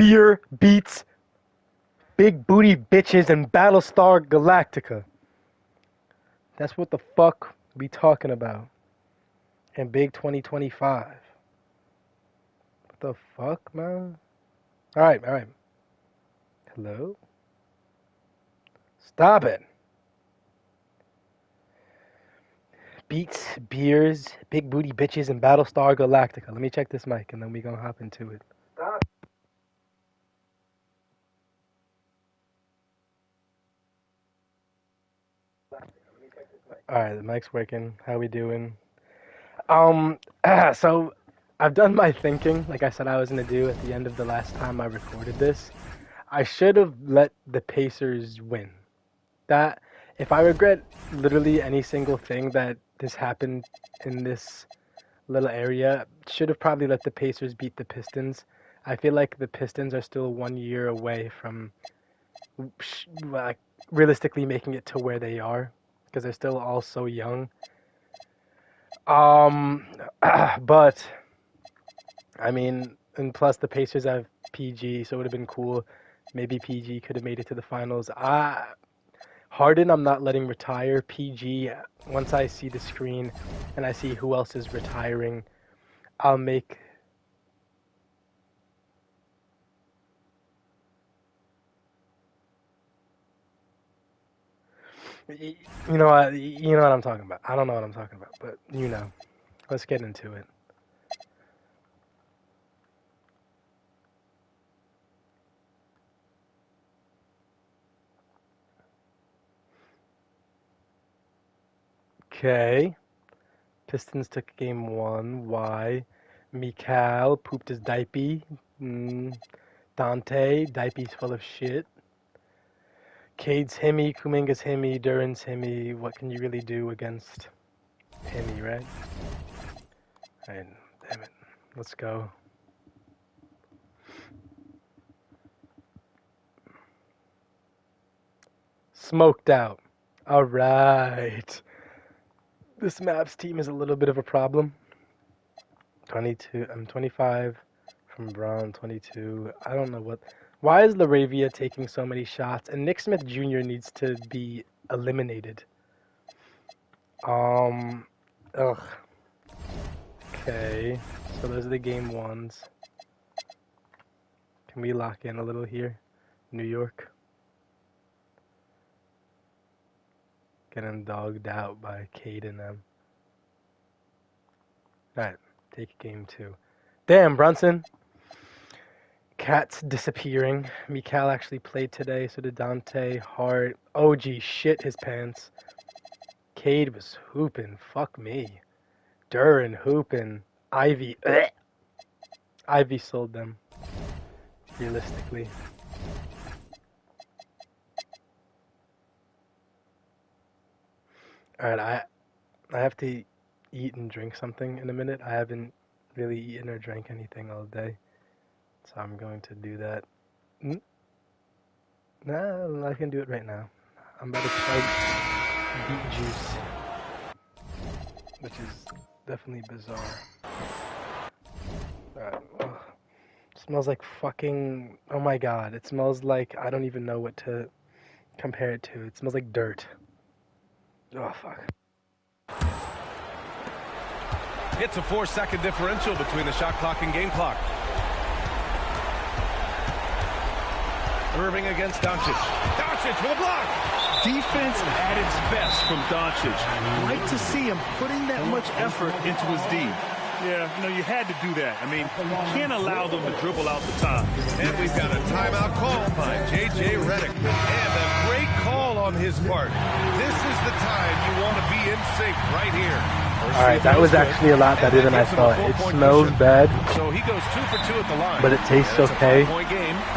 beer beats big booty bitches in Battlestar Galactica. That's what the fuck we talking about in Big 2025. What the fuck, man? All right. Hello? Stop it. Beats, beers, big booty bitches in Battlestar Galactica. Let me check this mic and then we gonna hop into it. Stop. Alright, the mic's working. How we doing? So I've done my thinking, like I said I was gonna do at the end of the last time I recorded this. I should have let the Pacers win. That, if I regret literally any single thing that has happened in this little area, should have probably let the Pacers beat the Pistons. I feel like the Pistons are still 1 year away from like realistically making it to where they are because they're still all so young. But I mean, and plus the Pacers have PG, so it would have been cool. Maybe PG could have made it to the finals. Harden, I'm not letting retire. PG, once I see the screen and I see who else is retiring, I'll make. You know what I'm talking about. I don't know what I'm talking about, but you know. Let's get into it. Okay. Pistons took game 1. Why? Mikal pooped his diaper. Dante, diaper's full of shit. Cade's Hemi, Kuminga's Hemi, Duran's Hemi. What can you really do against Hemi, right? Alright, damn it. Let's go. Smoked out. Alright. This map's team is a little bit of a problem. 25 from Brown, 22. I don't know what. Why is Laravia taking so many shots? And Nick Smith Jr. needs to be eliminated. Ugh. Okay. So those are the game 1s. Can we lock in a little here? New York. Getting dogged out by Cade and them. Alright, take game 2. Damn, Brunson. Cat's disappearing. Mikal actually played today, so did Dante. Hart. OG shit his pants. Cade was hooping. Fuck me. Duran hooping. Ivy. Ugh. Ivy sold them. Realistically. Alright, I have to eat and drink something in a minute. I haven't really eaten or drank anything all day. So I'm going to do that. Nah, I can do it right now. I'm about to try beet juice. Which is definitely bizarre. Smells like fucking... Oh my god. It smells like... I don't even know what to compare it to. It smells like dirt. Oh, fuck. It's a 4-second differential between the shot clock and game clock. Irving against Doncic. Doncic with a block. Defense at its best from Doncic. Great to see him putting that much effort into his D. Yeah, you had to do that. I mean, you can't allow them to dribble out the top. And we've got a timeout call by J.J. Redick. And a great call on his part. This is the time you want to be in sync right here. Alright, that was actually a lot better than I thought. It smells bad, so he goes 2 for 2 at the line. but it tastes okay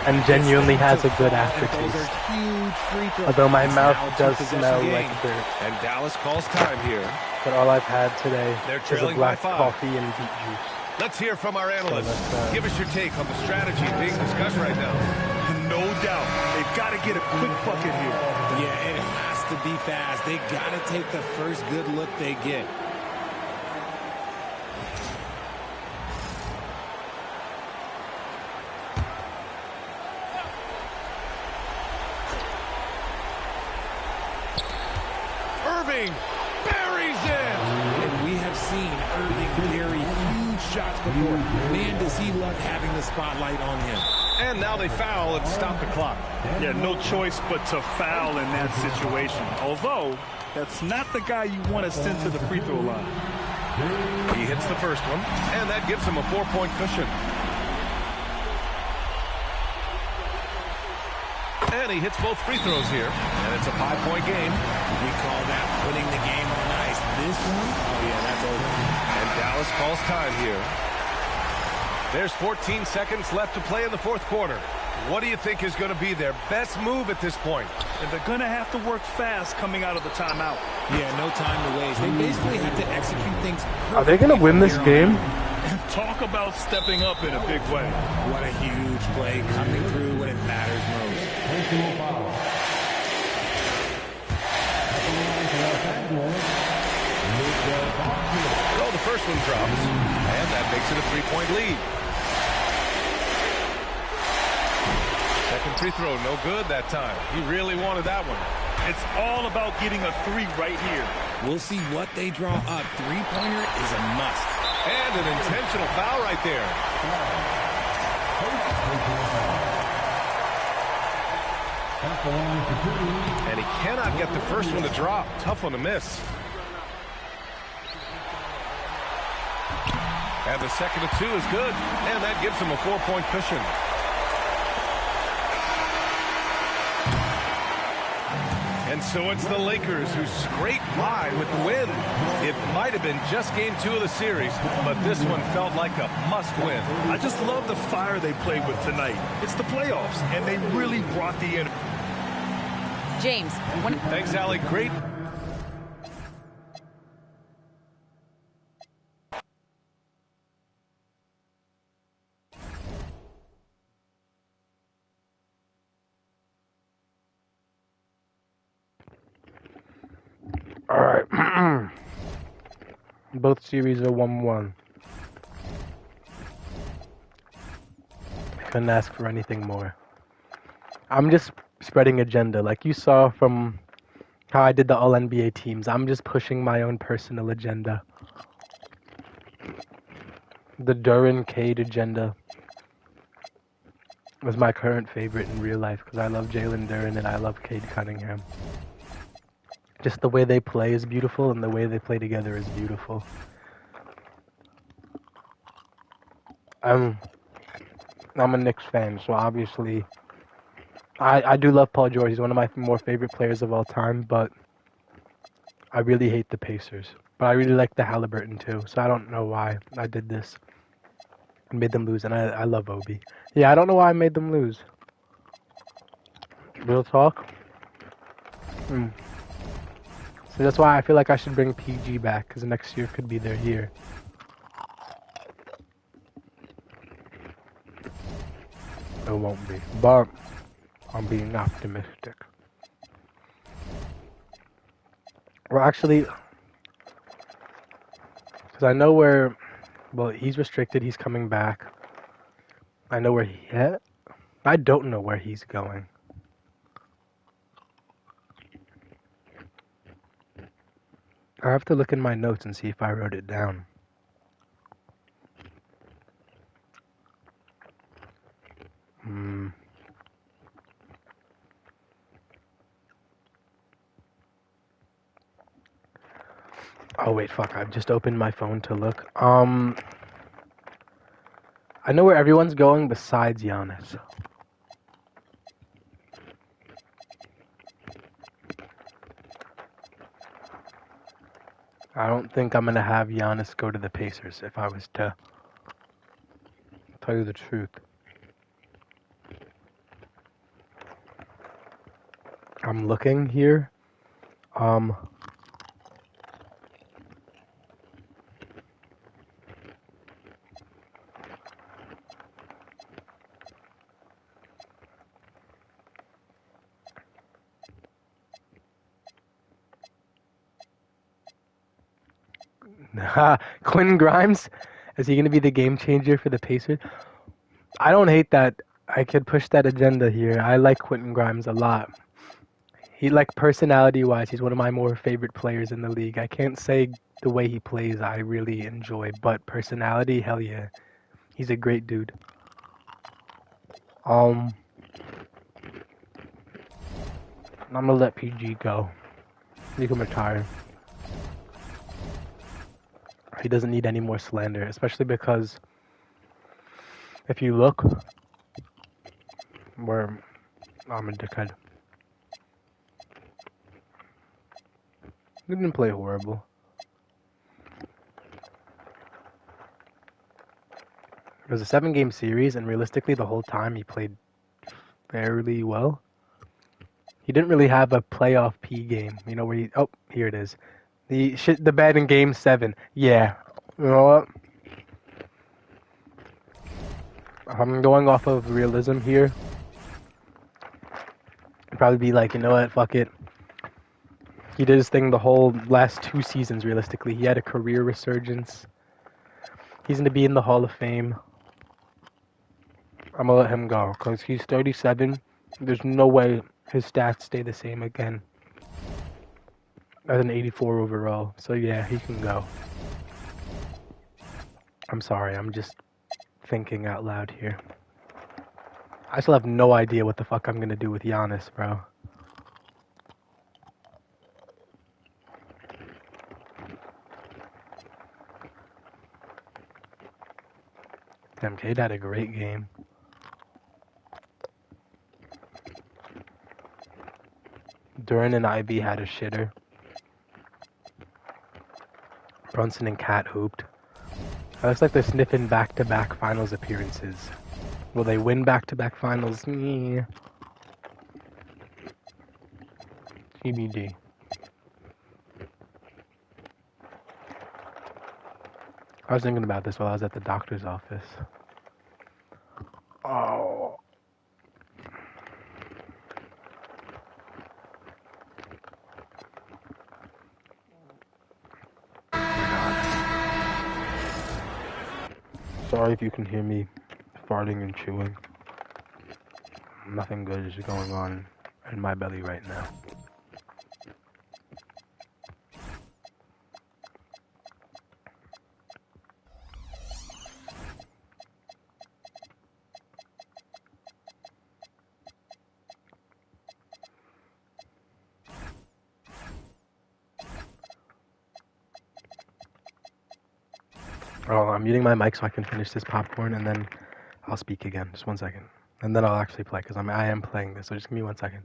and genuinely has a good aftertaste. Although my mouth does smell like dirt. And Dallas calls time here. But all I've had today is a black coffee and beet juice. Let's hear from our analysts. Give us your take on the strategy being discussed right now. No doubt. They've got to get a quick bucket here. Yeah, it has to be fast. They got to take the first good look they get. throwing. Buries it. And we have seen Irving bury huge shots before. Man, does he love having the spotlight on him. And now they foul and stop the clock. Yeah, no choice but to foul in that situation. Although, that's not the guy you want to send to the free throw line. He hits the first one, and that gives him a 4-point cushion. And he hits both free throws here, and it's a 5-point game. We call that putting the game on ice. This one, oh yeah, that's over. And Dallas calls time here. There's 14 seconds left to play in the fourth quarter. What do you think is going to be their best move at this point? And they're going to have to work fast coming out of the timeout. Yeah, no time to waste. They basically have to execute things perfectly. Are they going to win this game? Talk about stepping up in a big way. What a huge play coming through when it matters most. So the first one drops, and that makes it a 3-point lead. Second free throw, no good that time. He really wanted that one. It's all about getting a three right here. We'll see what they draw up. Three-pointer is a must. And an intentional foul right there. And he cannot get the first one to drop. Tough one to miss. And the second of two is good. And that gives him a 4-point cushion. And so it's the Lakers who scrape by with the win. It might have been just game 2 of the series, but this one felt like a must-win. I just love the fire they played with tonight. It's the playoffs, and they really brought the energy. James. Thanks, Allie. Great. All right. Both series are 1-1. Couldn't ask for anything more. I'm just spreading agenda. Like you saw from how I did the All-NBA teams, I'm just pushing my own personal agenda. The Duran-Cade agenda was my current favorite in real life because I love Jalen Duran and I love Cade Cunningham. Just the way they play is beautiful, and the way they play together is beautiful. I'm a Knicks fan, so obviously I do love Paul George. He's one of my more favorite players of all time, but I really hate the Pacers. But I really like the Halliburton too, so I don't know why I did this and made them lose, and I love Obi. Yeah, I don't know why I made them lose. Real talk. So that's why I feel like I should bring PG back, because next year could be their year. It won't be, but I'm being optimistic. Well, actually, because I know where, well, he's restricted, he's coming back. I know where he hit. I don't know where he's going. I have to look in my notes and see if I wrote it down. Oh wait, fuck, I've just opened my phone to look. I know where everyone's going besides Giannis. I don't think I'm going to have Giannis go to the Pacers if I was to tell you the truth. I'm looking here. Quinn Grimes, is he going to be the game changer for the Pacers? I don't hate that. I could push that agenda here. I like Quentin Grimes a lot. He like personality-wise, he's one of my more favorite players in the league. I can't say the way he plays I really enjoy, but personality, hell yeah, he's a great dude. I'm gonna let PG go. He can retire. He doesn't need any more slander, especially because if you look, where I'm a dickhead. He didn't play horrible. It was a 7-game series, and realistically, the whole time he played fairly well. He didn't really have a playoff P game, you know, where he. Oh, here it is. The bed in Game 7. Yeah, you know what? I'm going off of realism here. I'd probably be like, you know what? Fuck it. He did his thing the whole last 2 seasons. Realistically, he had a career resurgence. He's gonna be in the Hall of Fame. I'm gonna let him go because he's 37. There's no way his stats stay the same again as an 84 overall. So yeah, he can go. I'm sorry, I'm just thinking out loud here. I still have no idea what the fuck I'm gonna do with Giannis, bro. Damn, Cade had a great game. Duran and Ivy had a shitter. Brunson and Cat hooped. It looks like they're sniffing back-to-back finals appearances. Will they win back-to-back finals? TBD. I was thinking about this while I was at the doctor's office. Oh. Sorry if you can hear me farting and chewing. Nothing good is going on in my belly right now. Oh, I'm muting my mic so I can finish this popcorn and then I'll speak again. Just 1 second. And then I'll actually play because I am playing this, so just give me 1 second.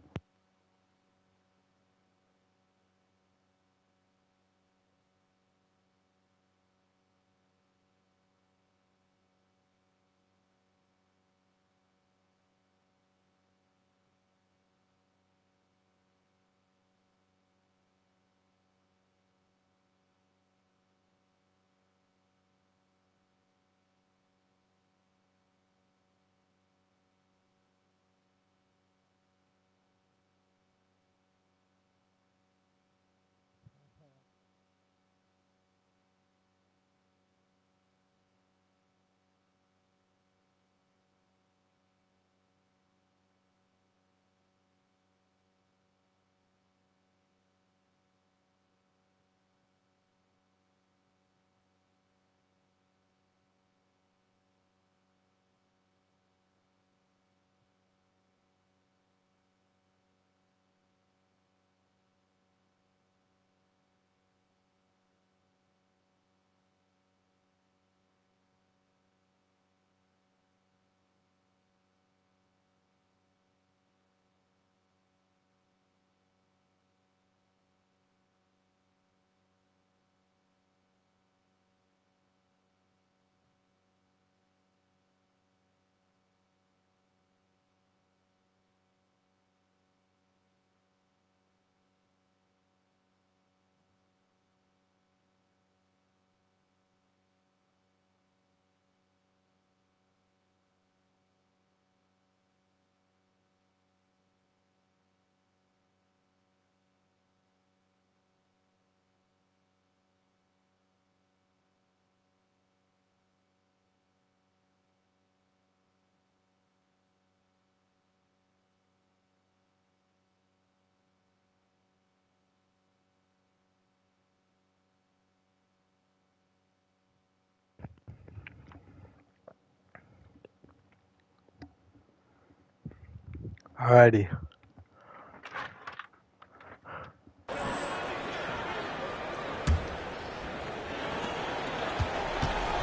Alrighty.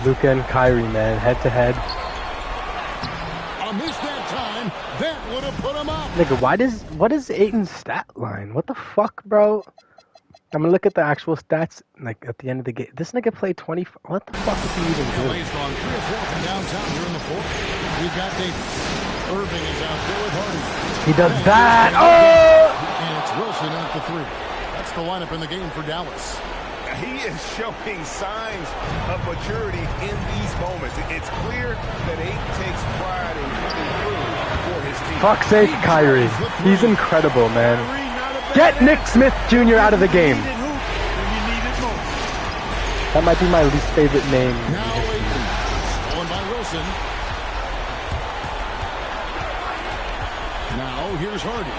Luka and Kyrie, man, head to head. I missed that time. That would have put him up. Nigga, what is Aiton's stat line? What the fuck, bro? I'm gonna look at the actual stats, like, at the end of the game. This nigga played 20. What the fuck is he even doing? LA's gone 3 or 4 from downtown here in the fourth. We've got Davis. Irving is out there with Hardy. He does that. Oh! And it's Wilson at the 3. That's the lineup in the game for Dallas. He is showing signs of maturity in these moments. It's clear that Ayton takes pride in coming through for his team. Fuck's sake, Kyrie. He's incredible, man. Get Nick Smith Jr. out of the game. That might be my least favorite name. Now Ayton. Stolen by Wilson. Now here's Hardy.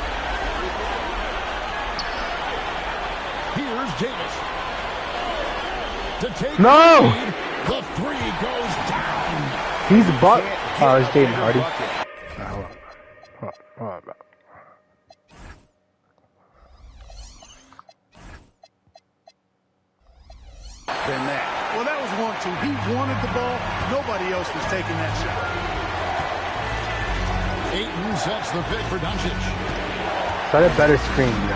Here's Davis. To take No! the lead. The 3 goes down. He's butt. Oh, it's Jaden Hardy. Hold on, bro. Than that. Well, that was 1-2. He wanted the ball. Nobody else was taking that shot. Ayton sets the pick for Doncic. Set a better screen, yo.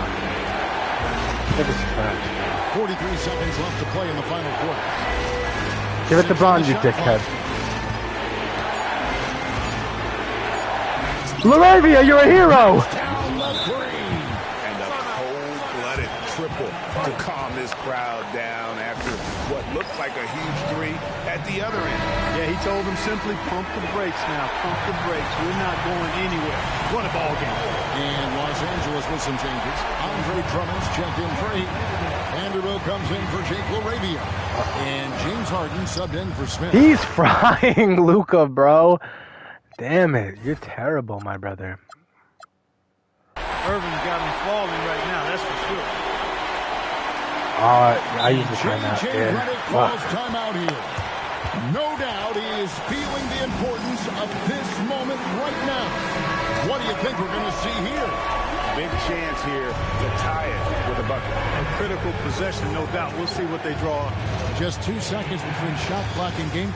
Look at this trash. 43 seconds left to play in the final quarter. Give it to Bron, you dickhead. Laravia, you're a hero! Down the 3. And a cold-blooded triple to calm this crowd down after what looked like a huge 3 at the other end. Yeah, he told them simply, pump the brakes now. Pump the brakes. We're not going anywhere. What a ball game. And Los Angeles with some changes. Andre Drummond's checked in for 8. Vanderbilt comes in for Jake LaRavia. And James Harden subbed in for Smith. He's frying Luka, bro. Damn it. You're terrible, my brother. Irving's got him falling right now, that's for sure. I use the timeout. J.J. Yeah. Redick calls timeout here. No doubt he is feeling the importance of this moment right now. What do you think we're going to see here? Big chance here to tie it with a bucket. A critical possession, no doubt. We'll see what they draw up. Just 2 seconds between shot clock and game.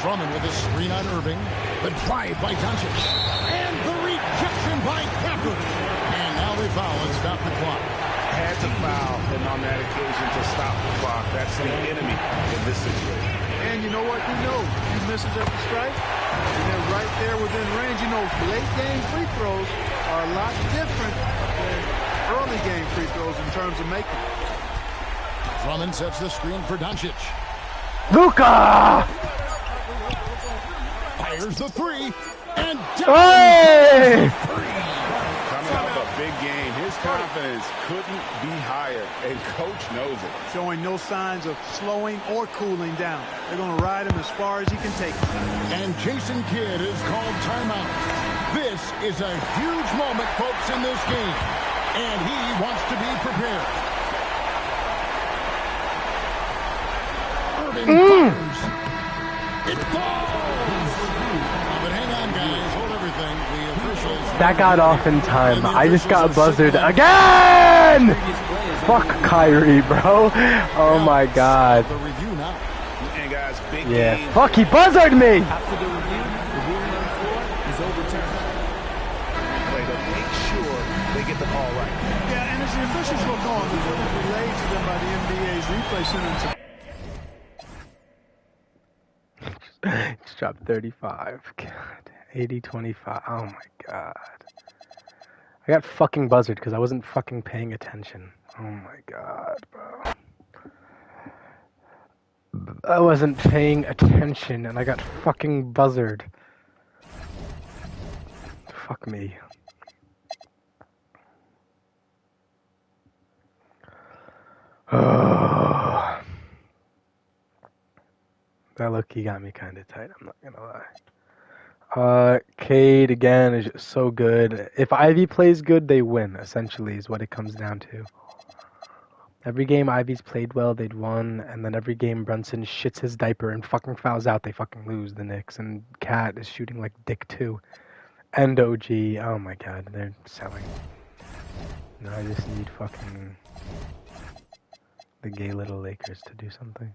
Drummond with a screen on Irving. The drive by Doncic. And the rejection by Gafford. And now they foul and stop the clock. Had to foul, and on that occasion to stop the clock. That's the enemy in this situation. And you know what? You know, he misses at the strike, and they're right there within range. You know, late game free throws are a lot different than early game free throws in terms of making. Drummond sets the screen for Doncic. Luka! Fires the 3. And Hey! Coming off a big game, his confidence couldn't be higher, and Coach knows it. Showing no signs of slowing or cooling down. They're going to ride him as far as he can take him. And Jason Kidd is called timeout. This is a huge moment, folks, in this game. And he wants to be prepared. Irving fires. It falls. But hang on, guys. Hold everything. The officials... That got off in time. I just got buzzed again! Fuck Kyrie, bro. Oh my god. The review now. And guys, big Yeah. game. Fuck, he buzzed me! After the review, the ruling on the floor is overturned. Play to make sure they get the call right. Yeah, and as the officials look on, the footage relayed to them by the NBA's replay center. Just dropped 35. God. 80-25. Oh my god. I got fucking buzzed because I wasn't fucking paying attention. Oh my god, bro. I wasn't paying attention and I got fucking buzzed. Fuck me. Oh. That look-key got me kind of tight, I'm not gonna lie. Cade again is just so good. If Ivy plays good, they win, essentially, is what it comes down to. Every game Ivy's played well, they'd won, and then every game Brunson shits his diaper and fucking fouls out, they fucking lose, the Knicks. And Cat is shooting like dick too. And OG. Oh my god, they're selling. No, I just need fucking the gay little Lakers to do something.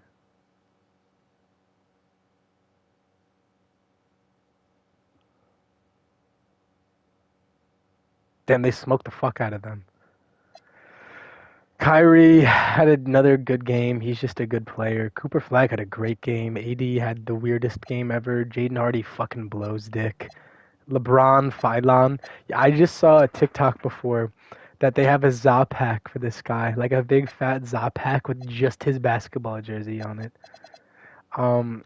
Damn, they smoked the fuck out of them. Kyrie had another good game. He's just a good player. Cooper Flag had a great game. AD had the weirdest game ever. Jaden Hardy fucking blows dick. LeBron, Phylon. Yeah, I just saw a TikTok before that they have a ZA pack for this guy. Like a big fat ZA pack with just his basketball jersey on it.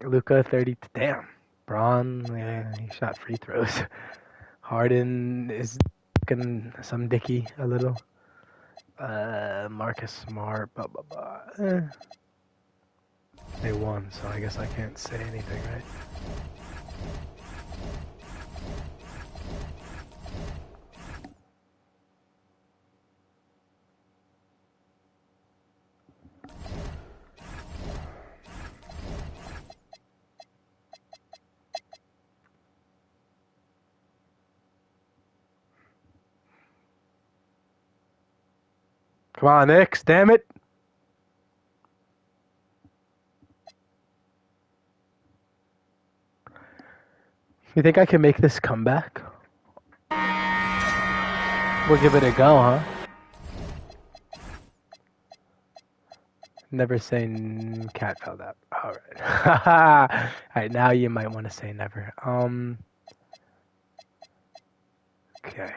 Luka 30. Damn. Braun, yeah, he shot free throws. Harden is fucking some dicky a little. Marcus Smart, blah, blah, blah. They won, so I guess I can't say anything, right? Come on, Knicks, damn it! You think I can make this comeback? We'll give it a go, huh? Never say cat fell out. Alright. Alright, now you might want to say never. Okay.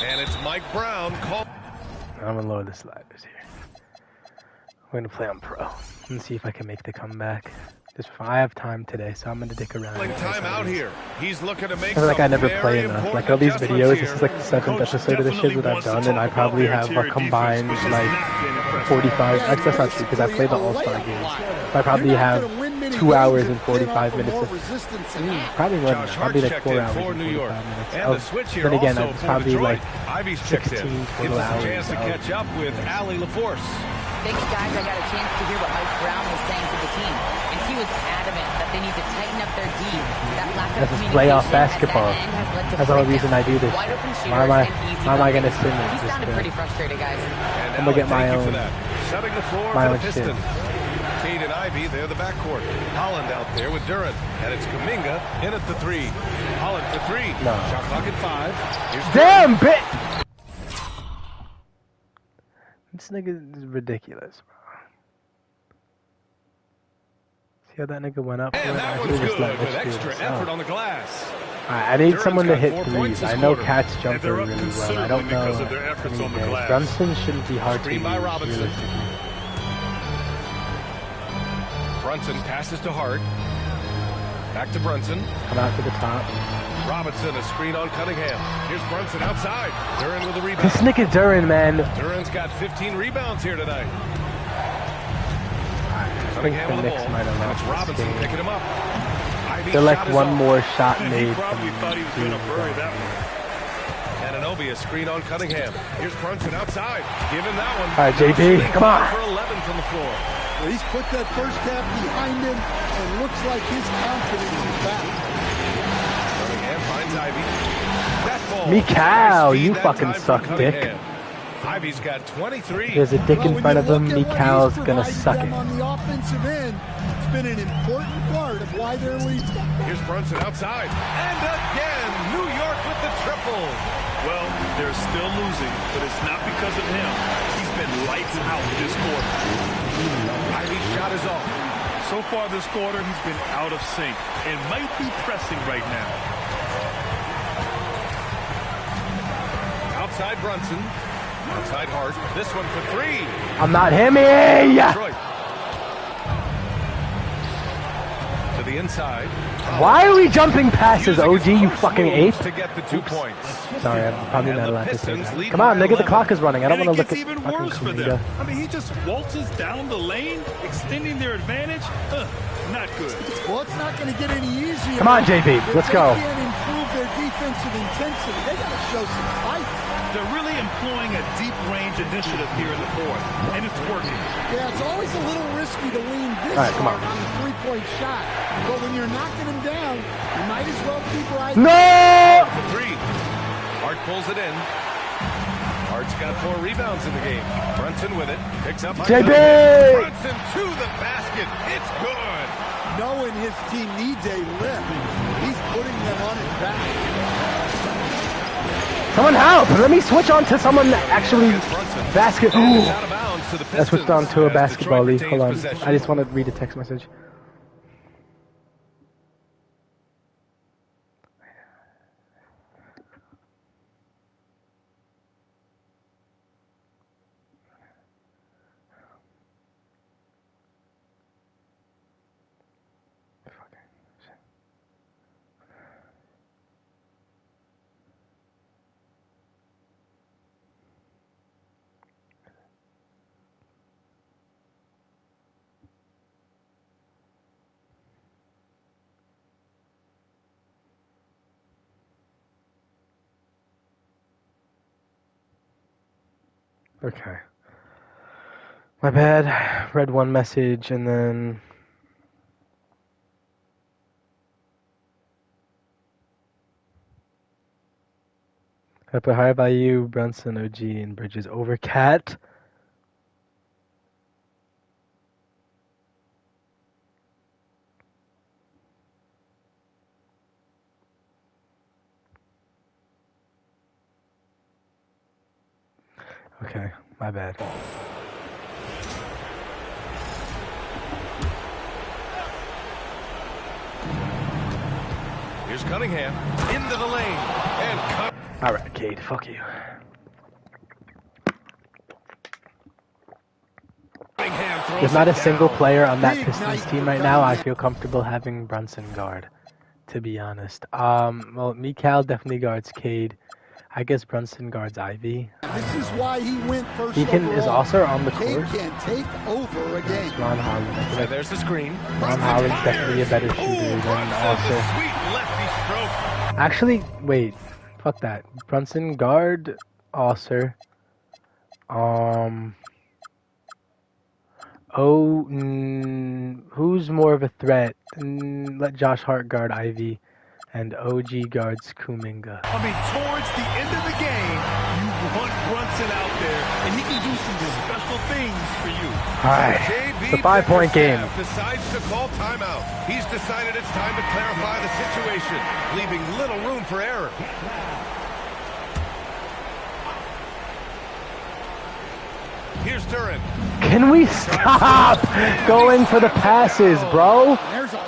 And it's Mike Brown called. I'm gonna lower the sliders here. We're gonna play on pro and see if I can make the comeback. Just I have time today, so I'm gonna dick around. Time out here. He's looking to make. I feel like I never play enough. Like all these videos, this is like the 7th episode of the shit that I've done, and I probably have a combined like 45. That's not true because I play the All-Star games. So I probably have 2 hours and 45 minutes. Probably more than that. Probably like 4 hours and 45 minutes. Then again, it's probably like 16 total hours. Chance to catch up with Allie LaForce. Thanks, guys. I got a chance to hear what Mike Brown was saying to the team. And he was adamant that they need to tighten up their D. That lack of communication playoff basketball. That's the only reason I do this. Why am I going to sing it? He sounded pretty frustrated, guys. I'm going to get my own. Setting the floor my for own the Pistons. Cade and Ivy, they're the backcourt. Holland out there with Durant. And it's Kuminga in at the 3. Holland for 3. No. Shot clock at 5. Here's damn, bitch! This nigga is ridiculous, bro. See how that nigga went up? And that one's good with extra effort on the glass. Alright, I need someone to hit threes. I know Cat's jumper really well. I don't know. Brunson shouldn't be hard to use, realistically. Brunson passes to Hart. Back to Brunson. Come out to the top. Robinson, a screen on Cunningham. Here's Brunson outside. Durant with a rebound. This nigga Durant, man. Durant's got 15 rebounds here tonight. Cunningham with the ball. And it's Robinson picking him up. They're like one more shot made. He probably thought he was going to bury that one. And Anunoby, a screen on Cunningham. Here's Brunson outside. Give him that one. All right, JP, come on. For 11 from the floor. Well, he's put that first half behind him, and looks like his confidence is back. Cunningham finds Ivy. That ball. Mikal, you fucking suck dick. Ivy's got 23. There's a dick in front of him. Mikal's gonna suck it. On the offensive end, it's been an important part of why they're leading. Here's Brunson outside. And again, New York with the triple. Well, they're still losing, but it's not because of him. He's been lights out this quarter. Ivy's shot is off. So far this quarter, he's been out of sync and might be pressing right now. Outside Brunson. Outside Hart. This one for 3. I'm not him. To the inside. Why are we jumping passes, OG, you fucking ape? To get the 2 points. Sorry, I'm probably not allowed to say that. Come on, nigga, the clock is running. I don't want to look at even fucking worse for Kuminga. them. I mean, he just waltzes down the lane, extending their advantage. Not good. Well, it's not going to get any easier. Come on, JB, let's go. They can't improve their defensive intensity. They got to show some fight. they're really employing a deep range initiative here in the fourth, and it's working. Yeah, it's always a little risky to lean this hard on the three-point shot. But when you're knocking him down, you might as well keep right. No! For three. Hart pulls it in. Hart's got 4 rebounds in the game. Brunson with it. Picks up. JB! Brunson to the basket. It's good. Knowing his team needs a lift, he's putting them on his back. Someone help! Let me switch on to someone that actually basket. I switched on to a basketball league. Hold on. I just want to read a text message. Okay. My bad. Read one message and then... I put higher value, Brunson, OG, and Bridges over Cat. Okay, my bad. Here's Cunningham into the lane and Alright, Cade, fuck you. There's not a single player on that Pistons team right now I feel comfortable having Brunson guard, to be honest. Well, Mikal definitely guards Cade. I guess Brunson guards Ivy. This is why he went first. Is also on the court. Cade can't take over again. Ron Holland. and there's the screen. Ron Holland's definitely a better shooter than also. Sweet lefty stroke. Actually, wait. Fuck that. Brunson guard Osser. Who's more of a threat? Let Josh Hart guard Ivy, and OG guards Kuminga. I mean, towards the end of the game, you want Brunson out there, and he can do some special things for you. All right, it's a 5-point game. Decides to call timeout. He's decided it's time to clarify the situation, leaving little room for error. Here's Duran. Can we stop going for the passes, bro?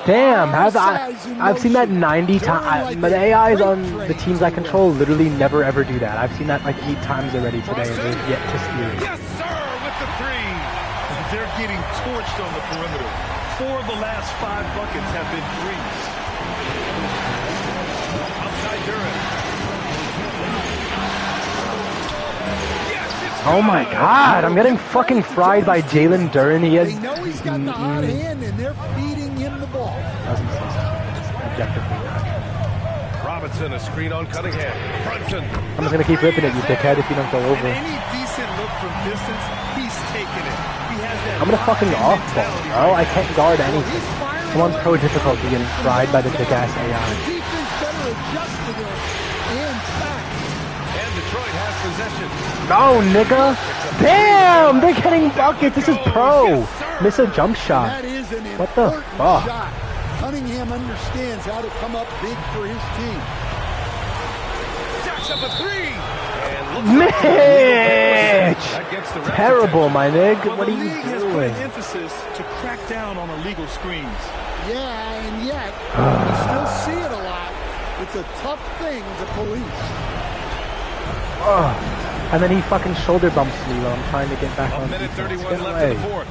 Damn, I've seen that 90 times. But the AIs on the teams I control literally never ever do that. I've seen that like 8 times already today, and they've yet to steal it. Yes, sir, with the 3. They're getting torched on the perimeter. 4 of the last 5 buckets have been threes. Outside Duran. Oh my god, I'm getting fucking fried by Jalen Duran. He has... They know he's got the hot hand, and they're feeding him the ball. Doesn't say so. It's objectively not. Robinson, a screen on Cunningham. Brunson. I'm just gonna keep ripping at you, dickhead, if you don't go over. And any decent look from distance, he's taking it. He has that. I'm gonna fucking off ball, bro. I can't guard anything. Someone's pro difficulty getting fried by the dick-ass AI. The defense better adjust to this and tax. And Detroit has possession. No, nigga. Damn, they're getting buckets. This is pro. Miss a jump shot. That is an What the important fuck? shot. Cunningham understands how to come up big for his team. Jacks up a 3. And Mitch! that gets the rest Terrible, my nigga. Well, What the are you league has put doing? an emphasis to crack down on illegal screens. Yeah, and yet, we still see it a lot. It's a tough thing to police. And then he fucking shoulder bumps me while I'm trying to get back on A minute defense. 31 Get left away. in the fourth.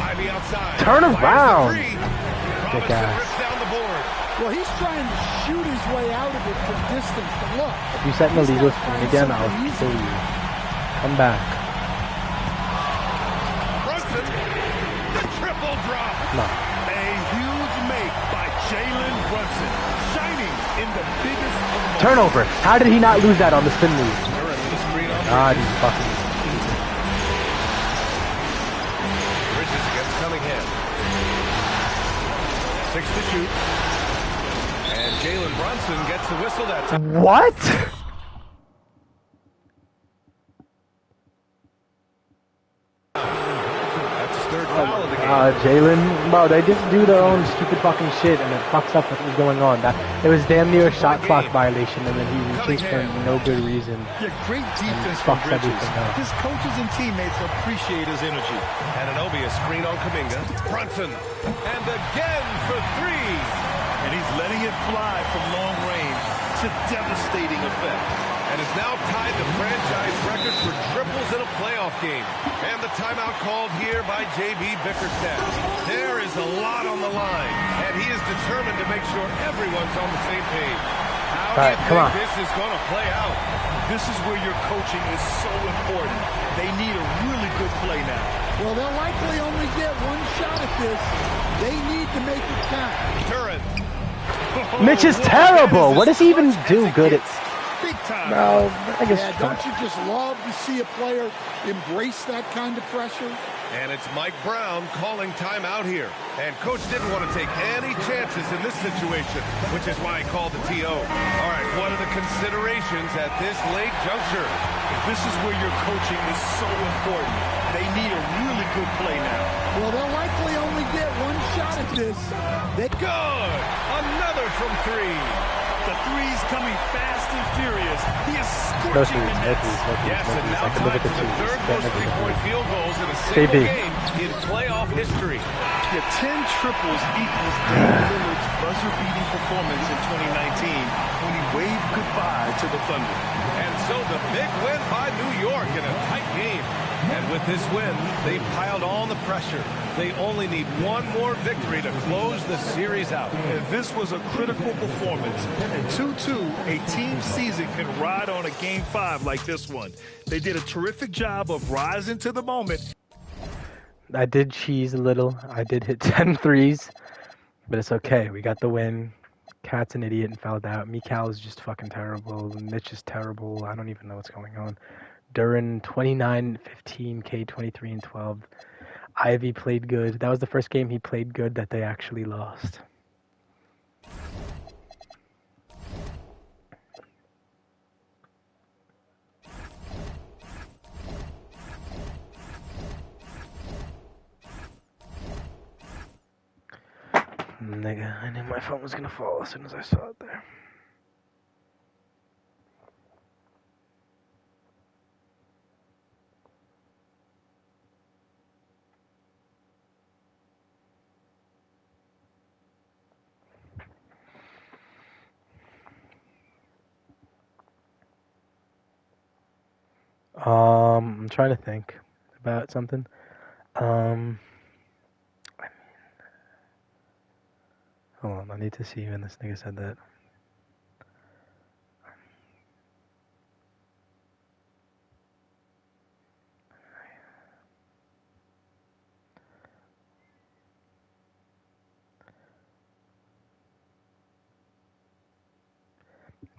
Ivy outside. Turn around. Robinson ass. rips down the board. Well, he's trying to shoot his way out of it from distance, but look. If you set an he's illegal not screen trying again, something I'll easy. kill you. Come back. Brunson. The triple drop. No. A huge make by Jalen Brunson, shining in the biggest Turnover. How did he not lose that on the spin move? God, he's fucking. Bridges against Cunningham. 6 to shoot. And Jalen Brunson gets the whistle that time. What? That's his third foul of the game. Jalen, bro, they just do their own stupid fucking shit and it fucks up what was going on. It was damn near a shot clock violation and then he chased for no good reason. Yeah, great defense from Fucks Bridges. everything up. His coaches and teammates appreciate his energy. Anunoby a screen on Kuminga. Brunson. And again for 3. And he's letting it fly from long range to devastating effect. And has now tied the franchise record for triples in a playoff game. And the timeout called here by J.B. Bickerstaff. There is a lot on the line, and he is determined to make sure everyone's on the same page. How do you think this is going to play out? This is where your coaching is so important. They need a really good play now. Well, they'll likely only get one shot at this. They need to make it count. Turin. Mitch is terrible. What does he even do good at? Big time. No, I guess. Yeah, don't you just love to see a player embrace that kind of pressure? And it's Mike Brown calling timeout here. And Coach didn't want to take any chances in this situation, which is why he called the TO. All right, what are the considerations at this late juncture? This is where your coaching is so important. They need a really good play now. Well, they'll likely only get one shot at this. Good! Another from 3. The three's coming fast and furious. He is scorching the nets. Yes, and now tied to the third most three-point field goals in a single game in playoff history. Yeah, 10 triples equals Damian Lillard's buzzer-beating performance in 2019 when he waved goodbye to the Thunder. And so the big win by New York in a tight game. And with this win, they've piled on the pressure. They only need one more victory to close the series out. And this was a critical performance. And 2-2, a team season can ride on a Game 5 like this one. They did a terrific job of rising to the moment. I did cheese a little. I did hit 10 threes, but it's okay. We got the win. Cat's an idiot and fouled out. Mikal is just fucking terrible. Mitch is terrible. I don't even know what's going on. Duran 29, 15, K 23 and 12. Ivy played good. That was the first game he played good that they actually lost. Nigga, I knew my phone was gonna fall as soon as I saw it there. I'm trying to think about something. Hold on, I need to see when this nigga said that.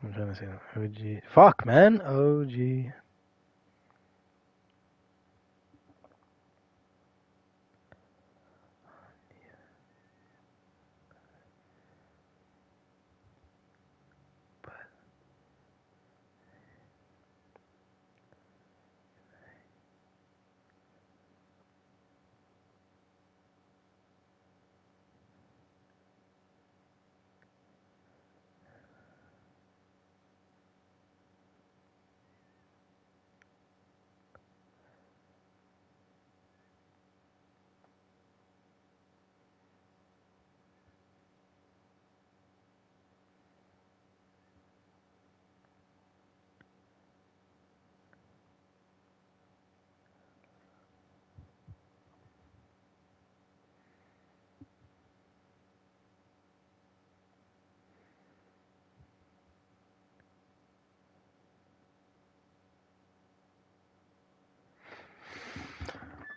I'm trying to see that. OG. Fuck, man. OG.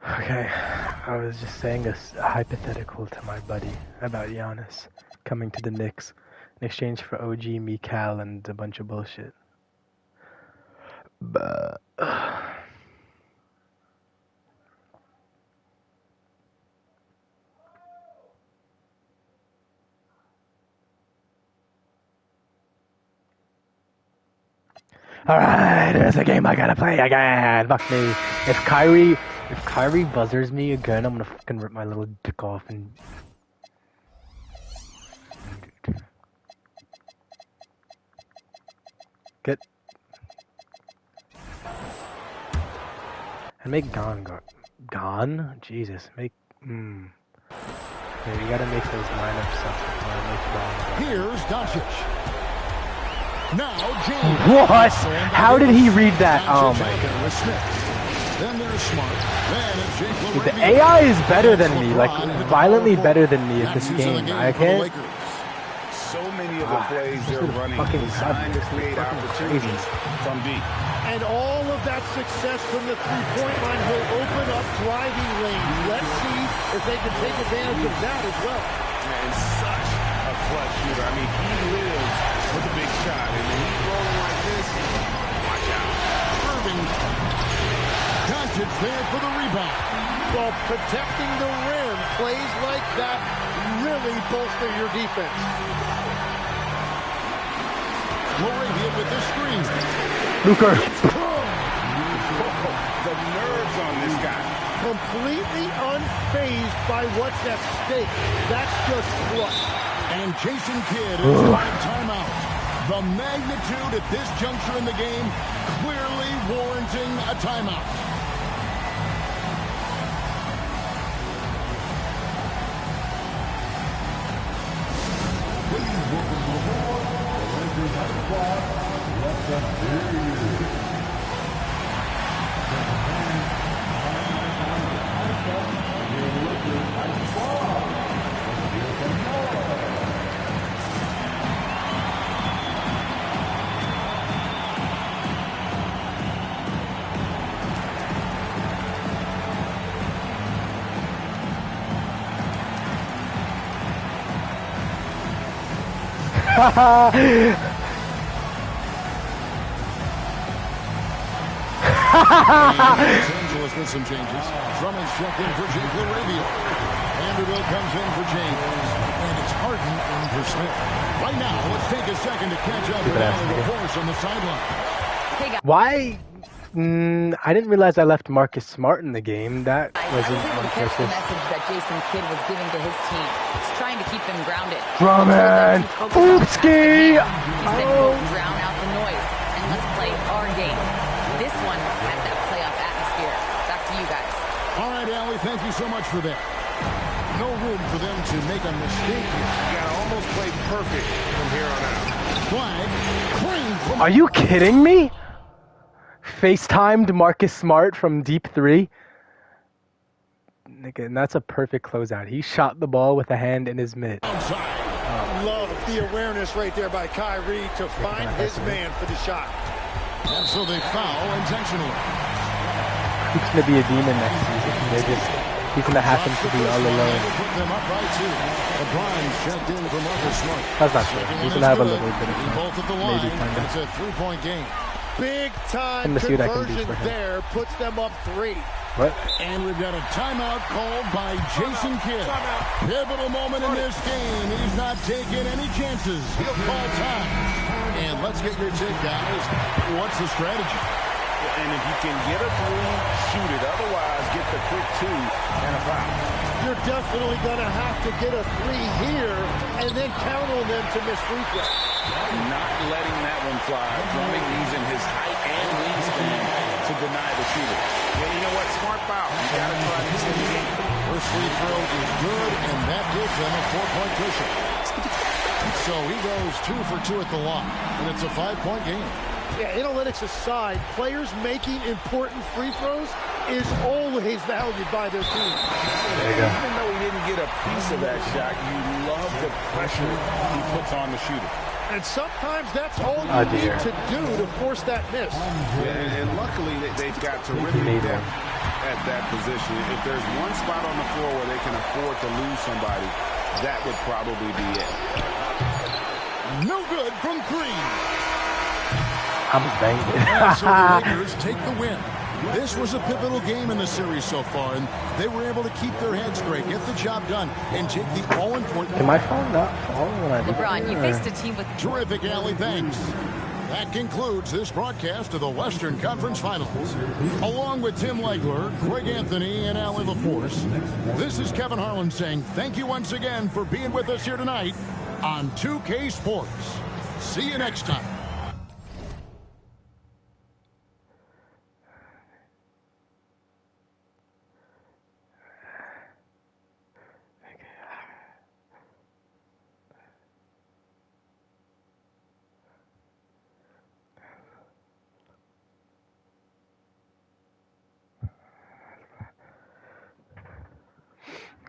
Okay, I was just saying a hypothetical to my buddy about Giannis coming to the Knicks. in exchange for OG, Mikal, and a bunch of bullshit. But alright, there's a game I gotta play again. Fuck me. If Kyrie buzzers me again, I'm gonna fucking rip my little dick off and. Get. And make Gone? Jesus, make. Yeah, you gotta make those lineups up before I make Gone. Here's Doncic. Now James. What? How did he read that? Oh my god. Then there's Smart. Then it's Jake Dude, the AI is better than me, like violently better than me at this game. I can't. So many of the plays they're running designed to create opportunities from deep. And all of that success from the three-point line will open up driving lanes. Let's see if they can take advantage of that as well. And such a clutch shooter. I mean, he lives with a big shot. And when he's rolling like this, watch out. Irving. Doncic there for the rebound. Well, protecting the rim, plays like that really bolster your defense. Moravia with the screen. Luker. The nerves on this guy. Completely unfazed by what's at stake. That's just clutch. And Jason Kidd is calling timeout. The magnitude at this juncture in the game clearly warranting a timeout. Los Angeles with some changes. Drummond's checked in for Jake LaRavia. Vanderbilt comes in for James. And it's Harden in for Smith. Right now, let's take a second to catch up with the force on the sideline. Why? I didn't realize I left Marcus Smart in the game. That wasn't on on purpose. The purpose. message that Jason Kidd was giving to his team. He's trying to keep them grounded. Drummond! Oopski! He said, "Quote, drown out the noise and let's play our game." This one has that playoff atmosphere. Back to you guys. All right, Allie, thank you so much for that. No room for them to make a mistake here. You gotta almost play perfect from here on out. Flag. Crane from Are you kidding me? FaceTimed Marcus Smart from deep three. Nigga, and that's a perfect closeout. He shot the ball with a hand in his mitt. outside. Love the awareness right there by Kyrie to find his man for the shot. And so they foul intentionally. He's gonna be a demon next season. He's gonna happen to be all alone. Put them up by two. LeBron's checked in for Marcus Smart. That's not true. He's gonna have a little bit of Both at the fun. line. Maybe kind It's of. a three-point game. Big time Let me see what I can do conversion for him. there puts them up 3. What? And we've got a timeout called by Jason Kidd. Pivotal moment in this game. He's not taking any chances. He'll call time. And let's get your take, guys. What's the strategy? And if you can get a three, shoot it. Otherwise, get the quick 2 and a foul. You're definitely going to have to get a 3 here and then count on them to miss free throws. Not letting that one fly. Drummond using his height and wingspan to deny the shooter. Yeah, you know what? Smart foul. You got to try this in the game. First free throw is good, and that gives them a 4-point cushion. So he goes 2 for 2 at the line, and it's a 5-point game. Yeah, analytics aside, players making important free throws is always valued by their team. Even though he didn't get a piece of that shot, you love the pressure he puts on the shooter. And sometimes that's all you need to do to force that miss. Yeah, and luckily they've got terrific depth at that position. If there's one spot on the floor where they can afford to lose somebody, that would probably be it. No good from 3. I'm banged. And so the Lakers take the win. This was a pivotal game in the series so far, and they were able to keep their heads straight, get the job done, and take the all-important... Can my phone not fall when I do LeBron, that, you or- faced a team with... Terrific, Allie. Thanks. That concludes this broadcast of the Western Conference Finals. Along with Tim Legler, Greg Anthony, and Allie LaForce, this is Kevin Harlan saying thank you once again for being with us here tonight on 2K Sports. See you next time.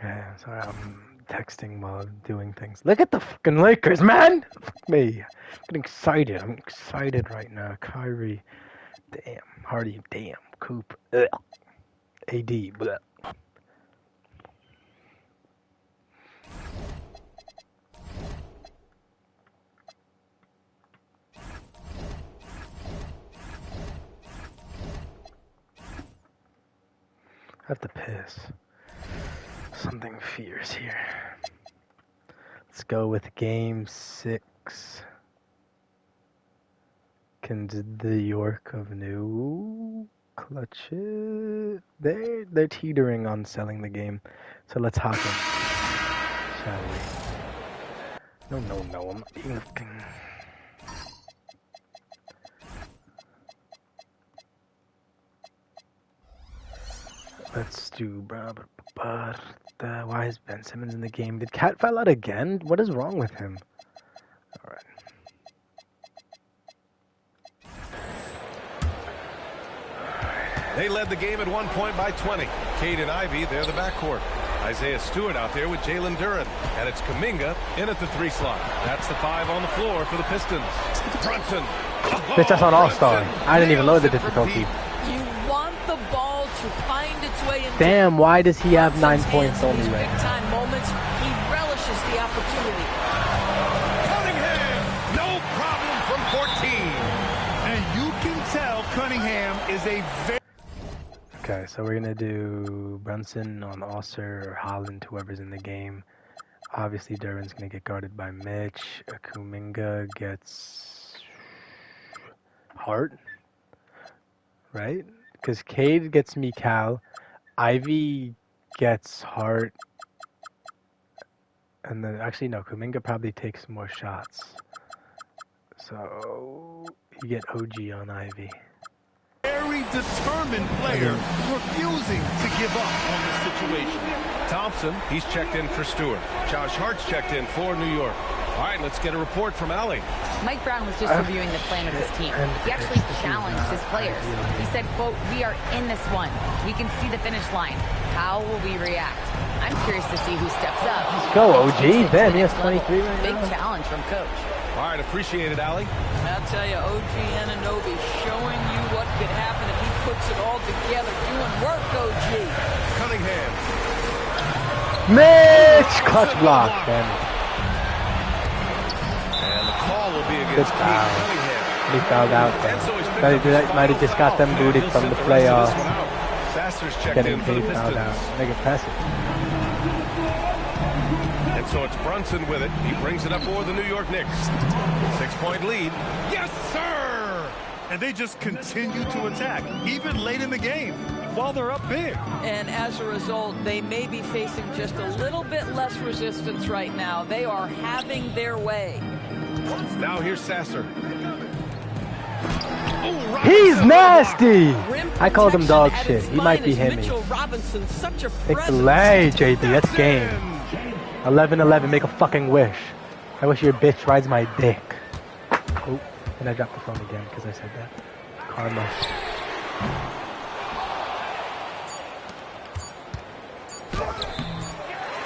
Yeah, sorry, I'm texting while doing things. Look at the fucking Lakers, man! Fuck me. I'm getting excited. I'm excited right now. Kyrie. Damn. Hardy. Damn. Coop. Ugh. AD. Bleh. I have to piss. Something fierce here. Let's go with game 6. Can the York of New clutch it? They're teetering on selling the game. So let's hop in. Shall we? No, I'm not being fucking... Let's do why is Ben Simmons in the game? Did Cat foul out again? What is wrong with him? Alright. They led the game at one point by 20. Cade and Ivy, they're the backcourt. Isaiah Stewart out there with Jalen Duren. And it's Kuminga in at the 3 slot. That's the 5 on the floor for the Pistons. Brunson. Bitch, that's on All-Star. I didn't even load the difficulty. You want the ball to find its way into... Damn, why does he have 9 points only right now? Big-time moments, he relishes the opportunity. Cunningham, no problem from 14. And you can tell Cunningham is a very... Okay, so we're gonna do Brunson on Osser or Holland, whoever's in the game. Obviously, Duren's gonna get guarded by Mitch. Kuminga gets Hart, right? Because Cade gets Mikal, Ivy gets Hart, and then actually no, Kuminga probably takes more shots. So you get OG on Ivy. very determined player, refusing to give up on this situation. Thompson, he's checked in for Stewart. Josh Hart's checked in for New York. All right, let's get a report from Allie. Mike Brown was just reviewing the plan of his team. He actually challenged his players. He said, quote, "We are in this one. We can see the finish line. How will we react?" I'm curious to see who steps up. Let's go, OG. Ben, he has 23 right Big now. challenge from Coach. All right, appreciate it, Allie. I'll tell you, OG Anunoby showing you what could happen if he puts it all together. Doing work, OG. Cunningham. Mitch! Clutch block, Ben. And the call will be Good against Keith foul. Cunningham. He fouled out, And so he's picked Ben. up the That might have just got them booted from the playoffs. Sasser's checked Getting in for the Cade fouled out. Pistons. Make it pass it. And so it's Brunson with it. He brings it up for the New York Knicks. 6-point lead. Yes, sir! And they just continue to attack, even late in the game, while they're up big. And as a result, they may be facing just a little bit less resistance right now. They are having their way. Now here's Sasser. Oh, He's Robinson. nasty! Rim I called him dog protection at shit. its He might be finest. him. Mitchell Robinson, such a Take the presence. lay, JB. That's game. 11-11. Make a fucking wish. I wish your bitch rides my dick. Oh, and I dropped the phone again because I said that. Karma.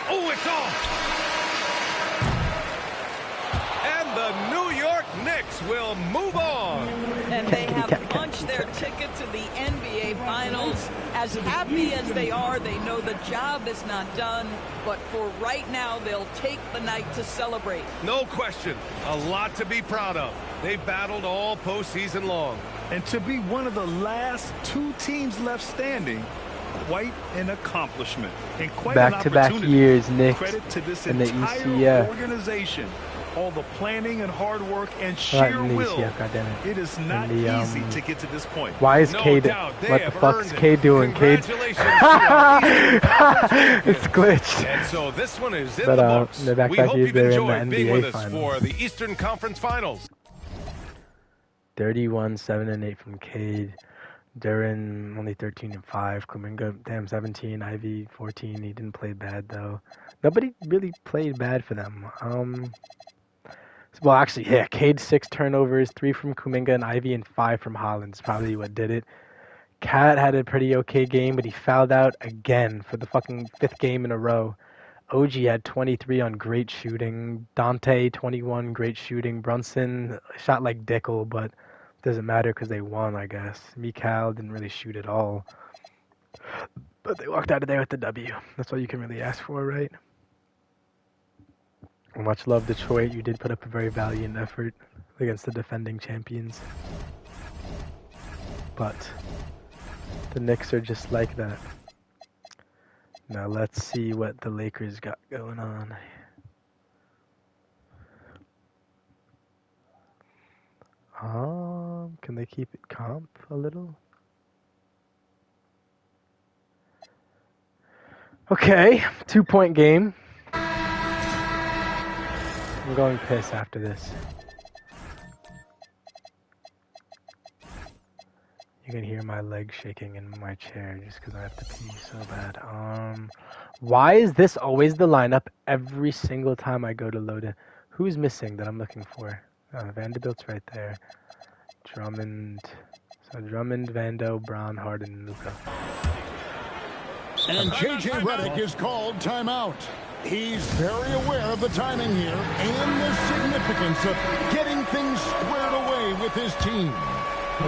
Oh, it's off! And the New York Knicks Knicks will move on. And they have punched their ticket to the NBA Finals. As happy as they are, they know the job is not done. But for right now, they'll take the night to celebrate. No question. A lot to be proud of. They battled all postseason long. And to be one of the last 2 teams left standing, quite an accomplishment. And quite an opportunity. Back-to-back years, Knicks, Credit to this in the entire ECF. organization. All the planning and hard work and sheer will. It is not easy to get to this point. Why is Cade? What the fuck's Cade doing, Cade? It's glitched. And so this one is in the books. We hope you've enjoyed being with us for the Eastern Conference Finals. 31, 7 and 8 from Cade. Duran only 13 and 5. Kuminga, damn, 17. Ivy 14. He didn't play bad though. Nobody really played bad for them. Well, actually, yeah, Cade 6 turnovers, 3 from Kuminga and Ivy, and 5 from Hollins. Probably what did it. Cat had a pretty okay game, but he fouled out again for the fucking 5th game in a row. OG had 23 on great shooting. Dante 21, great shooting. Brunson shot like Dickel, but doesn't matter because they won, I guess. Mikal didn't really shoot at all, but they walked out of there with the W. That's all you can really ask for, right? Much love, Detroit. You did put up a very valiant effort against the defending champions. But the Knicks are just like that. Now let's see what the Lakers got going on. Can they keep it comp a little? Okay, 2-point game. I'm going piss after this. You can hear my legs shaking in my chair just because I have to pee so bad. Why is this always the lineup every single time I go to load it? Who's missing that I'm looking for? Vanderbilt's right there. Drummond. So Drummond, Vando, Brown, Harden, and Luka. And J.J. Redick is called timeout. He's very aware of the timing here and the significance of getting things squared away with his team.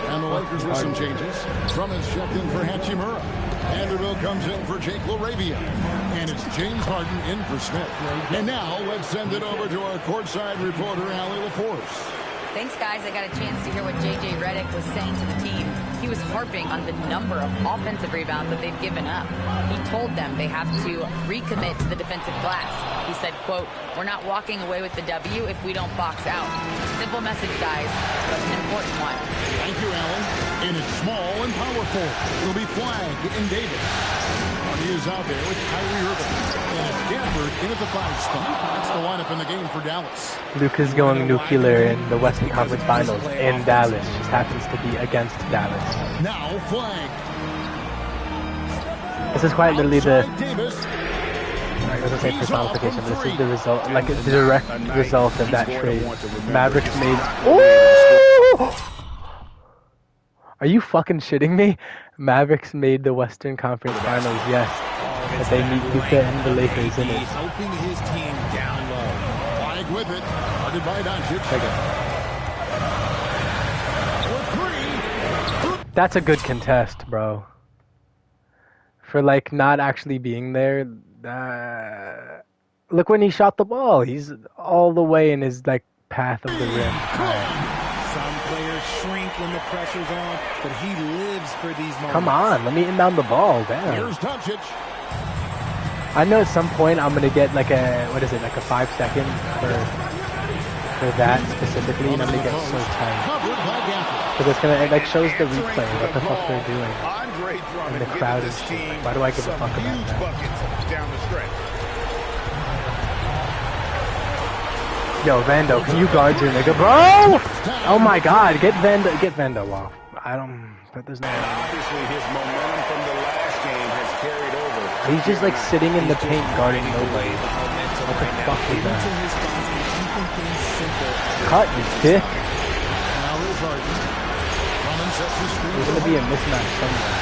And the Lakers with some changes. Drummond's checked in for Hachimura. Vanderbilt comes in for Jake LaRavia. And it's James Harden in for Smith. And now let's send it over to our courtside reporter, Allie LaForce. Thanks, guys. I got a chance to hear what J.J. Redick was saying to the team. He was harping on the number of offensive rebounds that they've given up. He told them they have to recommit to the defensive glass. He said, quote, "We're not walking away with the W if we don't box out." A simple message, guys, but an important one. Thank you, Alan. And it's small and powerful. It'll be Flag and Davis. He is out there with Kyrie Irving. And it's Gafford in at the 5 spot. That's the lineup in the game for Dallas. Luka's going nuclear in the Western Conference Finals in Dallas. Just happens to be against Dallas. Now Flag. This is quite literally the... Davis. I was going to say personification, but this is the result, like the direct result of that trade. Mavericks made... Ooh! Are you fucking shitting me? Mavericks made the Western Conference Finals, yes. But they meet Luka and the Lakers in it. He's helping his team down low. Flag with it. Guarded by Doncic. For 3. That's a good contest, bro. For, like, not actually being there. Look when he shot the ball. He's all the way in his, like, path of the rim. Some players shrink when the pressure's on, but he lives for these moments. Come on, let me inbound the ball. Damn. Here's Doncic. I know at some point I'm gonna get like a like a 5 second for that specifically, and I'm gonna get so tight. Because it's gonna, it like shows the replay of what the fuck they're doing. And the crowd is like, why do I give a fuck about that? Down the stretch. Yo, Vando, can you guard your nigga, bro? Oh my god, get Vando off. But there's no... Obviously, his momentum from the last game has carried over. He's just like sitting in the paint guarding nobody. What the fuck is that? Cut, you dick. There's gonna be a mismatch somewhere.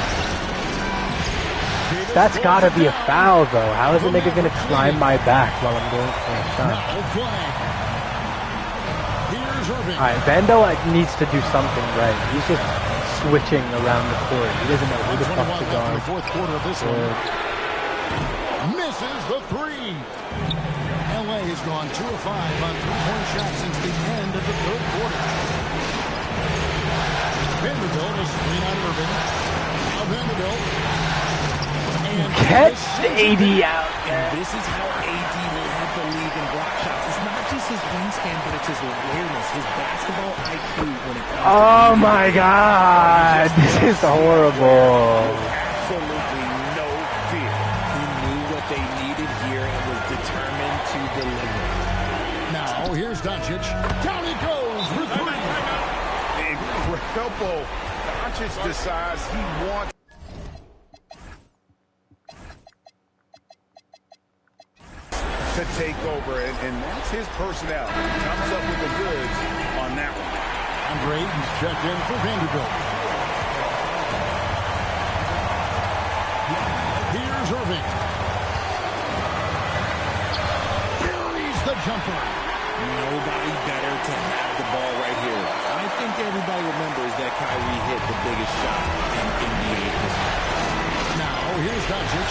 That's gotta be a foul, though. How is a nigga gonna climb my back while I'm going for a shot? Here's Irving. Alright, Vando needs to do something right. He's just switching around the court. He doesn't know who the fuck to guard. The fourth quarter of this one. Misses the three. LA has gone 2 of 5 on three-point shots since the end of the third quarter. Vanderbilt is screen on Irving. Now Vanderbilt. And get AD out. And this is how AD led the league in block shots. It's not just his wingspan, but it's his awareness, his basketball IQ when it comes to... Oh my god, this is horrible. Absolutely no fear. He knew what they needed here and was determined to deliver. Now here's Doncic. Down he goes for three. Incredible. Doncic decides he wants to take over, and that's his personality. He comes up with the goods on that one. Andre Ayton's checked in for Vanderbilt. Here's Irving. Buries the jumper. Nobody better to have the ball right here. I think everybody remembers that Kyrie hit the biggest shot in NBA history. Now here's Doncic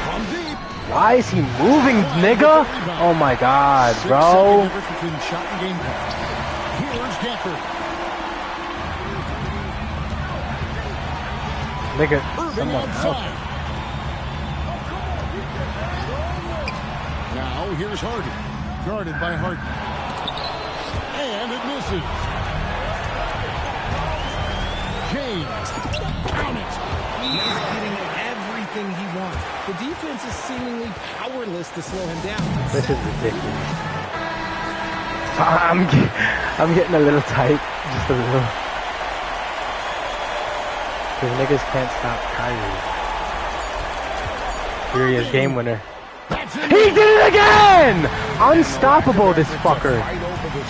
from deep. Why is he moving, nigga? Oh my god, bro. Between shot and game time. Here's Gafford. Nigga, Irving someone help. outside. Now here's Harden. Guarded by Harden. And it misses. James. Count it. He is getting everything he wants. The defense is seemingly powerless to slow him down. This is ridiculous. I'm getting a little tight, just a little. Because niggas can't stop Kyrie. Here he is, game winner. He did it again! Unstoppable, this fucker.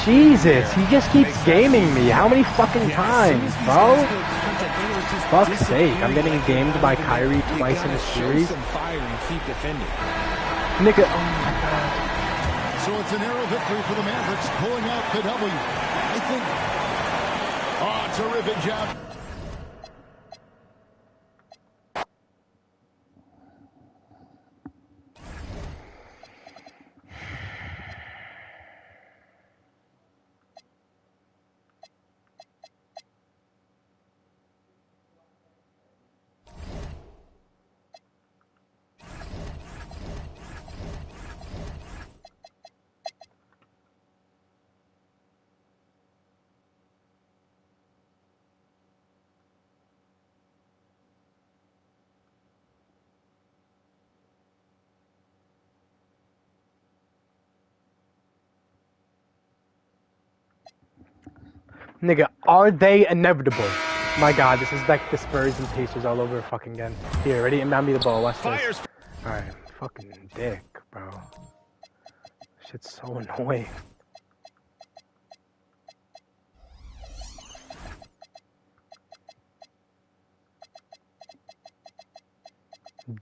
Jesus, he just keeps gaming me. How many fucking times, bro? Fuck's sake, I'm getting gamed by Kyrie twice in a series. Nigga, oh my god. So it's a narrow victory for the Mavericks, pulling out the W. I think. Oh, terrific job. Nigga, are they inevitable? My god, this is like the Spurs and Pacers all over fucking again. Here, ready? Inbound me the ball. Watch this. Alright, fucking dick, bro. Shit's so annoying.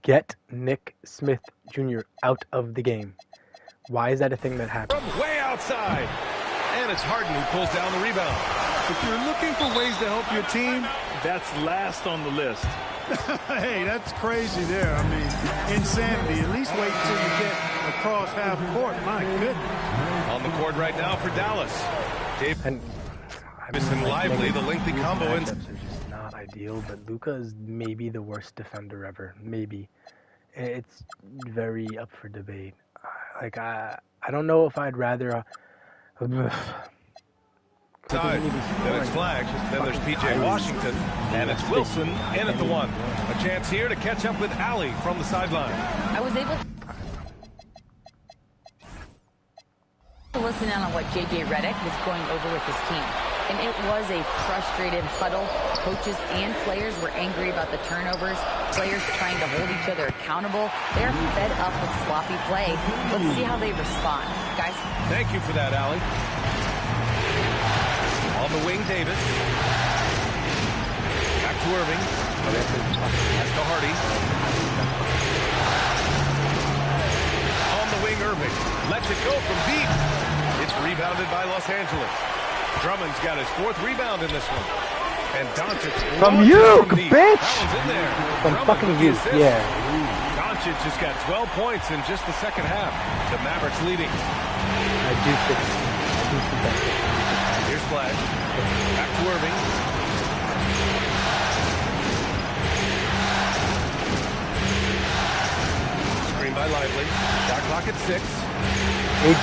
Get Nick Smith Jr. out of the game. Why is that a thing that happens? From way outside. And it's Harden who pulls down the rebound. If you're looking for ways to help your team, that's last on the list. Hey, that's crazy there. I mean, insanity. At least wait until you get across half court. My goodness. On the court right now for Dallas. And Davis Lively, the lengthy combo ends. Are just not ideal, but Luka is maybe the worst defender ever. Maybe. It's very up for debate. Like, I don't know if I'd rather... Then it's flagged. Then there's P.J. Washington, and it's Wilson in at the one. A chance here to catch up with Allie from the sideline. I was able to listen in on what J.J. Redick was going over with his team. And it was a frustrated huddle. Coaches and players were angry about the turnovers. Players trying to hold each other accountable. They're fed up with sloppy play. Let's see how they respond. Guys. Thank you for that, Allie. On the wing, Davis. Back to Irving. Pass to Hardy. On the wing, Irving. Lets it go from deep. It's rebounded by Los Angeles. Drummond's got his 4th rebound in this one. And Doncic From you, bitch! bitch! That one's in there. From Drummond fucking with the you, assist. yeah. Doncic just got 12 points in just the second half. The Mavericks leading. I do think that's it. Here's Flag. Back to Irving. Screen by Lively. Shot clock at 6. Hey,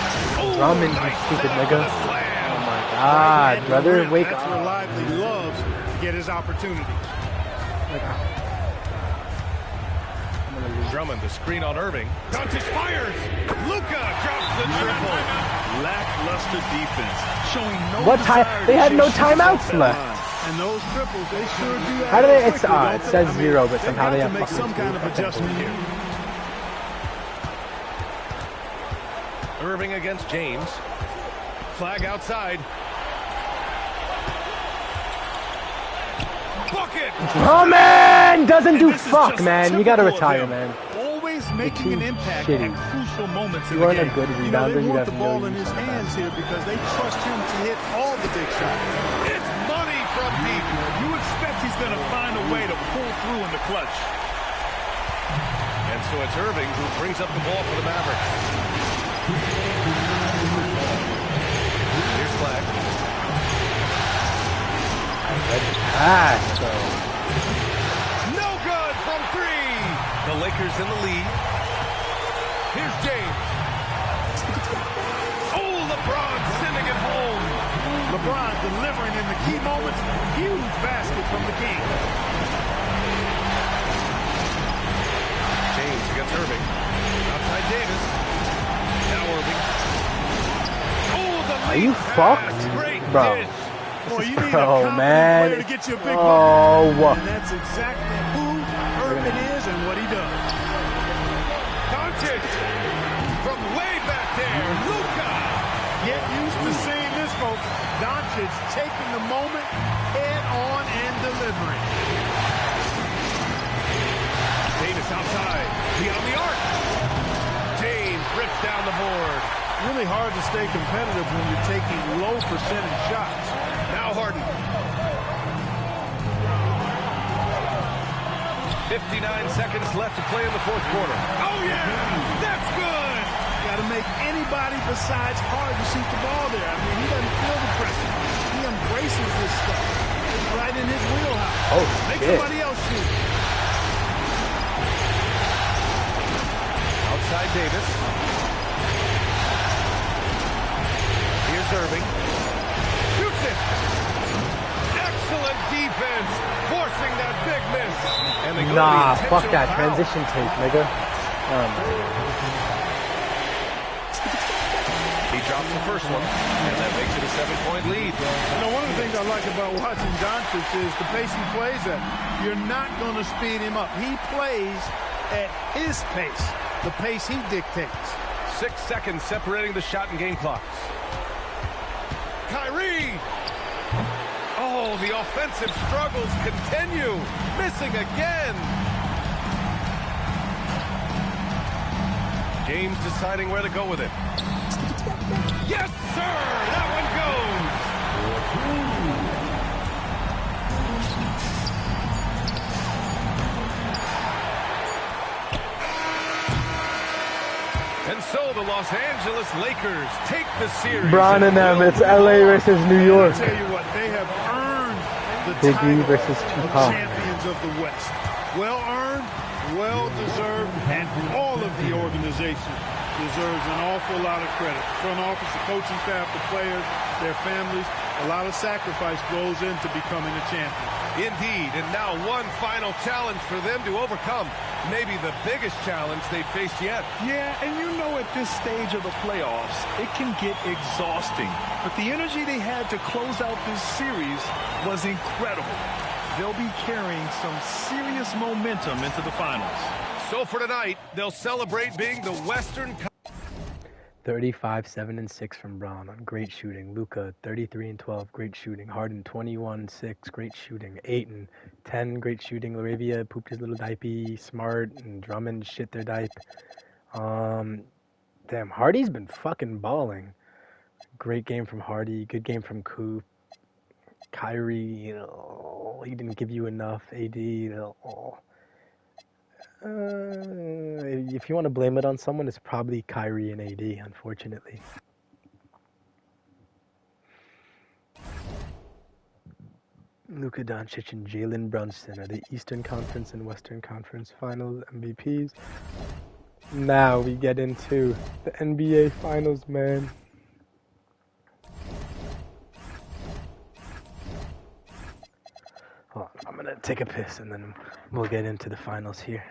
Drummond, you stupid nigga. Oh my god, brother, wake That's where up. Lively loves to get his opportunities. Drummond, the screen on Irving. Doncic fires. Luka drops the triple. Lackluster defense, showing no What time? desire They to had no chase shooters timeouts off that left. line. And those triples, they sure do that. How do they? It's quickly, don't it they? says I mean, 0, but they've somehow got they to have make fucking some kind of adjustment here. Irving against James. Flag outside. Bucket! Drummond doesn't do And this is fuck, just man. You gotta typical of retire, him. man. Always making an impact shitty. at crucial moments in You the weren't a game. good You know, rebounder. they You want have the no ball in use his on that. hands here because they trust him to hit all the big shots. It's money from deep. You expect he's going to find a way to pull through in the clutch. And so it's Irving who brings up the ball for the Mavericks. Here's Flag. Pass, though. No good from 3. The Lakers in the lead. Here's James. Oh, LeBron sending it home. LeBron delivering in the key moments. Huge basket from the king. James against Irving. Outside Davis. Now Irving. Oh, the lead Are you pass. fucked? Great Bro. dish. Boy, you need a Bro, confident man. player to get you a big Oh, bucket. And that's exactly who Irving is and what he does. Doncic from way back there. Luka. Get used to seeing this, folks. Doncic taking the moment head on and delivering. Davis outside. Beyond the arc. James rips down the board. Really hard to stay competitive when you're taking low percentage shots. Now Harden. 59 seconds left to play in the 4th quarter. Oh, yeah! That's good! Got to make anybody besides Harden shoot the ball there. I mean, he doesn't feel the pressure. He embraces this stuff. It's right in his wheelhouse. Oh, Make shit. somebody else shoot. Outside Davis. Here's Irving. Shoots it! Excellent defense, forcing that big miss. And they go to the Nah, fuck intentional that. foul. Transition tape, nigga. He drops the first one, and that makes it a 7-point lead. You know, one of the things I like about watching Doncic is the pace he plays at. You're not going to speed him up. He plays at his pace, the pace he dictates. 6 seconds separating the shot and game clocks. Kyrie! Oh, the offensive struggles continue. Missing again. James deciding where to go with it. Yes, sir! That one goes. And so the Los Angeles Lakers take the series. Bron and them, it's LA versus New York. I'll tell you what, they have earned the Big E title versus of Tupac. champions of the West. Well earned, well deserved, and all of the organization deserves an awful lot of credit. The front office, the coaching staff, the players, their families, a lot of sacrifice goes into becoming a champion. Indeed, and now one final challenge for them to overcome. Maybe the biggest challenge they've faced yet. Yeah, and you know at this stage of the playoffs, it can get exhausting. But the energy they had to close out this series was incredible. They'll be carrying some serious momentum into the finals. So for tonight, they'll celebrate being the Western 35, 7, and 6 from Bron on great shooting. Luka 33 and 12, great shooting. Harden 21, 6, great shooting. 8 and 10, great shooting. Laravia pooped his little diaper. Smart and Drummond shit their diaper. Damn, Hardy's been fucking balling. Great game from Hardy. Good game from Coop. Kyrie, he didn't give you enough. AD, if you want to blame it on someone, it's probably Kyrie and AD, unfortunately. Luka Doncic and Jalen Brunson are the Eastern Conference and Western Conference Finals MVPs. Now we get into the NBA Finals, man. Hold on, I'm gonna take a piss and then we'll get into the finals here.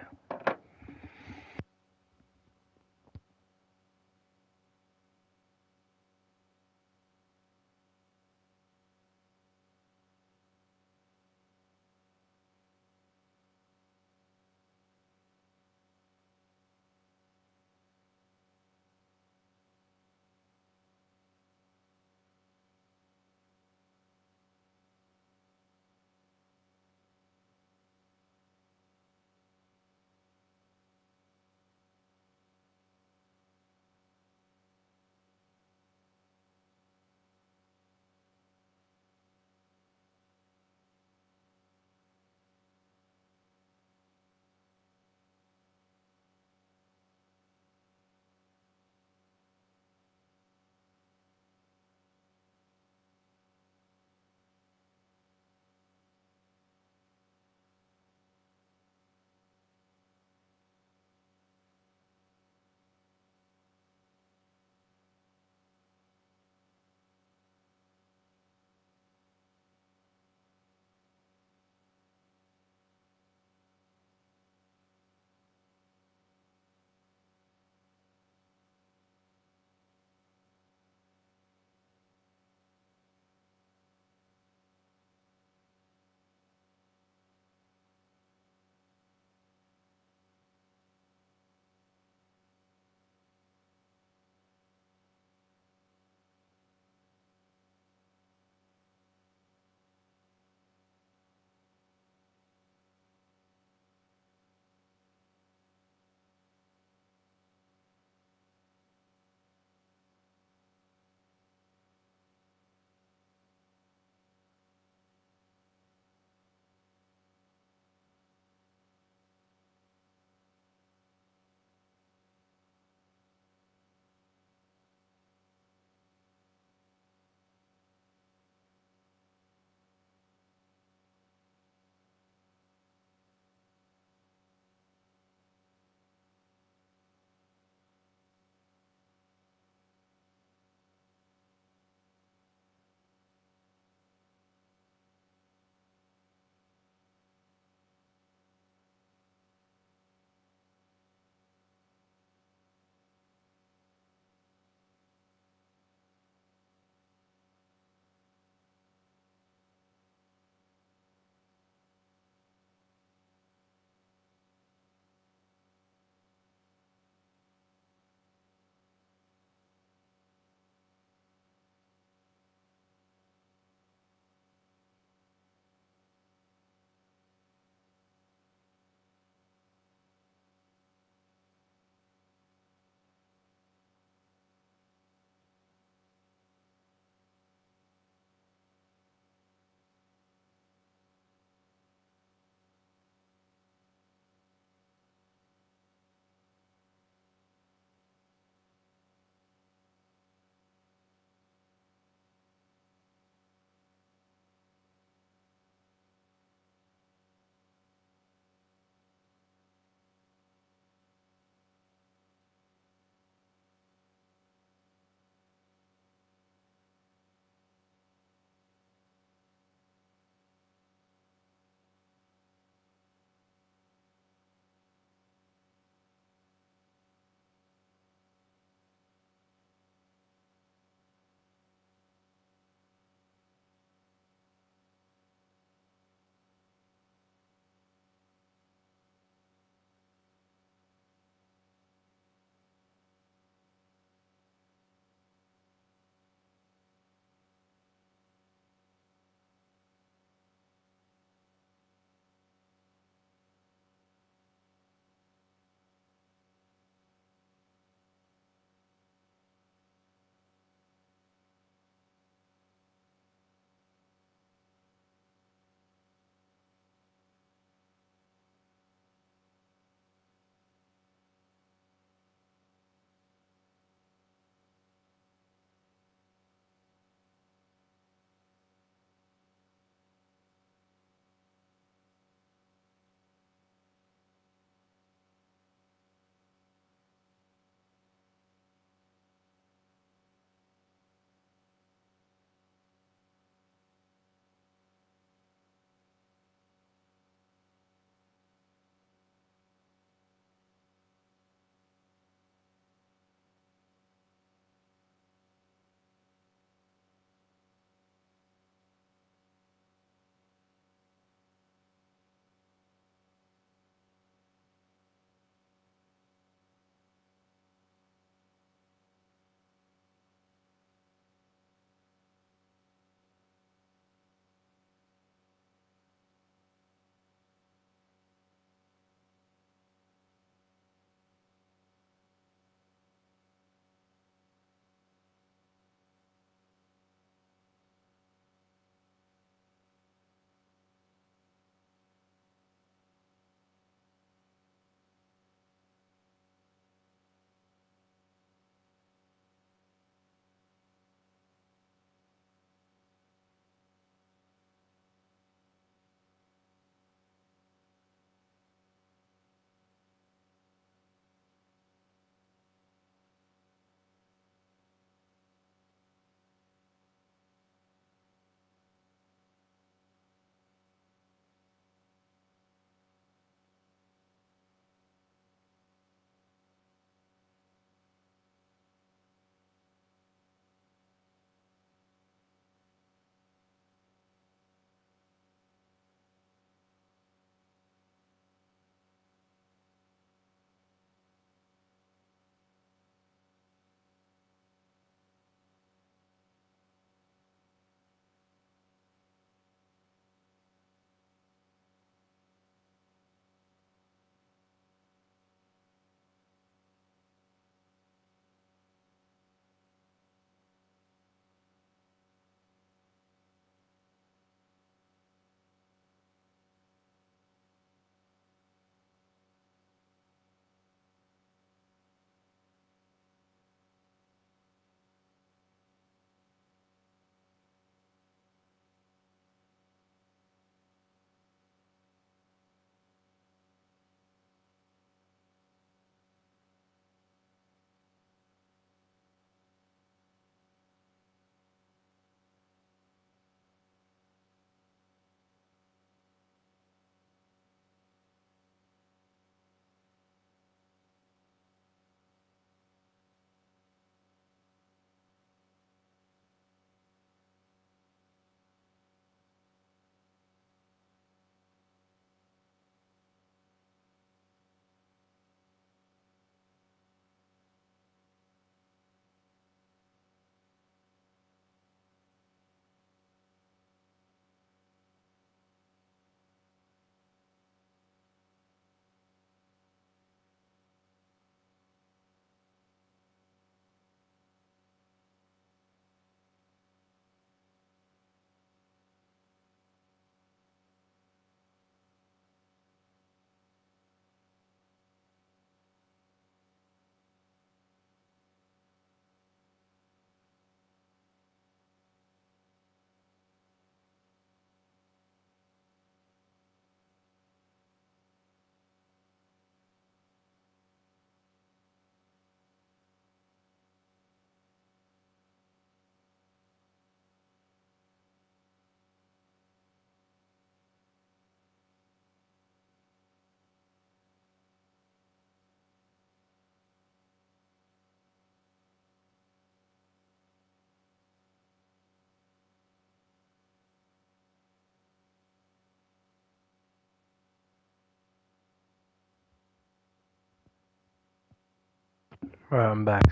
Alright, I'm back.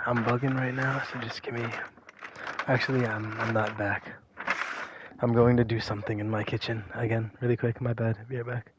I'm bugging right now, so just give me. Actually, I'm not back. I'm going to do something in my kitchen again, really quick. My bad. Be right back.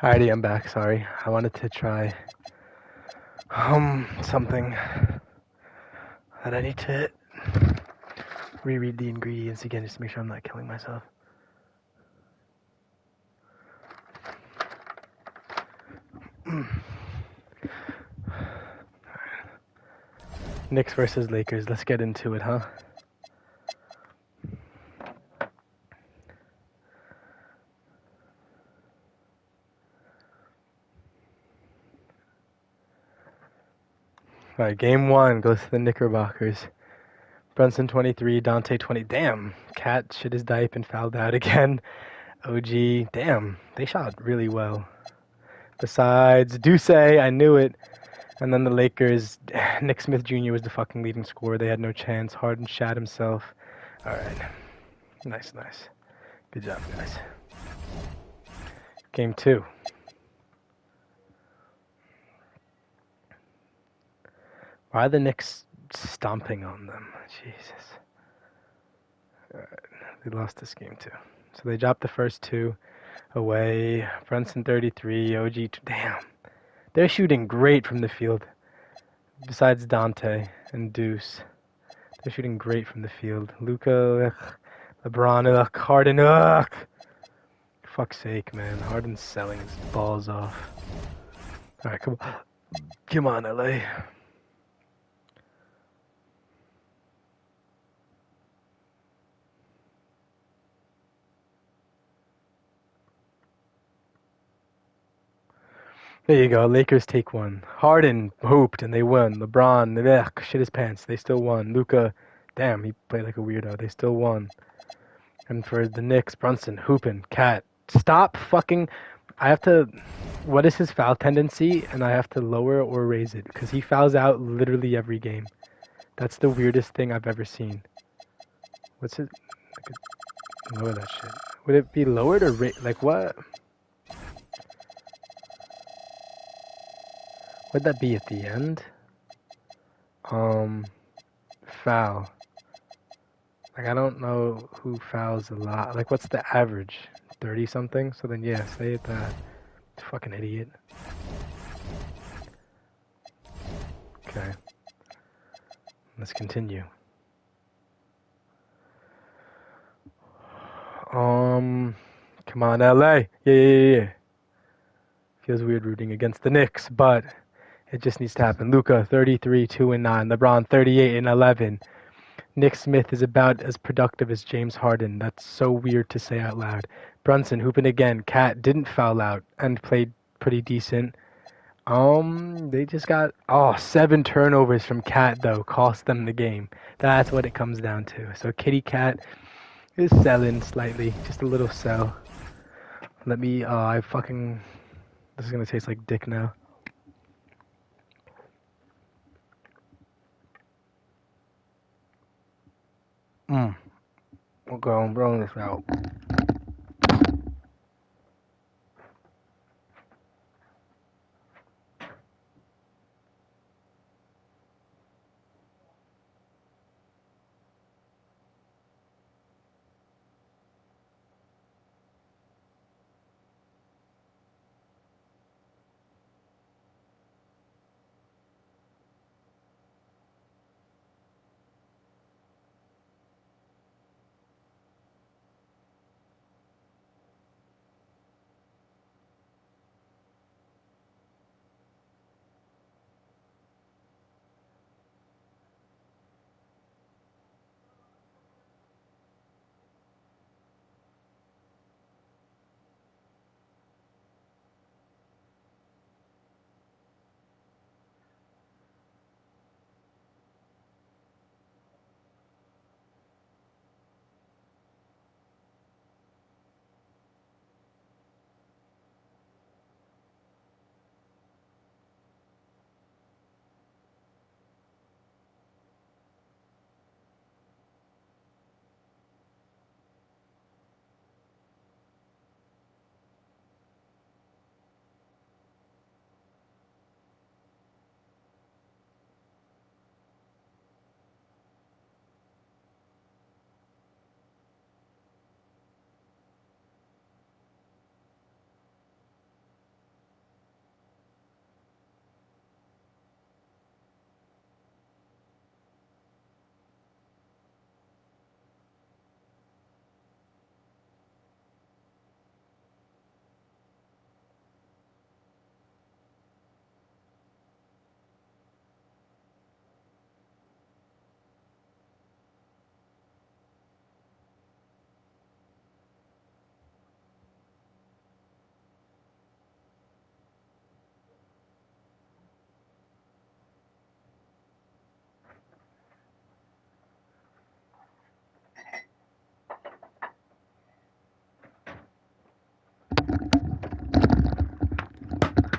Alrighty, I'm back. Sorry, I wanted to try something that I need to reread the ingredients again just to make sure I'm not killing myself. Knicks versus Lakers. Let's get into it, huh? Alright, game 1 goes to the Knickerbockers. Brunson 23, Dante 20. Damn, Cat shit his dipe and fouled out again. OG, damn, they shot really well. Besides Duce, I knew it. And then the Lakers, Nick Smith Jr. was the fucking leading scorer. They had no chance. Harden shot himself. Alright, nice. Good job, guys. Game 2. Why are the Knicks stomping on them? Jesus. Alright, they lost this game too. So they dropped the first 2 away. Brunson 33, OG. Damn. They're shooting great from the field. Besides Dante and Deuce. They're shooting great from the field. Luka, LeBron, Harden, fuck's sake, man. Harden's selling his balls off. Alright, come on, LA. There you go. Lakers take 1. Harden hooped and they won. LeBron, shit his pants. They still won. Luka, damn, he played like a weirdo. They still won. And for the Knicks, Brunson hooping. Cat, stop fucking. I have to. What is his foul tendency? And I have to lower or raise it because he fouls out literally every game. That's the weirdest thing I've ever seen. What's it? I could lower that shit. Would it be lowered or like what? Would that be at the end? Foul. Like, I don't know who fouls a lot. Like, what's the average? 30 something? So then, yeah, say it that. Fucking idiot. Okay. Let's continue. Come on, LA. Yeah. Feels weird rooting against the Knicks, but it just needs to happen. Luka, 33, 2 and 9. LeBron, 38 and 11. Nick Smith is about as productive as James Harden. That's so weird to say out loud. Brunson hooping again. Cat didn't foul out and played pretty decent. They just got 7 turnovers from Cat though, cost them the game. That's what it comes down to. So Kitty Cat is selling slightly, just a little sell. Let me this is gonna taste like dick now. Okay, I'm throwing this out.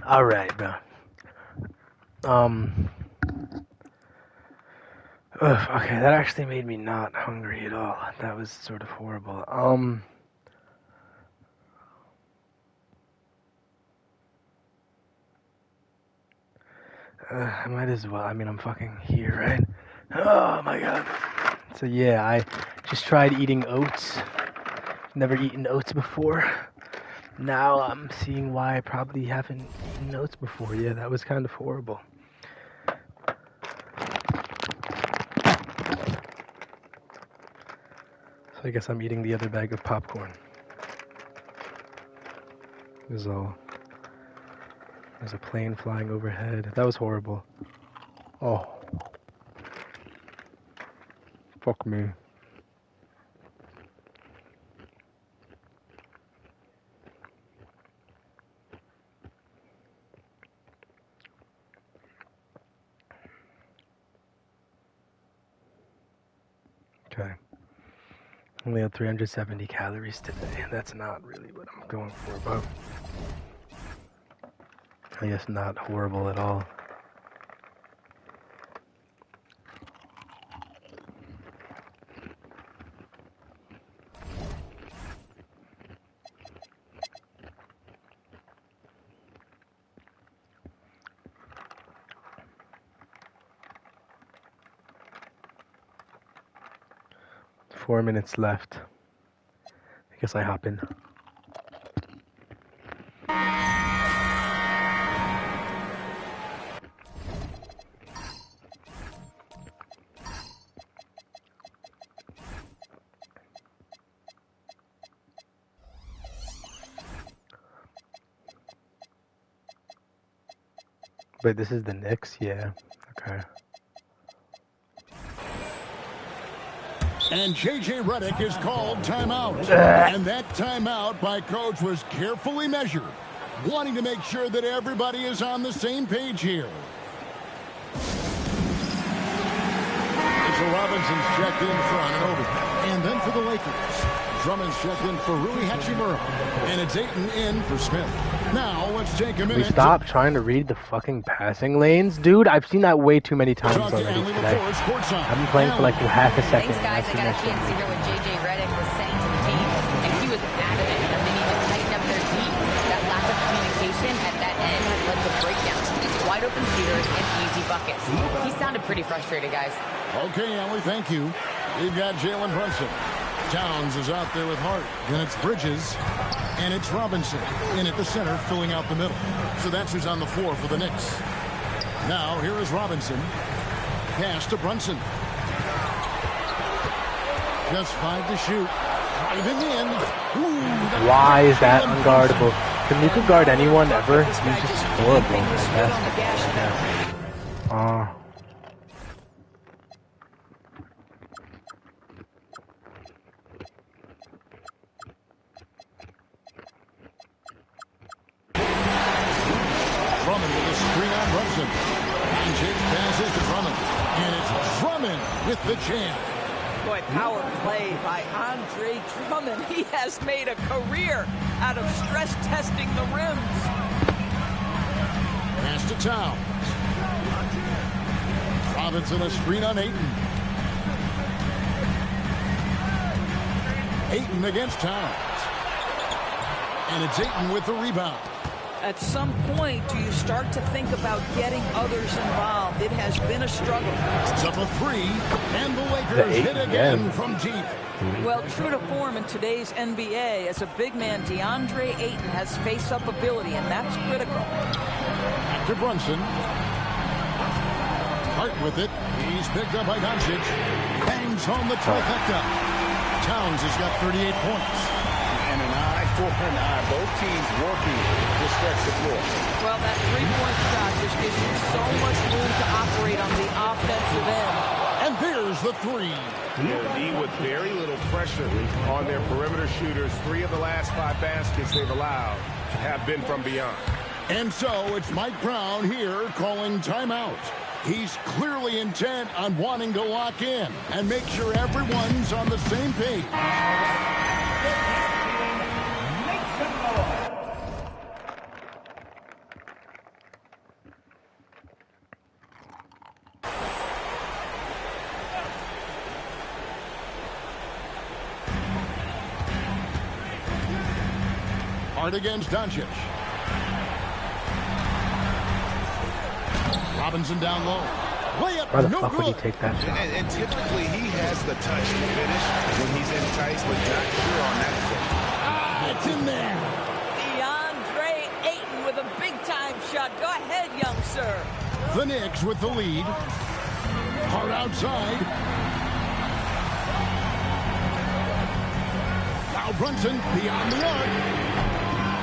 All right, bro. Okay, that actually made me not hungry at all. That was sort of horrible. I might as well. I mean, I'm fucking here, right? Oh my god. So yeah, I just tried eating oats. Never eaten oats before. Now I'm seeing why I probably haven't eaten oats before. Yeah, that was kind of horrible. So I guess I'm eating the other bag of popcorn. There's a plane flying overhead. That was horrible. Oh. Fuck me. Okay. Only had 370 calories today. That's not really what I'm going for, but I guess not horrible at all. Four minutes left. I guess I hop in. Wait, this is the Knicks? Yeah. Okay. And J.J. Redick is called timeout. And that timeout by coach was carefully measured, wanting to make sure that everybody is on the same page here. So Robinson's checked in front and over. And then for the Lakers, Drummond's checked in for Rui Hachimura. And it's Ayton in for Smith. Now, let's take a minute. We stop trying to read the fucking passing lanes? Dude, I've seen that way too many times already today. I've been playing for like half a second. Thanks, guys. I got a chance to hear what J.J. Redick was saying to the team. And he was adamant that they need to tighten up their deep. That lack of communication at that end has led to breakdowns, wide open shooters, and easy buckets. He sounded pretty frustrated, guys. Okay, Ellie, thank you. We've got Jalen Brunson. Towns is out there with Hart. Then it's Bridges. And it's Robinson in at the center, filling out the middle. So that's who's on the floor for the Knicks. Now, here is Robinson. Pass to Brunson. Just 5 to shoot. Driving in. Ooh, why is that unguardable? Can Luka guard anyone ever? He's just horrible. Drummond with a screen on Brunson. And James passes to Drummond. And it's Drummond with the jam. Boy, power play by Andre Drummond. He has made a career out of stress testing the rims. Pass to Towns. Robinson a screen on Ayton. Ayton against Towns. And it's Ayton with the rebound. At some point, do you start to think about getting others involved? It has been a struggle. It's up a 3, and the Lakers hit again from deep. Well, true to form in today's NBA, as a big man, DeAndre Ayton has face-up ability, and that's critical. Back to Brunson. Hart with it. He's picked up by Doncic. Bangs home the trifecta. Towns has got 38 points. And an eye for an eye. Both teams working to stretch the floor. Well, that three-point shot just gives you so much room to operate on the offensive end. And there's the 3. D with very little pressure on their perimeter shooters. 3 of the last 5 baskets they've allowed have been from beyond. And so it's Mike Brown here calling timeout. He's clearly intent on wanting to lock in and make sure everyone's on the same page. Hard against Doncic. Robinson down low. Layup, Why the no fuck would he good. take that shot? And typically he has the touch to finish when he's enticed, but not sure on that possession. It's in there. DeAndre Ayton with a big-time shot. Go ahead, young sir. The Knicks with the lead. Hard outside. Now Brunson beyond the arc.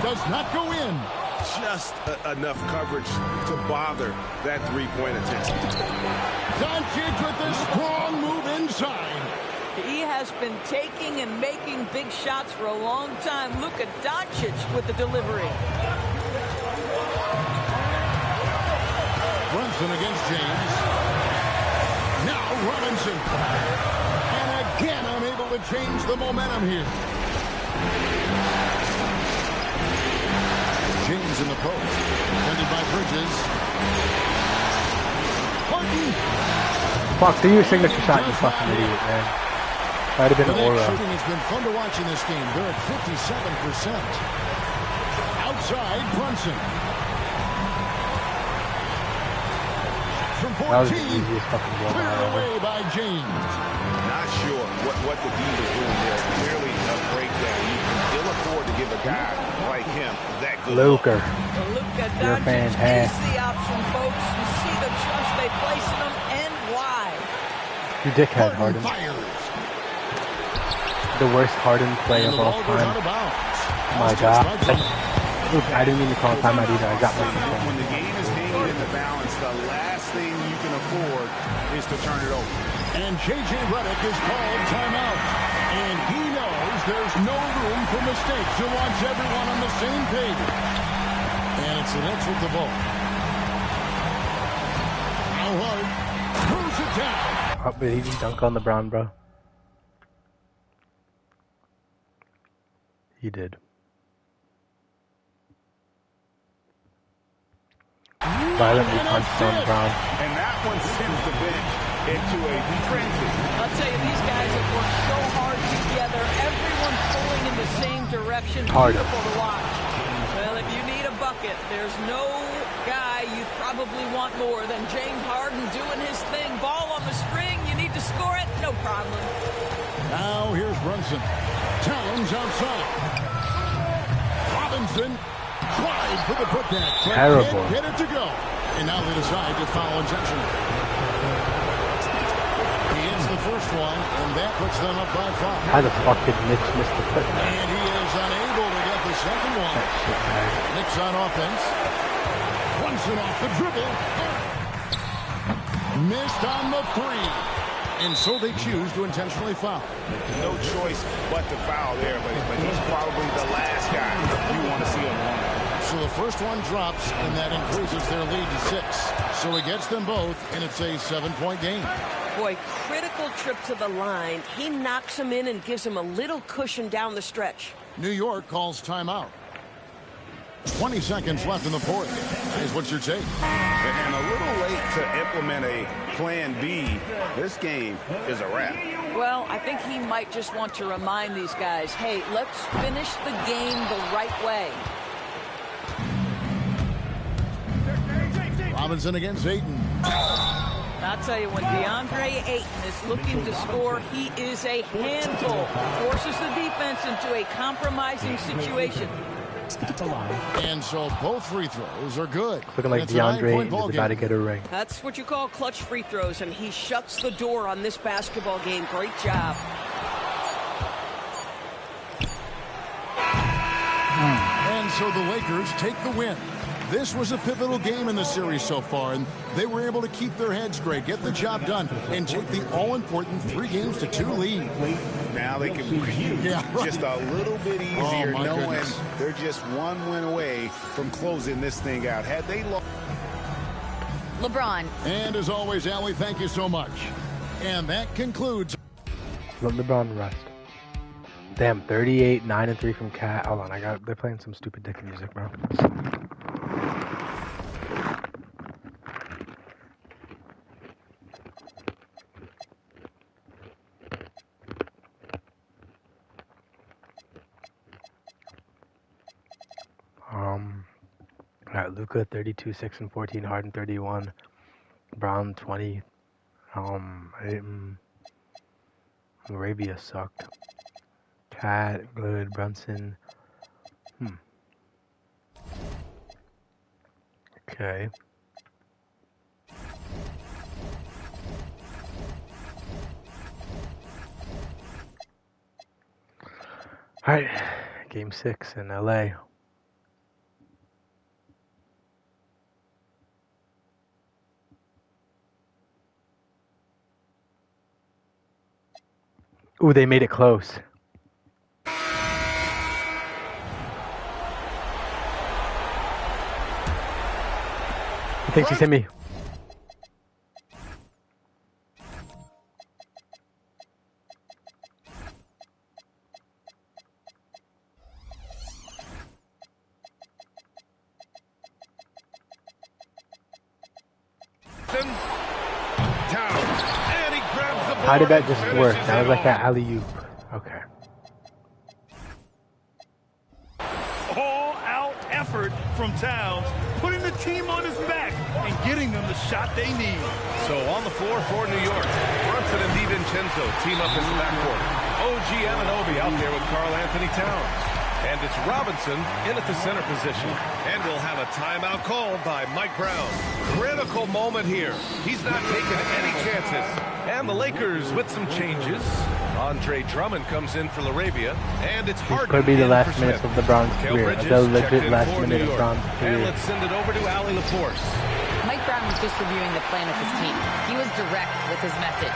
Does not go in. Just enough coverage to bother that three-point attempt. Doncic with a strong move inside. He has been taking and making big shots for a long time. Look at Doncic with the delivery. Brunson against James. Now Robinson. And again unable to change the momentum here. James in the post. Defended by Bridges. Harden. Fuck, do your signature shot, you fucking idiot, man. Might have been The an Knicks aura. shooting has been fun to watch in this game. They're at 57%. Outside, Brunson. From That was the 14, easiest fucking goal cleared ever. away by James. Not sure what the D was doing there. Clearly a breakdown. You can ill afford to give a guy like him that good Luker. Look at You're Doncic is fantastic. the option, folks. You see the trust they place in him and why. You dickhead, Harden Harden. fires. The worst Harden play And of the all ball goes out time. of bounds. My Just God. like that. Oops, I didn't mean to call timeout either. I got my When the game is hanging in the balance, the last thing you can afford is to turn it over. And J.J. Redick is called timeout. And he knows there's no room for mistakes. He wants everyone on the same page. And it's the Nets with the ball. Now Hart throws it down. Oh, but he just dunked on LeBron, bro. He did. Violently punched on LeBron. And that one sends the bench into a frenzy. I'll tell you, these guys have worked so hard together. Everyone pulling in the same direction. Harder. Beautiful to watch. Well, if you need a bucket, there's no guy you probably want more than James Harden doing his thing. Ball on the string. You need to score it? No problem. Now here's Brunson. Towns outside. Robinson tried for the putback. But Terrible. can't get it to go. And now they decide to foul intentionally. He hits the first one, and that puts them up by 5. How the fuck did Mitch miss the putback? And he is unable to get the second one. That shit, man. Knicks on offense. Brunson off the dribble. Missed on the 3. And so they choose to intentionally foul. No choice but to foul there, but he's probably the last guy you want to see on the line. So the first one drops, and that increases their lead to 6. So he gets them both, and it's a 7-point game. Boy, critical trip to the line. He knocks him in and gives him a little cushion down the stretch. New York calls timeout. 20 seconds left in the fourth. Is what's your take? And a little late to implement a plan B. This game is a wrap. Well, I think he might just want to remind these guys, hey, let's finish the game the right way. Robinson against Ayton. I'll tell you, when DeAndre Ayton is looking to score, he is a handful. Forces the defense into a compromising situation. And so both free throws are good. Looking like It's a DeAndre 9-point is ball about to game. get a ring. That's what you call clutch free throws, and he shuts the door on this basketball game. Great job. And so the Lakers take the win. This was a pivotal game in the series so far, and they were able to keep their heads straight, get the job done, and take the all-important 3-2 lead. Now they can breathe just a little bit easier, my knowing goodness. they're just one win away from closing this thing out. Had they lost... LeBron. And as always, Allie, thank you so much. And that concludes. Let LeBron rest. Damn, 38, 9-3 from Cat. Hold on, they're playing some stupid dick music, bro. Alright, Luka 32, 6 and 14, Harden 31, Brown 20. Arabia sucked. Cat, good, Brunson. Okay. Alright, game 6 in LA. Ooh, they made it close. He thinks he's hit me. How did that just work? That was like an alley-oop. Okay. All-out effort from Towns, putting the team on his back and getting them the shot they need. So on the floor for New York, Brunson and DiVincenzo team up as the backcourt. OG Anunoby out there with Karl Anthony Towns. And it's Robinson in at the center position. And we'll have a timeout called by Mike Brown. Critical moment here. He's not taking any chances. And the Lakers with some changes. Andre Drummond comes in for LaRavia. And it's Harden. Could be the last minutes of the Browns' career. The legit last minute of Browns' career. And let's send it over to Allie LaForce. Mike Brown was just reviewing the plan of his team. He was direct with his message,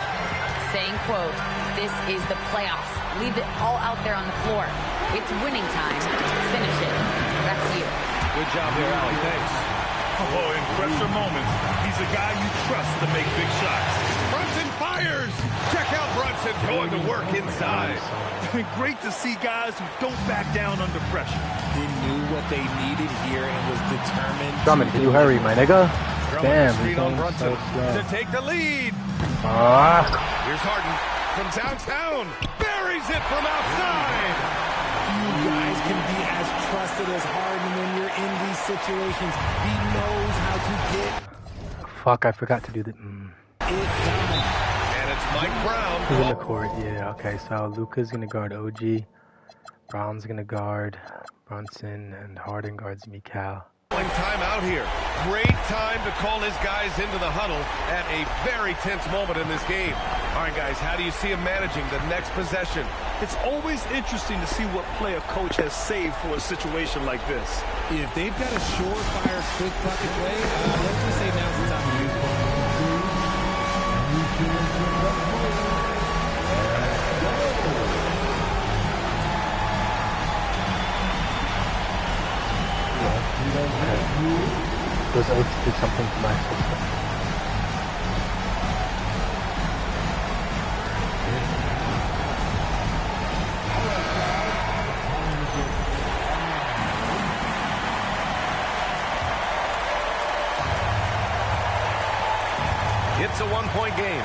saying, quote, "This is the playoffs. Leave it all out there on the floor. It's winning time. Finish it." Back to you. Good job there, Allie. Thanks. Oh, in pressure moments, he's a guy you trust to make big shots. Brunson fires. Check out Brunson going to work inside. Great to see guys who don't back down under pressure. He knew what they needed here and was determined. Drummond, can you hurry, my nigga? Damn, he's he's on on Brunson so to take the lead. Here's Harden from downtown. Buries it from outside. Few guys can be as trusted as Harden when you're in these situations. He knows how to get Fuck, I forgot to do the... it done. And it's Mike Brown. Who's in the court? Yeah, okay, so Luka's gonna guard OG. Brown's gonna guard Brunson, and Harden guards Mikal. Time out here. Great time to call his guys into the huddle at a very tense moment in this game. All right, guys, how do you see him managing the next possession? It's always interesting to see what play a coach has saved for a situation like this. If they've got a surefire, quick bucket play, let's just say now's the time to use it. Those oats did something to my system. It's a one-point game.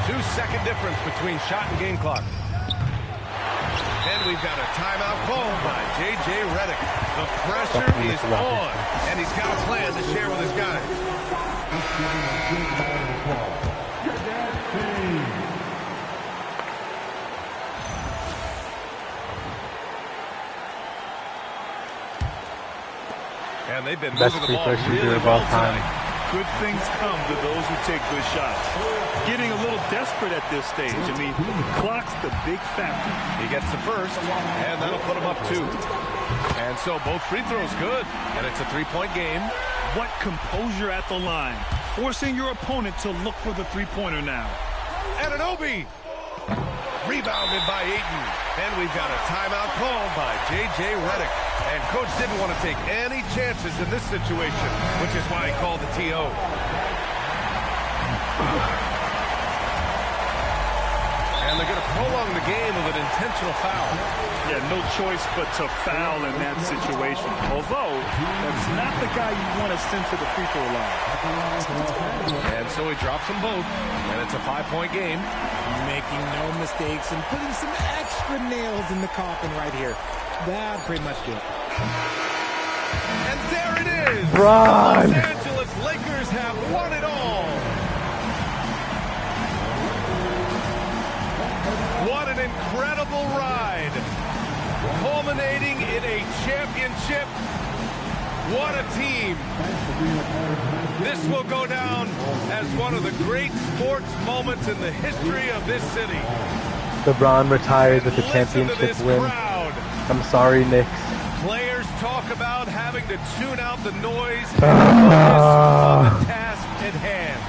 2-second difference between shot and game clock. And we've got a timeout called by J.J. Redick. The pressure is on, and he's got a plan to share with his guys. And they've been Best moving the ball free throw shooter really of all well time. tonight. Good things come to those who take good shots. Getting a little desperate at this stage. I mean, the clock's the big factor. He gets the first, and that'll put him up 2. And so both free throws good, and it's a 3-point game. What composure at the line. Forcing your opponent to look for the three-pointer now. Anunoby. Rebounded by Ayton. And we've got a timeout called by J.J. Redick. And Coach didn't want to take any chances in this situation, which is why he called the T.O. And they're going to prolong the game with an intentional foul. Yeah, no choice but to foul in that situation. Although, that's not the guy you want to send to the free throw line. And so he drops them both, and it's a 5-point game. Making no mistakes and putting some extra nails in the coffin right here. That pretty much did. And there it is. Bron. The Los Angeles Lakers have won it all. What an incredible ride. Culminating in a championship. What a team. This will go down as one of the great sports moments in the history of this city. LeBron retired with the championship win. Crowd. I'm sorry, Knicks. Players talk about having to tune out the noise and focus on the task at hand.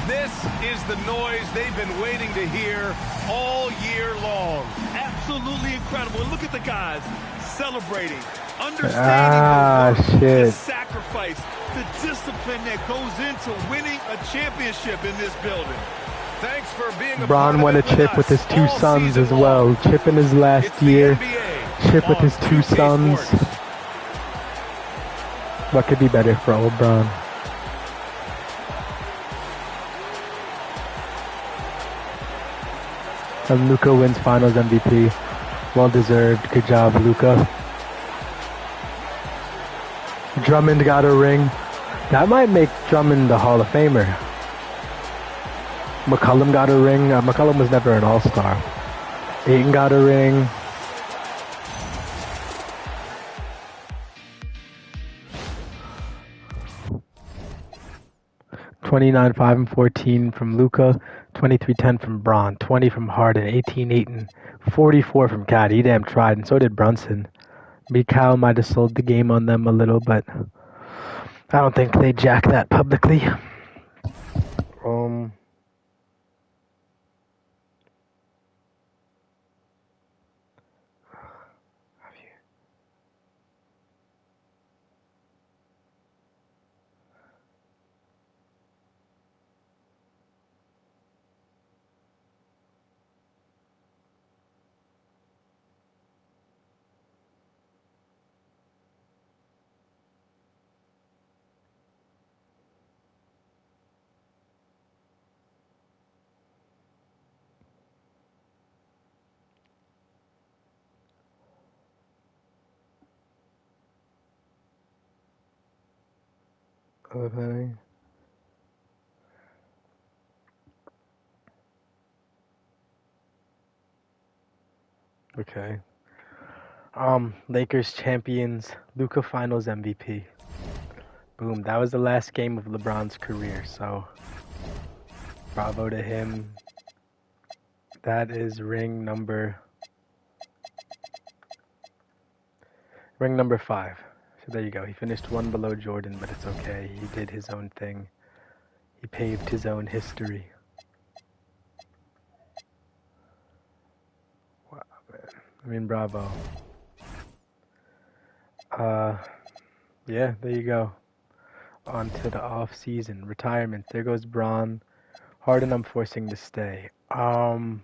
This is the noise they've been waiting to hear all year long. Absolutely incredible. Look at the guys celebrating, understanding the sacrifice, the discipline that goes into winning a championship in this building. Thanks for being a Bron won a chip with his two sons as well. Chip in his last year. Chip with his two sons. What could be better for old Bron? And Luka wins Finals MVP. Well deserved. Good job, Luka. Drummond got a ring. That might make Drummond the Hall of Famer. McCollum got a ring. McCollum was never an All-Star. Ayton got a ring. $29, 5 and 14 from Luka, 23-10 from Bron, 20 from Harden, 18 Ayton, 44 from Cat. He damn tried, and so did Brunson. Mikal might have sold the game on them a little, but I don't think they jack that publicly. Okay. Okay. Lakers champions, Luka Finals MVP. Boom, that was the last game of LeBron's career, so bravo to him. That is ring number 5. So there you go. He finished one below Jordan, but it's okay. He did his own thing. He paved his own history. Wow, man. I mean, bravo. Yeah, there you go. On to the off season. Retirement. There goes Bron. Harden I'm forcing to stay. Okay,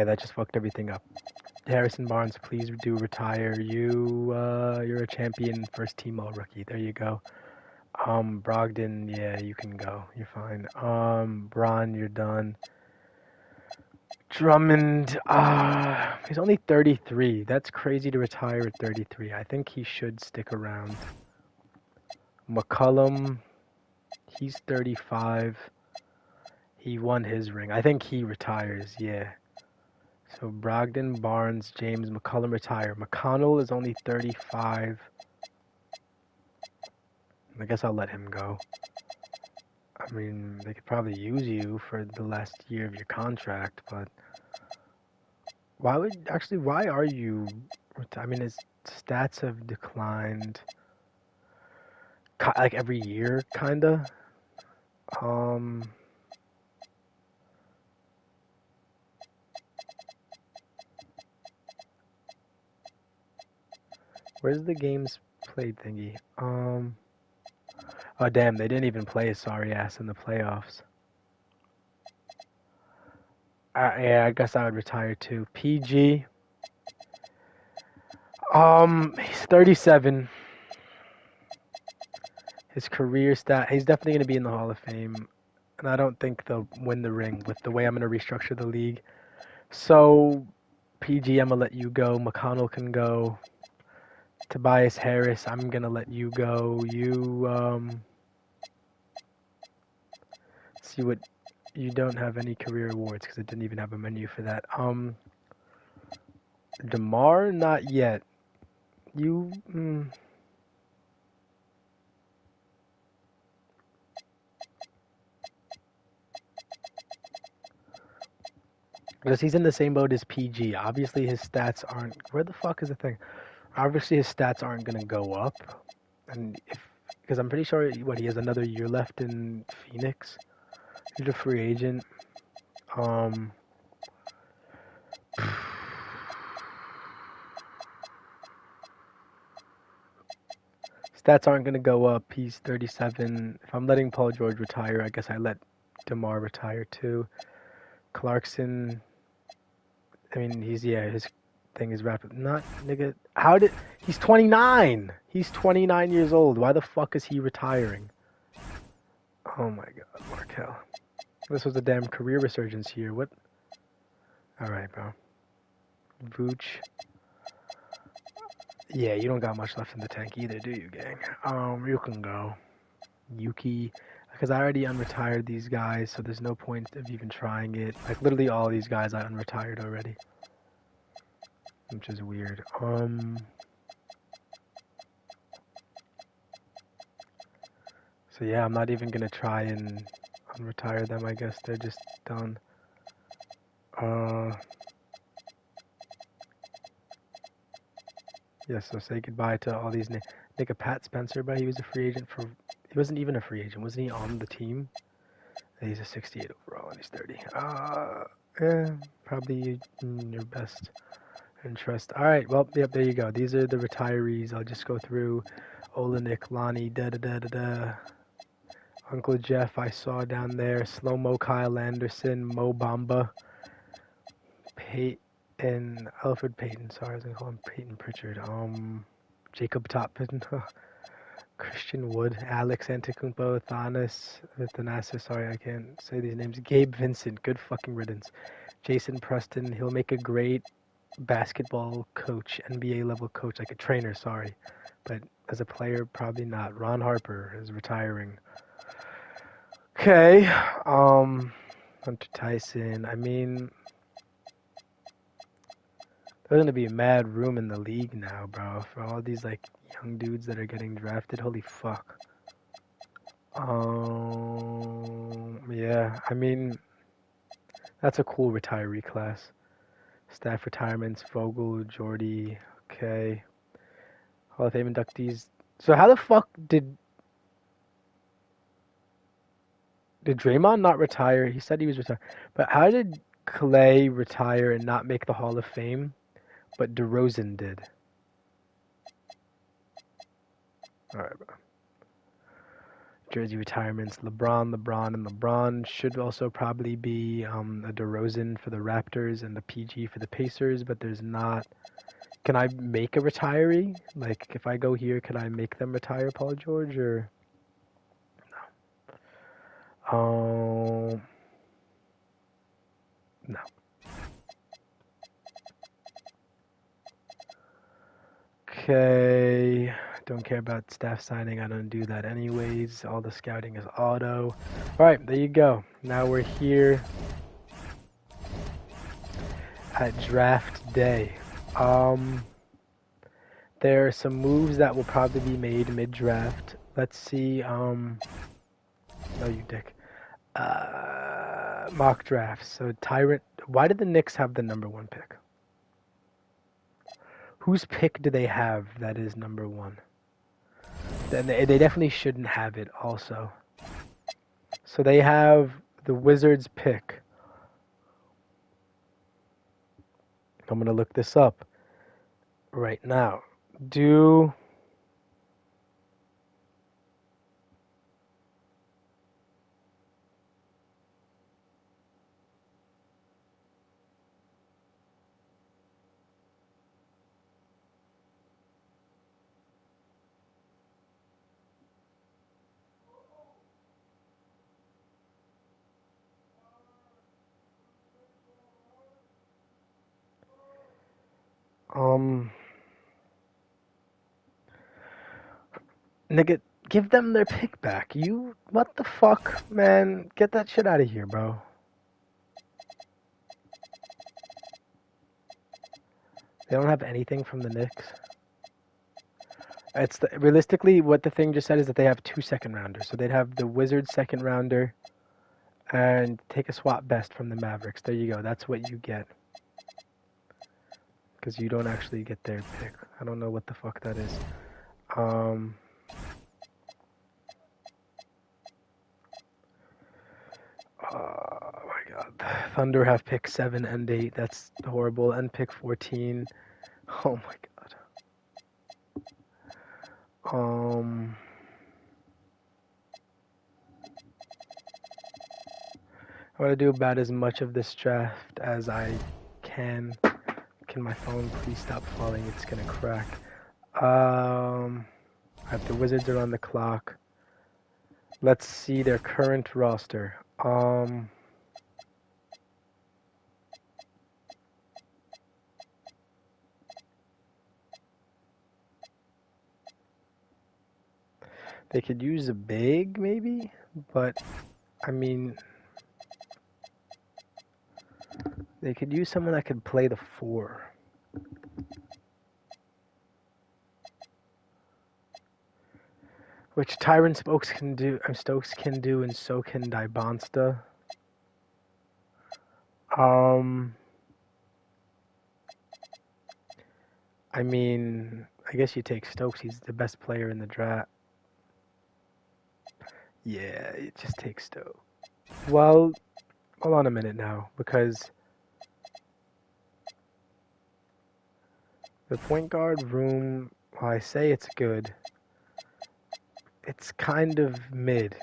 that just fucked everything up. Harrison Barnes, please do retire. You're a champion, first team all rookie. There you go. Brogdon, yeah, you can go. You're fine. Bron, you're done. Drummond, he's only 33. That's crazy to retire at 33. I think he should stick around. McCollum, he's 35. He won his ring. I think he retires, yeah. So Brogdon, Barnes, James, McCollum retire. McConnell is only 35. I guess I'll let him go. I mean, they could probably use you for the last year of your contract, but why are you? I mean, his stats have declined like every year, kinda. Where's the games played thingy? Oh damn, they didn't even play his sorry ass in the playoffs. Yeah, I guess I would retire too. PG. He's 37. His career stat, he's definitely going to be in the Hall of Fame. And I don't think they'll win the ring with the way I'm going to restructure the league. So, PG, I'm going to let you go. McConnell can go. Tobias Harris, I'm gonna let you go. You see what you don't have any career awards because it didn't even have a menu for that. DeMar, not yet. You because he's in the same boat as PG. Obviously his stats aren't. Where the fuck is the thing? Obviously his stats aren't gonna go up, and if because I'm pretty sure he has another year left in Phoenix. He's a free agent. Stats aren't gonna go up. He's 37. If I'm letting Paul George retire, I guess I let DeMar retire too. Clarkson. I mean, his thing is rapid. Not nigga. He's 29? He's 29 years old. Why the fuck is he retiring? Oh my god, Markel. This was a damn career resurgence here. What? All right, bro. Vooch. Yeah, you don't got much left in the tank either, do you, gang? You can go. Yuki, because I already unretired these guys, so there's no point of even trying it. Like literally all these guys I unretired already, which is weird. So yeah, I'm not even gonna try and unretire them. I guess they're just done. Yeah, so say goodbye to all these nigga Pat Spencer, but he was a free agent for. He wasn't even a free agent, wasn't he? On the team. He's a 68 overall and he's 30. Probably in your best interest. All right, well, yep, there you go. These are the retirees. I'll just go through Olenek, Lonnie, da-da-da-da-da. Uncle Jeff, I saw down there. Slow-Mo, Kyle Anderson, Mo Bamba, Peyton, Alfred Payton. Sorry, I was going to call him Peyton Pritchard. Jacob Toppin, Christian Wood, Alex Antetokounmpo, Thanasis, sorry, I can't say these names. Gabe Vincent, good fucking riddance. Jason Preston, he'll make a great basketball coach, NBA level coach, like a trainer, sorry. But as a player, probably not. Ron Harper is retiring. Okay, Hunter Tyson, I mean, there's gonna be a mad room in the league now, bro, for all these, like, young dudes that are getting drafted. Holy fuck. Yeah, I mean, that's a cool retiree class. Staff retirements, Vogel, Jordy, okay. Hall of Fame inductees. So how the fuck did Draymond not retire? He said he was retired. But how did Clay retire and not make the Hall of Fame, but DeRozan did? All right, bro. Jersey retirements, LeBron, and LeBron should also probably be a DeRozan for the Raptors and the PG for the Pacers, but there's not. Can I make a retiree? Like, if I go here, can I make them retire Paul George, or no? No. Okay. Don't care about staff signing. I don't do that anyways. All the scouting is auto. All right, there you go. Now we're here at draft day. There are some moves that will probably be made mid-draft. Let's see. No, you dick. Mock drafts. So Tyrant. Why did the Knicks have the #1 pick? Whose pick do they have that is #1? Then they definitely shouldn't have it also. So they have the Wizards pick. I'm going to look this up right now. Do Nigga, give them their pick back. You, what the fuck, man? Get that shit out of here, bro. They don't have anything from the Knicks. Realistically, what the thing just said is that they have 2 second-rounders. So they'd have the Wizards second-rounder and take a swap best from the Mavericks. There you go. That's what you get. Because you don't actually get their pick. I don't know what the fuck that is. Oh my god. Thunder have pick 7 and 8. That's horrible. And pick 14. Oh my god. I'm gonna do about as much of this draft as I can. Can my phone please stop falling? It's gonna crack. The Wizards are on the clock. Let's see their current roster. They could use a big, maybe, but I mean, they could use someone that could play the 4. Which Tyron Stokes can do, and so can Dybonsta. I mean, I guess you take Stokes. He's the best player in the draft. Yeah, you just take Stokes. Well, hold on a minute now, because the point guard room, while I say it's good, it's kind of mid.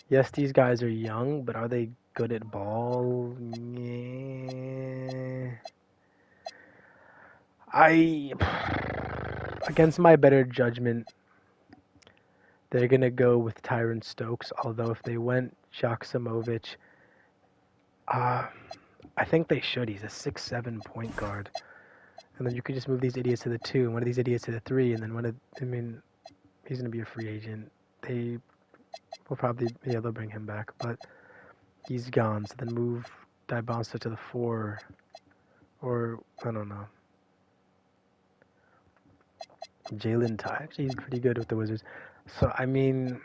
Yes, these guys are young, but are they good at ball? Yeah. Against my better judgment, they're going to go with Tyron Stokes, although if they went Joksimovic, I think they should. He's a 6'7" point guard. And then you could just move these idiots to the 2, and one of these idiots to the 3, and then he's going to be a free agent. They will probably, they'll bring him back, but he's gone. So then move Dybonsta to the 4, or, I don't know. Jalen Ty, actually, he's pretty good with the Wizards. So, I mean,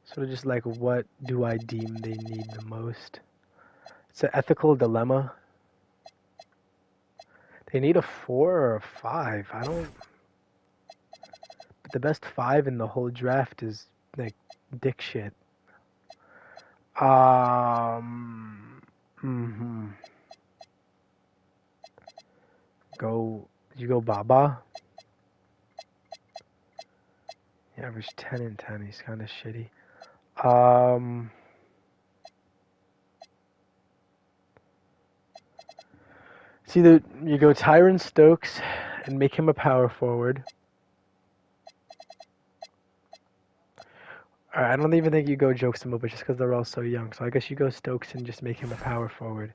sort of just like, what do I deem they need the most? It's an ethical dilemma. They need a 4 or a 5. I don't... But the best 5 in the whole draft is, like, dick shit. You go Baba? He averaged 10 and 10. He's kind of shitty. See, you go Tyron Stokes and make him a power forward. I don't even think you go Joksimovic just because they're all so young. So I guess you go Stokes and just make him a power forward.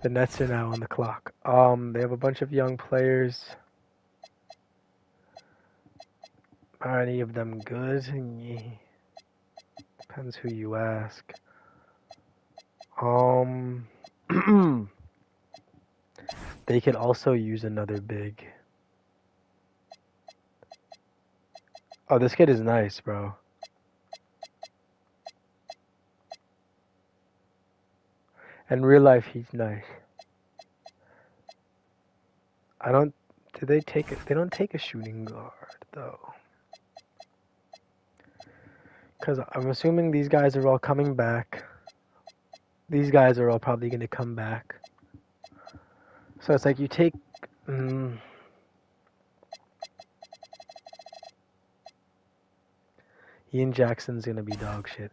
The Nets are now on the clock. They have a bunch of young players. Are any of them good? Depends who you ask. They could also use another big. Oh, this kid is nice, bro. In real life, he's nice. They don't take a shooting guard, though. Because I'm assuming these guys are all coming back. These guys are all probably going to come back. So it's like you take... Ian Jackson's going to be dog shit.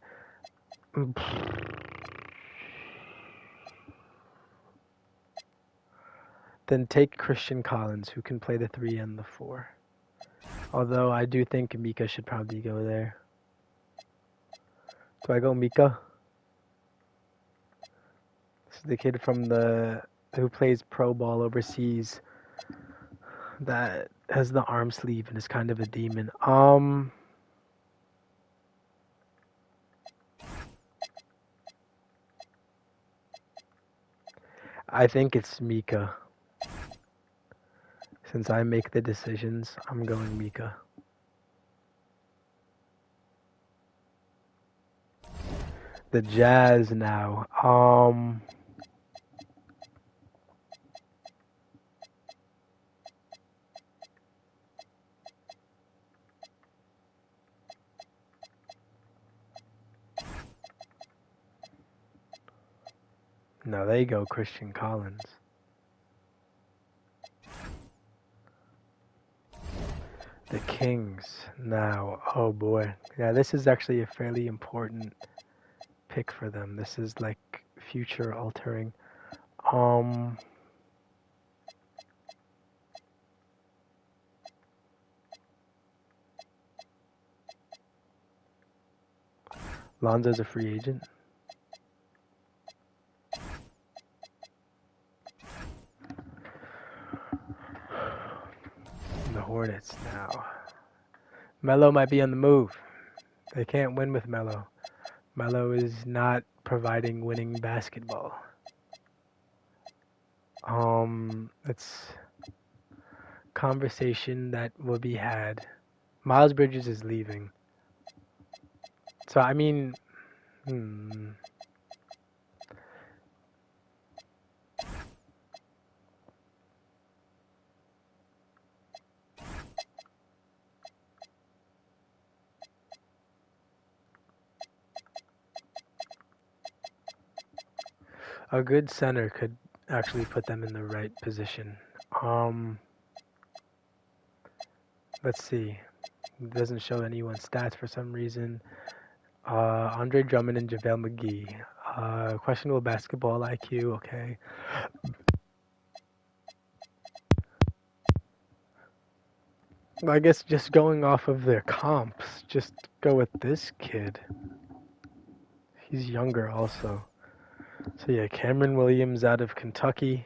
Then take Christian Collins, who can play the 3 and the 4. Although I do think Mika should probably go there. Do I go Mika? This is the kid from who plays pro ball overseas. that has the arm sleeve and is kind of a demon. I think it's Mika. Since I make the decisions, I'm going Mika. The Jazz now. No, they go Christian Collins. The Kings now. Oh boy. Yeah, this is actually a fairly important pick for them. This is like future altering. Lonzo's a free agent. The Hornets now. Melo might be on the move. They can't win with Melo. Melo is not providing winning basketball. It's conversation that will be had. Miles Bridges is leaving. So I mean, a good center could actually put them in the right position. Let's see. It doesn't show anyone's stats for some reason. Andre Drummond and JaVale McGee. Questionable basketball IQ, okay. I guess just going off of their comps, just go with this kid. He's younger also. So yeah, Cameron Williams out of Kentucky.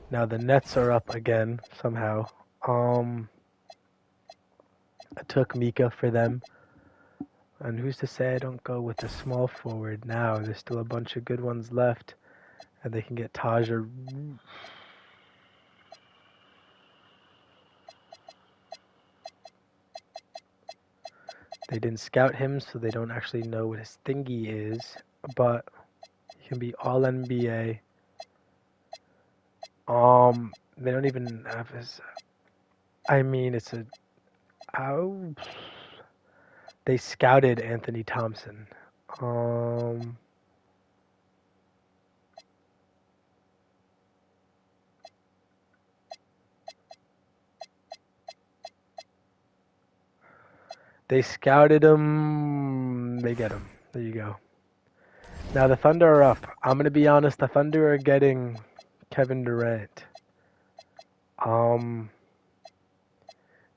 Now the Nets are up again somehow. I took Mika for them. And who's to say I don't go with a small forward now? There's still a bunch of good ones left. And they can get Taj or... They didn't scout him, so they don't actually know what his thingy is. But he can be all NBA. They don't even have his... I mean, it's a... Oh, they scouted Anthony Thompson. They scouted him. They get him. There you go. Now the Thunder are up. I'm going to be honest. The Thunder are getting Kevin Durant.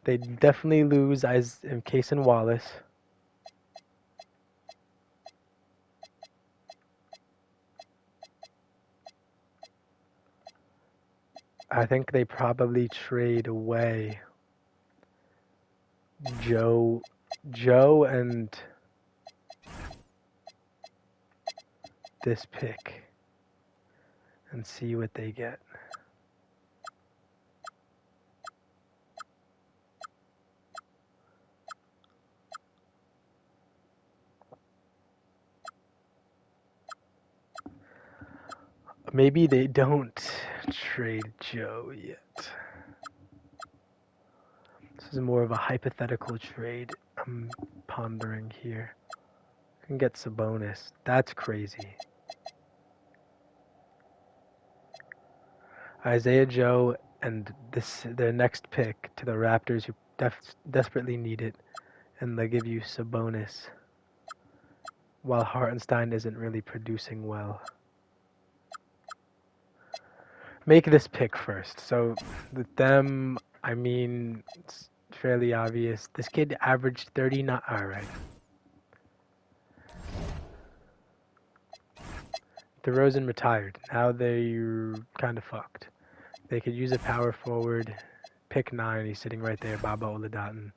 They definitely lose Cason Wallace. I think they probably trade away Joe and this pick and see what they get. Maybe they don't trade Joe yet. This is more of a hypothetical trade I'm pondering here. Can get Sabonis. That's crazy. Isaiah Joe and their next pick to the Raptors, who desperately need it, and they give you Sabonis, while Hartenstein isn't really producing well. Make this pick first. So with them, I mean, it's fairly obvious. This kid averaged 39. All right. DeRozan retired. Now they're kind of fucked. They could use a power forward, pick 9. He's sitting right there, Baba Oladatun.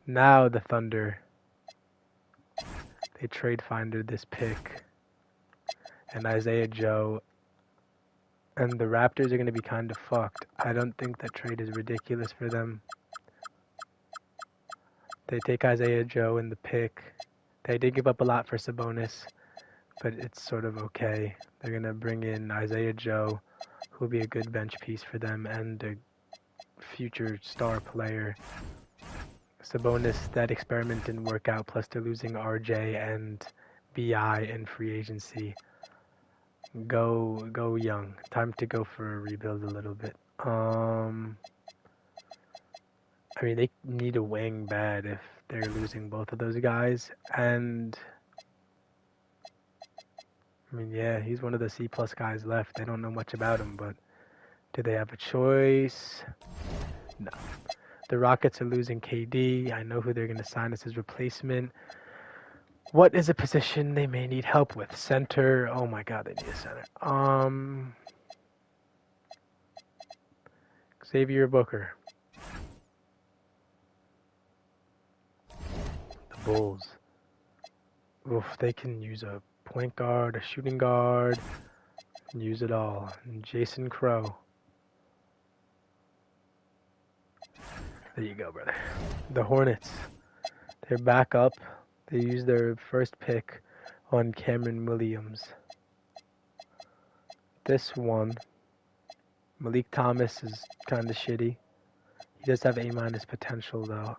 Now the Thunder, they trade finder this pick and Isaiah Joe, and the Raptors are going to be kind of fucked. I don't think that trade is ridiculous for them. They take Isaiah Joe in the pick. They did give up a lot for Sabonis, but it's sort of okay. They're going to bring in Isaiah Joe, who will be a good bench piece for them, and a future star player. Sabonis, that experiment didn't work out, plus they're losing RJ and BI in free agency. Go young. Time to go for a rebuild a little bit. I mean, they need a wing bad if they're losing both of those guys. And, I mean, yeah, he's one of the C-plus guys left. They don't know much about him, but do they have a choice? No. The Rockets are losing KD. I know who they're going to sign as his replacement. What is a position they may need help with? Center. Oh my God, they need a center. Xavier Booker. The Bulls. Oof, they can use a point guard, a shooting guard, and use it all. And Jason Crow. There you go, brother. The Hornets. They're back up. They used their first pick on Cameron Williams. This one, Malik Thomas is kind of shitty. He does have A- potential though.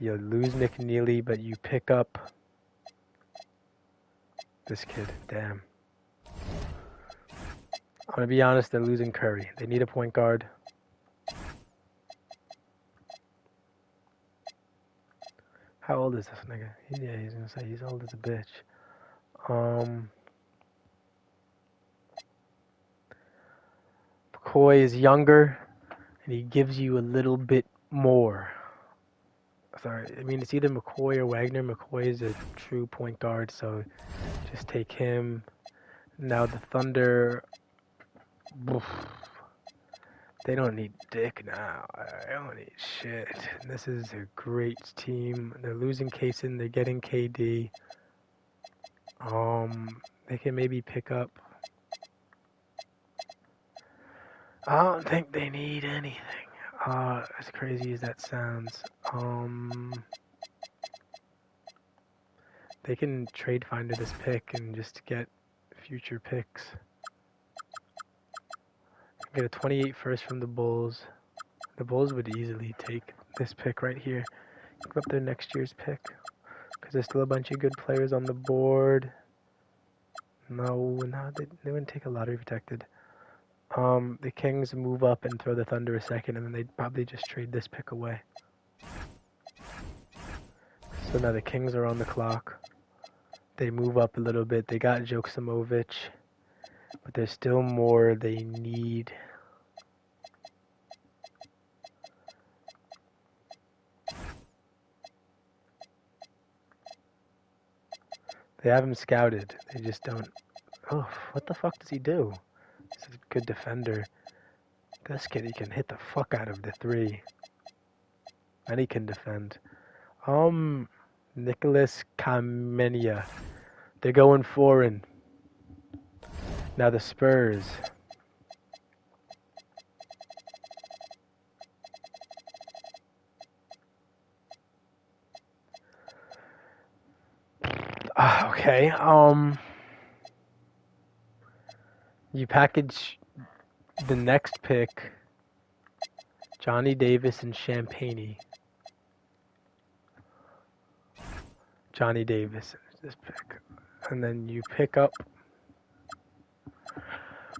You lose McNeely, but you pick up this kid. Damn. I'm gonna be honest, they're losing Curry. They need a point guard. How old is this nigga? Yeah, he's gonna say he's old as a bitch. McCoy is younger, and he gives you a little bit more. Sorry, I mean, it's either McCoy or Wagner. McCoy is a true point guard, so just take him. Now the Thunder, oof, they don't need Dick now. I don't need shit. This is a great team. They're losing Kaysen. They're getting KD. They can maybe pick up. I don't think they need anything. As crazy as that sounds. They can trade finder this pick and just get future picks. Get a 28 first from the Bulls. The Bulls would easily take this pick right here. Give up their next year's pick. Because there's still a bunch of good players on the board. No, they wouldn't take a lottery protected. The Kings move up and throw the Thunder a second, and then they'd probably just trade this pick away. So now the Kings are on the clock. They move up a little bit. They got Joksimovic, but there's still more they need. They have him scouted. They just don't. Oh, what the fuck does he do? He's a good defender. This kid, he can hit the fuck out of the three. And he can defend. Nicholas Kamenia. They're going foreign. Now the Spurs. Okay. You package the next pick, Johnny Davis and Champagne. Johnny Davis is this pick. And then you pick up,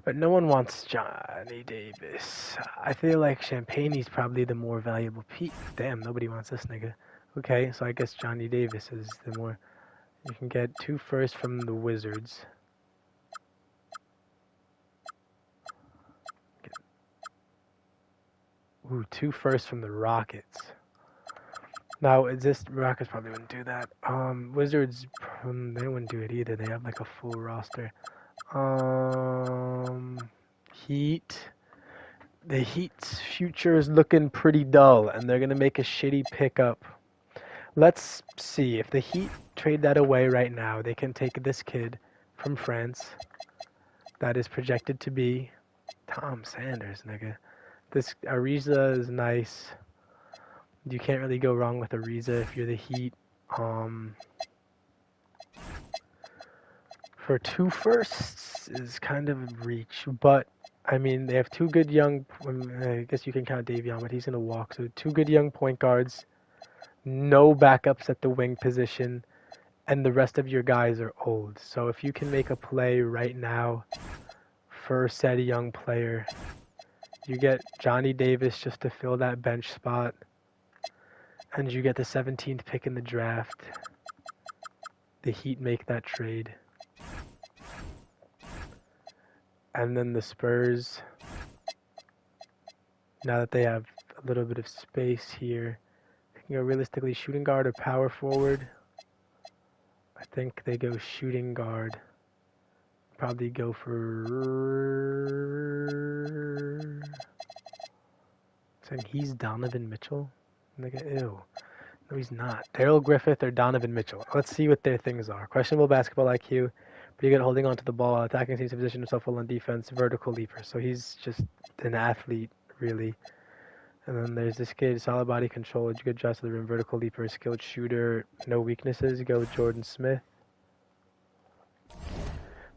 but no one wants Johnny Davis. I feel like Champagne's probably the more valuable piece. Damn, nobody wants this nigga. Okay, so I guess Johnny Davis is the more. You can get 2 firsts from the Wizards. Ooh, 2 firsts from the Rockets. Now, is this Rockets probably wouldn't do that. Wizards, they wouldn't do it either. They have like a full roster. Heat. The Heat's future is looking pretty dull, and they're going to make a shitty pickup. Let's see. If the Heat trade that away right now, they can take this kid from France that is projected to be Tom Sanders, nigga. This Ariza is nice. You can't really go wrong with Ariza if you're the Heat. For 2 firsts is kind of a reach, but I mean, they have 2 good young, I guess you can count Davion, but he's going to walk. So 2 good young point guards, no backups at the wing position, and the rest of your guys are old. So if you can make a play right now for said young player, you get Johnny Davis just to fill that bench spot, and you get the 17th pick in the draft. The Heat make that trade. And then the Spurs, now that they have a little bit of space here, they can go realistically shooting guard or power forward. I think they go shooting guard. Probably go for... Saying he's Donovan Mitchell? Ew. No, he's not. Daryl Griffith or Donovan Mitchell. Let's see what their things are. Questionable basketball IQ. Pretty good holding on to the ball. Attacking seems to position himself well on defense. Vertical leaper. So he's just an athlete, really. And then there's this kid, solid body control, good shots to the rim, vertical leaper, skilled shooter, no weaknesses. Go with Jordan Smith.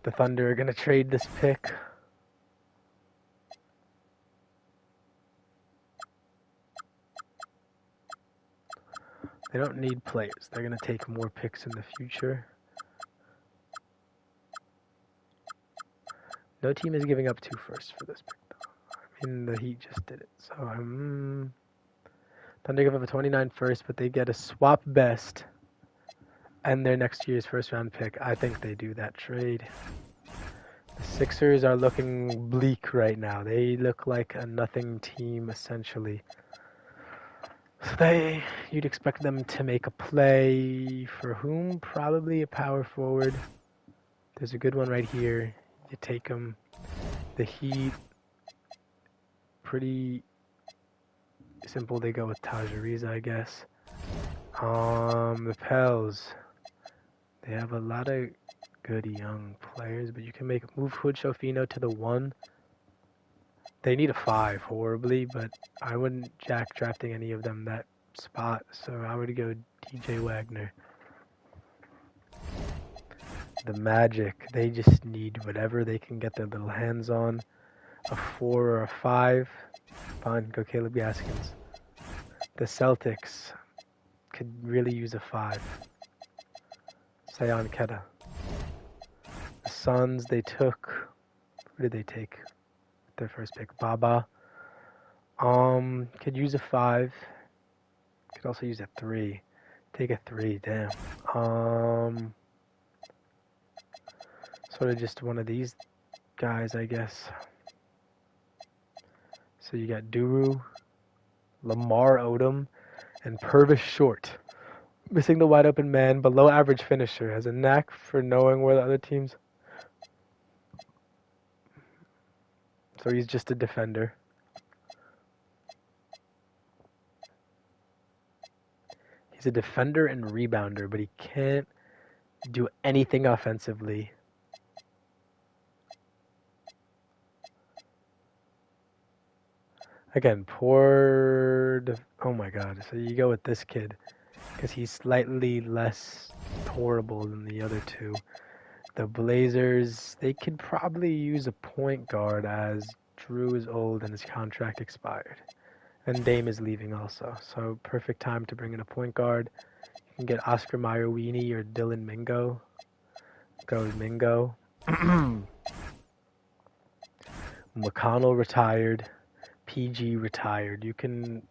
The Thunder are going to trade this pick. They don't need players. They're going to take more picks in the future. No team is giving up 2 firsts for this pick, though. I mean, the Heat just did it. So Thunder give up a 29 first, but they get a swap best and their next year's first round pick. I think they do that trade. The Sixers are looking bleak right now. They look like a nothing team, essentially. So you'd expect them to make a play for whom? Probably a power forward. There's a good one right here. You take them. The Heat, pretty simple. They go with Taj Ariza, I guess. The Pels, they have a lot of good young players, but you can move Hood Shofino to the 1. They need a 5 horribly, but I wouldn't jack drafting any of them that spot, so I would go DJ Wagner. The Magic, they just need whatever they can get their little hands on. A 4 or a 5. Fine, go Caleb Gaskins. The Celtics could really use a 5. Sion Keta. The Suns, they took... Who did they take? Their first pick. Baba. Could use a 5. Could also use a 3. Take a 3, damn. Sort of just one of these guys, I guess. So you got Duru, Lamar Odom, and Purvis Short. Missing the wide open man, below average finisher. Has a knack for knowing where the other teams... So he's just a defender. He's a defender and rebounder, but he can't do anything offensively. Again, oh my god. So you go with this kid because he's slightly less horrible than the other 2. The Blazers, they could probably use a point guard as Drew is old and his contract expired. And Dame is leaving also. So perfect time to bring in a point guard. You can get Oscar Mayer-Weenie or Dylan Mingo. Go with Mingo. McConnell retired. PG retired. You can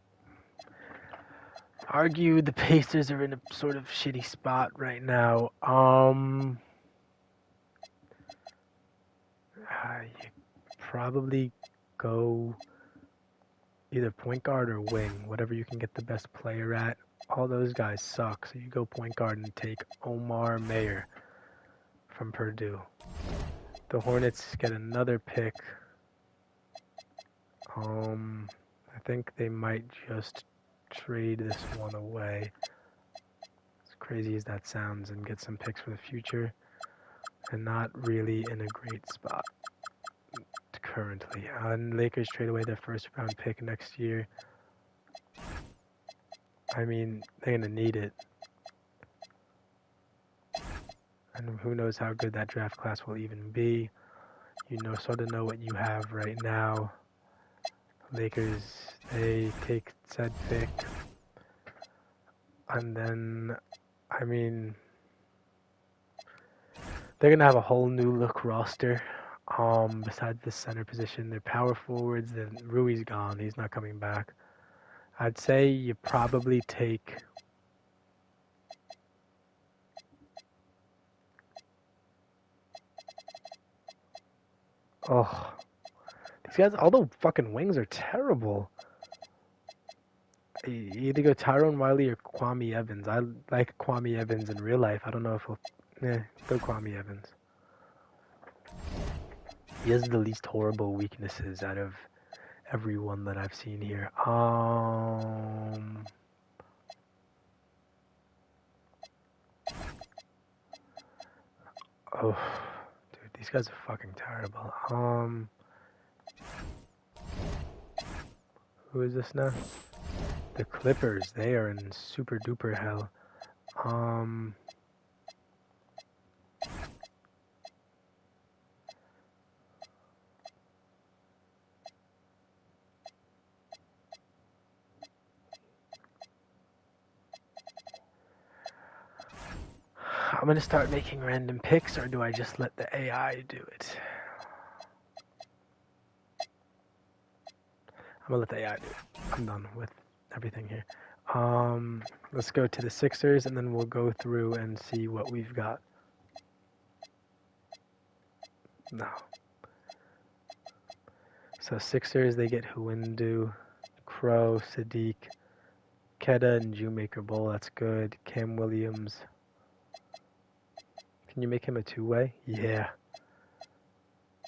argue the Pacers are in a sort of shitty spot right now. You probably go either point guard or wing, whatever you can get the best player at. All those guys suck, so you go point guard and take Omar Mayer from Purdue. The Hornets get another pick. I think they might just trade this one away. As crazy as that sounds, and get some picks for the future. And not really in a great spot currently. And Lakers trade away their first round pick next year. I mean, they're going to need it. And who knows how good that draft class will even be. You sort of know what you have right now. Lakers, they take said pick. And then, I mean, they're going to have a whole new look roster. Besides the center position, their power forwards, then Rui's gone. He's not coming back. I'd say you probably take... Oh, these guys, all the fucking wings are terrible. You either go Tyrone Wiley or Kwame Evans. I like Kwame Evans in real life. I don't know if we'll... go Kwame Evans. He has the least horrible weaknesses out of everyone that I've seen here. Oh, dude, these guys are fucking terrible. Who is this now? The Clippers. They are in super duper hell. I'm going to start making random picks, or do I just let the AI do it? I'm going to let the AI do it. I'm done with everything here. Let's go to the Sixers, and then we'll go through and see what we've got. No. So Sixers, they get Huindu, Crow, Sadiq, Keda, and Shoemaker Bowl. That's good. Cam Williams. Can you make him a two-way? Yeah.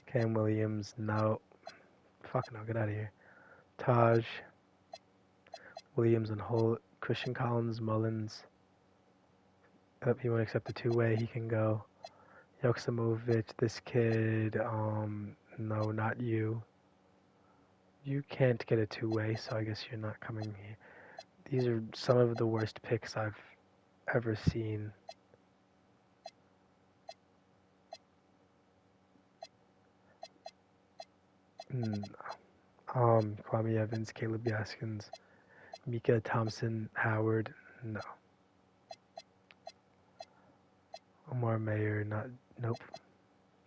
Cam Williams, no. Fuck no, get out of here. Taj, Williams and Holt, Christian Collins, Mullins. Oh, he won't accept the two-way. He can go. Joksimovic, this kid. No, not you. You can't get a two-way, so I guess you're not coming here. These are some of the worst picks I've ever seen. Kwame Evans, Caleb Yaskins, Mika Thompson, Howard, no. Omar Mayer, nope.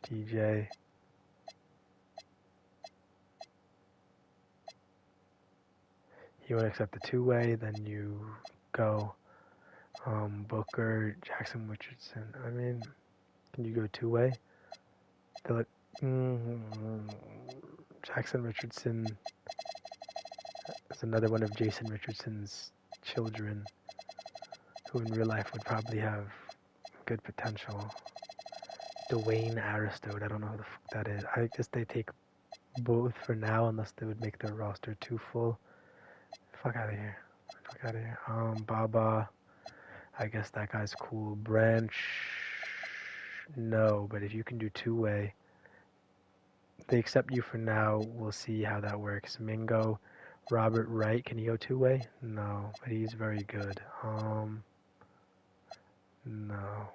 DJ. You want to accept the two-way, then you go. Booker, Jackson Richardson. I mean, can you go two-way? Jackson Richardson is another one of Jason Richardson's children, who in real life would probably have good potential. Dwayne Aristote, I don't know who the fuck that is. I guess they take both for now, unless they would make their roster too full. Fuck out of here. Fuck out of here. Baba, I guess that guy's cool. Branch, no, but if you can do two-way, they accept you for now. We'll see how that works. Mingo, Robert Wright, can he go two-way? No, but he's very good. No.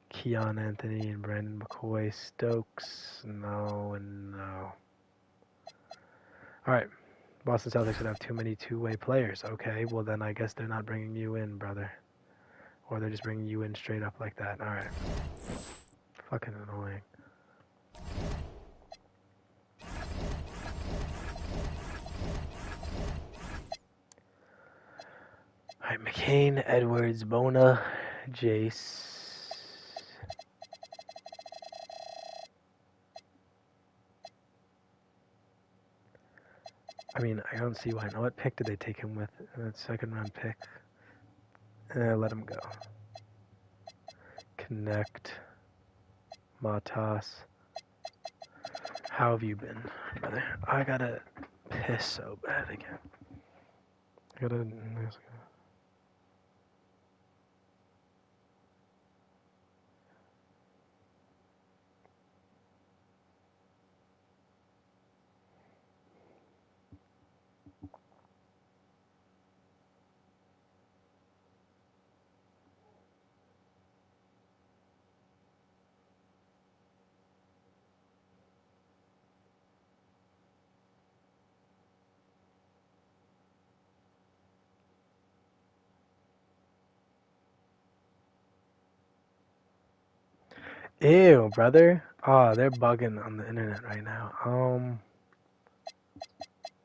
Keon Anthony and Brandon McCoy. Stokes, no and no. Alright, Boston Celtics would have too many two-way players. Okay, well then I guess they're not bringing you in, brother. Or they're just bringing you in straight up like that. Alright. Fucking annoying. Alright, McCain, Edwards, Bona, Jace. I mean, I don't see why not. What pick did they take him with? Second round pick. Let him go. Connect. Matas. How have you been, brother? I gotta piss so bad again. I gotta. Ew, brother. Oh, they're bugging on the internet right now.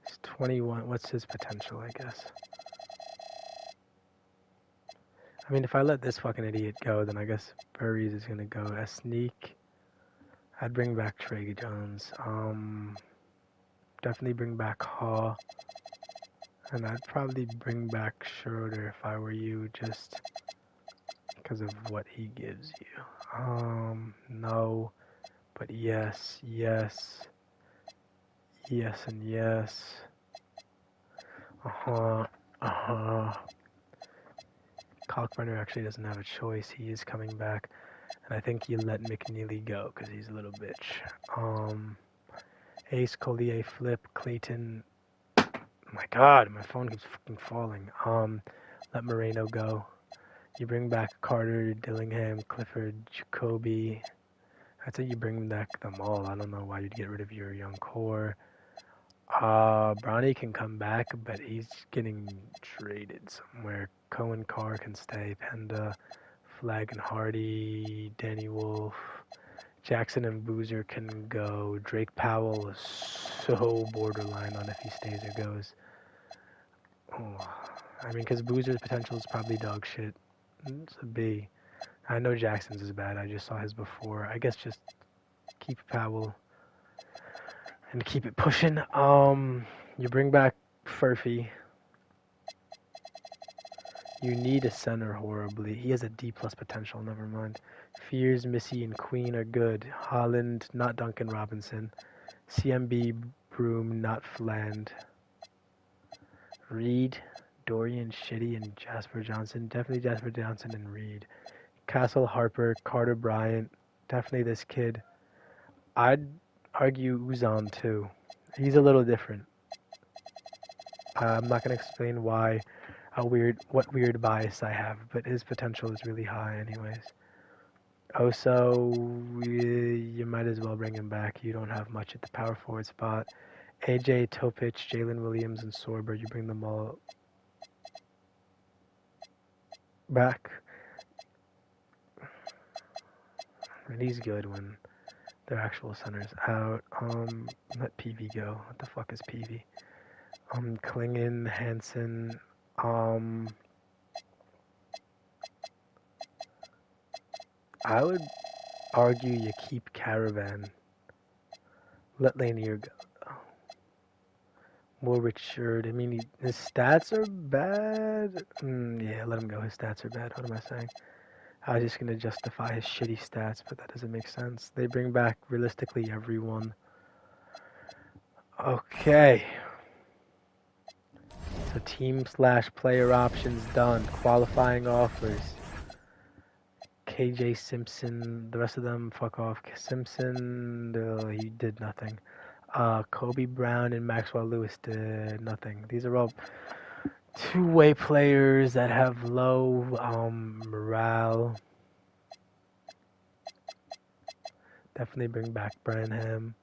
He's 21. What's his potential, I guess? I mean, if I let this fucking idiot go, then I guess Burries is gonna go. A sneak. I'd bring back Trey Jones. Definitely bring back Haw. And I'd probably bring back Schroeder if I were you, just because of what he gives you. No. But yes, yes. Yes and yes. Uh-huh. Kalkbrenner actually doesn't have a choice. He is coming back. And I think you let McNeely go because he's a little bitch. Ace, Collier, Flip, Clayton. Oh my god, my phone keeps fucking falling. Let Moreno go. You bring back Carter, Dillingham, Clifford, Jacoby. I'd say you bring back them all. I don't know why you'd get rid of your young core. Bronny can come back, but he's getting traded somewhere. Cohen Carr can stay. Penda, Flag and Hardy, Danny Wolf, Jackson and Boozer can go. Drake Powell is so borderline on if he stays or goes. Oh, I mean, because Boozer's potential is probably dog shit. It's a B. I know Jackson's is bad. I just saw his before. I guess just keep Powell and keep it pushing. You bring back Furphy. You need a center horribly. He has a D plus potential. Never mind. Fears, Missy, and Queen are good. Holland, not Duncan Robinson. CMB, Broom, not Fland. Reed, Dorian, Shitty, and Jasper Johnson. Definitely Jasper Johnson and Reed. Castle, Harper, Carter Bryant. Definitely this kid. I'd argue Uzan too. He's a little different. I'm not going to explain why, what weird bias I have, but his potential is really high anyways. Oso, you might as well bring him back. You don't have much at the power forward spot. AJ, Topic, Jalen Williams, and Sorber, you bring them all back. And he's good when their actual center's out. Let PV go. What the fuck is PV? Klingon, Hansen, I would argue you keep Caravan. Let Lanier go, though. More Richard. I mean, his stats are bad. Yeah, let him go. His stats are bad. What am I saying? I was just going to justify his shitty stats, but that doesn't make sense. They bring back, realistically, everyone. Okay. So team/player options done. Qualifying offers. KJ Simpson, the rest of them, fuck off. Simpson, he did nothing. Kobe Brown and Maxwell Lewis did nothing. These are all two-way players that have low morale. Definitely bring back Branham.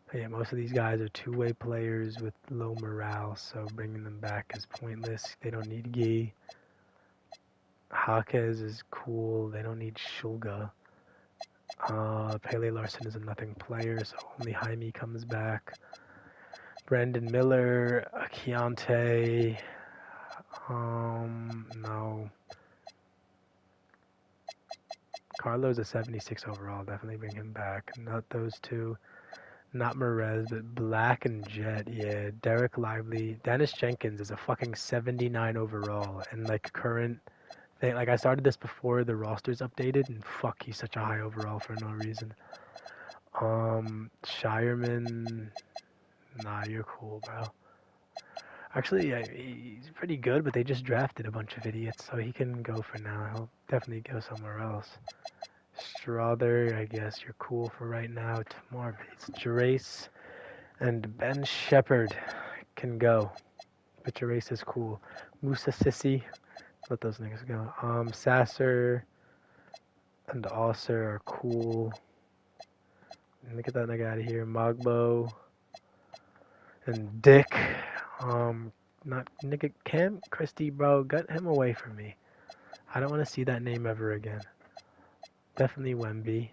But yeah, most of these guys are two-way players with low morale, so bringing them back is pointless. They don't need Gee. Jaquez is cool. They don't need Shulga. Pele Larson is a nothing player, so only Jaime comes back. Brandon Miller, Keontae. No. Carlo's a 76 overall. Definitely bring him back. Not those two. Not Merez, but Black and Jet. Yeah, Derek Lively. Dennis Jenkins is a fucking 79 overall, and like current Like, I started this before the roster's updated, and fuck, he's such a high overall for no reason. Shireman, nah, you're cool, bro. Actually, he's pretty good, but they just drafted a bunch of idiots, so he can go for now. He'll definitely go somewhere else. Strother, I guess you're cool for right now. Tomorrow, it's Gerace and Ben Shepherd can go, but Gerace is cool. Musa Sissy, let those niggas go. Sasser and Osser are cool. And get that nigga out of here. Mogbo and Dick. Not nigga Cam Christie, bro. Get him away from me. I don't want to see that name ever again. Definitely Wemby.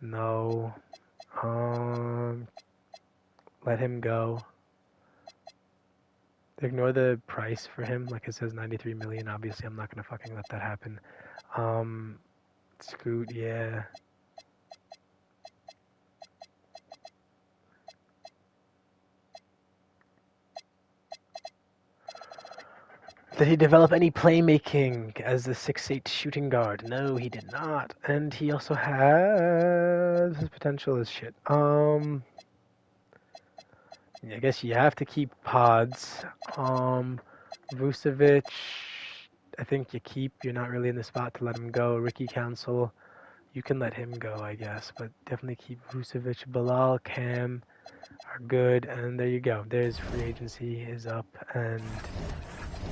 No. Let him go. Ignore the price for him. Like it says 93 million. Obviously, I'm not gonna fucking let that happen. Scoot, yeah. Did he develop any playmaking as a 6'8" shooting guard? No, he did not. And he also has his potential as shit. I guess you have to keep Pods. Vucevic, I think you keep. You're not really in the spot to let him go. Ricky Council, you can let him go, I guess, but definitely keep Vucevic. Bilal, Cam are good, and there you go. There's free agency is up, and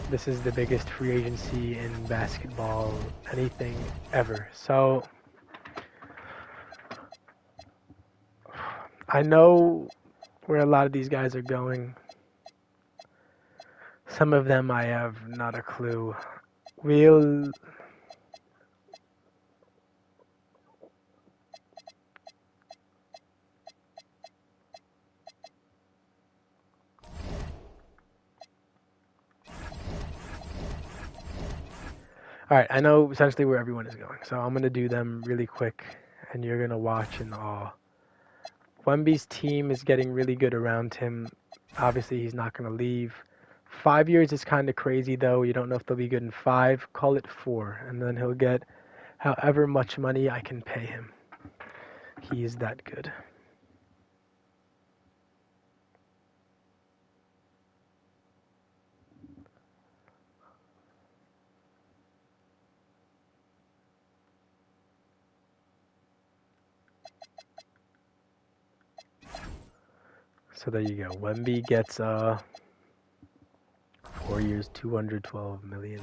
this is the biggest free agency in basketball, anything ever. So I know where a lot of these guys are going. Some of them I have not a clue. We'll Alright, I know essentially where everyone is going, so I'm going to do them really quick, and you're going to watch in awe. Wemby's team is getting really good around him. Obviously, he's not going to leave. 5 years is kind of crazy, though. You don't know if they'll be good in 5. Call it 4, and then he'll get however much money I can pay him. He is that good. So there you go. Wemby gets a 4 years, $212 million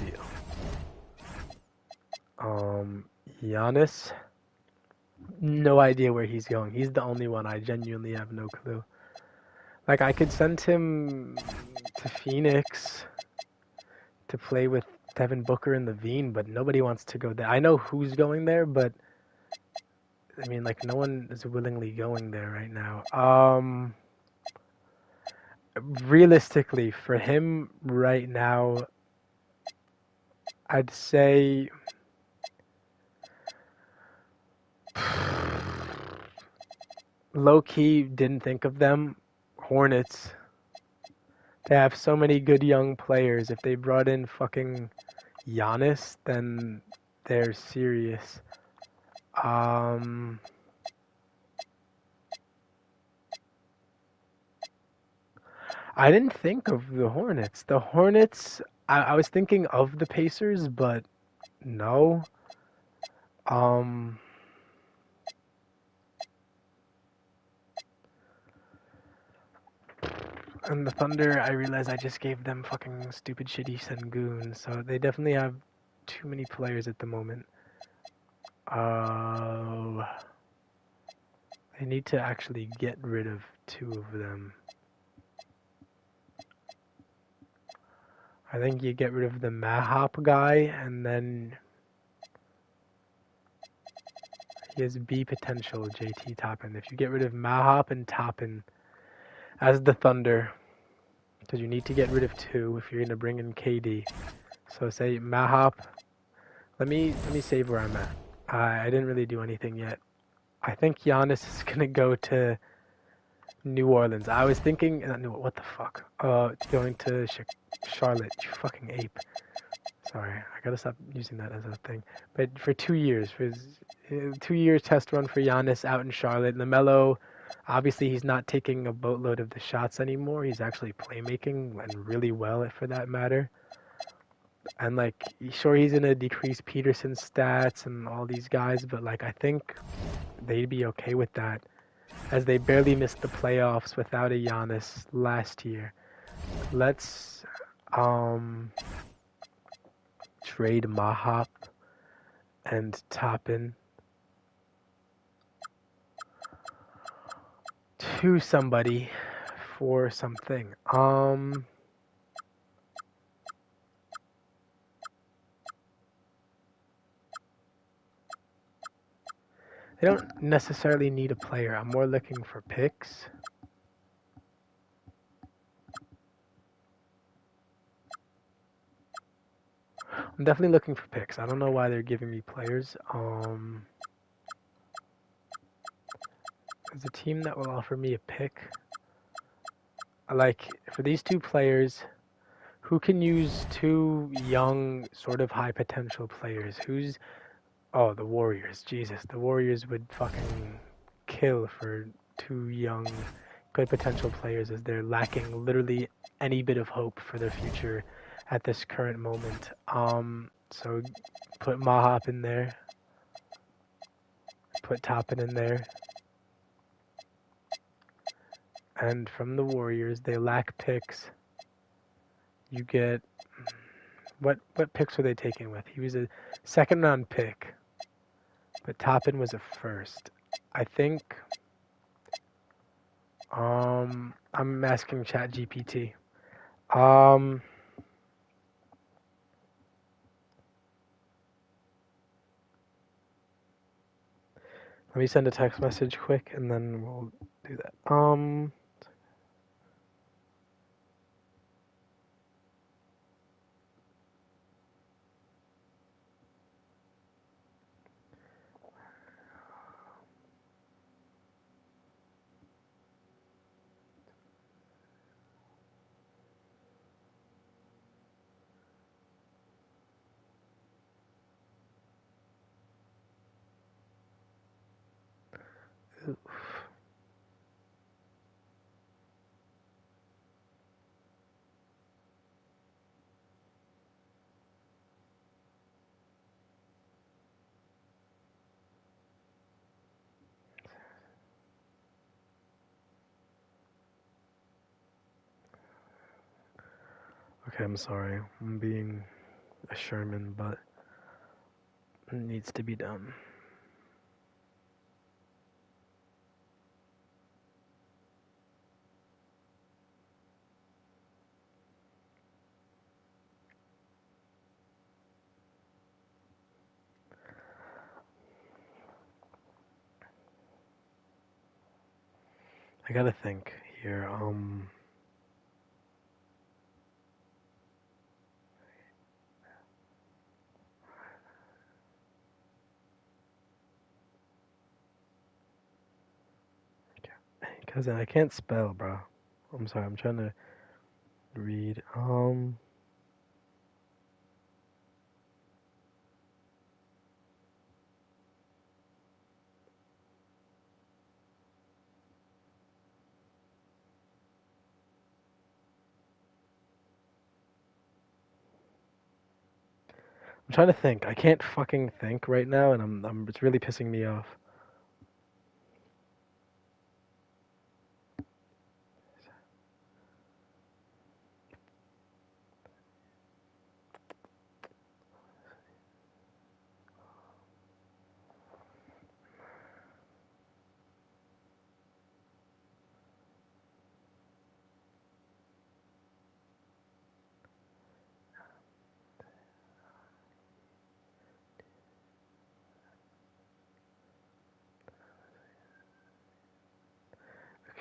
deal. Giannis, no idea where he's going. He's the only one. I genuinely have no clue. Like, I could send him to Phoenix to play with Devin Booker and Levine, but nobody wants to go there. I know who's going there, but I mean, like, no one is willingly going there right now. Realistically, for him right now, I'd say low-key didn't think of them. Hornets. They have so many good young players. If they brought in fucking Giannis, then they're serious. I didn't think of the Hornets. The Hornets, I was thinking of the Pacers, but no. And the Thunder, I realized I just gave them fucking stupid shitty Sengun, so they definitely have too many players at the moment. They need to actually get rid of 2 of them. I think you get rid of the Mahop guy, and then he has B potential, JT Toppin. If you get rid of Mahop and Toppin as the Thunder, because you need to get rid of 2 if you're going to bring in KD. So say Mahop. Let me save where I'm at. I didn't really do anything yet. I think Giannis is going to go to New Orleans. I was thinking, what the fuck? Going to Charlotte, you fucking ape. Sorry, I gotta stop using that as a thing. But for 2 years, for his 2 years test run for Giannis out in Charlotte, LaMelo, obviously he's not taking a boatload of the shots anymore. He's actually playmaking and really well for that matter. And like, sure, he's gonna decrease Peterson's stats and all these guys, but like, I think they'd be okay with that, as they barely missed the playoffs without a Giannis last year. Let's trade Mahop and Toppin to somebody for something. They don't necessarily need a player. I'm more looking for picks. I'm definitely looking for picks. I don't know why they're giving me players. There's a team that will offer me a pick. Like, for these two players, who can use two young, sort of high potential players? Oh, the Warriors. Jesus, the Warriors would fucking kill for two young, good potential players, as they're lacking literally any bit of hope for their future at this current moment. So put Mahop in there. Put Toppin in there. And from the Warriors, they lack picks. You get... What picks were they taking with? He was a second round pick, but Toppin was a first. I think... I'm asking ChatGPT. Let me send a text message quick, and then we'll do that. Okay, I'm sorry. I'm being a Sherman, but it needs to be done. I gotta think here. Cousin, I can't spell, bro. I'm sorry. I'm trying to read. I'm trying to think. I can't fucking think right now, and it's really pissing me off.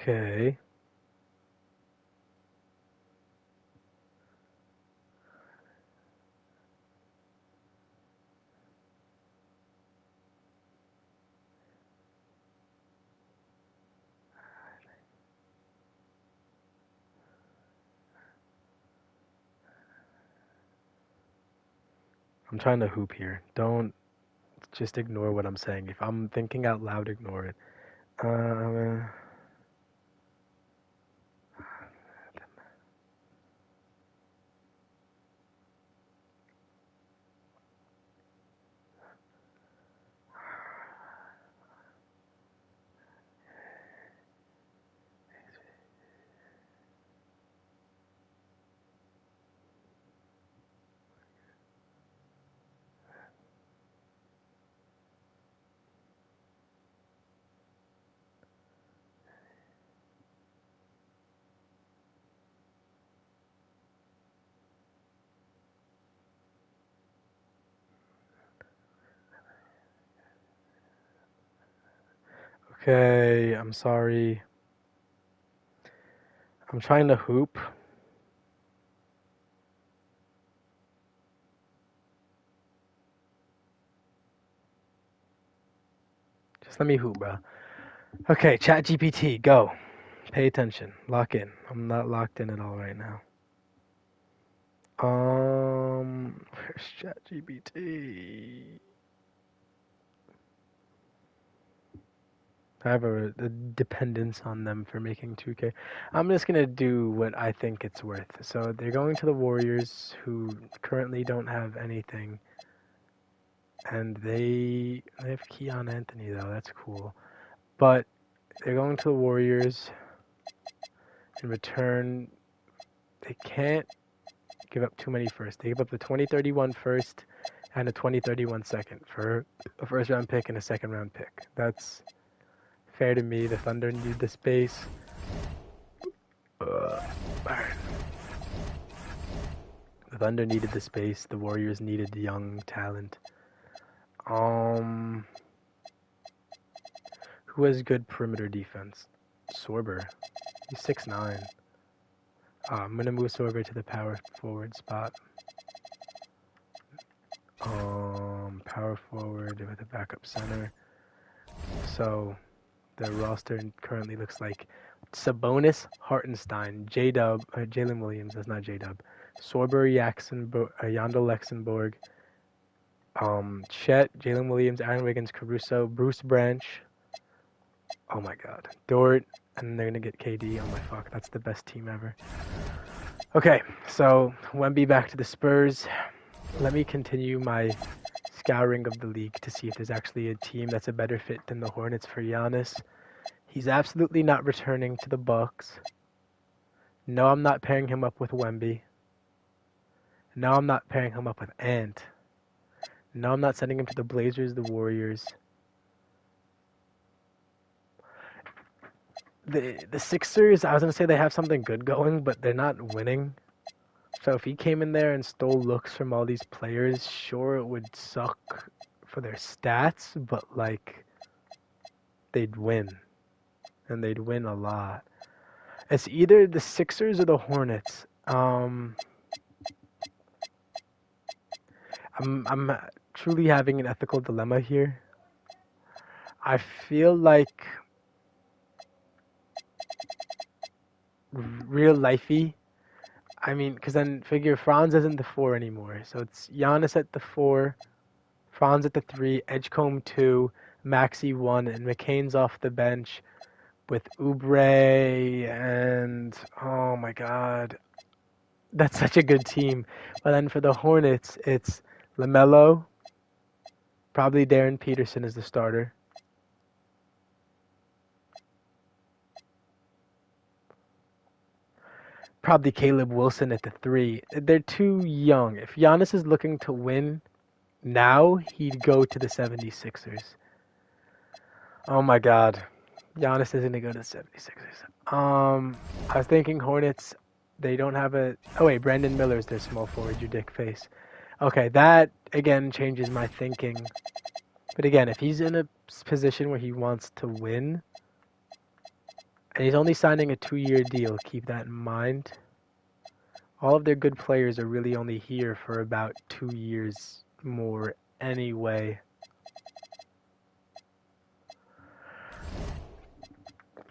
Okay. I'm trying to hoop here. Don't just ignore what I'm saying. If I'm thinking out loud, ignore it. Uh, okay, I'm sorry. I'm trying to hoop. Just let me hoop, bro. Okay, ChatGPT, go. Pay attention. Lock in. I'm not locked in at all right now. Where's ChatGPT? I have a dependence on them for making 2K. I'm just gonna do what I think it's worth. So they're going to the Warriors, who currently don't have anything, and they have Keon Anthony though. That's cool, but they're going to the Warriors. In return, they can't give up too many firsts. They give up the 2031 first and a 2031 second for a first round pick and a second round pick. That's fair to me. The Thunder need the space. The Thunder needed the space. The Warriors needed young talent. Who has good perimeter defense? Sorber. He's 6'9". I'm gonna move Sorber to the power forward spot. Power forward with a backup center. So the roster currently looks like Sabonis, Hartenstein, J-Dub, Jalen Williams. That's not J-Dub. Sorber, Yandel Luxembourg, Chet, Jalen Williams, Aaron Wiggins, Caruso, Bruce Branch. Oh my God, Dort, and they're gonna get KD. Oh my fuck, that's the best team ever. Okay, so Wemby back to the Spurs. Let me continue my scouring of the league to see if there's actually a team that's a better fit than the Hornets for Giannis. He's absolutely not returning to the Bucks. No, I'm not pairing him up with Wemby. No, I'm not pairing him up with Ant. No, I'm not sending him to the Blazers, the Warriors. The Sixers, I was going to say they have something good going, but they're not winning. So if he came in there and stole looks from all these players, sure, it would suck for their stats, but, like, they'd win. And they'd win a lot. It's either the Sixers or the Hornets. I'm truly having an ethical dilemma here. I feel like real lifey. I mean, because then figure Franz isn't the 4 anymore. So it's Giannis at the 4, Franz at the 3, Edgecombe 2, Maxey 1, and McCain's off the bench with Oubre and, oh my God, that's such a good team. But then for the Hornets, it's LaMelo, probably Darren Peterson is the starter. Probably Caleb Wilson at the 3. They're too young. If Giannis is looking to win now, he'd go to the 76ers. Oh my God. Giannis isn't going to go to the 76ers. I was thinking Hornets, they don't have a... Oh wait, Brandon Miller's their small forward, you dick face. Okay, that again changes my thinking. But again, if he's in a position where he wants to win, and he's only signing a 2-year deal, keep that in mind. All of their good players are really only here for about 2 years more anyway.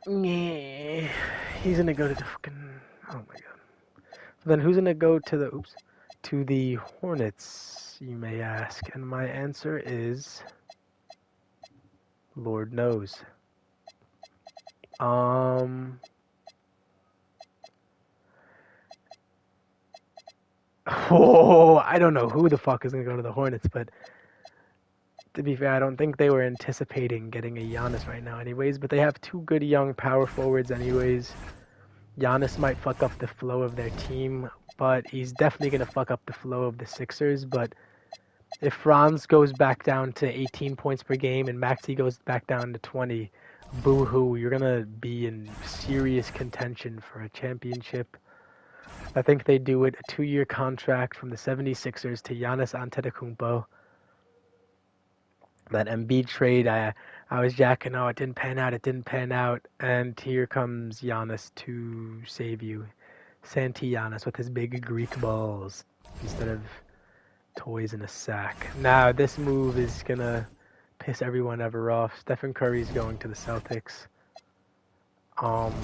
Yeah, he's gonna go to the fucking... Oh my God. So then who's gonna go to the... Oops. to the Hornets, you may ask, and my answer is Lord knows. Oh, I don't know who the fuck is gonna go to the Hornets, but to be fair, I don't think they were anticipating getting a Giannis right now anyways, but they have two good young power forwards anyways. Giannis might fuck up the flow of their team, but he's definitely going to fuck up the flow of the Sixers. But if Franz goes back down to 18 points per game and Maxey goes back down to 20, boo-hoo, you're going to be in serious contention for a championship. I think they do it, a 2-year contract from the 76ers to Giannis Antetokounmpo. That Embiid trade, I was jacking, oh, it didn't pan out, and here comes Giannis to save you. Santi Giannis with his big Greek balls instead of toys in a sack. Now, this move is going to piss everyone ever off. Stephen Curry's going to the Celtics. We'll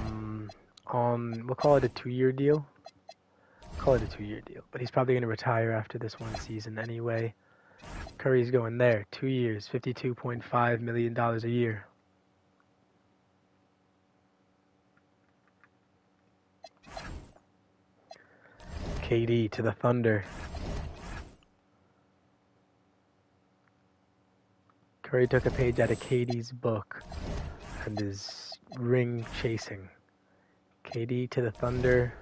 call it a 2-year deal. But he's probably going to retire after this one season anyway. Curry's going there. 2 years, $52.5 million a year. KD to the Thunder. Curry took a page out of KD's book and is ring chasing. KD to the Thunder.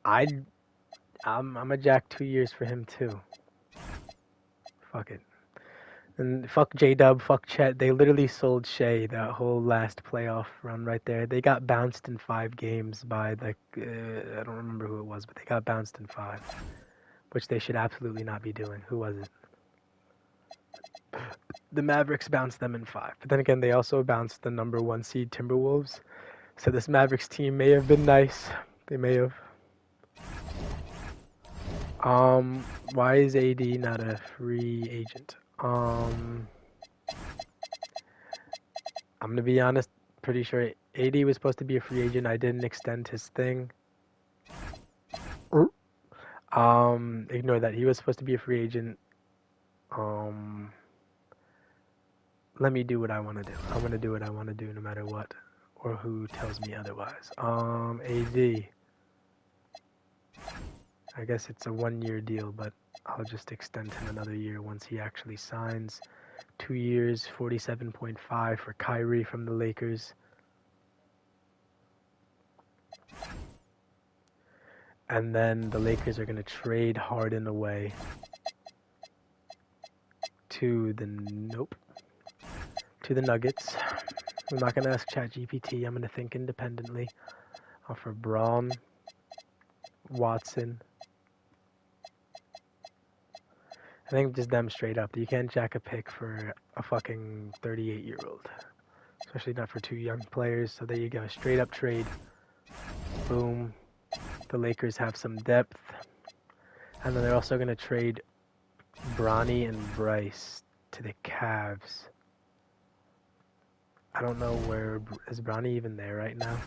I'm a jack 2 years for him too. Fuck it. And fuck J-Dub, fuck Chet. They literally sold Shea that whole last playoff run right there. They got bounced in 5 games by I don't remember who it was, but they got bounced in 5. Which they should absolutely not be doing. Who was it? The Mavericks bounced them in 5. But then again, they also bounced the number 1 seed Timberwolves. So this Mavericks team may have been nice. They may have. Why is AD not a free agent? I'm gonna be honest, pretty sure AD was supposed to be a free agent. I didn't extend his thing. Ignore that. He was supposed to be a free agent. Let me do what I want to do. I'm gonna do what I want to do no matter what, or who tells me otherwise. AD. I guess it's a 1-year deal, but I'll just extend him another year once he actually signs. 2 years, 47.5 for Kyrie from the Lakers. And then the Lakers are going to trade Harden away to the Nuggets. I'm not going to ask ChatGPT. I'm going to think independently. For Braun, Watson. I think just them straight up. You can't jack a pick for a fucking 38-year-old. Especially not for 2 young players. So there you go. Straight up trade. Boom. The Lakers have some depth. And then they're also going to trade Bronny and Bryce to the Cavs. I don't know where... Is Bronny even there right now?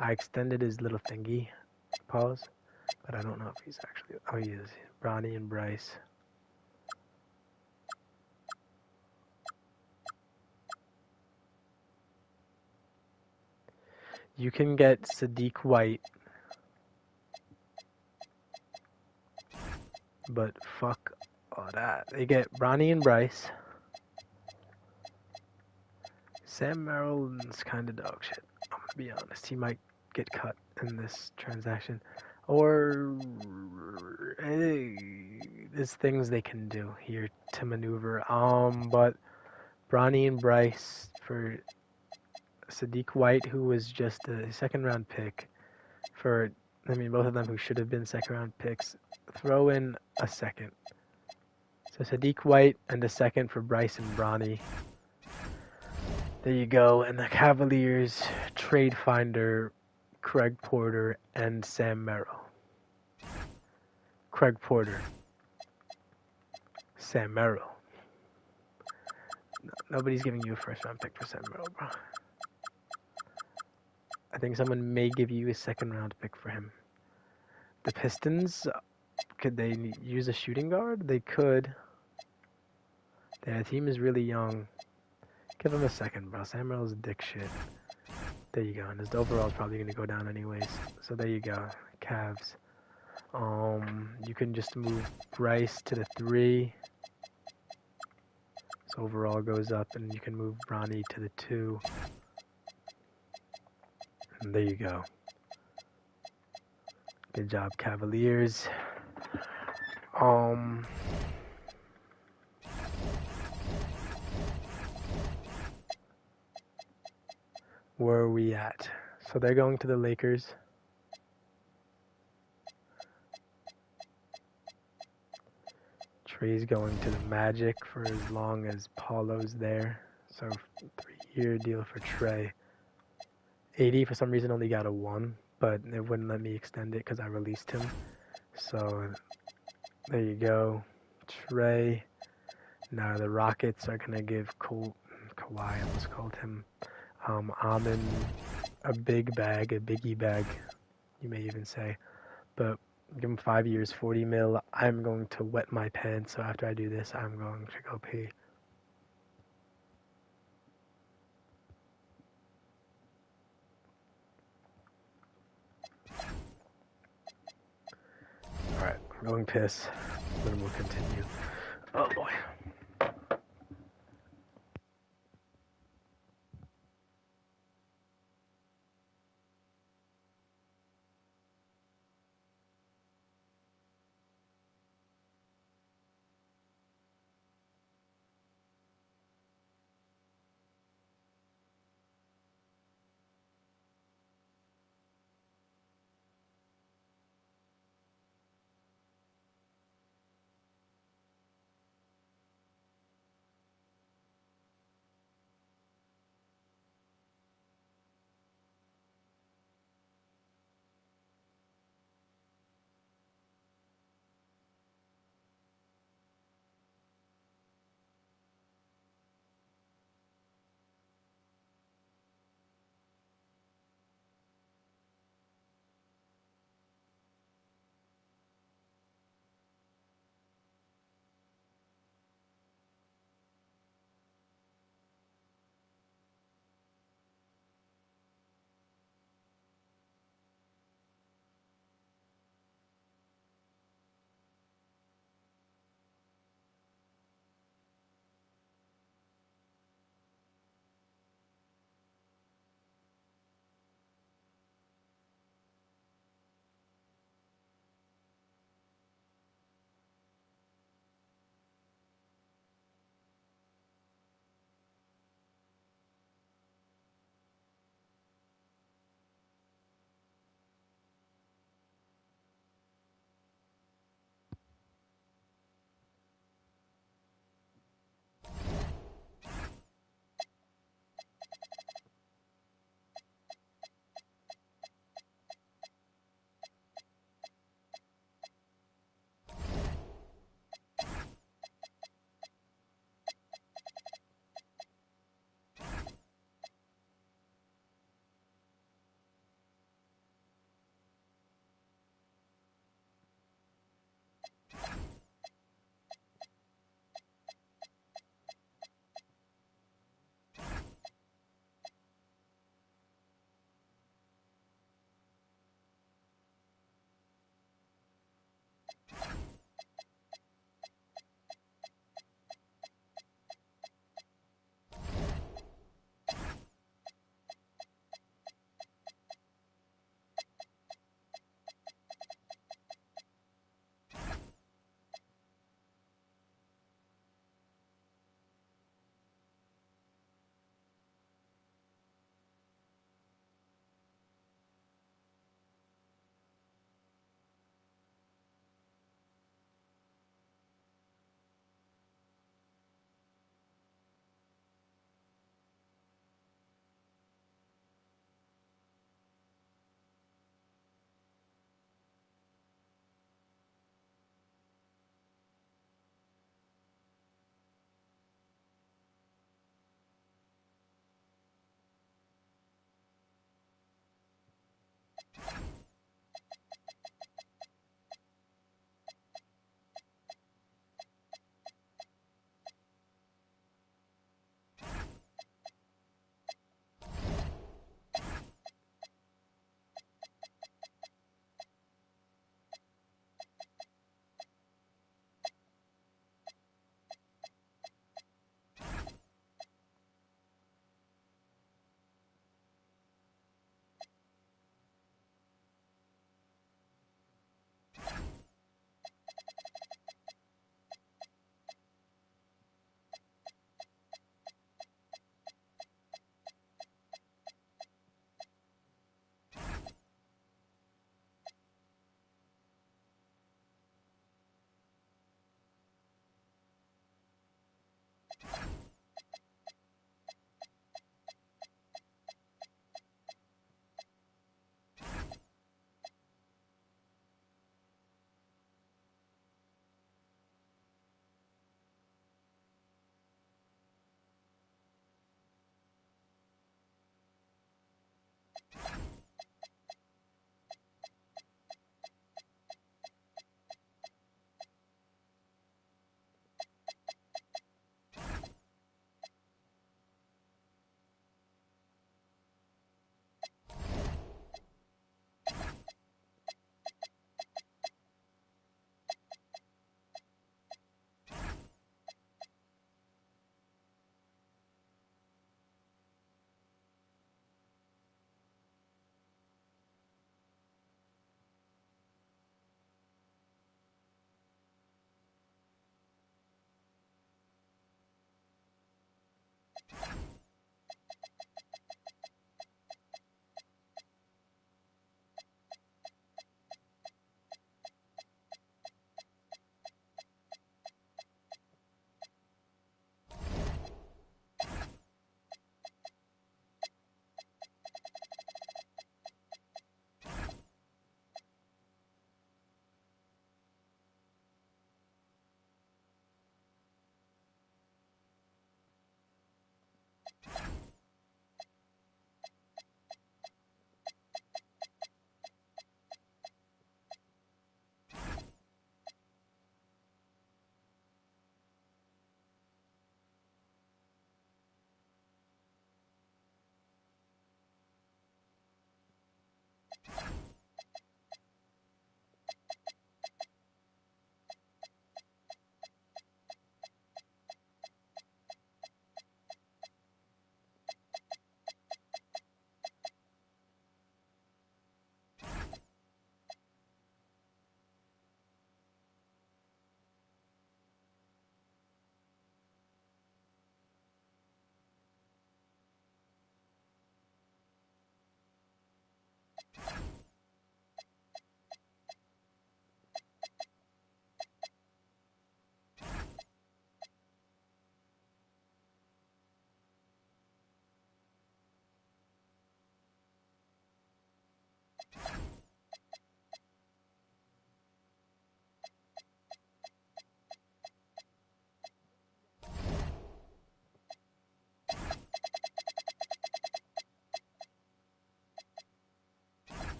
I extended his little thingy. Pause. But I don't know if he's actually... Oh, he is. Bronny and Bryce. You can get Sadiq White. But fuck all that. They get Bronny and Bryce. Sam Merrill's kind of dog shit. I'm gonna be honest. He might get cut in this transaction. Or there's things they can do here to maneuver. But Bronny and Bryce for Sadiq White, who was just a 2nd-round pick. For both of them who should have been 2nd-round picks. Throw in a 2nd. So Sadiq White and a 2nd for Bryce and Bronny. There you go. And the Cavaliers trade finder Craig Porter and Sam Merrill. Craig Porter. Sam Merrill. No, nobody's giving you a 1st-round pick for Sam Merrill, bro. I think someone may give you a second-round pick for him. The Pistons, could they use a shooting guard? They could. Their team is really young. Give him a second, bro. Sam Merrill's dick shit. There you go. And his overall is probably going to go down anyways. So there you go. Cavs. You can just move Bryce to the 3. So overall goes up, and you can move Ronnie to the 2. And there you go. Good job, Cavaliers. Where are we at? So they're going to the Lakers. Trey's going to the Magic for as long as Paulo's there. So 3-year deal for Trey. 80 for some reason only got a 1, but it wouldn't let me extend it because I released him. So there you go. Trey. Now the Rockets are going to give Kawhi, I almost called him, Amin a big bag, a biggie bag, you may even say. But give him 5 years, 40 mil. I'm going to wet my pants, so after I do this, I'm going to go pee. Alright, I'm going piss. Then we'll continue. Oh boy.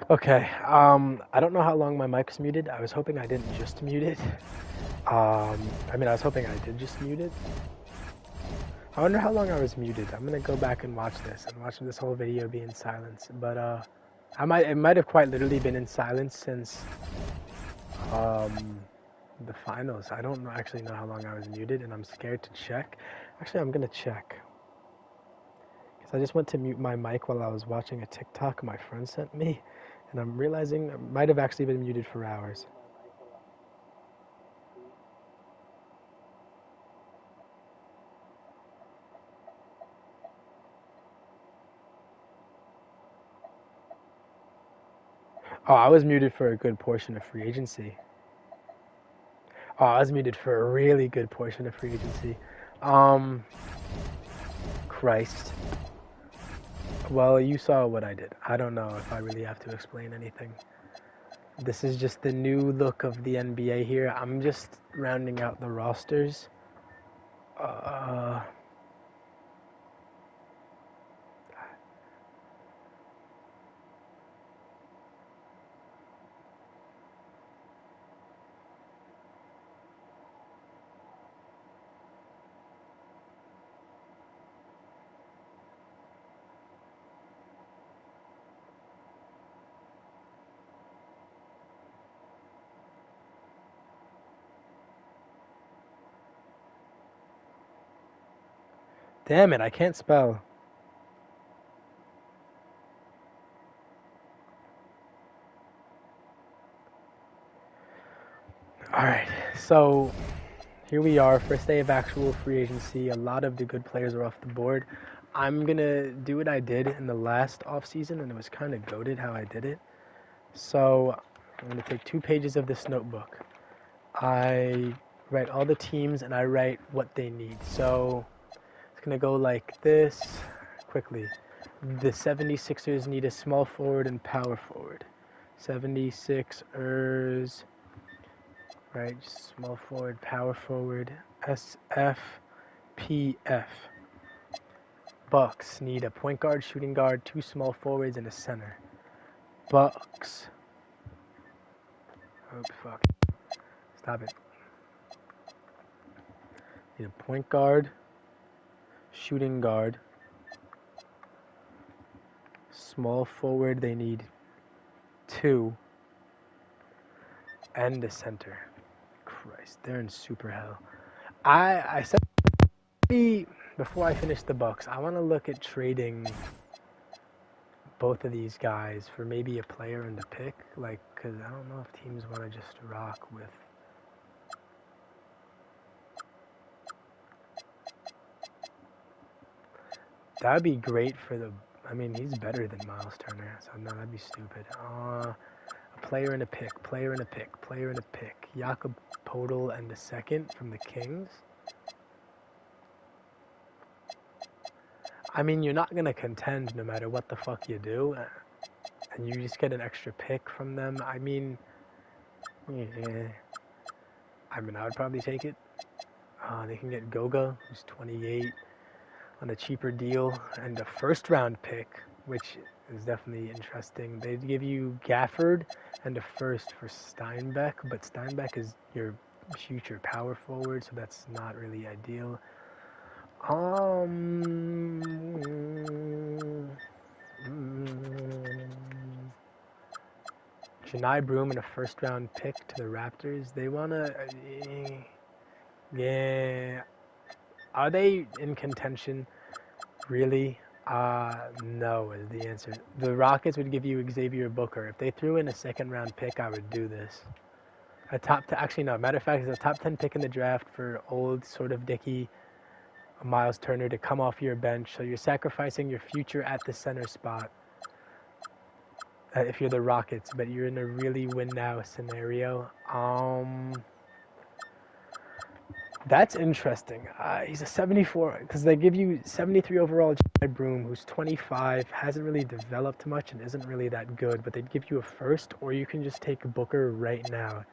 Okay, I don't know how long my mic's muted. I was hoping I didn't just mute it. I was hoping I did just mute it. I wonder how long I was muted. I'm gonna go back and watch this and watch this whole video be in silence. But it might have quite literally been in silence since the finals. I don't actually know how long I was muted, and I'm scared to check. Actually, I'm gonna check. Because I just went to mute my mic while I was watching a TikTok my friend sent me, and I'm realizing it might have actually been muted for hours. Oh, I was muted for a good portion of free agency. Oh, I was muted for a really good portion of free agency. Christ. Well, you saw what I did. I don't know if I really have to explain anything. This is just the new look of the NBA here. I'm just rounding out the rosters. Damn it, I can't spell. Alright, so here we are, first day of actual free agency. A lot of the good players are off the board. I'm going to do what I did in the last offseason, and it was kind of goated how I did it. So I'm going to take 2 pages of this notebook. I write all the teams, and I write what they need. So it's going to go like this quickly. The 76ers need a small forward and power forward. 76ers, right? Small forward, power forward. SFPF. Bucks need a point guard, shooting guard, 2 small forwards, and a center. Bucks. Oh, fuck. Stop it. Need a point guard, shooting guard, small forward, they need 2, and a center. Christ, they're in super hell. I said before I finish the Bucks, I want to look at trading both of these guys for maybe a player and a pick, like, because I don't know if teams want to just rock with. That would be great for the. I mean, he's better than Miles Turner, so no, that'd be stupid. A player and a pick, player and a pick, player and a pick. Jakob Podol and a second from the Kings. I mean, you're not going to contend no matter what the fuck you do, and you just get an extra pick from them. I mean, yeah. I would probably take it. They can get Goga, who's 28, on a cheaper deal, and a first-round pick, which is definitely interesting. They'd give you Gafford and a first for Steinbeck, but Steinbeck is your future power forward, so that's not really ideal. Janai Broom and a first-round pick to the Raptors. They wanna, yeah. Are they in contention? Really? No is the answer. The Rockets would give you Xavier Booker. If they threw in a second-round pick, I would do this. Actually, no. Matter of fact, it's a top 10 pick in the draft for old sort of dicky Miles Turner to come off your bench. So you're sacrificing your future at the center spot if you're the Rockets, but you're in a really win-now scenario. That's interesting. He's a 74, because they give you 73 overall Jai Broom, who's 25, hasn't really developed much and isn't really that good, but they'd give you a first, or you can just take Booker right now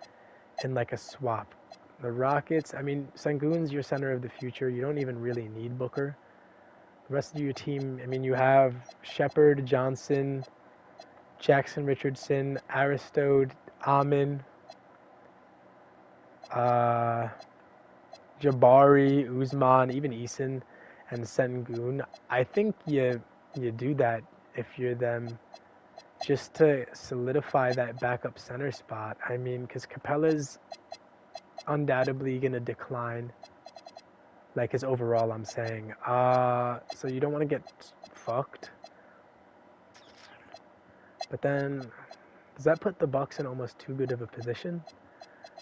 in like a swap. The Rockets, I mean, Sengun's your center of the future. You don't even really need Booker. The rest of your team, I mean, you have Shepard, Johnson, Jackson Richardson, Aristotle, Amin, Jabari, Usman, even Eason, and Sengun. I think you do that if you're them, just to solidify that backup center spot. I mean, because Capella's undoubtedly going to decline, like his overall, I'm saying. So you don't want to get fucked. But then, does that put the Bucks in almost too good of a position?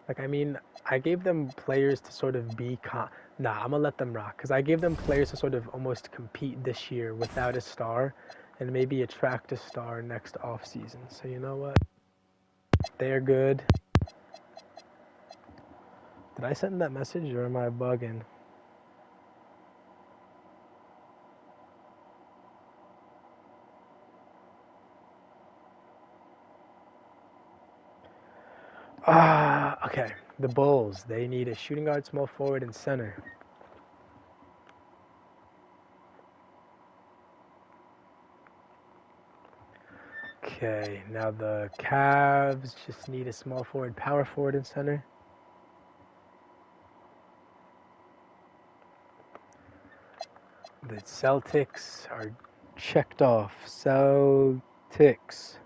Like, I mean, I gave them players to sort of be nah, I'm gonna let them rock, because I gave them players to sort of almost compete this year without a star and maybe attract a star next offseason. So you know what? They're good. Did I send that message or am I bugging? Okay. The Bulls, they need a shooting guard, small forward, and center. Okay, now the Cavs just need a small forward, power forward, and center. The Celtics are checked off. Celtics.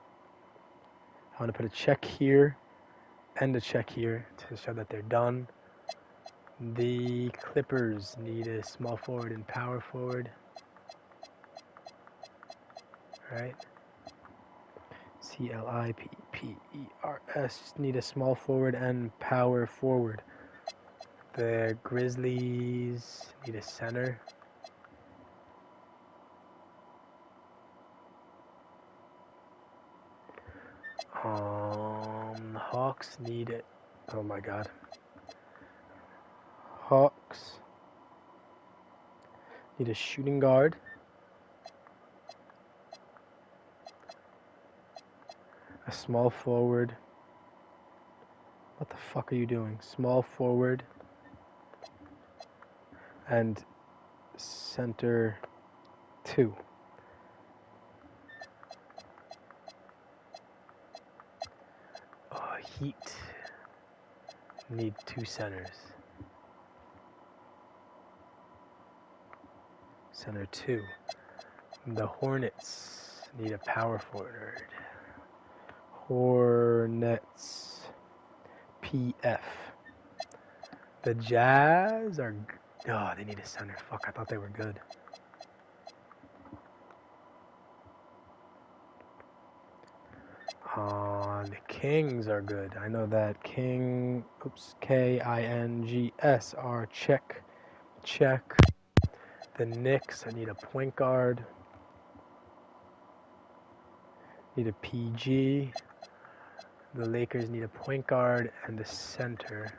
I want to put a check here and a check here to show that they're done. The Clippers need a small forward and power forward. Right? Clippers need a small forward and power forward. The Grizzlies need a center. The Hawks need it. Oh my god. Hawks need a shooting guard. A small forward. What the fuck are you doing? Small forward. And center 2. Heat need 2 centers. Center 2. The Hornets need a power forward. Hornets PF. The Jazz are... Oh, they need a center. Fuck, I thought they were good. The Kings are good. I know that. Kings are check. The Knicks, I need a point guard. Need a PG. The Lakers need a point guard and a center.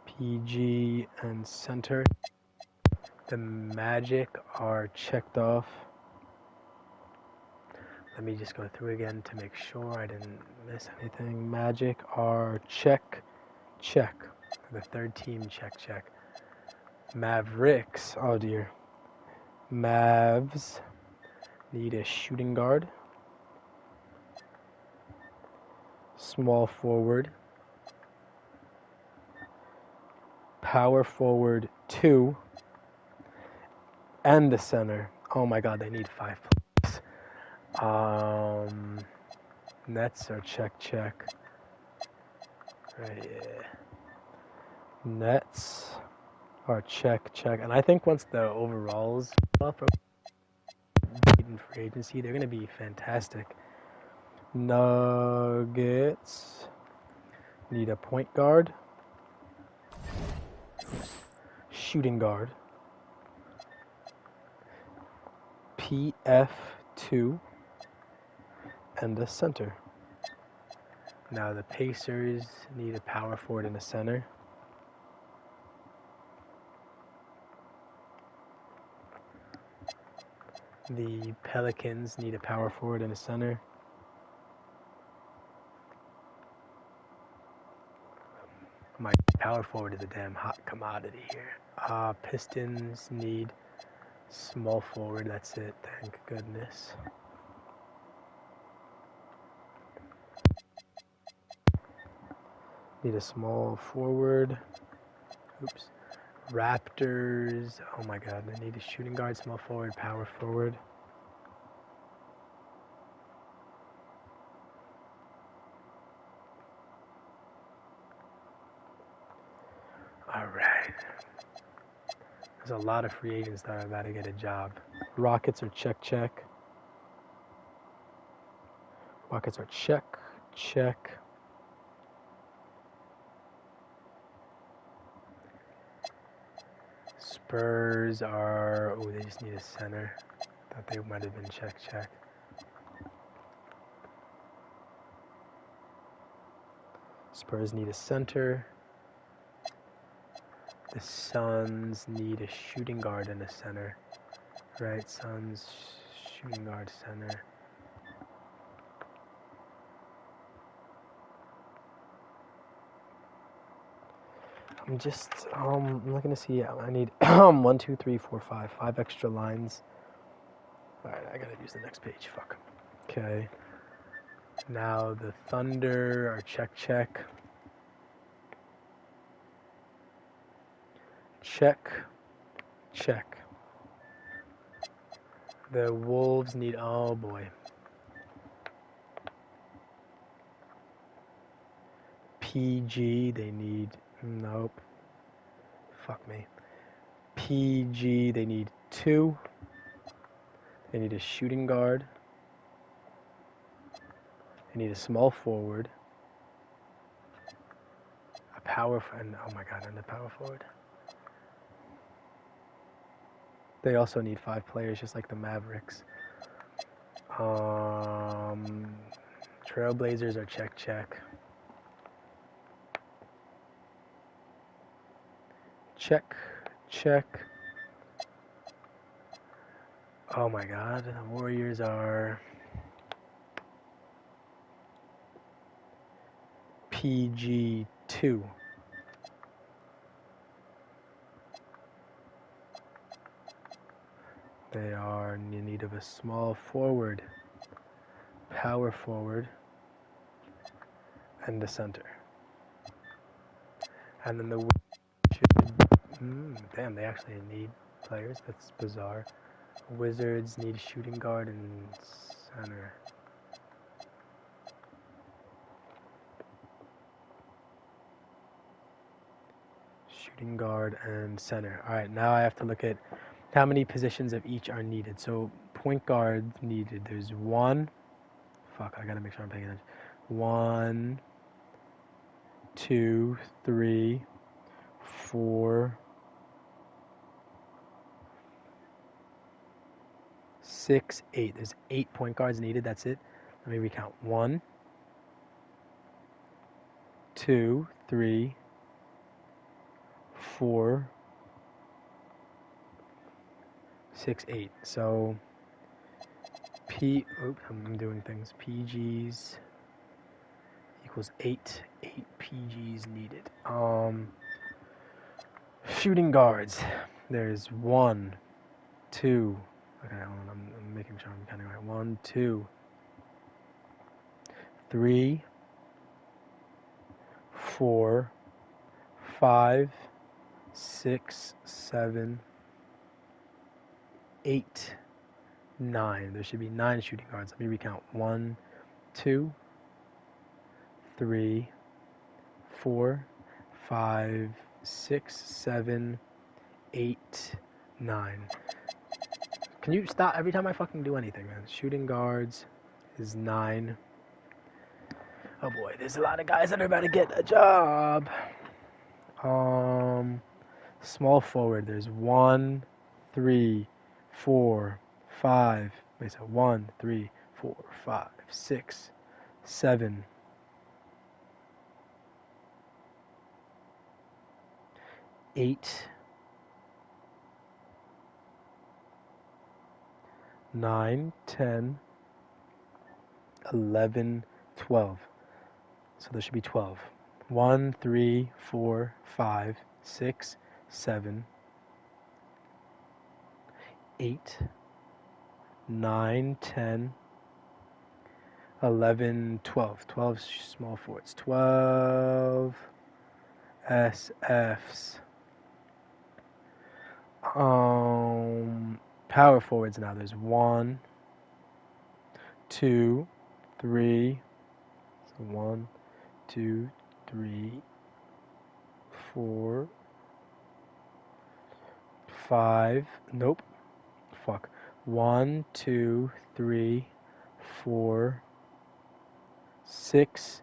PG and center. The Magic are checked off. Let me just go through again to make sure I didn't miss anything. Magic are check. The third team, check. Mavericks, oh dear. Mavs need a shooting guard. Small forward. Power forward 2. And the center. Oh my god, they need 5 players. Nets are check. Right, yeah. Nets are check. And I think once the overalls up in free agency, they're going to be fantastic. Nuggets need a point guard. Shooting guard. PF2 and a center. Now the Pacers need a power forward and a center. The Pelicans need a power forward and a center. My power forward is a damn hot commodity here. Pistons need Small forward, that's it, thank goodness. Need a small forward. Oops. Raptors, oh my god, they need a shooting guard, small forward, power forward. Alright. There's a lot of free agents that are about to get a job. Rockets are check. Rockets are check. Spurs are, oh, they just need a center. Thought they might have been check. Spurs need a center. The Suns need a shooting guard and a center. Right, Suns, shooting guard, center. I'm looking to see, I need 1, 2, 3, 4, 5 extra lines. Alright, I gotta use the next page, fuck. Okay. Now the Thunder are check. The Wolves need, oh boy. PG, they need, nope. Fuck me. PG, they need 2. They need a shooting guard. They need a small forward. A power, and oh my god, and a power forward. They also need 5 players, just like the Mavericks. Trailblazers are check. Check. Oh my god, the Warriors are PG2. They are in need of a small forward, power forward, and the center. And then the damn, they actually need players. That's bizarre. Wizards need a shooting guard and center. Shooting guard and center. All right, now I have to look at how many positions of each are needed. So point guard needed. There's 1. Fuck, I gotta make sure I'm paying attention. 1, 2, 3, 4, 6, 8. There's 8 point guards needed. That's it. Let me recount. 1, 2, 3, 4, 6, 8. So I'm doing things. PGs equals 8. 8 PGs needed. Shooting guards. There's 1, 2. Okay, hold on. I'm making sure I'm counting right. 1, 2, 3, 4, 5, 6, 7, 8, 9. There should be 9 shooting guards. Let me recount. 1, 2, 3, 4, 5, 6, 7, 8, 9. Can you stop every time I fucking do anything, man? Shooting guards is 9. Oh boy, there's a lot of guys that are about to get a job. Small forward, there's 1, 3, 4, 5. Wait, so 1, 3, 4, 5, 6, 7, 8, 9, 10, 11, 12. So there should be 12. 1, 3, 4, 5, 6, 7, 8, 9, 10, 11, 12. 12 small forwards. 12 SFs. Power forwards now. There's 1, 2, 3. So 1, 2, 3, 4, 5. Nope. Fuck. 1, 2, 3, 4, 6,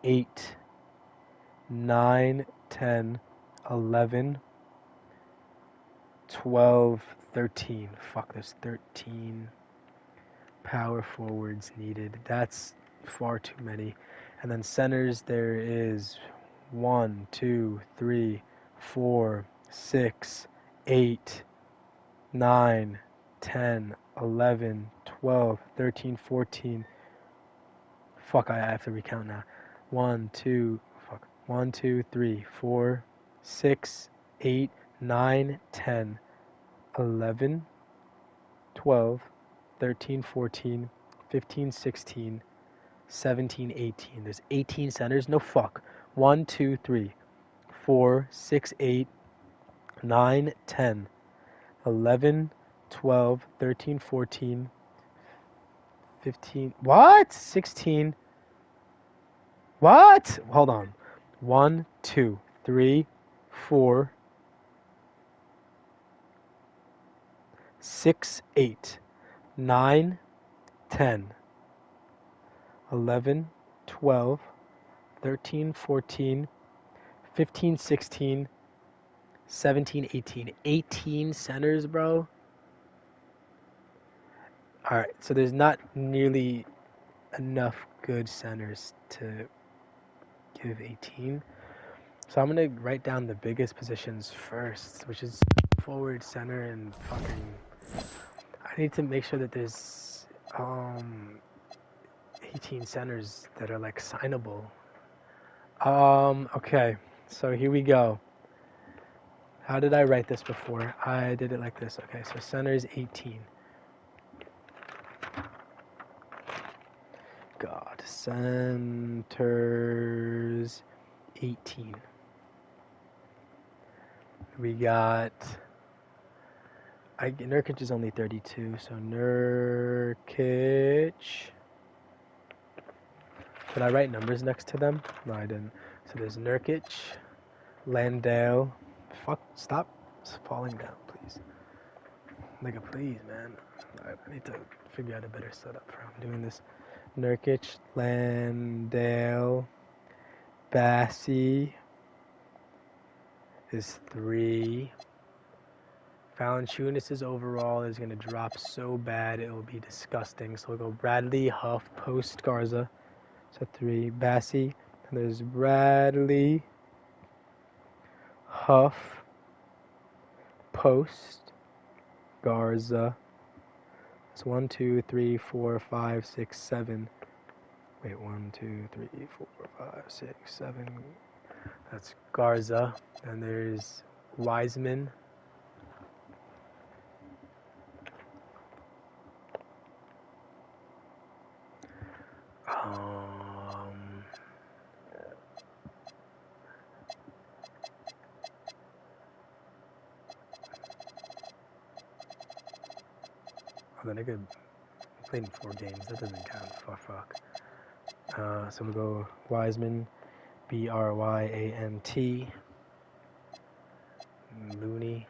8, 9, 10, 11, 12, 13. Fuck, there's 13 power forwards needed. That's far too many. And then centers, there is 1, 2, 3, 4, 6, 8, 9, 10, 11, 12, 13, 14. Fuck, I have to recount now. 1, 2, 3, 4, 6, 8, 9, 10, 11, 12, 13, 14, 15, 16, 17, 18. There's 18 centers? No fuck. 1, 2, 3, 4, 6, 8, 9, 10, 11, 12, 13, 14, 15. What? 16. What? Hold on. 1, 2, 3, 4, 6, 8, 9, 10, 11, 12, 13, 14, 15, 16, 17, 18. 18 centers, bro. Alright, so there's not nearly enough good centers to give 18. So I'm going to write down the biggest positions first, which is forward, center, and fucking... I need to make sure that there's 18 centers that are like signable. Okay, so here we go. How did I write this before? I did it like this. Okay, so center is 18. God, centers 18. We got... Nurkic is only 32, so Nurkic... Did I write numbers next to them? No, I didn't. So there's Nurkic, Landale. Fuck, stop falling down, please. Nigga, please, man. I need to figure out a better setup for how I'm doing this. Nurkic, Landale, Bassie is 3. Valanciunas' overall is going to drop so bad it will be disgusting. So we'll go Bradley, Huff, Post, Garza. So 3. Bassie. And there's Bradley, Huff, Post, Garza. It's 1, 2, 3, 4, 5, 6, 7. Wait, 1, 2, 3, 4, 5, 6, 7. That's Garza. And there's Wiseman. The nigga played in 4 games. That doesn't count. Fuck. So we'll go Wiseman, Bryant, Looney,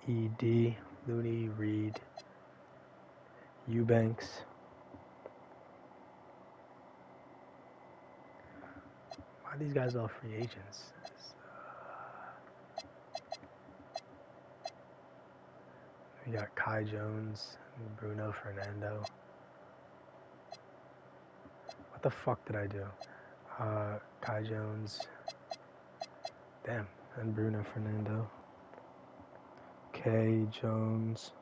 Reed, Looney, Reed, Eubanks. Why are these guys all free agents? We got Kai Jones, Bruno Fernando. What the fuck did I do? Kai Jones. Damn. And Bruno Fernando. K Jones.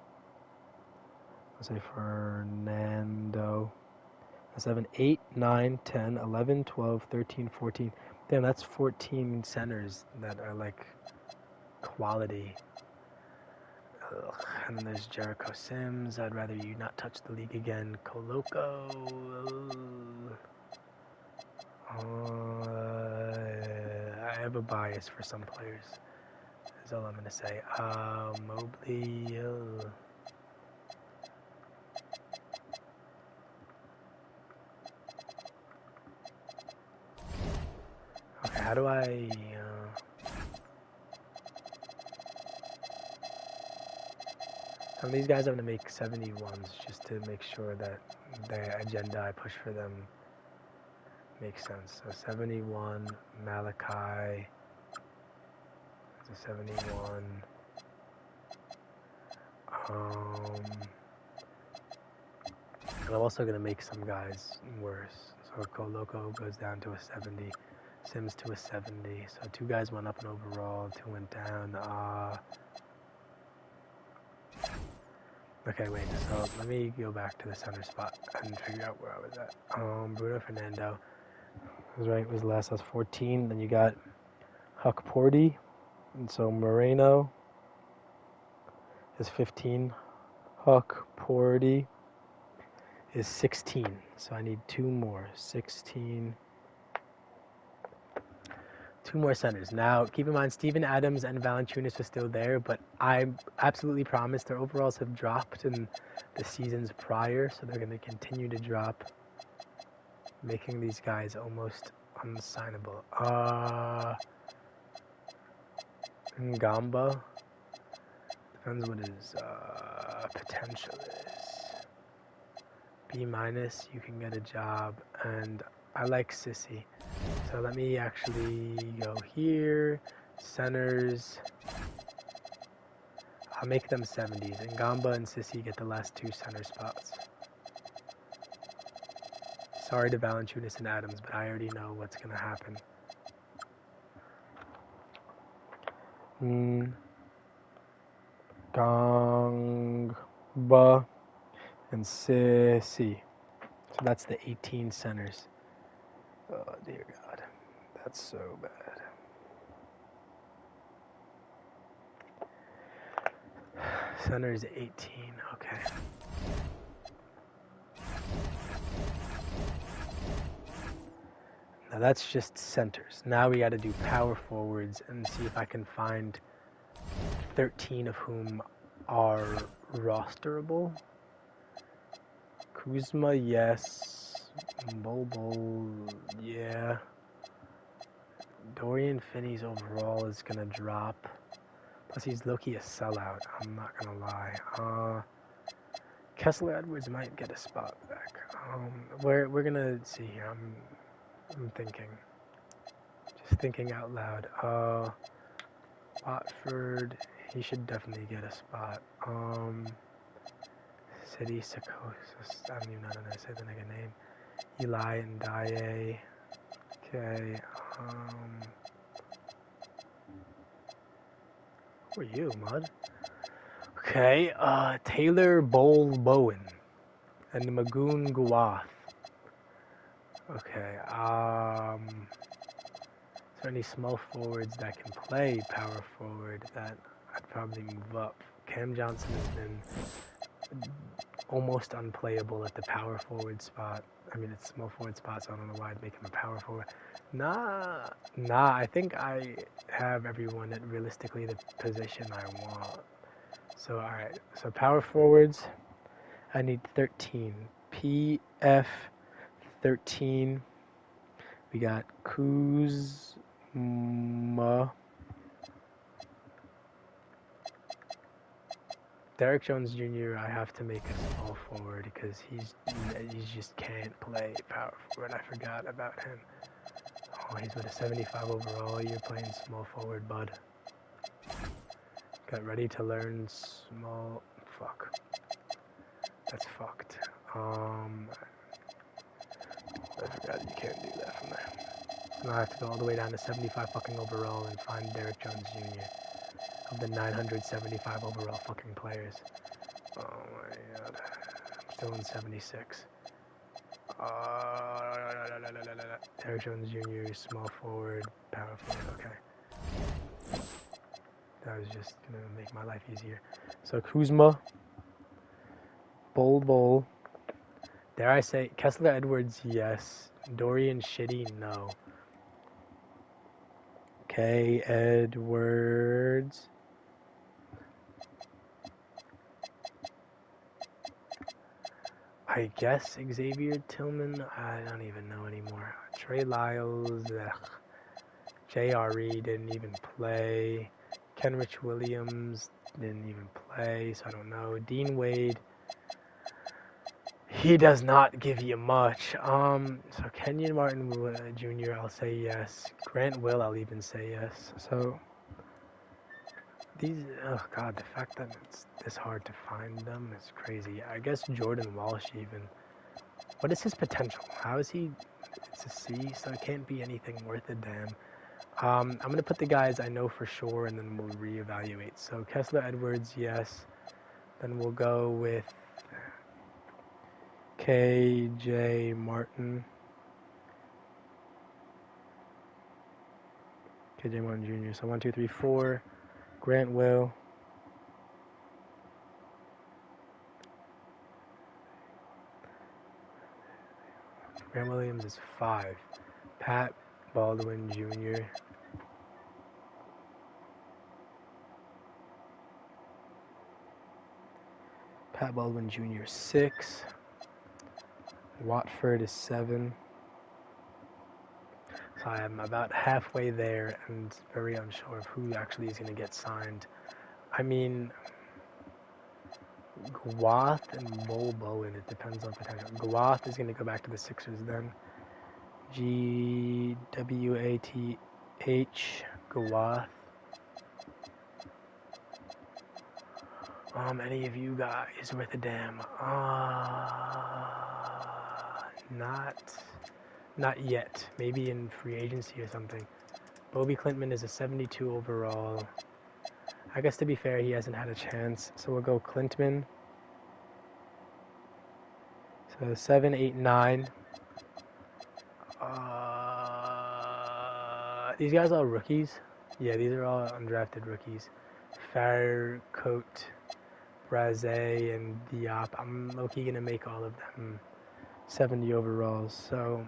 I'll say Fernando. 7, 8, 9, 10, 11, 12, 13, 14. Damn, that's 14 centers that are like quality. Ugh. And then there's Jericho Sims. I'd rather you not touch the league again. Coloco. I have a bias for some players. That's all I'm gonna say. Mobley. Okay, how do I? Some of these guys I'm gonna make 71s just to make sure that the agenda I push for them makes sense. So 71, Malachi. That's a 71. And I'm also gonna make some guys worse. So Coloco goes down to a 70. Sims to a 70. So 2 guys went up in overall, 2 went down. Okay, wait. So let me go back to the center spot and figure out where I was at. Bruno Fernando. I was right. Was last. I was 14. Then you got Huck Porty. And so Moreno is 15. Huck Porty is 16. So I need 2 more. 16. 2 more centers. Now, keep in mind, Steven Adams and Valanciunas are still there, but I absolutely promise their overalls have dropped in the seasons prior, so they're going to continue to drop, making these guys almost unsignable. Ngamba. Depends what his potential is. B-, you can get a job, and I like Sissy. So let me actually go here, centers. I'll make them 70s, and Gamba and Sissy get the last 2 center spots. Sorry to Valanciunas and Adams, but I already know what's going to happen. Gamba and Sissy. So that's the 18 centers. Oh, dear God. That's so bad. Centers 18. Okay. Now that's just centers. Now we got to do power forwards and see if I can find 13 of whom are rosterable. Kuzma, yes. Bol, yeah. Dorian Finney's overall is going to drop. Plus he's low-key a sellout, I'm not going to lie. Kessler Edwards might get a spot back. We're going to see here. I'm thinking. Just thinking out loud. Watford, he should definitely get a spot. City Psychosis, I don't even know how to say the nigga name. Eli and Dye. Okay. Who are you, Mud? Okay, Taylor Bowen and Magoon Guath. Okay, is there any small forwards that can play power forward that I'd probably move up? Cam Johnson has been almost unplayable at the power forward spot. I mean, it's small forward spot, so I don't know why I'd make him a power forward. Nah, I think I have everyone at realistically the position I want. So, alright, so power forwards, I need 13. PF 13. We got Kuzma. Derek Jones Jr. I have to make a small forward because he just can't play power forward. I forgot about him. Oh, he's with a 75 overall. You're playing small forward, bud. Got ready to learn small. Fuck. That's fucked. I forgot you can't do that from there. Now I have to go all the way down to 75 fucking overall and find Derek Jones Jr. of the 975 overall fucking players. Oh my god. I'm still in 76. Derek Jones Jr., small forward, power forward. Okay. That was just going to make my life easier. So Kuzma, Bol. Dare I say, Kessler Edwards, yes. Dorian Shitty, no. Okay, Edwards. I guess Xavier Tillman, I don't even know anymore. Trey Lyles, JRE didn't even play. Kenrich Williams didn't even play, so I don't know. Dean Wade, he does not give you much. So Kenyon Martin Jr., I'll say yes. Grant Will, I'll even say yes. So these, oh god, the fact that it's this hard to find them is crazy. I guess Jordan Walsh even. What is his potential? How is he? It's a C, so it can't be anything worth a damn. I'm going to put the guys I know for sure, and then we'll reevaluate. So Kessler Edwards, yes. Then we'll go with KJ Martin. KJ Martin Jr. So 1, 2, 3, 4. Grant Will. Grant Williams is 5. Pat Baldwin Jr. Pat Baldwin Jr. 6. Watford is 7. So I am about halfway there and very unsure of who actually is going to get signed. I mean, Gwath and Bol Bowen, it depends on potential. Gwath is going to go back to the Sixers then. Gwath. Gwath. Any of you guys worth a damn? Not yet. Maybe in free agency or something. Bobby Clintman is a 72 overall. I guess to be fair, he hasn't had a chance. So we'll go Clintman. So 7, 8, 9. These guys are all rookies. Yeah, these are all undrafted rookies. Faircoat, Braze, and Diop. I'm low-key going to make all of them 70 overalls. So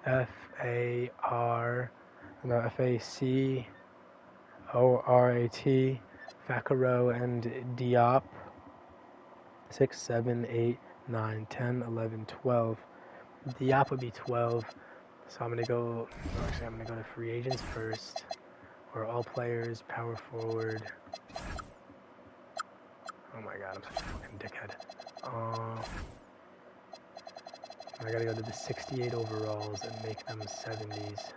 Facaroat, Facaro, and Diop. 6, 7, 8, 9, 10, 11, 12. Diop would be 12. So I'm going to go, actually I'm going to go to free agents first. Or all players, power forward. Oh my god, I'm such a fucking dickhead. I gotta go to the 68 overalls and make them 70s.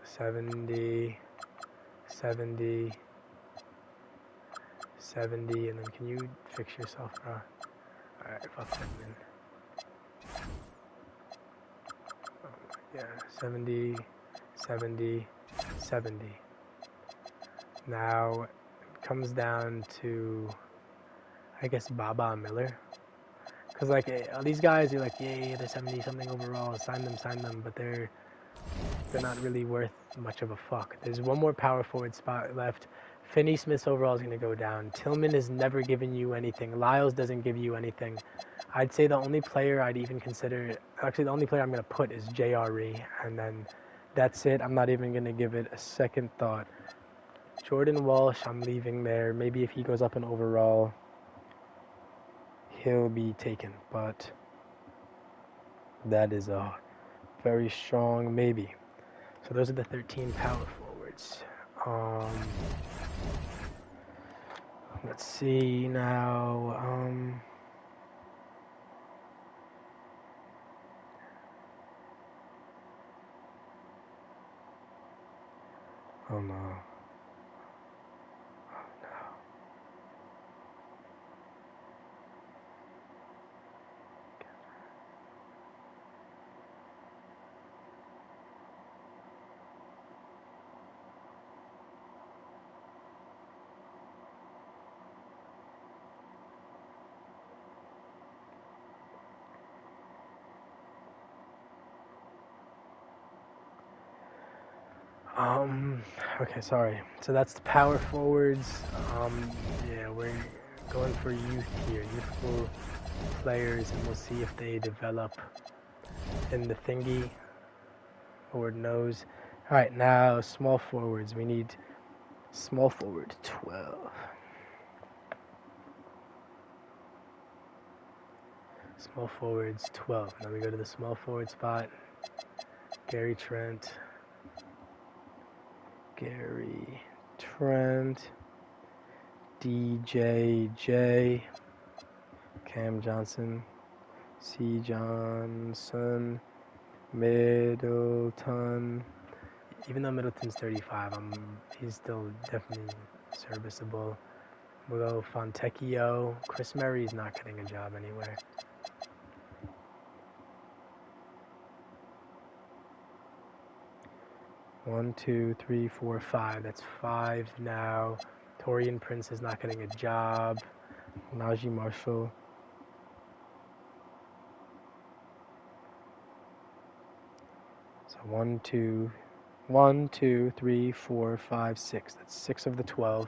70, 70, 70, and then can you fix yourself, bro? Alright, fuck them, man. Yeah, 70, 70, 70. Now, it comes down to, I guess, Baba Miller. Because, like, all these guys, you're like, yeah, they're 70-something overall, sign them, but they're not really worth much of a fuck. There's one more power forward spot left. Finney Smith's overall is going to go down. Tillman has never given you anything. Lyles doesn't give you anything. I'd say the only player I'd even consider, actually the only player I'm going to put is JRE, and then that's it. I'm not even going to give it a second thought. Jordan Walsh, I'm leaving there. Maybe if he goes up in overall, he'll be taken, but that is a very strong maybe. So those are the 13 power forwards. Let's see now. Oh no. Okay, sorry. So that's the power forwards. Yeah, we're going for youth here, youthful players, and we'll see if they develop in the thingy. Lord knows. All right, now small forwards. We need small forward 12. Small forwards 12. Now we go to the small forward spot. Gary Trent. DJJ. Cam Johnson. C. Johnson. Middleton. Even though Middleton's 35, he's still definitely serviceable. We'll go Fontecchio. Chris Murray's not getting a job anywhere. One, two, three, four, five. That's 5 now. Torian Prince is not getting a job. Najee Marshall. So 1, 2, 3, 4, 5, 6. That's 6 of the 12.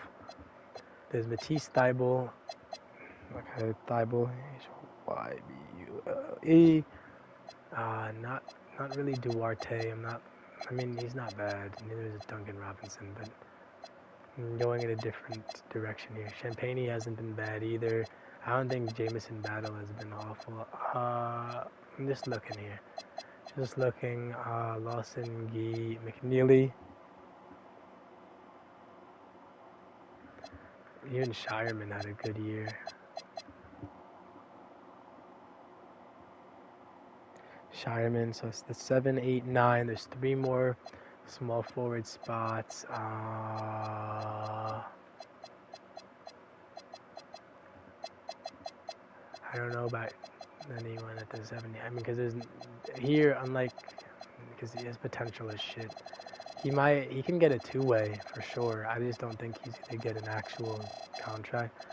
There's Matisse Thybulle. Okay, Thybulle. H-Y-B-U-L-E. Not really Duarte. I mean, he's not bad. Neither is Duncan Robinson, but I'm going in a different direction here. Champagne hasn't been bad either. I don't think Jamison Battle has been awful. I'm just looking here. Just looking. Lawson, Gee, McNeely. Even Shireman had a good year. Shireman, so it's the 7, 8, 9. There's 3 more small forward spots. I don't know about anyone at the 70. I mean, because there's here, unlike, because his potential is shit. He can get a 2-way for sure. I just don't think he's gonna get an actual contract.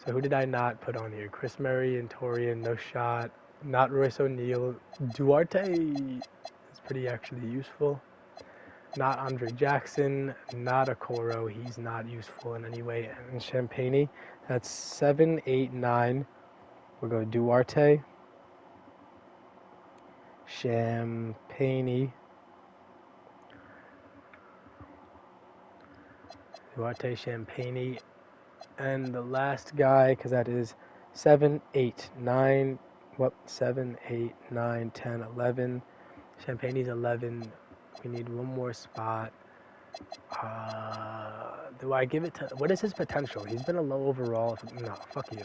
So who did I not put on here? Chris Murray and Torian, no shot. Not Royce O'Neal. Duarte is pretty actually useful. Not Andre Jackson. Not Okoro. He's not useful in any way. And Champagne. That's 7, 8, 9. We'll go Duarte. Champagne. Duarte, Champagne. And the last guy, because that is 7, 8, 9. What? 7, 8, 9, 10, 11. Champagne's 11. We need one more spot. Do I give it to... What is his potential? He's been a low overall. No, fuck you.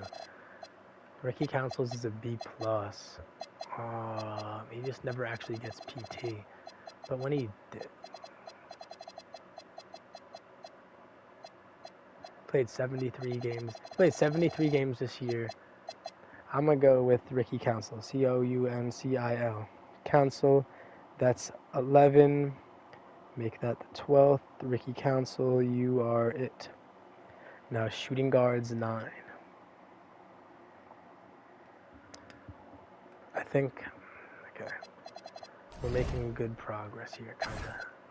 Ricky Councils is a B+. He just never actually gets PT. But when he did... Played 73 games. Played 73 games this year. I'm going to go with Ricky Council. Council. Council. That's 11. Make that the 12th. Ricky Council, you are it. Now shooting guards 9. I think, okay, we're making good progress here, kind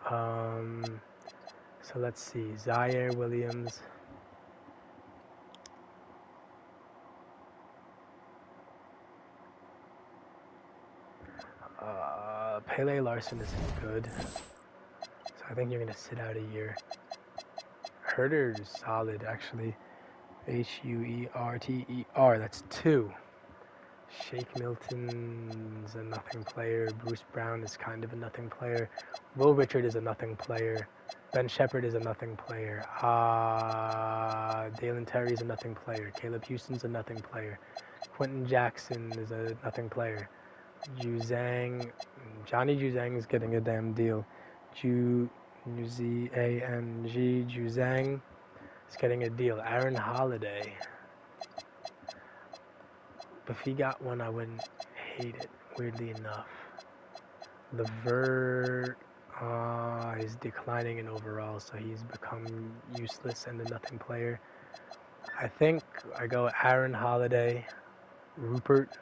of. So let's see, Zaire Williams. Pele Larson isn't good, so I think you're going to sit out a year. Herter's solid, actually. Huerter, that's 2. Shake Milton's a nothing player. Bruce Brown is kind of a nothing player. Will Richard is a nothing player. Ben Shepherd is a nothing player. Dalen Terry's a nothing player. Caleb Houston's a nothing player. Quentin Jackson is a nothing player. Johnny Juzang's getting a damn deal. Juzang is getting a deal. Aaron Holiday. If he got one, I wouldn't hate it, weirdly enough. LeVert, he's declining in overall, so he's become useless and a nothing player. I think I go Aaron Holiday, Rupert.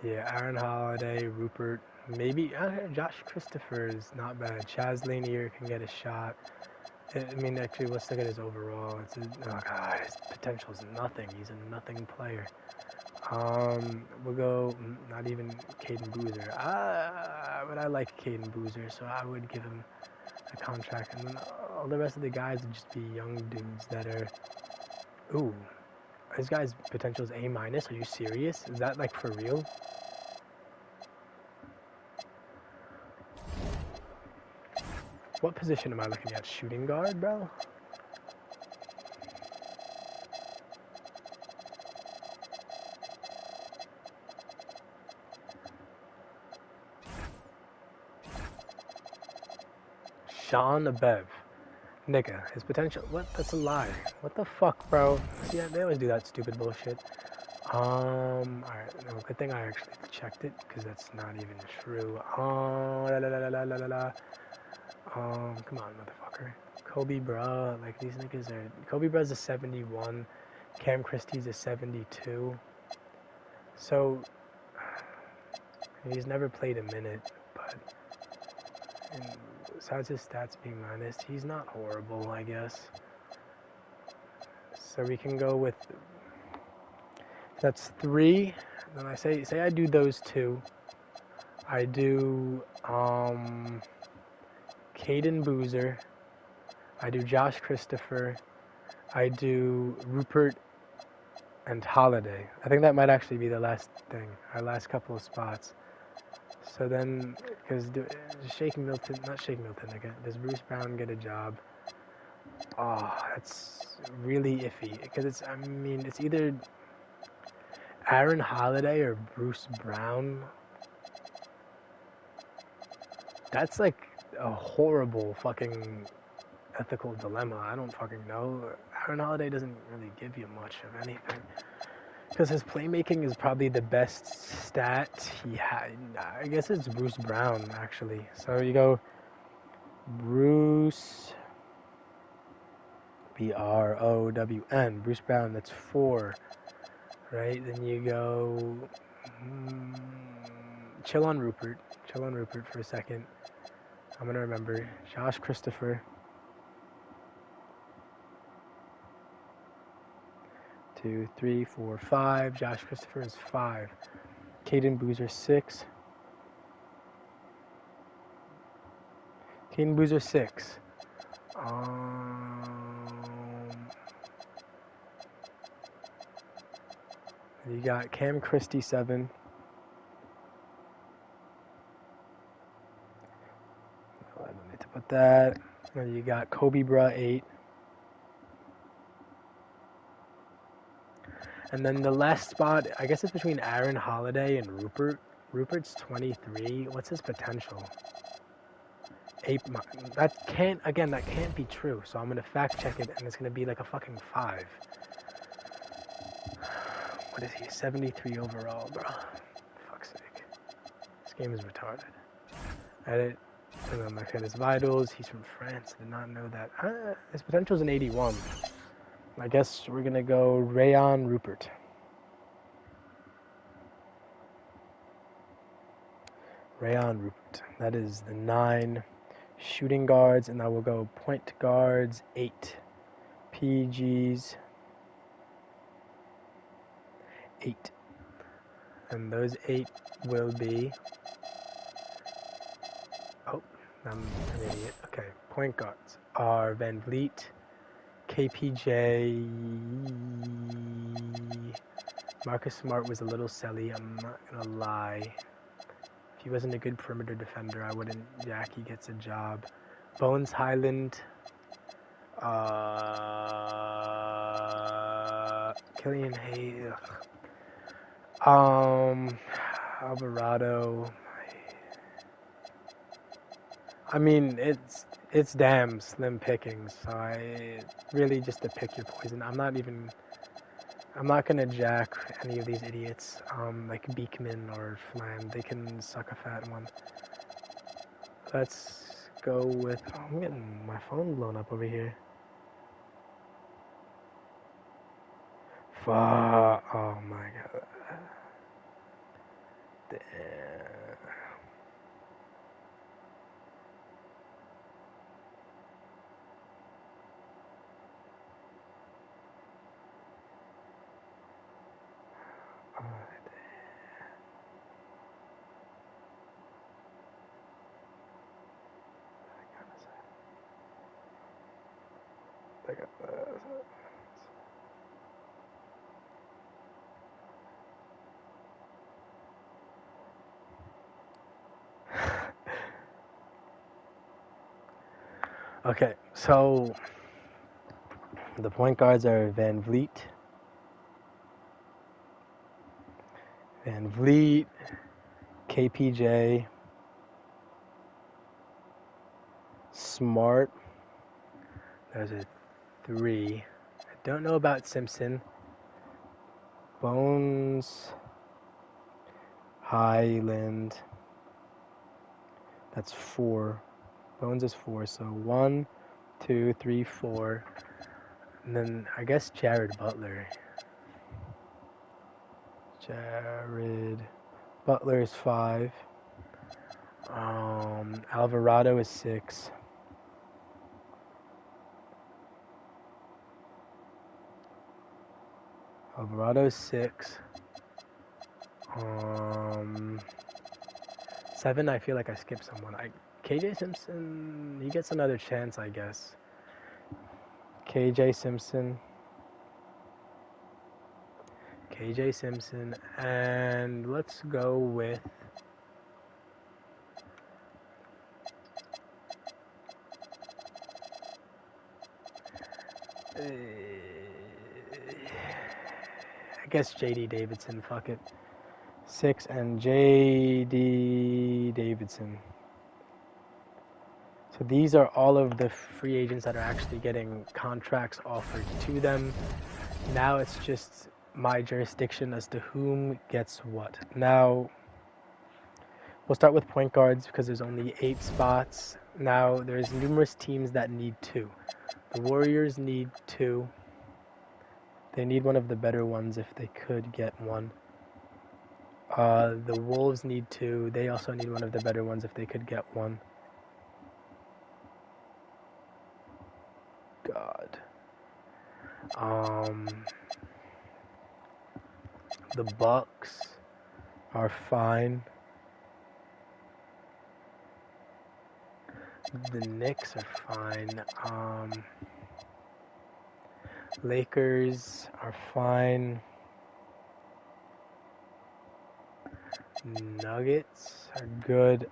Yeah, Aaron Holiday, Rupert, maybe Josh Christopher is not bad. Chaz Lanier can get a shot. I mean, actually, let's look at his overall. Oh god, his potential is nothing. He's a nothing player. We'll go not even Caden Boozer. But I like Caden Boozer, so I would give him a contract, and then all the rest of the guys would just be young dudes that are. Ooh, this guy's potential is A minus. Are you serious? Is that like for real? What position am I looking at? Shooting guard, bro? Sean Abev. Nigga, his potential. What? That's a lie. What the fuck, bro? See, they always do that stupid bullshit. Alright, no, good thing I actually checked it, because that's not even true. Come on, motherfucker. Kobe Bruh, like, these niggas are. Kobe Bruh's a 71. Cam Christie's a 72. So, he's never played a minute, but. And besides his stats being minus, he's not horrible, I guess. So we can go with. That's 3. Then I say I do those 2. I do Caden Boozer. I do Josh Christopher. I do Rupert and Holiday. I think that might actually be the last thing, our last couple of spots. So then, because not Shake Milton again. Does Bruce Brown get a job? Oh, that's really iffy, because it's either Aaron Holiday or Bruce Brown. That's like a horrible fucking ethical dilemma. I don't fucking know. Aaron Holiday doesn't really give you much of anything, because his playmaking is probably the best stat he had. I guess it's Bruce Brown, actually. So you go Bruce, Brown, Bruce Brown, that's 4, right? Then you go chill on Rupert for a second. I'm gonna remember Josh Christopher. 2, 3, 4, 5. Josh Christopher is 5. Caden Boozer 6. Caden Boozer 6. You got Cam Christie 7. I don't need to put that. Then you got Kobe Bruh 8. And then the last spot, I guess it's between Aaron Holiday and Rupert. Rupert's 23. What's his potential? 8. That can't be true. So I'm gonna fact check it, and it's gonna be like a fucking 5. What is he? 73 overall, bro. Fuck's sake. This game is retarded. Edit. And then look at his vitals. He's from France. Did not know that. His potential's an 81. I guess we're gonna go Rayon Rupert. Rayon Rupert. That is the 9 shooting guards, and I will go point guards 8. PGs 8. And those 8 will be. Oh, I'm an idiot. Okay, point guards are Van Vliet, KPJ. Marcus Smart was a little silly, I'm not gonna lie. If he wasn't a good perimeter defender, I wouldn't. Jackie gets a job. Bones Highland. Killian Hayes. Alvarado. I mean, it's damn slim pickings. So I really just to pick your poison. I'm not gonna jack any of these idiots. Like Beekman or Flan. They can suck a fat one. Let's go with. Oh, I'm getting my phone blown up over here. Fuck. Oh my god. Okay, so the point guards are Van Vliet, KPJ, Smart. There's a 3. I don't know about Simpson. Bones, Highland. That's 4. Bones is 4. So 1, 2, 3, 4. And then I guess Jared Butler. Jared Butler is 5. Alvarado is 6. Alvarado is 6. 7, I feel like I skipped someone. KJ Simpson, he gets another chance, I guess. KJ Simpson, and let's go with I guess JD Davidson, fuck it. 6 and JD Davidson. So these are all of the free agents that are actually getting contracts offered to them. Now it's just my jurisdiction as to whom gets what. Now, we'll start with point guards because there's only 8 spots. Now, there's numerous teams that need 2. The Warriors need 2. They need one of the better ones if they could get one. The Wolves need 2. They also need one of the better ones if they could get one. God. The Bucks are fine. The Knicks are fine. Lakers are fine. Nuggets are good.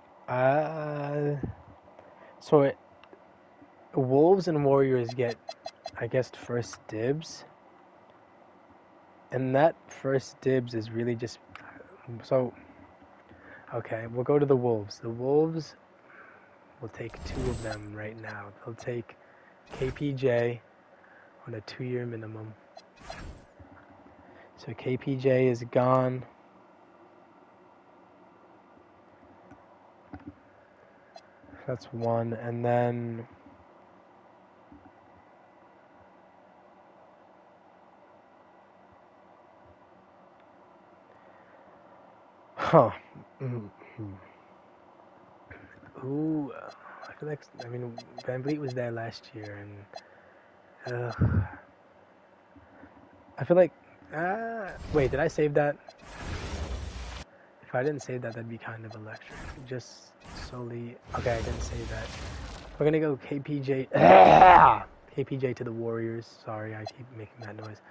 Wolves and Warriors get, I guess, first dibs. And that first dibs is really just... So, okay, we'll go to the Wolves. The Wolves will take 2 of them right now. They'll take KPJ on a 2-year minimum. So KPJ is gone. That's 1. And then... Huh. Ooh, I feel like... I mean, Van Vliet was there last year, and... I feel like... wait, did I save that? If I didn't save that, that'd be kind of electric. Just solely... Okay, I didn't save that. We're gonna go KPJ... KPJ to the Warriors. Sorry, I keep making that noise.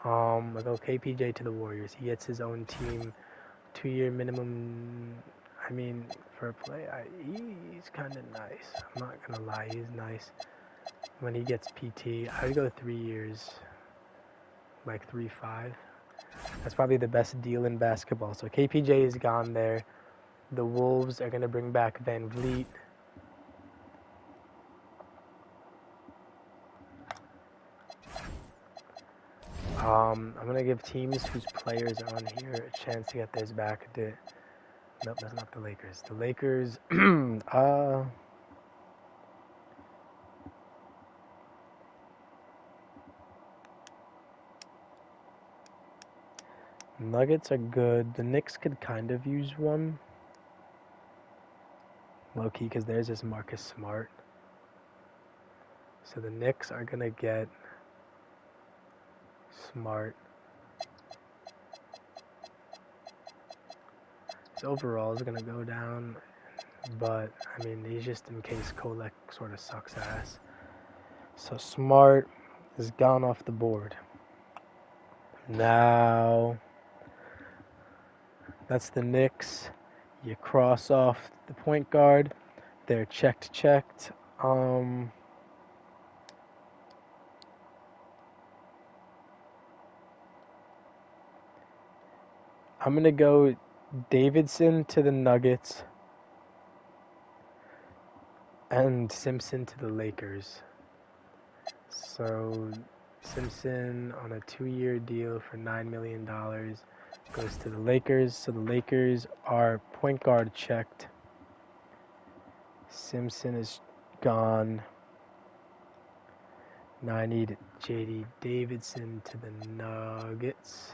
We'll go KPJ to the Warriors. He gets his own team. 2-year minimum... I mean, for a play, he's kind of nice. I'm not gonna lie, he's nice. When he gets PT, I would go 3 years. Like 3.5. That's probably the best deal in basketball. So KPJ is gone there. The Wolves are going to bring back Van Vliet. I'm going to give teams whose players are on here a chance to get theirs back. Nope, that's not the Lakers. The Lakers, Nuggets are good. The Knicks could kind of use one. Low-key, because theirs is Marcus Smart. So the Knicks are going to get Smart. His overall is going to go down, but, I mean, he's just in case Kolek sort of sucks ass. So Smart is gone off the board. Now, that's the Knicks. You cross off the point guard. They're checked. I'm going to go Davidson to the Nuggets and Simpson to the Lakers. So Simpson on a 2-year deal for $9 million goes to the Lakers. So the Lakers are point guard checked. Simpson is gone. Now I need J.D. Davidson to the Nuggets.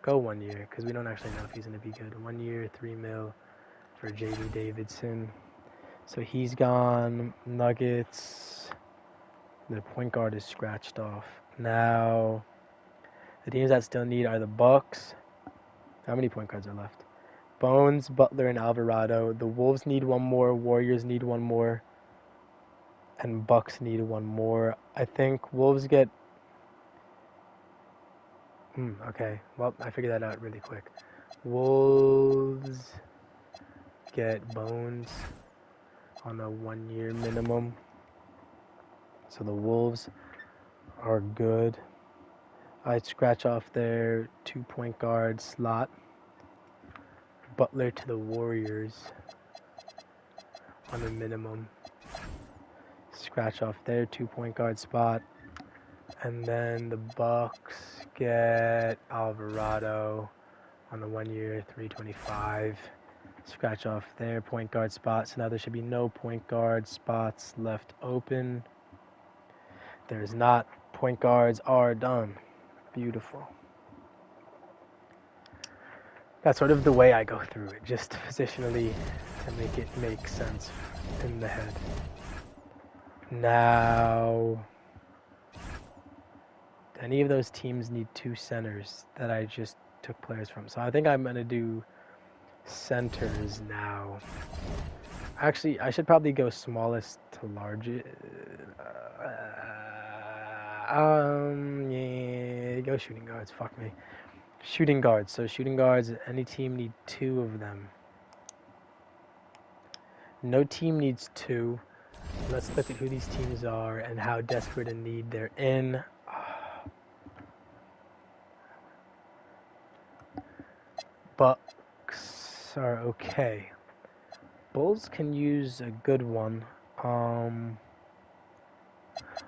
Go 1 year, because we don't actually know if he's going to be good. 1 year, $3 million for J.D. Davidson. So he's gone. Nuggets. The point guard is scratched off. Now, the teams that still need are the Bucks. How many point guards are left? Bones, Butler, and Alvarado. The Wolves need one more. Warriors need one more. And Bucks need one more. I think Wolves get... okay. Well, I figured that out really quick. Wolves get Bones on a 1-year minimum. So the Wolves are good. I'd scratch off their 2-point guard slot. Butler to the Warriors on a minimum. Scratch off their 2-point guard spot. And then the Bucks get Alvarado on the 1-year, $325. Scratch off their point guard spot. So now there should be no point guard spots left open. There's not. Point guards are done. Beautiful. That's sort of the way I go through it, just positionally to make it make sense in the head. Now, any of those teams need 2 centers that I just took players from. So I think I'm going to do centers now. Actually, I should probably go smallest to largest. Yeah, go shooting guards. Fuck me. Shooting guards. So shooting guards, any team need 2 of them. No team needs 2. Let's look at who these teams are and how desperate a need they're in. Bucks are okay. Bulls can use a good one.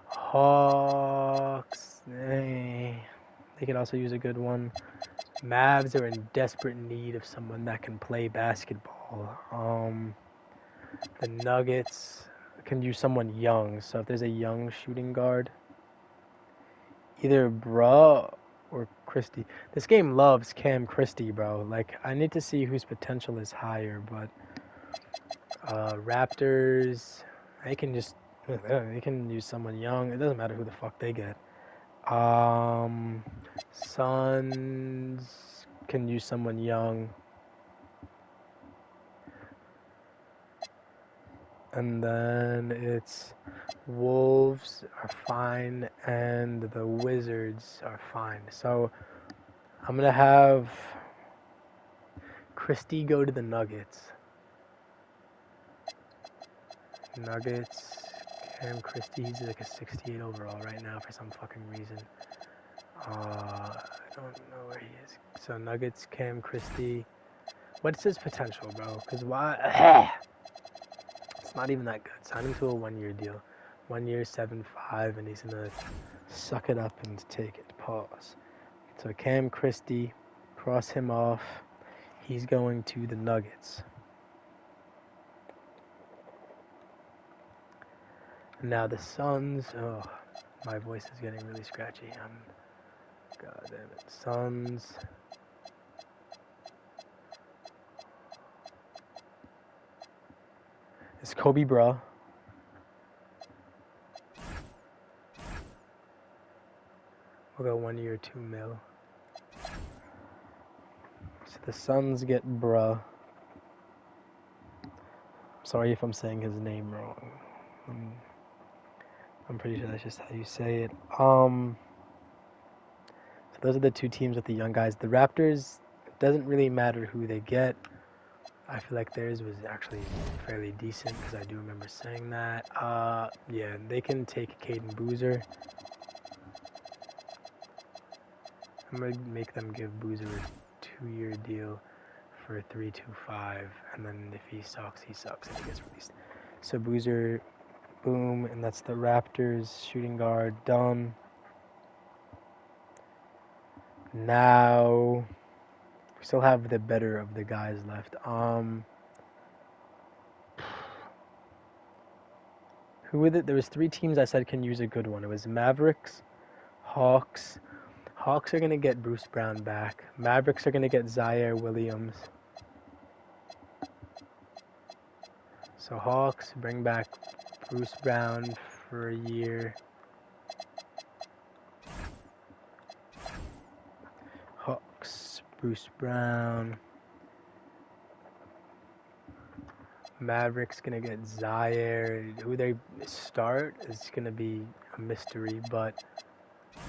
Hawks, they could also use a good one. Mavs are in desperate need of someone that can play basketball. The Nuggets can use someone young. So if there's a young shooting guard, either Bruh or Christie. This game loves Cam Christie, bro. Like, I need to see whose potential is higher, but Raptors, they can use someone young. It doesn't matter who the fuck they get. Suns can use someone young. And then it's Wolves are fine and the Wizards are fine. So I'm going to have Christie go to the Nuggets. Cam Christie, he's like a 68 overall right now for some fucking reason. I don't know where he is. So Nuggets, Cam Christie. What's his potential, bro? Because why? It's not even that good. Sign him to a 1-year deal. 1 year, 7.5, and he's gonna suck it up and take it. Pause. So Cam Christie, cross him off. He's going to the Nuggets. Now the Suns. Oh, my voice is getting really scratchy. God damn it. Suns. It's Kobe Bra. We'll go 1 year, $2 mil. So the Suns get Bruh. Sorry if I'm saying his name wrong. I'm pretty sure that's just how you say it. So those are the two teams with the young guys. The Raptors, it doesn't really matter who they get. I feel like theirs was actually fairly decent because I do remember saying that. Yeah, they can take Caden Boozer. I'm going to make them give Boozer a 2-year deal for $3.25, and then if he sucks, he sucks, and he gets released. So Boozer, boom, and that's the Raptors shooting guard done. Now we still have the better of the guys left. Who were there was 3 teams I said can use a good one. It was Mavericks, Hawks. Hawks are gonna get Bruce Brown back. Mavericks are gonna get Zaire Williams. So Hawks bring back Bruce Brown for a year. Hawks, Bruce Brown. Mavericks gonna get Zaire. Who they start is gonna be a mystery, but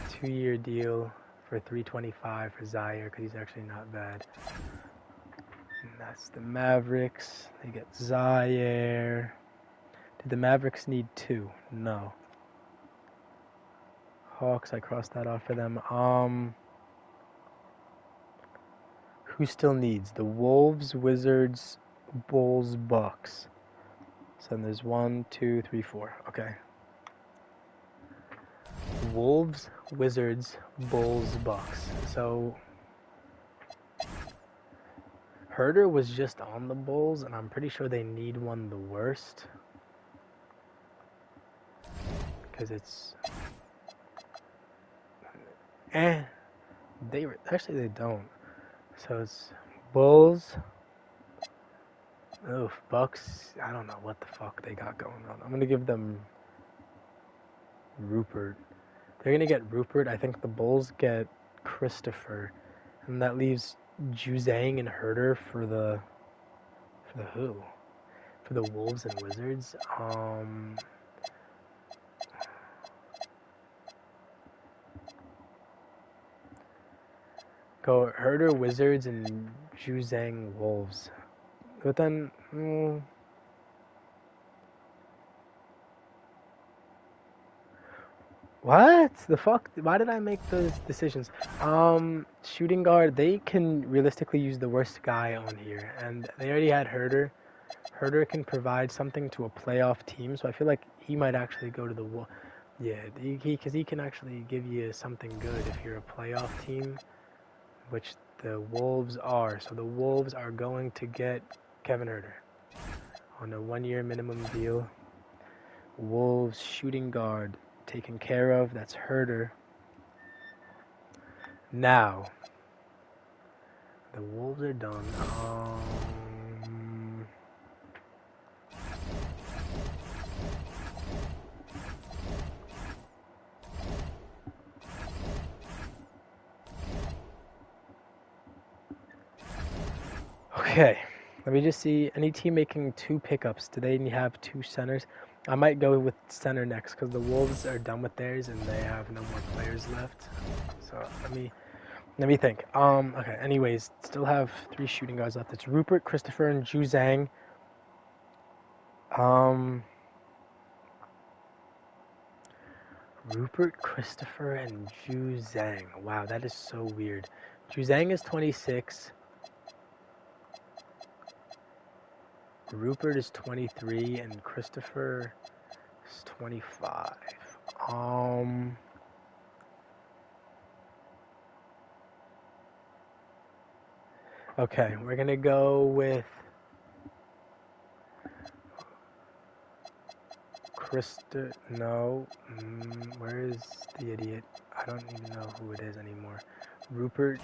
2-year deal for $3.25 for Zaire because he's actually not bad. And that's the Mavericks. They get Zaire. Did the Mavericks need 2? No. Hawks, I crossed that off for them. Who still needs? The Wolves, Wizards, Bulls, Bucks. So then there's 1, 2, 3, 4. Okay. Wolves, Wizards, Bulls, Bucks. So Herder was just on the Bulls, and I'm pretty sure they need one the worst. Because it's... Actually, they don't. So it's Bulls. Oof, Bucks. I don't know what the fuck they got going on. I'm going to give them Rupert. They're going to get Rupert. I think the Bulls get Christopher. And that leaves Juzang and Herder for the who? For the Wolves and Wizards. Go Herder Wizards and Juzang Wolves. But then, what the fuck? Why did I make those decisions? Shooting guard, they can realistically use the worst guy on here, and they already had Herder. Herder can provide something to a playoff team, so I feel like he might actually go to the because he can actually give you something good if you're a playoff team, which the Wolves are. So the Wolves are going to get Kevin Herder on a 1-year minimum deal. Wolves shooting guard taken care of. That's Herder. Now, the Wolves are done. Okay, let me just see. Any team making 2 pickups, do they have 2 centers? I might go with center next because the Wolves are done with theirs and they have no more players left. So let me think. Okay. Anyways, still have 3 shooting guards left. It's Rupert, Christopher, and Juzang. Rupert, Christopher, and Juzang. Wow, that is so weird. Juzang is 26. Rupert is 23, and Christopher is 25. Okay, we're gonna go with No. Where is the idiot? I don't even know who it is anymore. Rupert.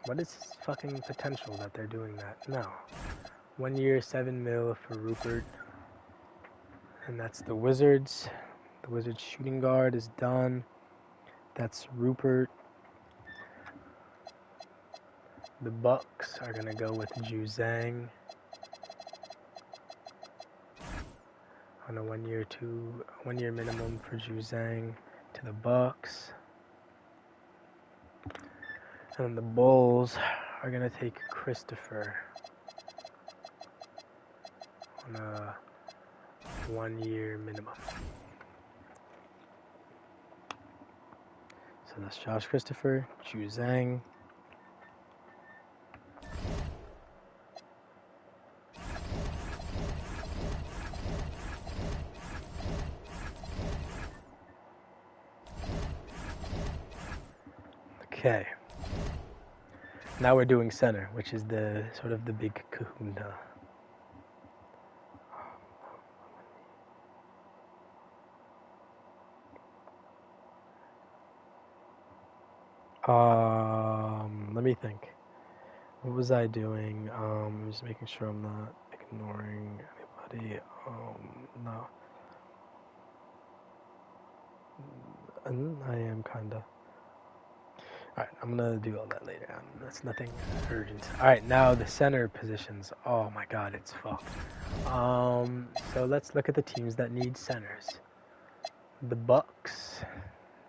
What is his fucking potential that they're doing that? No. 1 year, 7 mil for Rupert. And that's the Wizards. The Wizards shooting guard is done. That's Rupert. The Bucks are going to go with Ju Zhang on a 1 year minimum for Ju Zhang to the Bucks. And the Bulls are going to take Christopher on a 1 year minimum. So that's Josh Christopher, Ju Zhang. Okay. Now we're doing center, which is the sort of the big kahuna. Let me think. What was I doing? Just making sure I'm not ignoring anybody. No. I am kinda. Alright, I'm gonna do all that later. That's nothing urgent. Alright, now the center positions. Oh my god, it's fucked. So let's look at the teams that need centers. The Bucks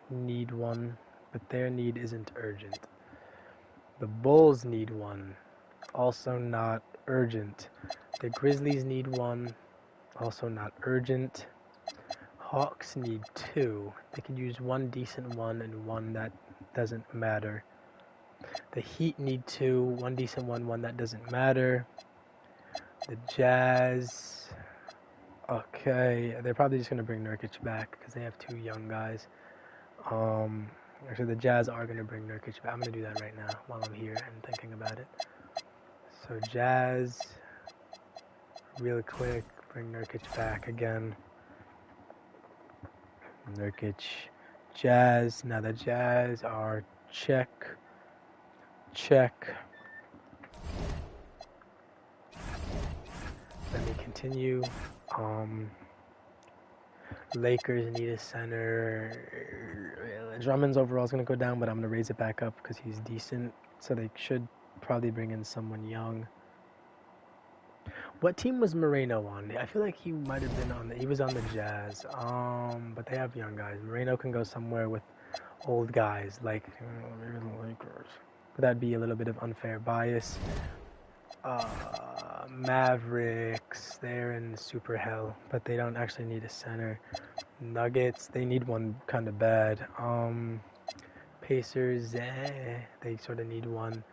need one, but their need isn't urgent. The Bulls need one, also not urgent. The Grizzlies need one, also not urgent. Hawks need two. They could use one decent one and one that doesn't matter. The Heat need two, one decent one that doesn't matter. The Jazz, okay, they're probably just going to bring Nurkic back because they have two young guys. Actually, the Jazz are going to bring Nurkic back. I'm going to do that right now while I'm here and thinking about it. So Jazz, real quick, bring Nurkic back again. Nurkic, Jazz. Now the Jazz are check. Let me continue. Lakers need a center. Drummond's overall is going to go down, but I'm going to raise it back up because he's decent. So they should probably bring in someone young. What team was Moreno on? I feel like he might have been on he was on the Jazz. But they have young guys. Moreno can go somewhere with old guys, like maybe the Lakers. But that'd be a little bit of unfair bias. Mavericks, they're in super hell, but they don't actually need a center. Nuggets, they need one kind of bad. Pacers, they sort of need one.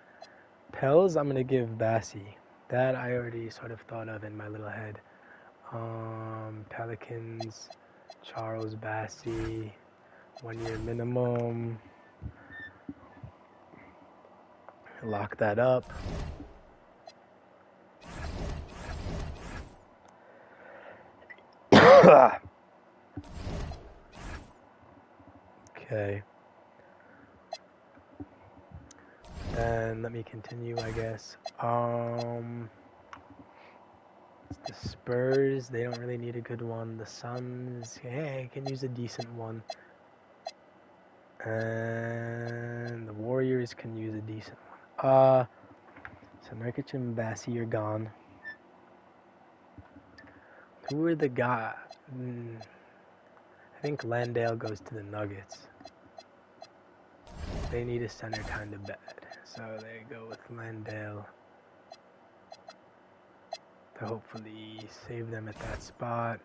Pels, I'm gonna give Bassie. That I already sort of thought of in my little head. Pelicans, Charles Bassie, 1 year minimum. Lock that up. Okay. Then let me continue, I guess. The Spurs, they don't really need a good one. The Suns, can use a decent one. And the Warriors can use a decent one. So Nurkic and Bassie are gone. Who are the guys? I think Landale goes to the Nuggets. They need a center kind of bad. So they go with Landale to hopefully save them at that spot.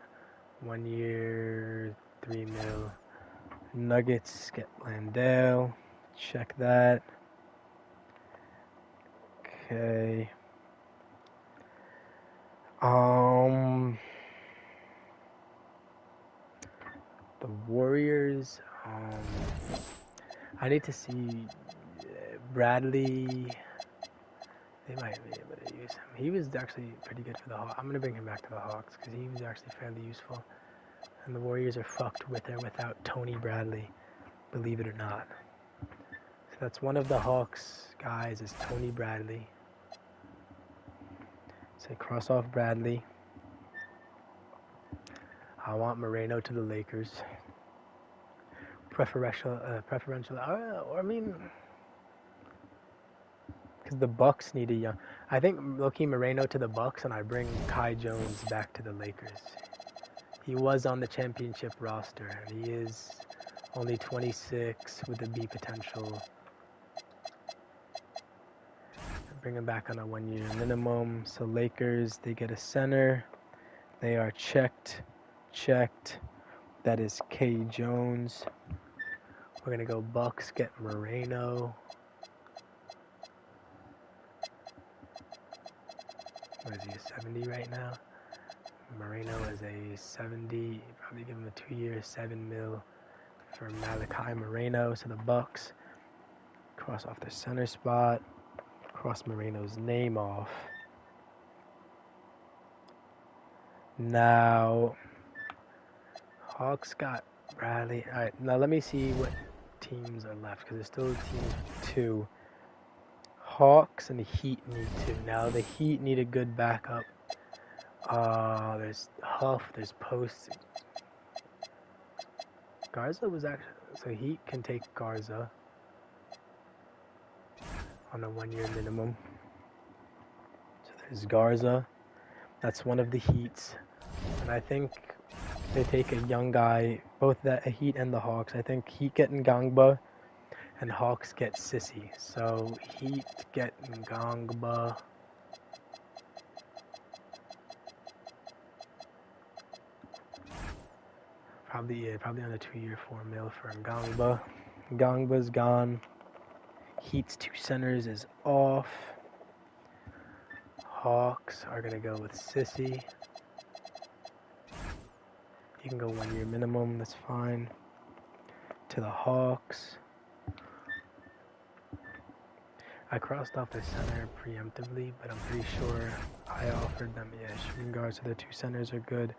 1 year, 3 mil. Nuggets get Landale. Check that. Okay. The Warriors. I need to see Bradley They might be able to use him. He was actually pretty good for the Hawks. I'm going to bring him back to the Hawks because he was actually fairly useful. And the Warriors are fucked with or without Tony Bradley, believe it or not. So that's one of the Hawks guys is Tony Bradley. So cross off Bradley. I want Moreno to the Lakers. Preferential, or I mean, because the Bucks need a young. I think looking Moreno to the Bucks, and I bring Kai Jones back to the Lakers. He was on the championship roster, and he is only 26 with a B potential. Bring him back on a 1-year minimum. So Lakers, they get a center. They are checked. That is K Jones. We're gonna go Bucks, get Moreno. What is he, a 70 right now? Moreno is a 70. Probably give him a 2-year, $7 million for Malachi Moreno. So the Bucks cross off their center spot. Cross Moreno's name off. Now, Hawks got Bradley. All right, now let me see what teams are left because there's still teams 2. Hawks and the Heat need 2. Now the Heat need a good backup. There's Huff, there's Post. Garza was actually, so Heat can take Garza on a 1-year minimum. So there's Garza. That's one of the Heats. And I think they take a young guy, both the Heat and the Hawks. I think Heat get Ngangba and Hawks get Sissy. So Heat get Ngangba. Probably on a 2-year, $4 million for Ngangba. Ngangba's gone. Heat's 2 centers is off. Hawks are gonna go with Sissy. You can go 1-year minimum, that's fine. To the Hawks. I crossed off the center preemptively, but I'm pretty sure I offered them, shooting guards, so the 2 centers are good.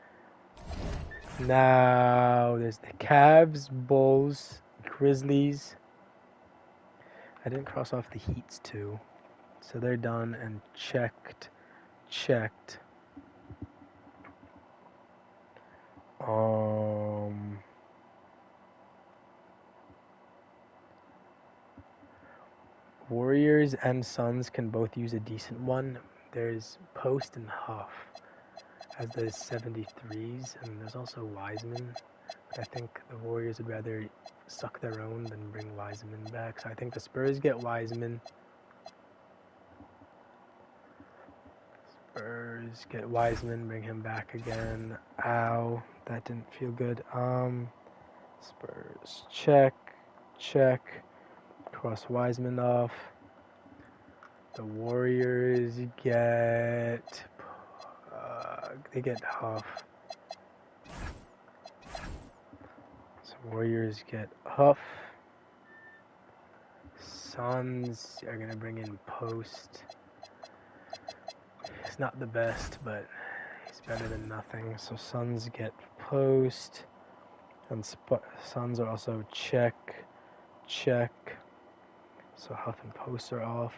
Now, there's the Cavs, Bulls, Grizzlies. I didn't cross off the Heats too. So they're done and checked. Warriors and Suns can both use a decent one. There's Post and Huff as the 73s, and there's also Wiseman. But I think the Warriors would rather suck their own than bring Wiseman back. So I think the Spurs get Wiseman. Spurs get Wiseman, bring him back again. Ow, that didn't feel good. Spurs check. Cross Wiseman off. The Warriors get they get Huff. So Warriors get Huff. Suns are gonna bring in Post. He's not the best, but he's better than nothing. So Suns get Post, and Suns are also check. So Huff and Post are off.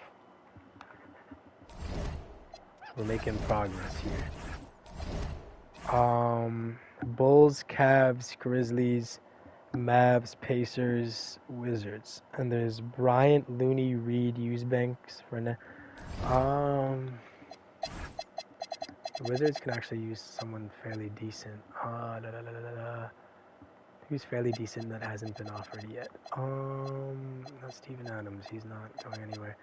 We're making progress here. Bulls, Cavs, Grizzlies, Mavs, Pacers, Wizards, and there's Bryant, Looney, Reed, Eubanks for now. The Wizards can actually use someone fairly decent. Who's fairly decent that hasn't been offered yet? That's Steven Adams. He's not going anywhere.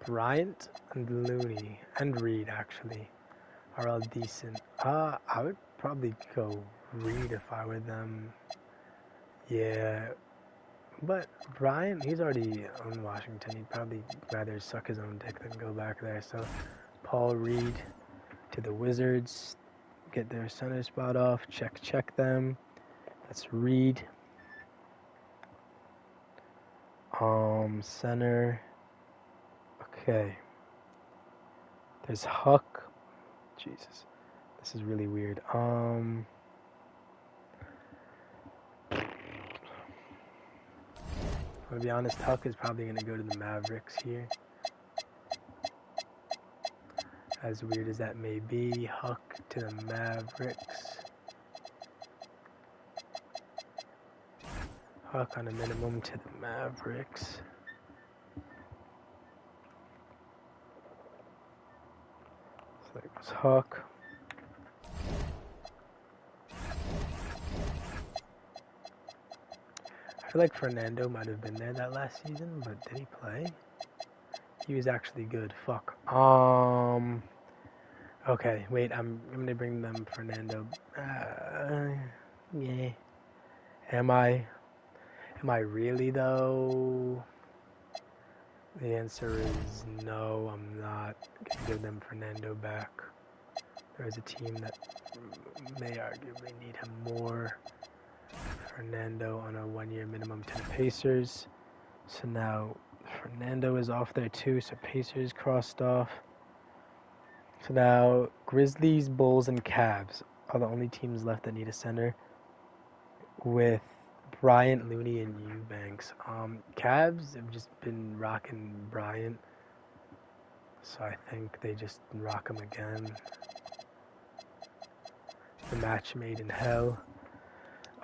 Bryant and Looney and Reed actually are all decent. I would probably go Reed if I were them. Yeah, but Bryant, he's already on Washington. He'd probably rather suck his own dick than go back there. So Paul Reed to the Wizards, get their center spot off. Check them. That's Reed. Center. Okay. There's Huck. Jesus. This is really weird. To be honest, Huck is probably going to go to the Mavericks here. As weird as that may be, Huck to the Mavericks. Huck on a minimum to the Mavericks. So there goes Huck. I feel like Fernando might have been there that last season, but did he play? He was actually good. Fuck. Okay, wait. I'm gonna bring them Fernando. Yeah. Am I really though? The answer is no. I'm not gonna give them Fernando back. There is a team that may arguably need him more. Fernando on a 1-year minimum to the Pacers. So now Fernando is off there too, so Pacers crossed off. So now Grizzlies, Bulls, and Cavs are the only teams left that need a center with Bryant, Looney, and Eubanks. Cavs have just been rocking Bryant, so I think they just rock him again. The match made in hell.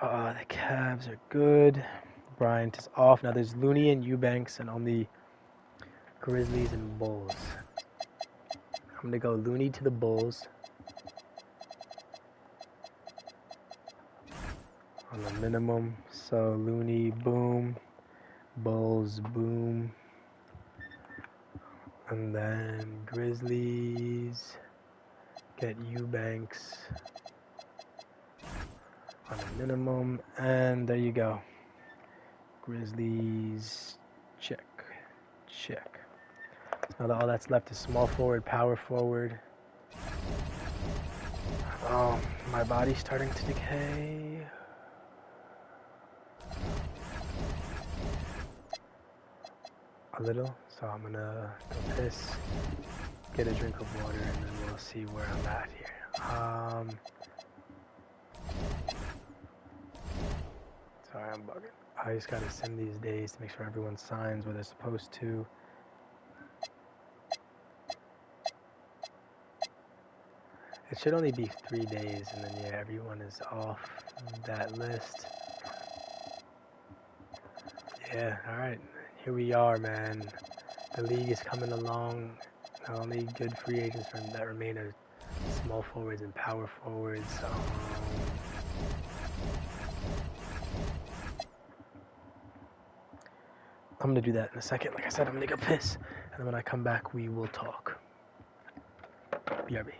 The Cavs are good. Bryant is off. Now there's Looney and Eubanks and only Grizzlies and Bulls. I'm going to go Looney to the Bulls. On the minimum. So Looney, boom. Bulls, boom. And then Grizzlies get Eubanks on a minimum. And there you go. Grizzlies, check. Now all that's left is small forward, power forward. My body's starting to decay. A little, so I'm gonna go piss, get a drink of water, and then we'll see where I'm at here. Sorry, I'm bugging. I just gotta send these days to make sure everyone signs where they're supposed to. It should only be 3 days, and then yeah, everyone is off that list. Yeah, alright. Here we are, man. The league is coming along. Not only good free agents that remain are small forwards and power forwards. I'm going to do that in a second. Like I said, I'm going to go piss. And then when I come back, we will talk. BRB.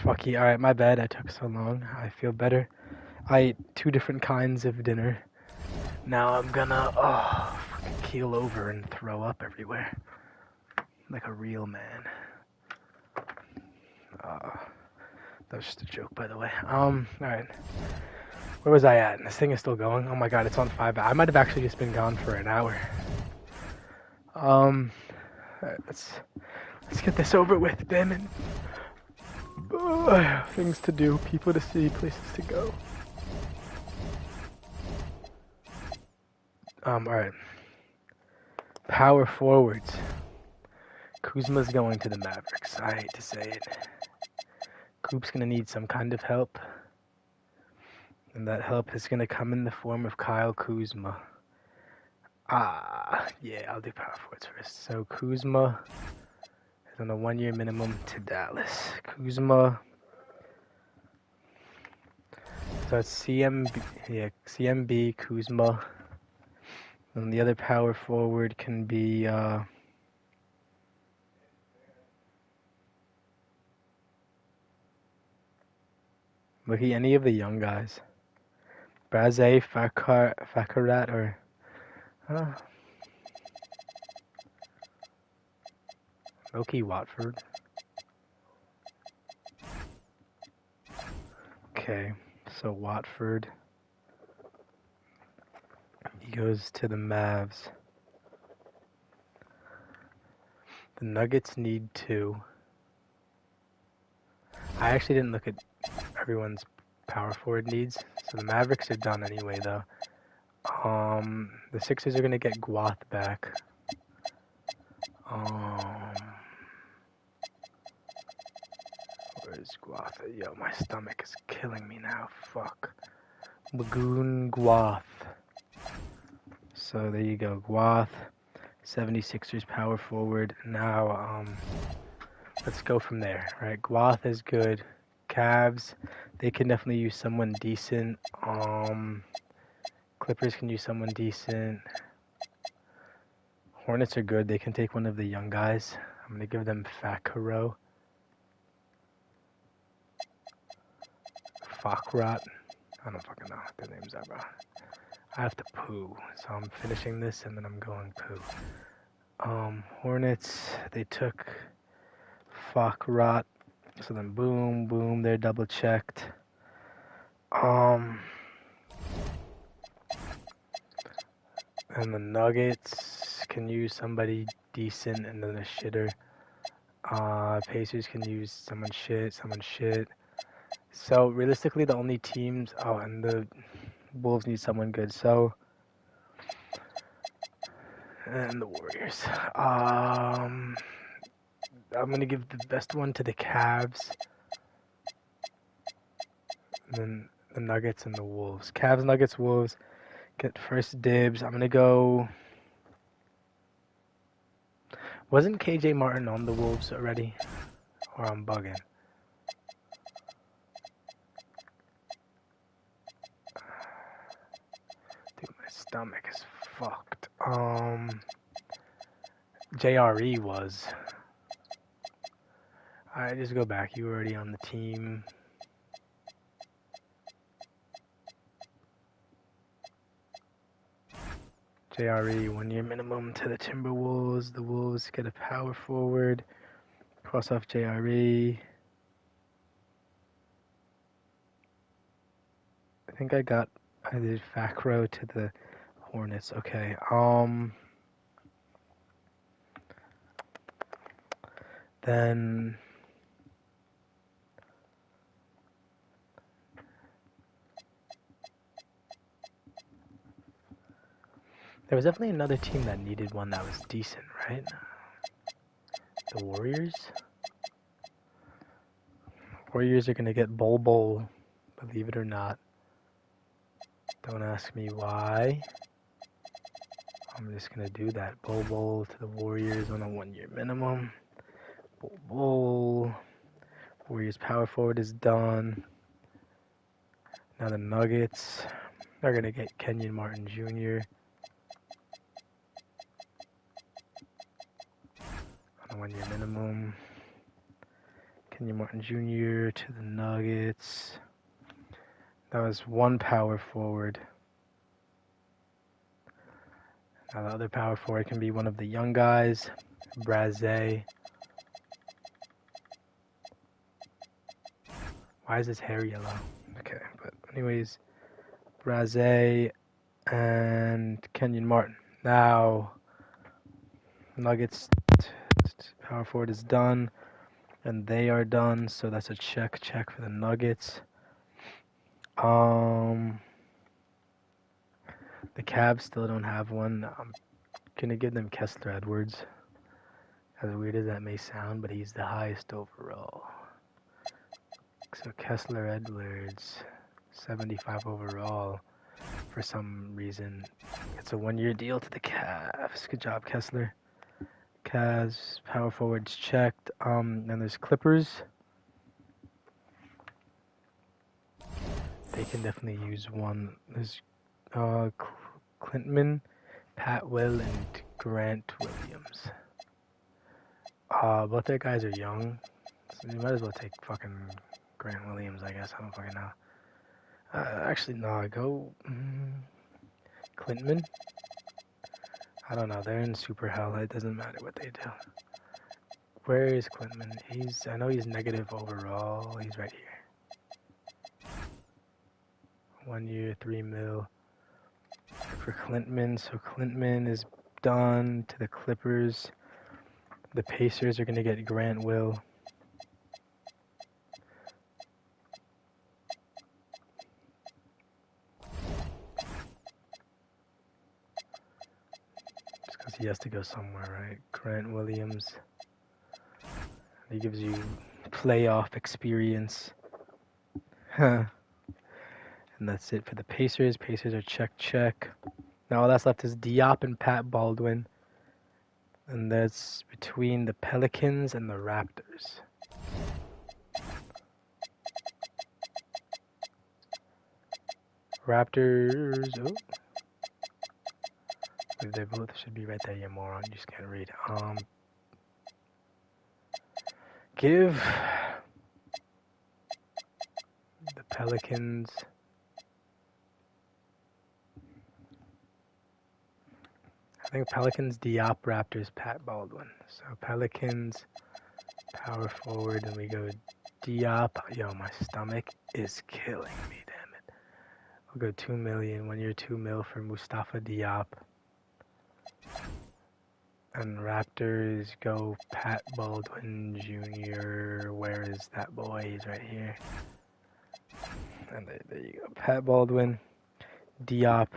Fucky. Alright, my bad. I took so long. I feel better. I ate 2 different kinds of dinner. Now I'm gonna, fucking keel over and throw up everywhere. Like a real man. That was just a joke, by the way. Alright. Where was I at? This thing is still going? Oh my god, it's on 5. I might have actually just been gone for an hour. Alright, let's get this over with, damn it. Things to do, people to see, places to go. Alright. Power forwards. Kuzma's going to the Mavericks. I hate to say it. Coop's gonna need some kind of help. And that help is gonna come in the form of Kyle Kuzma. Yeah, I'll do power forwards first. So Kuzma is on a 1-year minimum to Dallas. Kuzma. So it's CMB, Kuzma. And the other power forward can be look at any of the young guys. Braze, Fakarat, or Loki Watford. Okay, so Watford. He goes to the Mavs. The Nuggets need 2. I actually didn't look at everyone's power forward needs. So the Mavericks are done anyway, though. The Sixers are gonna get Guath back. Where's Guath? Yo, my stomach is killing me now. Fuck. Lagoon Guath. So there you go, Guath. 76ers power forward. Now, let's go from there, right? Guath is good. Cavs, they can definitely use someone decent. Clippers can use someone decent. Hornets are good. They can take one of the young guys. I'm going to give them Fakrat. I don't fucking know what their names are, bro. I have to poo, so I'm finishing this and then I'm going poo. Hornets, they took Fakrat. So then boom, boom, they're double checked. And the Nuggets can use somebody decent and then a shitter. Pacers can use someone shit. So realistically, the only teams. Oh, and the Wolves need someone good. So, and the Warriors. I'm gonna give the best one to the Cavs. And then the Nuggets and the Wolves. Cavs, Nuggets, Wolves get first dibs. I'm gonna go. Wasn't KJ Martin on the Wolves already? Or I'm bugging. Dude, my stomach is fucked. JRE was. Alright, just go back. You were already on the team. JRE, 1-year minimum to the Timberwolves. The Wolves get a power forward. Cross off JRE. I think I did Fakrat to the Hornets. Okay. Then there was definitely another team that needed one that was decent, right? The Warriors? Warriors are gonna get Bol, believe it or not. Don't ask me why. I'm just gonna do that. Bol to the Warriors on a 1-year minimum. Bol. Warriors power forward is done. Now the Nuggets. They're gonna get Kenyon Martin Jr. on a 1-year minimum. Kenyon Martin Jr. to the Nuggets. That was one power forward. Now the other power forward can be one of the young guys, Braze. Why is his hair yellow? Okay, but anyways, Braze and Kenyon Martin. Now, Nuggets power forward is done, and they are done, so that's a check for the Nuggets. The Cavs still don't have one. I'm gonna give them Kessler Edwards. As weird as that may sound, but he's the highest overall. So Kessler Edwards, 75 overall. For some reason, it's a one-year deal to the Cavs. Good job, Kessler. Cavs power forwards checked. And there's Clippers. They can definitely use one. There's Clintman, Pat Will, and Grant Williams. Both their guys are young, so you might as well take fucking Grant Williams, I guess. I don't fucking know. Actually, no, go Clintman. I don't know. They're in super hell. It doesn't matter what they do. Where is Clintman? I know he's negative overall. He's right here. 1 year, 3 mil for Clintman. So Clintman is done to the Clippers. The Pacers are going to get Grant Will. Just because he has to go somewhere, right? Grant Williams. He gives you playoff experience. And that's it for the Pacers. Pacers are check. Now all that's left is Diop and Pat Baldwin. And that's between the Pelicans and the Raptors. Raptors. Oh. They both should be right there, you moron. You just can't read. Give the Pelicans. I think Pelicans, Diop, Raptors, Pat Baldwin. So Pelicans, power forward, and we go Diop. Yo, my stomach is killing me, damn it. We'll go 2 million, 1 year, 2 mil for Mustafa Diop. And Raptors go Pat Baldwin Jr. Where is that boy? He's right here. And there you go. Pat Baldwin, Diop.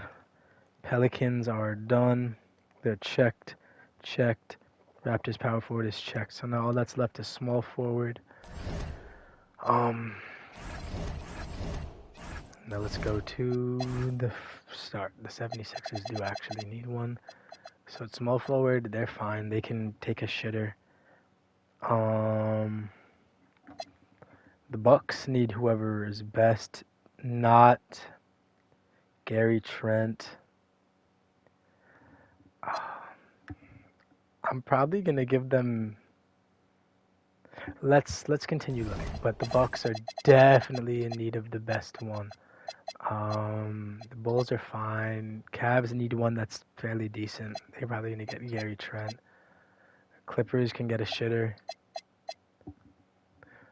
Pelicans are done. They're checked. Raptors power forward is checked. So now all that's left is small forward. Now let's go to the start. The 76ers do actually need one. So it's small forward. They're fine. They can take a shitter. The Bucks need whoever is best. Not Gary Trent. I'm probably gonna give them. Let's continue looking, but the Bucks are definitely in need of the best one. The Bulls are fine. Cavs need one that's fairly decent. They're probably gonna get Gary Trent. Clippers can get a shitter.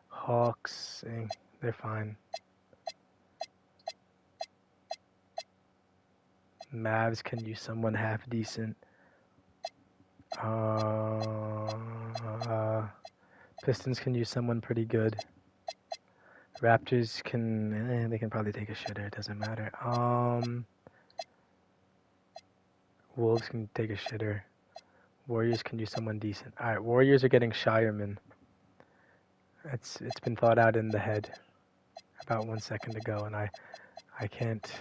Hawks, they're fine. Mavs can use someone half decent. Pistons can use someone pretty good. Raptors can, they can probably take a shitter. It doesn't matter. Wolves can take a shitter. Warriors can use someone decent. All right, Warriors are getting Shireman. It's been thought out in the head about 1 second ago, and I can't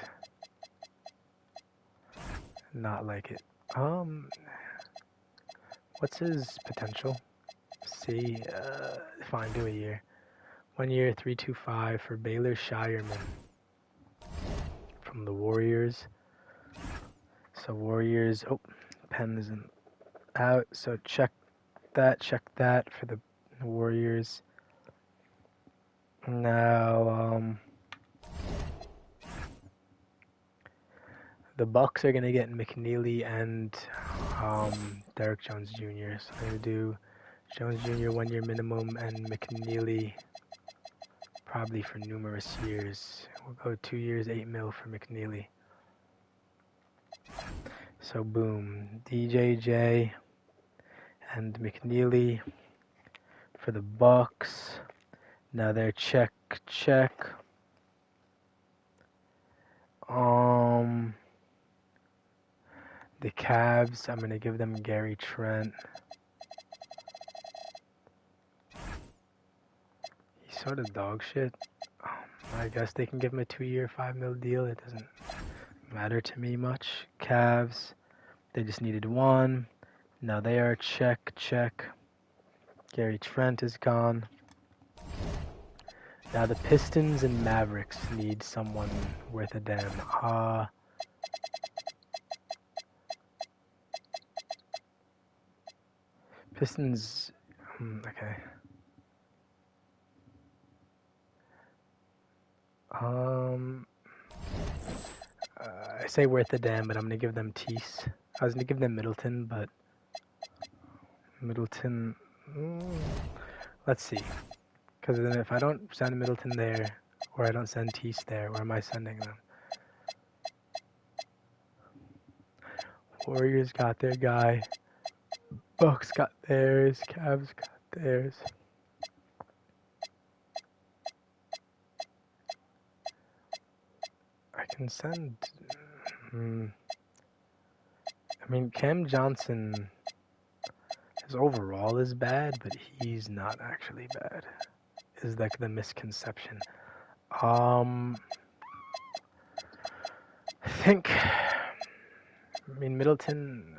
not like it. What's his potential? See, fine, do a year. 1 year, 325 for Baylor Shireman from the Warriors. So Warriors, pen isn't out, so check that for the Warriors. Now, the Bucks are gonna get McNeely and Derek Jones Jr. So they're gonna do Jones Jr. 1 year minimum and McNeely probably for numerous years. We'll go 2 years, 8 mil for McNeely. So boom, DJJ and McNeely for the Bucks. Now they're check. The Cavs, I'm gonna give them Gary Trent. He's sort of dog shit. I guess they can give him a 2 year, 5 mil deal. It doesn't matter to me much. Cavs, they just needed one. Now they are check. Gary Trent is gone. Now the Pistons and Mavericks need someone worth a damn. Pistons, okay. I say worth a damn, but I'm gonna give them Tease. I was gonna give them Middleton, but Middleton. Let's see, because then if I don't send Middleton there, or I don't send Tease there, where am I sending them? Warriors got their guy. Bucks got theirs. Cavs got theirs. I can send. I mean, Cam Johnson. His overall is bad, but he's not actually bad. Is like the misconception. I think. I mean, Middleton.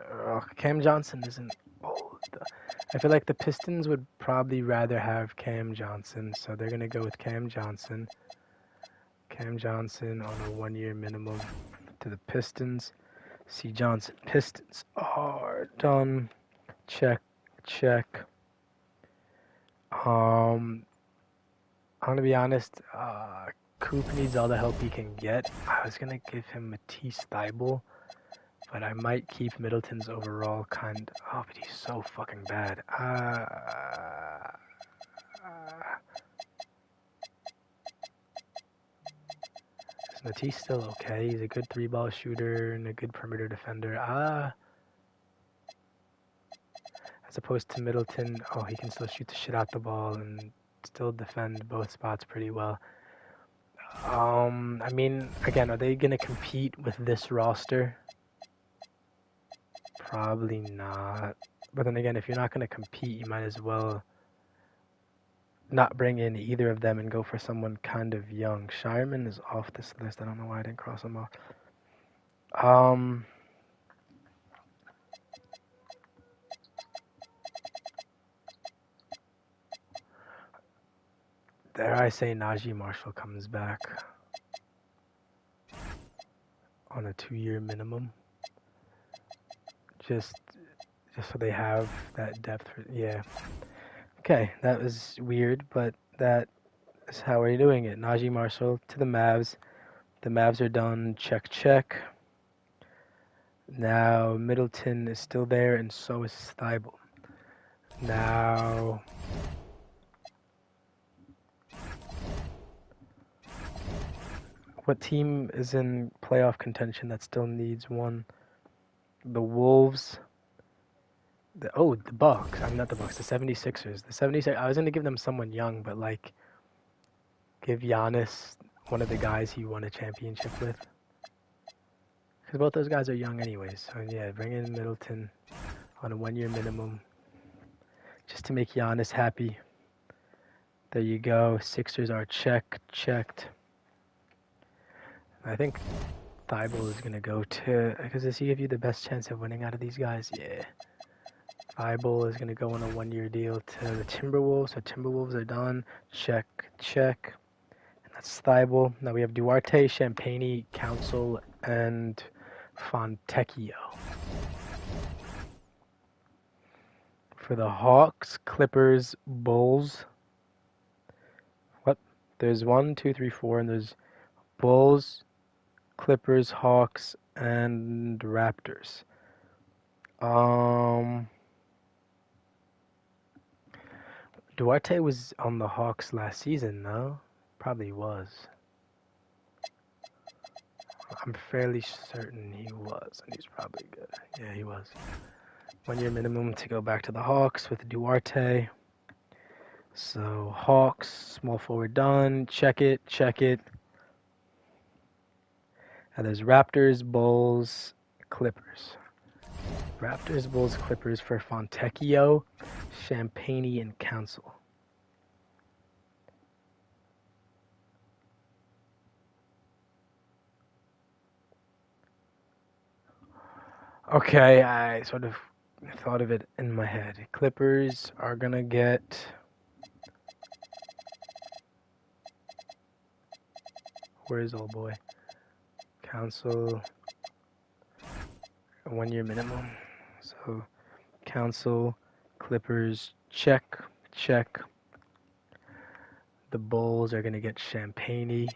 Cam Johnson isn't old. I feel like the Pistons would probably rather have Cam Johnson, so they're gonna go with Cam Johnson. Cam Johnson on a 1 year minimum to the Pistons. C. Johnson. Pistons are done. Check. I'm gonna be honest. Coop needs all the help he can get. I was gonna give him Matisse Thybulle, but I might keep Middleton's overall kind. Oh, but he's so fucking bad. Is Matisse still okay? He's a good 3-ball shooter and a good perimeter defender. As opposed to Middleton, he can still shoot the shit out the ball and still defend both spots pretty well. I mean, again, are they gonna compete with this roster? Probably not. But then again, if you're not gonna compete, you might as well not bring in either of them and go for someone kind of young. Shireman is off this list. I don't know why I didn't cross him off. Dare I say Najee Marshall comes back on a 2 year minimum? Just so they have that depth. Yeah. Okay, that was weird, but that is how we're doing it. Najee Marshall to the Mavs. The Mavs are done. Check. Now Middleton is still there, and so is Thybulle. Now what team is in playoff contention that still needs one? The Wolves. The Bucks. I'm not the Bucks. The 76ers. The 76ers. I was going to give them someone young, but like give Giannis one of the guys he won a championship with. Because both those guys are young anyways. So yeah, bring in Middleton on a 1 year minimum. Just to make Giannis happy. There you go. Sixers are checked. I think Thybulle is going to go to... Because does he give you the best chance of winning out of these guys? Yeah. Thybulle is going to go on a 1 year deal to the Timberwolves. So Timberwolves are done. Check. And that's Thybulle. Now we have Duarte, Champagny, Council, and Fontecchio. For the Hawks, Clippers, Bulls. What There's 1, 2, 3, 4, and there's Bulls, Clippers, Hawks, and Raptors. Duarte was on the Hawks last season, no? Probably was. I'm fairly certain he was, and he's probably good. Yeah, he was. 1 year minimum to go back to the Hawks with Duarte. So, Hawks, small forward done. Check it, check it. And there's Raptors, Bulls, Clippers. Raptors, Bulls, Clippers for Fontecchio, Champagne, and Council. Okay, I sort of thought of it in my head. Clippers are going to get... Where's old boy? Council, 1 year minimum. So, Council, Clippers, check, check. The Bulls are going to get Champagne.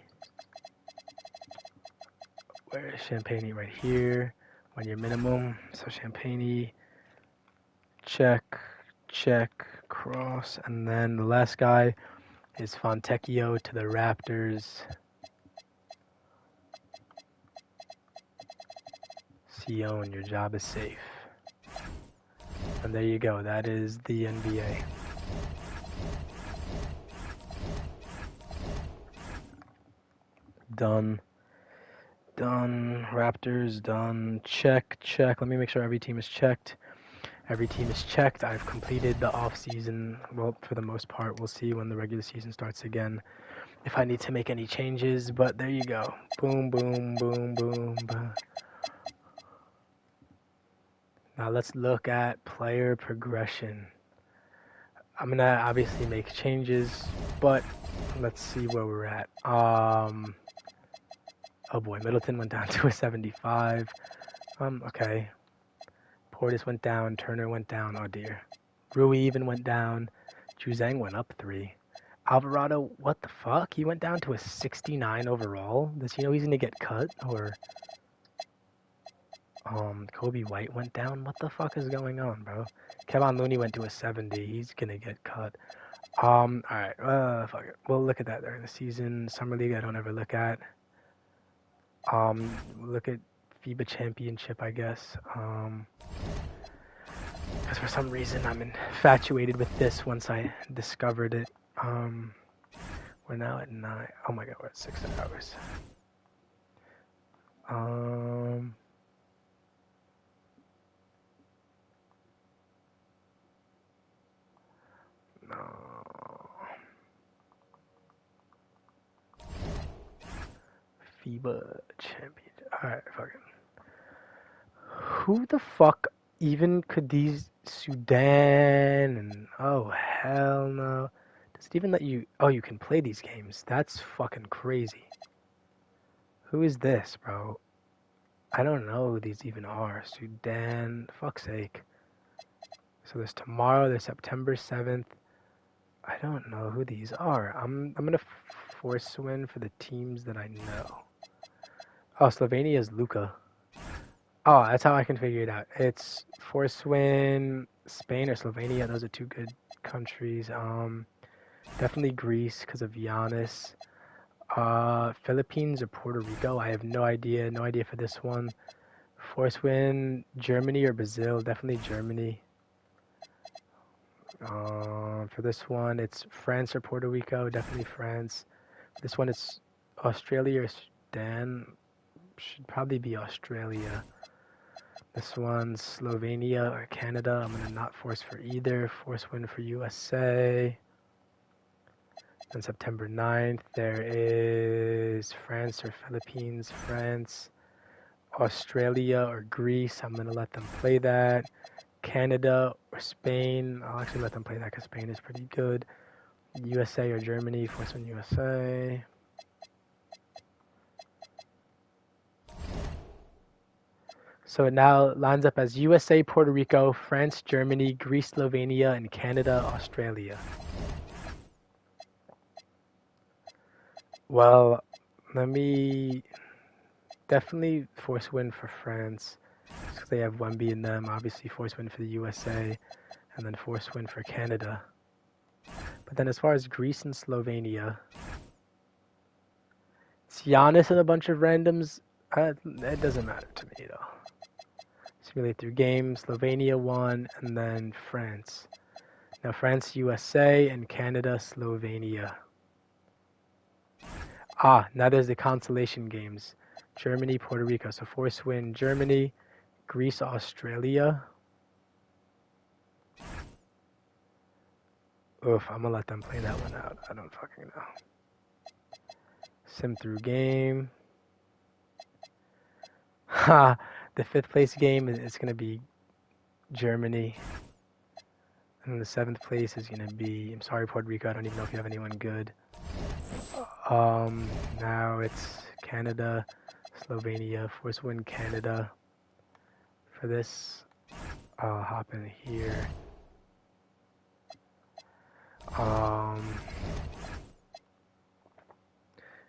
Where is Champagne? Right here. 1 year minimum. So Champagne, check, check, cross. And then the last guy is Fontecchio to the Raptors. Sion, your job is safe. And there you go. That is the NBA. Done. Done. Raptors, done. Check, check. Let me make sure every team is checked. Every team is checked. I've completed the off-season. Well, for the most part, we'll see when the regular season starts again if I need to make any changes. But there you go. Boom, boom, boom, boom, boom. Now let's look at player progression. I'm going to obviously make changes, but let's see where we're at. Oh boy, Middleton went down to a 75. Okay. Portis went down, Turner went down, oh dear. Rui even went down, Juzang went up 3. Alvarado, what the fuck? He went down to a 69 overall? Does he know he's gonna get cut? Or Kobe White went down? What the fuck is going on, bro? Kevon Looney went to a 70, he's gonna get cut. Alright, fuck it. We'll look at that during the season. Summer League I don't ever look at. Look at FIBA Championship, I guess. Because for some reason I'm infatuated with this once I discovered it. We're now at 9. Oh my god, we're at 6 hours. No. FIBA Championship. Alright, fucking. Who the fuck even could these Sudan and oh hell no. Does it even let you oh you can play these games? That's fucking crazy. Who is this, bro? I don't know who these even are. Sudan, fuck's sake. So there's tomorrow, there's September 7th. I don't know who these are. I'm gonna force win for the teams that I know. Oh, Slovenia's Luka. Oh, that's how I can figure it out. It's force win, Spain or Slovenia. Those are two good countries. Definitely Greece because of Giannis. Philippines or Puerto Rico. I have no idea. No idea for this one. Force win, Germany or Brazil. Definitely Germany. For this one, it's France or Puerto Rico. Definitely France. This one, it's Australia or Sudan. Should probably be Australia. This one's Slovenia or Canada. I'm going to not force for either. Force win for USA. Then September 9th, there is France or Philippines. France, Australia or Greece. I'm going to let them play that. Canada or Spain. I'll actually let them play that because Spain is pretty good. USA or Germany. Force win USA. So it now lines up as USA, Puerto Rico, France, Germany, Greece, Slovenia, and Canada, Australia. Well, let me definitely force win for France because they have Wemby in them. Obviously, force win for the USA, and then force win for Canada. But then as far as Greece and Slovenia, it's Giannis and a bunch of randoms. It doesn't matter to me though. Simulate through game. Slovenia won, and then France. Now France, USA, and Canada, Slovenia. Now there's the consolation games. Germany, Puerto Rico. So force win Germany, Greece, Australia. Oof, I'm gonna let them play that one out. I don't fucking know. Sim through game. The 5th place game is gonna be Germany. And the 7th place is gonna be, I'm sorry Puerto Rico, I don't even know if you have anyone good. Now it's Canada, Slovenia. Force win Canada. For this, I'll hop in here.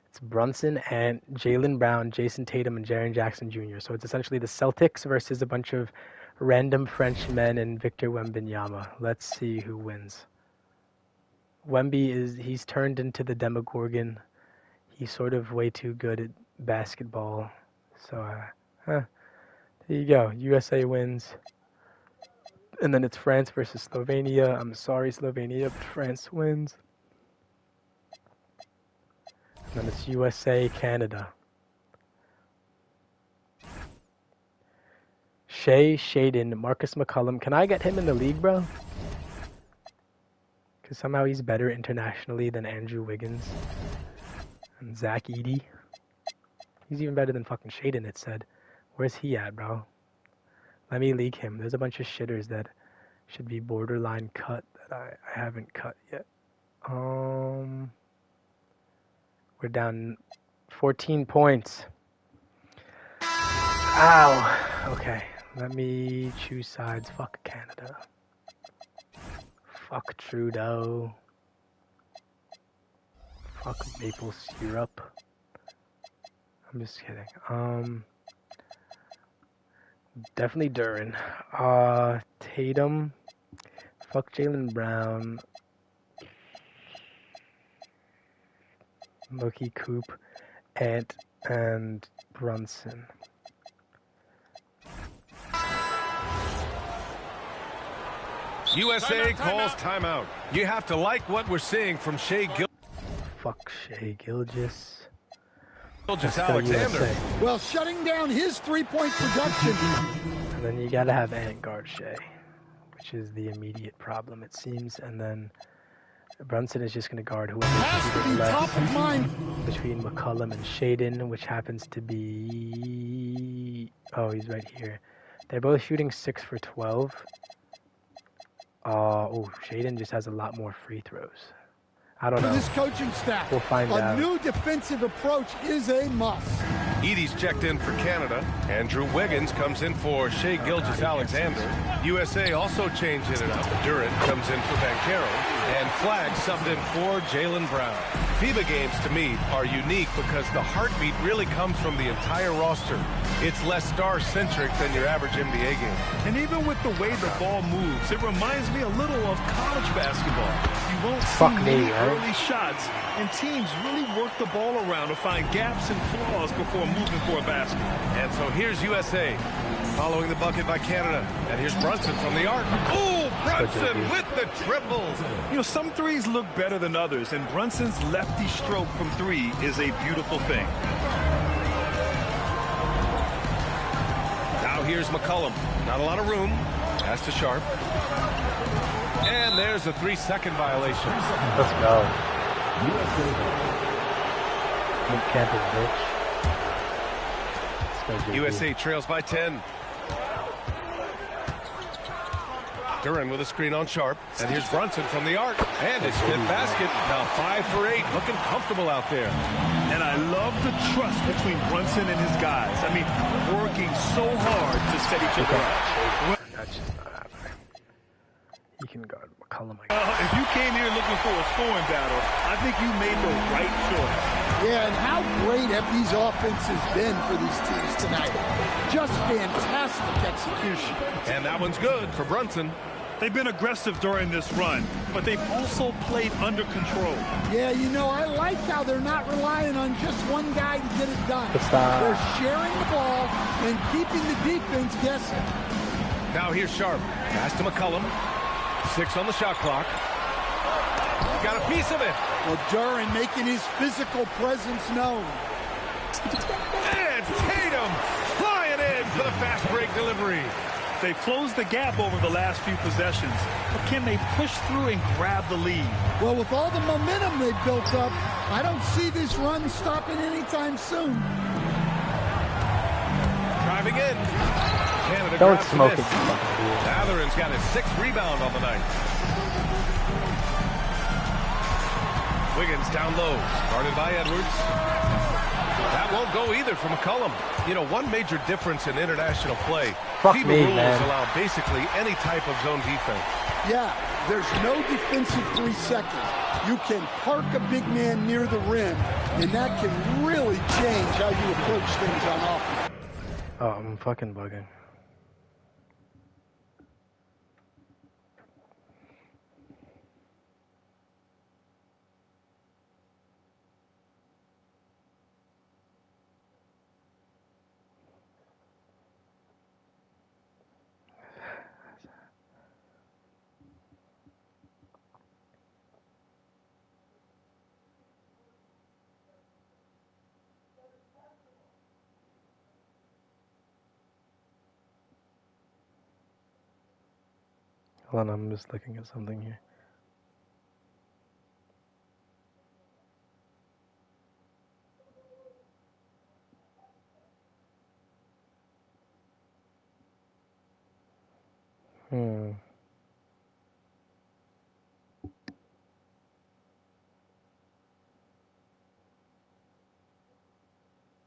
It's Brunson and Jaylen Brown, Jason Tatum, and Jaren Jackson Jr. So it's essentially the Celtics versus a bunch of random French men and Victor Wembanyama. Let's see who wins. Wemby he's turned into the Demogorgon. He's sort of way too good at basketball. So, there you go. USA wins. And then it's France versus Slovenia. I'm sorry, Slovenia, but France wins. And then it's USA, Canada. Shea, Shaden, Marcus McCollum. Can I get him in the league, bro? Because somehow he's better internationally than Andrew Wiggins and Zach Edey. He's even better than fucking Shaden, it said. Where's he at, bro? Let me league him. There's a bunch of shitters that should be borderline cut that I haven't cut yet. We're down 14 points. Ow. Okay. Let me choose sides. Fuck Canada. Fuck Trudeau. Fuck maple syrup. I'm just kidding. Definitely Duran. Tatum. Fuck Jaylen Brown. Mookie Coop. Ant and Brunson. USA calls timeout. You have to like what we're seeing from Shea Gilgeous. Fuck Shea Gilgeous. Alexander. Well, shutting down his three-point production. And then you gotta have Ant guard Shea, which is the immediate problem, it seems. And then Brunson is just gonna guard whoever's left between McCollum and Shaden, which happens to be... Oh, he's right here. They're both shooting 6 for 12. Shaden just has a lot more free throws. I don't know. This coaching staff, we'll find out. A new defensive approach is a must. Edey's checked in for Canada. Andrew Wiggins comes in for Shea Gilgeous Alexander. USA also changing it up. Duran comes in for Banchero. And Flag subbed in for Jaylen Brown. FIBA games, to me, are unique because the heartbeat really comes from the entire roster. It's less star-centric than your average NBA game. And even with the way the ball moves, it reminds me a little of college basketball. You won't see many early shots, and teams really work the ball around to find gaps and flaws before moving for a basket. And so here's USA following the bucket by Canada. And here's Brunson from the arc. Oh, Brunson with the triple. You know, some threes look better than others, and Brunson's lefty stroke from 3 is a beautiful thing. Now here's McCollum. Not a lot of room. Pass to Sharp. And there's a 3-second violation. Let's go. Campus, bitch. USA trails by 10. Duran with a screen on Sharp. And here's Brunson from the arc. And his 5th basket. Now 5 for 8. Looking comfortable out there. And I love the trust between Brunson and his guys. I mean, working so hard to set each other up. That's just not happening. He can guard McCollum. If you came here looking for a scoring battle, I think you made the right choice. Yeah, and how great have these offenses been for these teams tonight? Just fantastic execution. And that one's good for Brunson. They've been aggressive during this run, but they've also played under control. Yeah, you know, I like how they're not relying on just one guy to get it done. They're sharing the ball and keeping the defense guessing. Now here's Sharp. Pass to McCollum. 6 on the shot clock. Got a piece of it. Well, Duran making his physical presence known. And Tatum flying in for the fast break delivery. They've closed the gap over the last few possessions, but can they push through and grab the lead? Well, with all the momentum they've built up, I don't see this run stopping anytime soon. Driving in. Canada don't smoke it. Matherin's got his 6th rebound on the night. Wiggins down low, guarded by Edwards. That won't go either for McCollum. You know, one major difference in international play, FIBA rules allow basically any type of zone defense. Yeah, there's no defensive 3 seconds. You can park a big man near the rim, and that can really change how you approach things on offense. Oh, I'm fucking bugging. Hold on, I'm just looking at something here.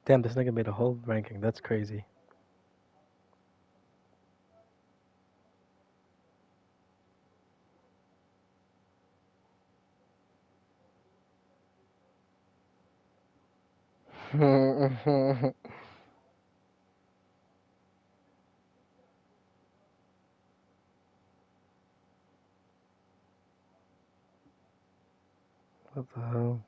Damn, this nigga made a whole ranking. That's crazy. What the hell?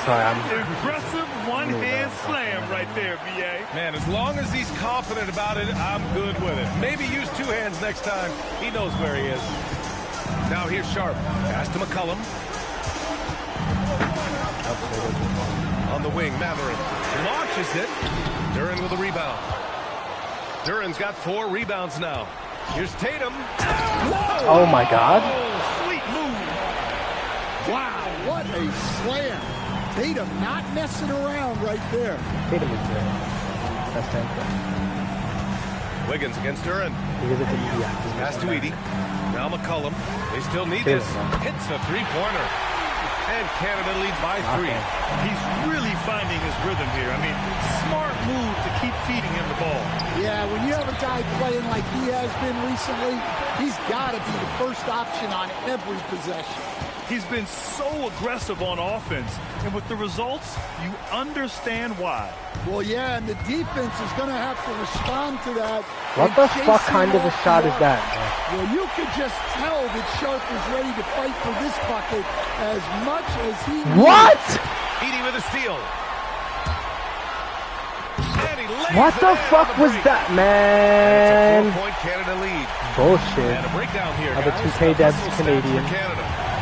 Sorry, impressive one-hand slam right there, B.A. Man, as long as he's confident about it, I'm good with it. Maybe use 2 hands next time. He knows where he is. Now here's Sharp. Pass to McCollum. On the wing, Matherin launches it. Duran with a rebound. Duran's got 4 rebounds now. Here's Tatum. Oh my God. Sweet move. Wow, what a slam. Tatum not messing around right there. Tatum is there. Best time for Wiggins against Duran. Pass to Edie. Now McCollum. They still need this. Hits a 3-pointer. And Canada leads by 3. He's really finding his rhythm here. I mean, smart move to keep feeding him the ball. Yeah, when you have a guy playing like he has been recently, he's got to be the first option on every possession. He's been so aggressive on offense, and with the results, you understand why. Well, yeah, and the defense is going to have to respond to that. What the fuck kind of a shot is that? Well, you could just tell that Sharp is ready to fight for this bucket as much as he needs. What? Edie with a steal. What the fuck was that, man? It's a 4-point Canada lead. Bullshit. And a breakdown here, the 2K devs Canadian.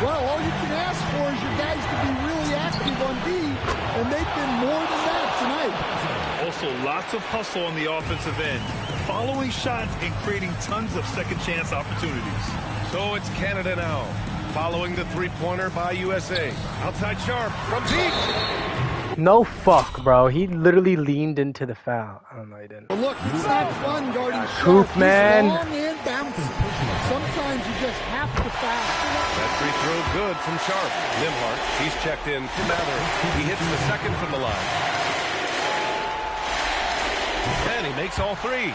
Well, all you can ask for is your guys to be really active on D, and they've been more than that tonight. lots of hustle on the offensive end, following shots and creating tons of second chance opportunities. So it's Canada now, following the three-pointer by USA. Outside Sharp from deep. No fuck, bro. He literally leaned into the foul. I don't know, he didn't. But look, it's not fun guarding Coop, Sharp. man. He's long and bouncy. Sometimes you just have to foul. That free throw good from Sharp. Nimhart, he's checked in for Mather. He hits the second from the line. And he makes all three.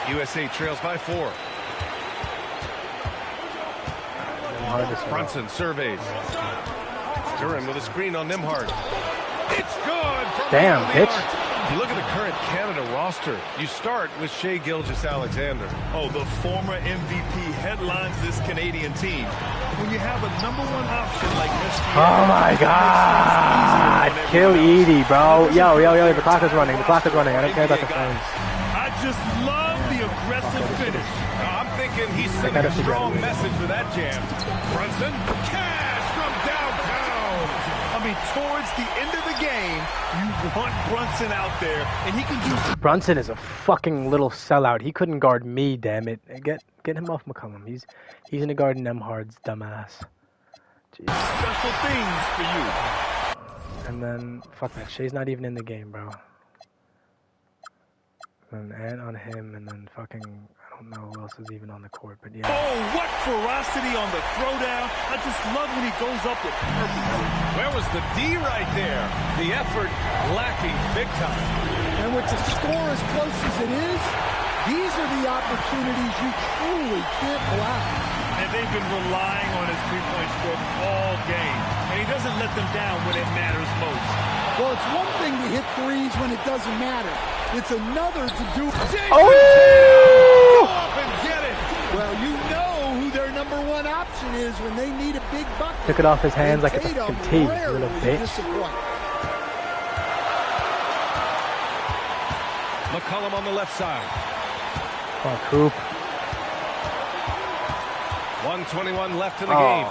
USA trails by 4. Brunson surveys. Duran with a screen on Nimhart. It's good. Damn, bitch. You look at the current Canada roster. You start with Shai Gilgeous-Alexander. Oh, the former MVP headlines this Canadian team. When you have a #1 option like SGA. Oh my god. Kill Edie, bro. Yo. The clock is running. I don't care about the phones. I just love the aggressive finish. I'm thinking he's sending a strong message with that jam. Brunson, cash from downtown. I mean, towards the end of the game, you want Brunson out there, and he can do. Brunson is a fucking little sellout. He couldn't guard me, damn it. Get him off McCollum. He's gonna guard Nemhard's dumbass. Jeez. Special things for you. And then fuck that. Shay's not even in the game, bro. And on him, and then fucking, I don't know who else is even on the court, but yeah. Oh, what ferocity on the throwdown. I just love when he goes up with purpose. Where was the D right there? The effort lacking big time. And with the score as close as it is, these are the opportunities you truly can't block. And they've been relying on his three-point stroke all game. And he doesn't let them down when it matters most. Well, it's one thing to hit threes when it doesn't matter. It's another to do. Oh! Go up and get it. Well, you know who their #1 option is when they need a big bucket. Took it off his hands like it's a fucking tee, little bitch. McCollum on the left side. Come on, Coop. 1:21 left in the game.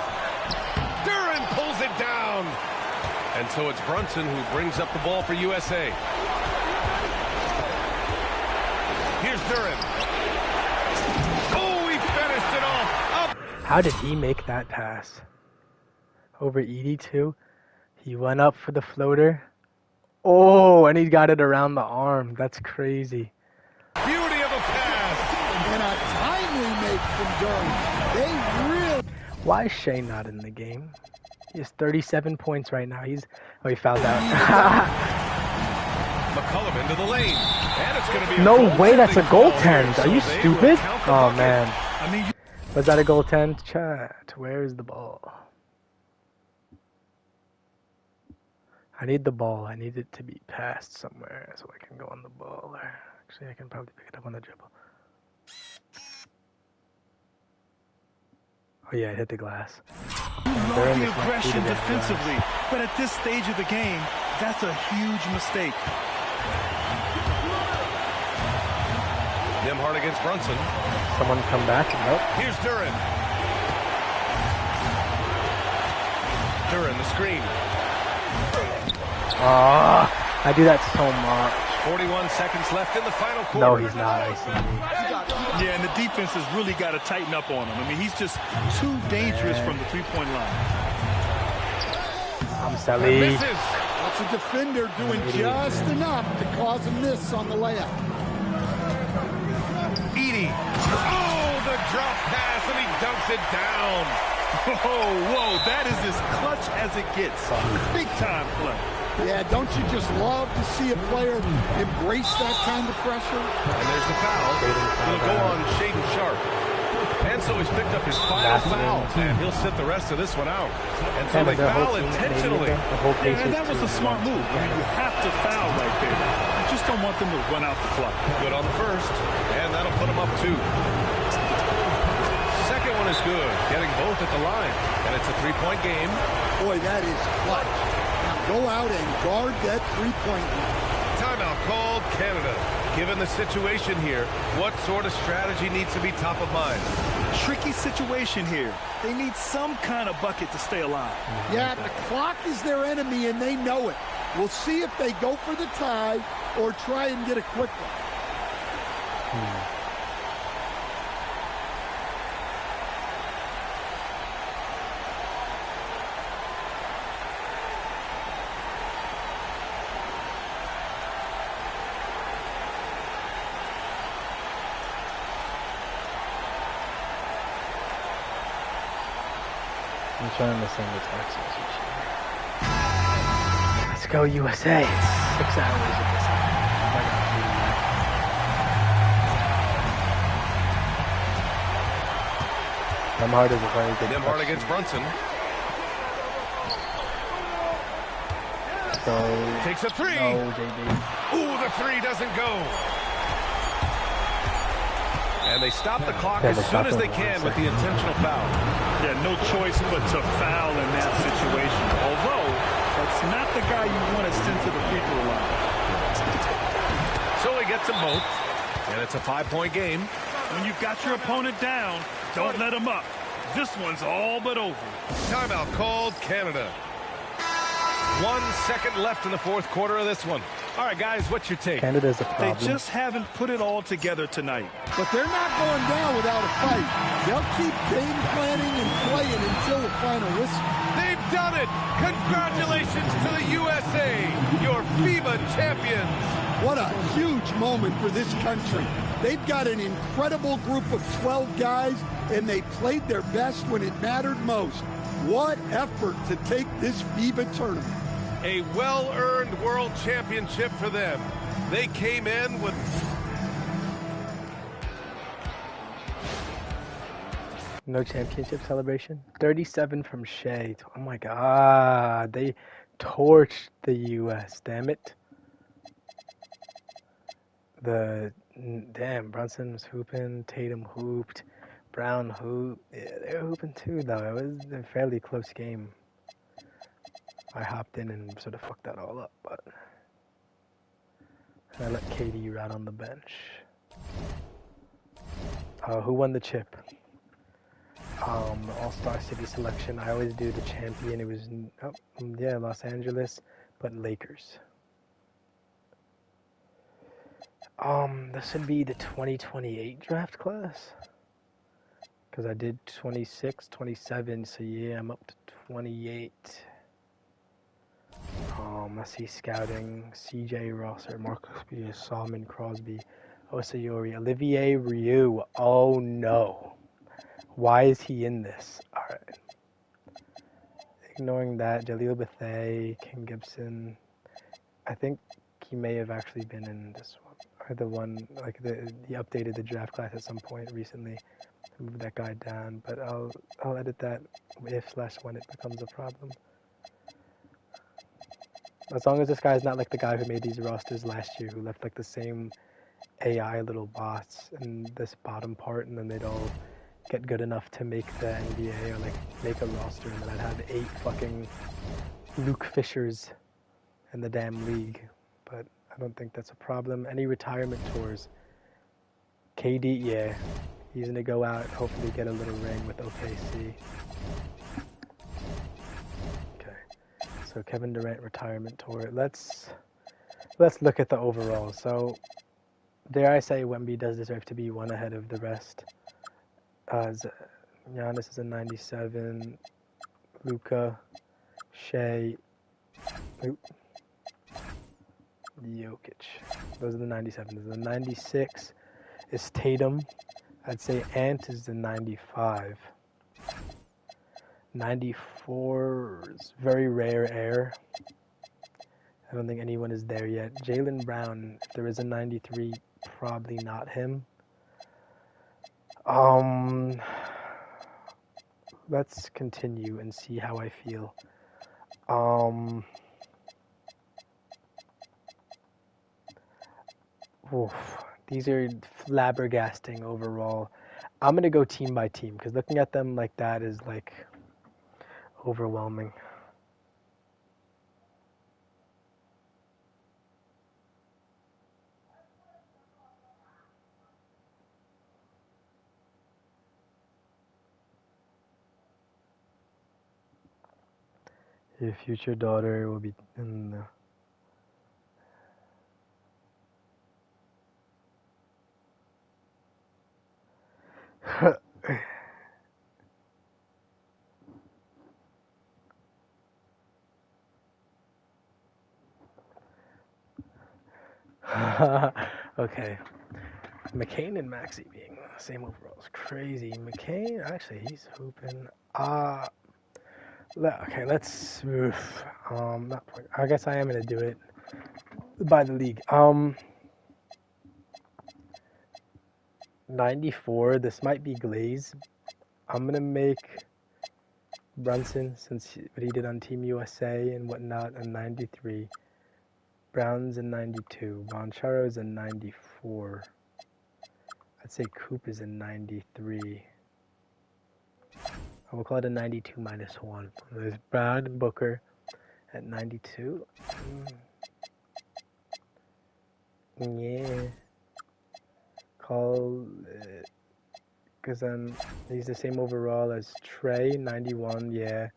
Duran pulls it down. And so it's Brunson who brings up the ball for USA. Here's Duran. Oh, he finished it off. Up. How did he make that pass? Over Edie too? He went up for the floater. Oh, and he got it around the arm. That's crazy. Beauty of a pass. And a timely make from Duran. They really... Why is Shea not in the game? He has 37 points right now. He fouled out. McCollum into the lane. And it's going to be no way, that's a goaltend. Are you stupid? Oh, man. Was that a goaltend? Chat, where is the ball? I need the ball. I need it to be passed somewhere so I can go on the ball. Or actually, I can probably pick it up on the dribble. Oh yeah, it hit the glass. Love the aggression defensively, but at this stage of the game, that's a huge mistake. Nimhart against Brunson. Someone come back and help. Here's Duran. Duran, the screen. I do that so much. 41 seconds left in the final quarter. No, he's not. I see. Yeah, and the defense has really got to tighten up on him. I mean, he's just too dangerous from the three-point line. I'm Sally. That's a defender doing just enough to cause a miss on the layup. Edie. Oh, the drop pass, and he dunks it down. Whoa, that is as clutch as it gets. Big-time play. Yeah, don't you just love to see a player embrace that kind of pressure? And there's the foul. It'll go on Shaedon Sharp. And so he's picked up his final foul, and he'll sit the rest of this one out. And so they foul intentionally. And that was a smart move. I mean, you have to foul right there. You just don't want them to run out the clock. Good on the first, and that'll put him up 2. Second one is good, getting both at the line. And it's a 3-point game. Boy, that is clutch. Go out and guard that three-point line. Timeout called Canada. Given the situation here, what sort of strategy needs to be top of mind? Tricky situation here. They need some kind of bucket to stay alive. Yeah, the clock is their enemy, and they know it. We'll see if they go for the tie or try and get a quick one. I'm trying to send the text message here. Let's go USA. It's 6 hours of this. Nemhard is a very good Nemhard against Brunson. So takes a three. No, JB. Ooh, the three doesn't go. And they stop the clock as soon as they can with the intentional foul. Yeah, no choice but to foul in that situation. Although, that's not the guy you want to send to the free throw line. So he gets them both. And it's a 5-point game. When you've got your opponent down, don't let him up. This one's all but over. Timeout called, Canada. 1 second left in the fourth quarter of this one. All right, guys, what's your take? Canada's a problem. They just haven't put it all together tonight. But they're not going down without a fight. They'll keep game planning and playing until the final whistle. They've done it! Congratulations to the USA, your FIBA champions. What a huge moment for this country. They've got an incredible group of 12 guys, and they played their best when it mattered most. What effort to take this FIBA tournament. A well-earned world championship for them. They came in with... No championship celebration. 37 from Shea. Oh my God. They torched the U.S. Damn it. Damn, Brunson was hooping. Tatum hooped. Brown hooped. Yeah, they were hooping too, though. It was a fairly close game. I hopped in and sort of fucked that all up, but I let KD ride on the bench. Who won the chip? All-Star City selection. I always do the champion. It was Los Angeles, but Lakers. This would be the 2028 draft class. Because I did 26, 27, so yeah, I'm up to 28. I see scouting, CJ Rosser, Marcus Spears, Salman Crosby, Osayori, Olivier Ryu. Oh no. Why is he in this? Alright. Ignoring that, Jaleel Bethea, King Gibson. I think he may have actually been in this one. Or the one, like he updated the draft class at some point recently. Moved that guy down, but I'll edit that if/when it becomes a problem. As long as this guy's not like the guy who made these rosters last year, who left like the same AI little bots in this bottom part, and then they'd all get good enough to make the NBA or like make a roster, and then I'd have 8 fucking Luke Fishers in the damn league. But I don't think that's a problem. Any retirement tours? KD, yeah. He's going to go out, hopefully get a little ring with OKC. Okay. So Kevin Durant retirement tour. Let's look at the overall. So dare I say Wemby does deserve to be one ahead of the rest. Giannis is a 97. Luka, Shea, Jokic. Those are the 97s. The 96 is Tatum. I'd say Ant is the 95. 94 is very rare air. I don't think anyone is there yet. Jaylen Brown, if there is a 93, probably not him. Let's continue and see how I feel. These are flabbergasting overall. I'm going to go team by team because looking at them like that is like overwhelming. Your future daughter will be in the Okay. McCain and Maxey being the same overall is crazy. McCain, actually, he's hooping. Okay, let's move. Not point. I guess I am gonna do it by the league. 94. This might be Glaze. I'm gonna make Brunson, since what he did on Team USA and whatnot, a 93. Brown's a 92. Boncharo's a 94. I'd say Coop is a 93. I will call it a 92 minus 1. There's Brown and Booker at 92. Yeah. Call it. Because then he's the same overall as Trey, 91, yeah.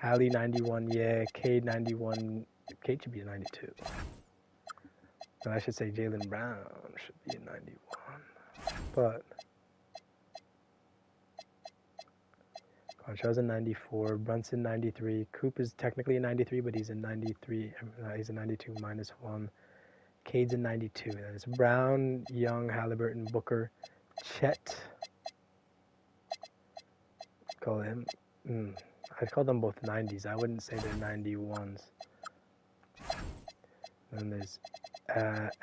Hallie, 91, yeah. Cade, 91. Cade should be a 92. And I should say Jaylen Brown should be a 91. But Concho's a 94, Brunson 93, Coop is technically a 93, but he's a 93. He's a 92 minus 1. Cade's a 92. And then it's Brown, Young, Halliburton, Booker, Chet. Call him. I'd call them both 90s. I wouldn't say they're 91s. And then there's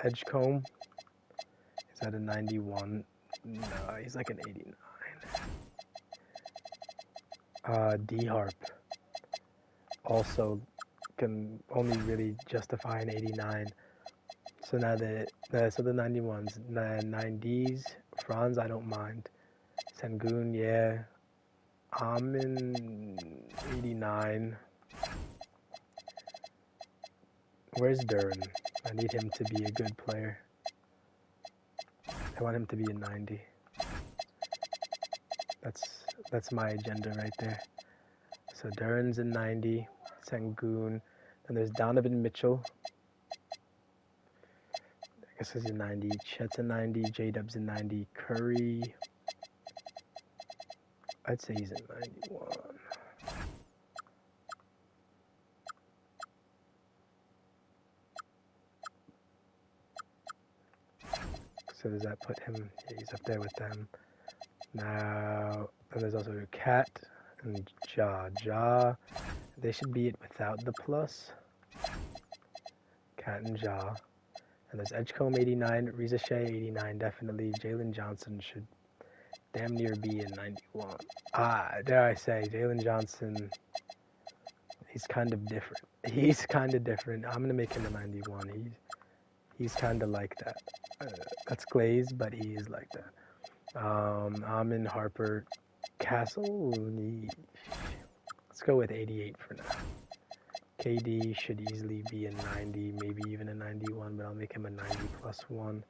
Edgecombe. Is at a 91. No, he's like an 89. D-Harp also can only really justify an 89. So now the 91s, the 90s, Franz, I don't mind. Sengun, yeah. Amin, 89. Where's Duran? I need him to be a good player. I want him to be a 90. That's my agenda right there. So Duran's a 90, Sengun, then there's Donovan Mitchell. I guess he's a 90. Chet's a 90. J-Dub's a 90. Curry, I'd say he's a 91. So does that put him? Yeah, he's up there with them. Now, and there's also Cat and Ja. They should be it without the plus. Cat and Ja. And there's Edgecombe 89, Reza Shea 89, definitely. Jalen Johnson should damn near be a 91. Dare I say, Jalen Johnson, he's kind of different. He's kind of different. I'm going to make him a 91. He's kind of like that. That's Glaze, but he is like that. Amin, Harper, Castle. Let's go with 88 for now. KD should easily be a 90, maybe even a 91, but I'll make him a 90 plus 1.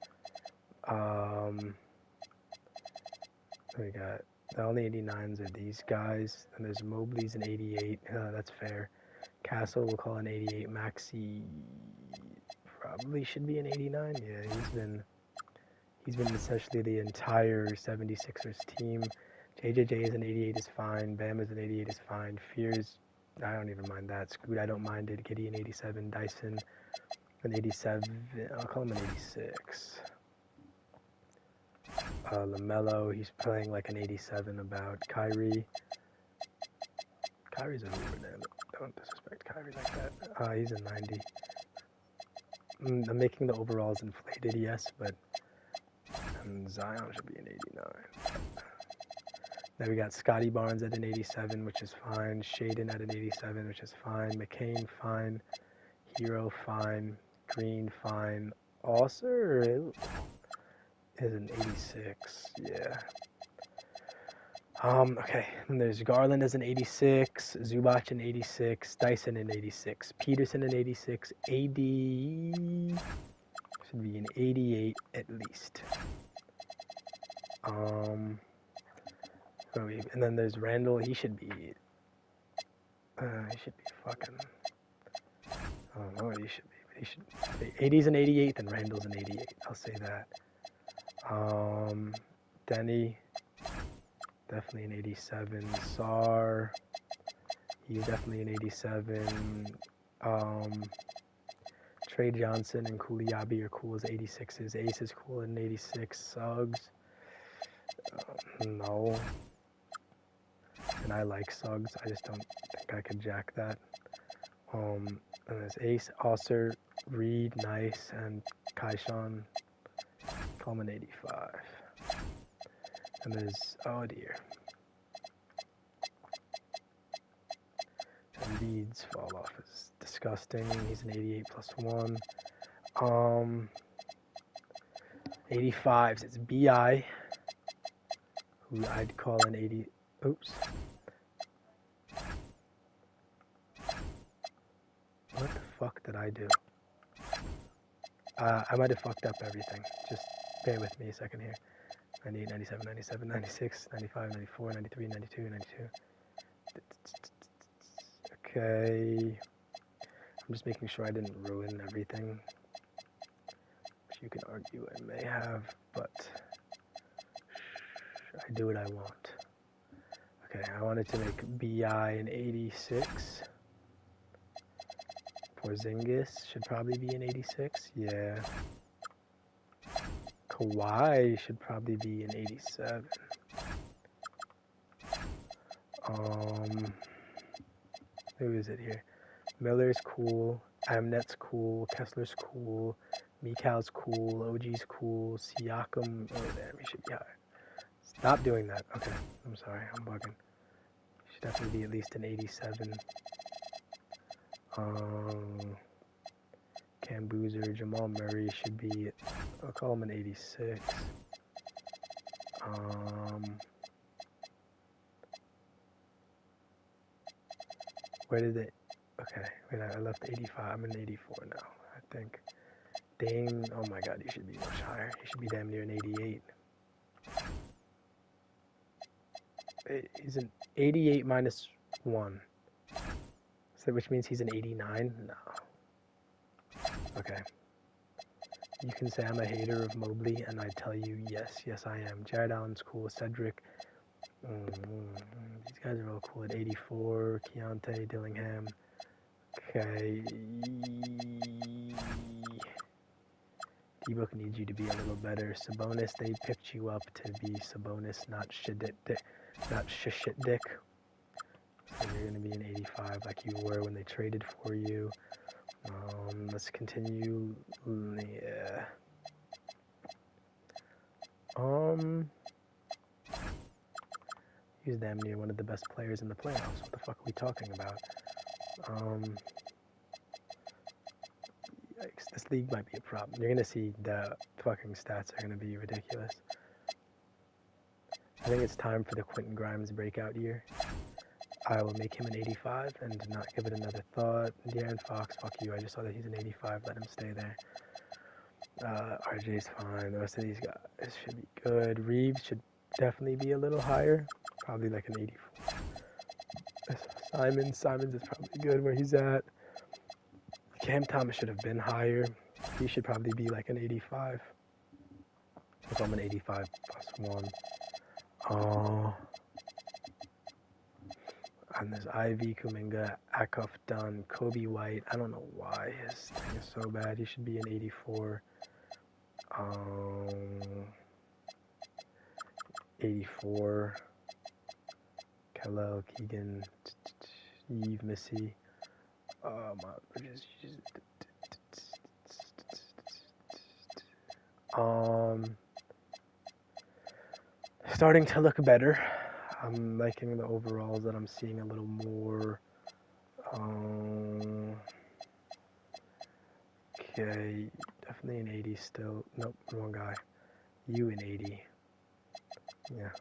We got the only 89s are these guys, and there's Mobley's an 88. That's fair. Castle we'll call an 88. Maxey probably should be an 89. Yeah, he's been essentially the entire 76ers team. JJJ is an 88 is fine. Bam is an 88 is fine. Fears, I don't even mind that. Scoot, I don't mind it. Giddy an 87. Dyson an 87. I'll call him an 86. LaMelo, he's playing like an 87 about. Kyrie. Kyrie's a hooper, damn it. Don't disrespect Kyrie like that. He's a 90. I'm making the overalls inflated, yes, but Zion should be an 89. Then we got Scotty Barnes at an 87, which is fine. Shaden at an 87, which is fine. McCain, fine. Hero, fine. Green, fine. Osser is an 86, yeah. Okay, and there's Garland as an 86, Zubac an 86, Dyson an 86, Peterson an 86, AD should be an 88 at least. And then there's Randall, he should be fucking, I don't know what he should be, but he should be, 80's an 88, then Randall's an 88, I'll say that. Denny, definitely an 87. Sar, he's definitely an 87. Trey Johnson and Kuliabi are cool as 86s. Ace is cool in 86. Suggs, no. And I like Suggs. I just don't think I could jack that. And there's Ace, Osser, Reed, Nice, and Kaishan. Call him an 85. And there's, oh dear. And Leeds fall off is disgusting. He's an 88 plus 1. 85s, it's BI, who I'd call an 80. Oops. What the fuck did I do? I might have fucked up everything. Just bear with me a second here. 98, 97, 97, 96, 95, 94, 93, 92, 92. Okay. I'm just making sure I didn't ruin everything. Which you can argue I may have, but I do what I want. Okay, I wanted to make BI an 86. Porzingis should probably be an 86. Yeah. Kawhi should probably be an 87. Who is it here? Miller's cool. Amnet's cool. Kessler's cool. Mikal's cool. OG's cool. Siakam. Oh, damn, he should be higher. Stop doing that. Okay, I'm sorry. I'm bugging. He should definitely be at least an 87. Cam Boozer, Jamal Murray should be, I'll call him an 86. Where did they, okay, wait, I left 85, I'm in 84 now, I think. Dame, oh my god, he should be much higher. He should be damn near an 88. He's an 88 minus 1. So which means he's an 89? No. Okay. You can say I'm a hater of Mobley, and I tell you, yes I am. Jared Allen's cool. Cedric. These guys are all cool at 84. Keontae, Dillingham. Okay. D-Book needs you to be a little better. Sabonis, they picked you up to be Sabonis, not Shishit Dick. So you're going to be an 85 like you were when they traded for you. Let's continue. Yeah. He's damn near one of the best players in the playoffs. What the fuck are we talking about? Yikes, this league might be a problem. You're gonna see the fucking stats are gonna be ridiculous. I think it's time for the Quentin Grimes breakout year. I will make him an 85 and not give it another thought. De'Aaron Fox, fuck you. I just saw that he's an 85. Let him stay there. RJ's fine. The rest of these guys should be good. Reeves should definitely be a little higher. Probably like an 84. Simons is probably good where he's at. Cam Thomas should have been higher. He should probably be like an 85. If I'm an 85 plus 1. And there's Ivy, Kuminga, Akoff, Dunn, Kobe White. I don't know why his thing is so bad. He should be an 84. 84. Kellel, Keegan, Eve, Missy. Starting to look better. I'm liking the overalls that I'm seeing a little more. Okay, definitely an 80 still. Nope, wrong guy. You an 80. Yeah.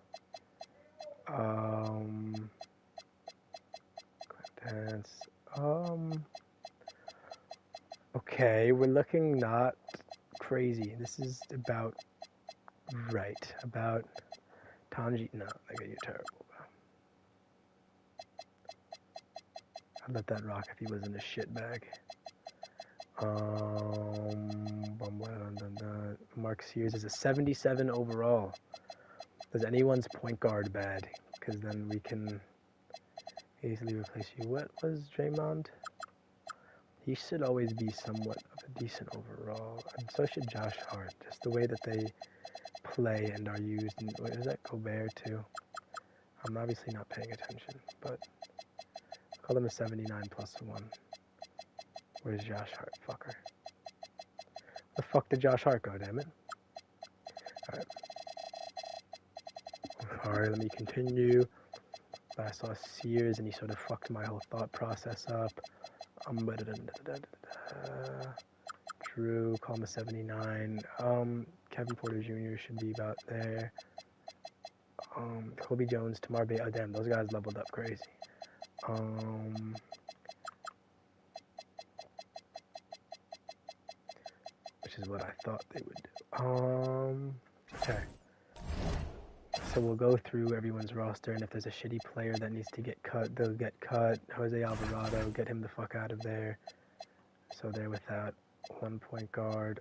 Dance. Okay, we're looking not crazy. This is about right. About Tanji. No, nigga, you're terrible. I'd let that rock if he wasn't a shit bag. Mark Sears is a 77 overall. Does anyone's point guard bad? Because then we can easily replace you. What was Draymond? He should always be somewhat of a decent overall. And so should Josh Hart. Just the way that they play and are used. And wait, is that Gobert too? I'm obviously not paying attention, but I'll call him a 79 plus 1. Where's Josh Hart, fucker? The fuck did Josh Hart go, damn it? Alright. Alright, let me continue. I saw Sears and he sort of fucked my whole thought process up. Drew, call him a 79. Kevin Porter Jr. should be about there. Kobe Jones, Tamar Bay. Oh, damn, those guys leveled up crazy. Which is what I thought they would do. Okay. So we'll go through everyone's roster, and if there's a shitty player that needs to get cut, they'll get cut. Jose Alvarado, get him the fuck out of there. So they're without 1 point guard.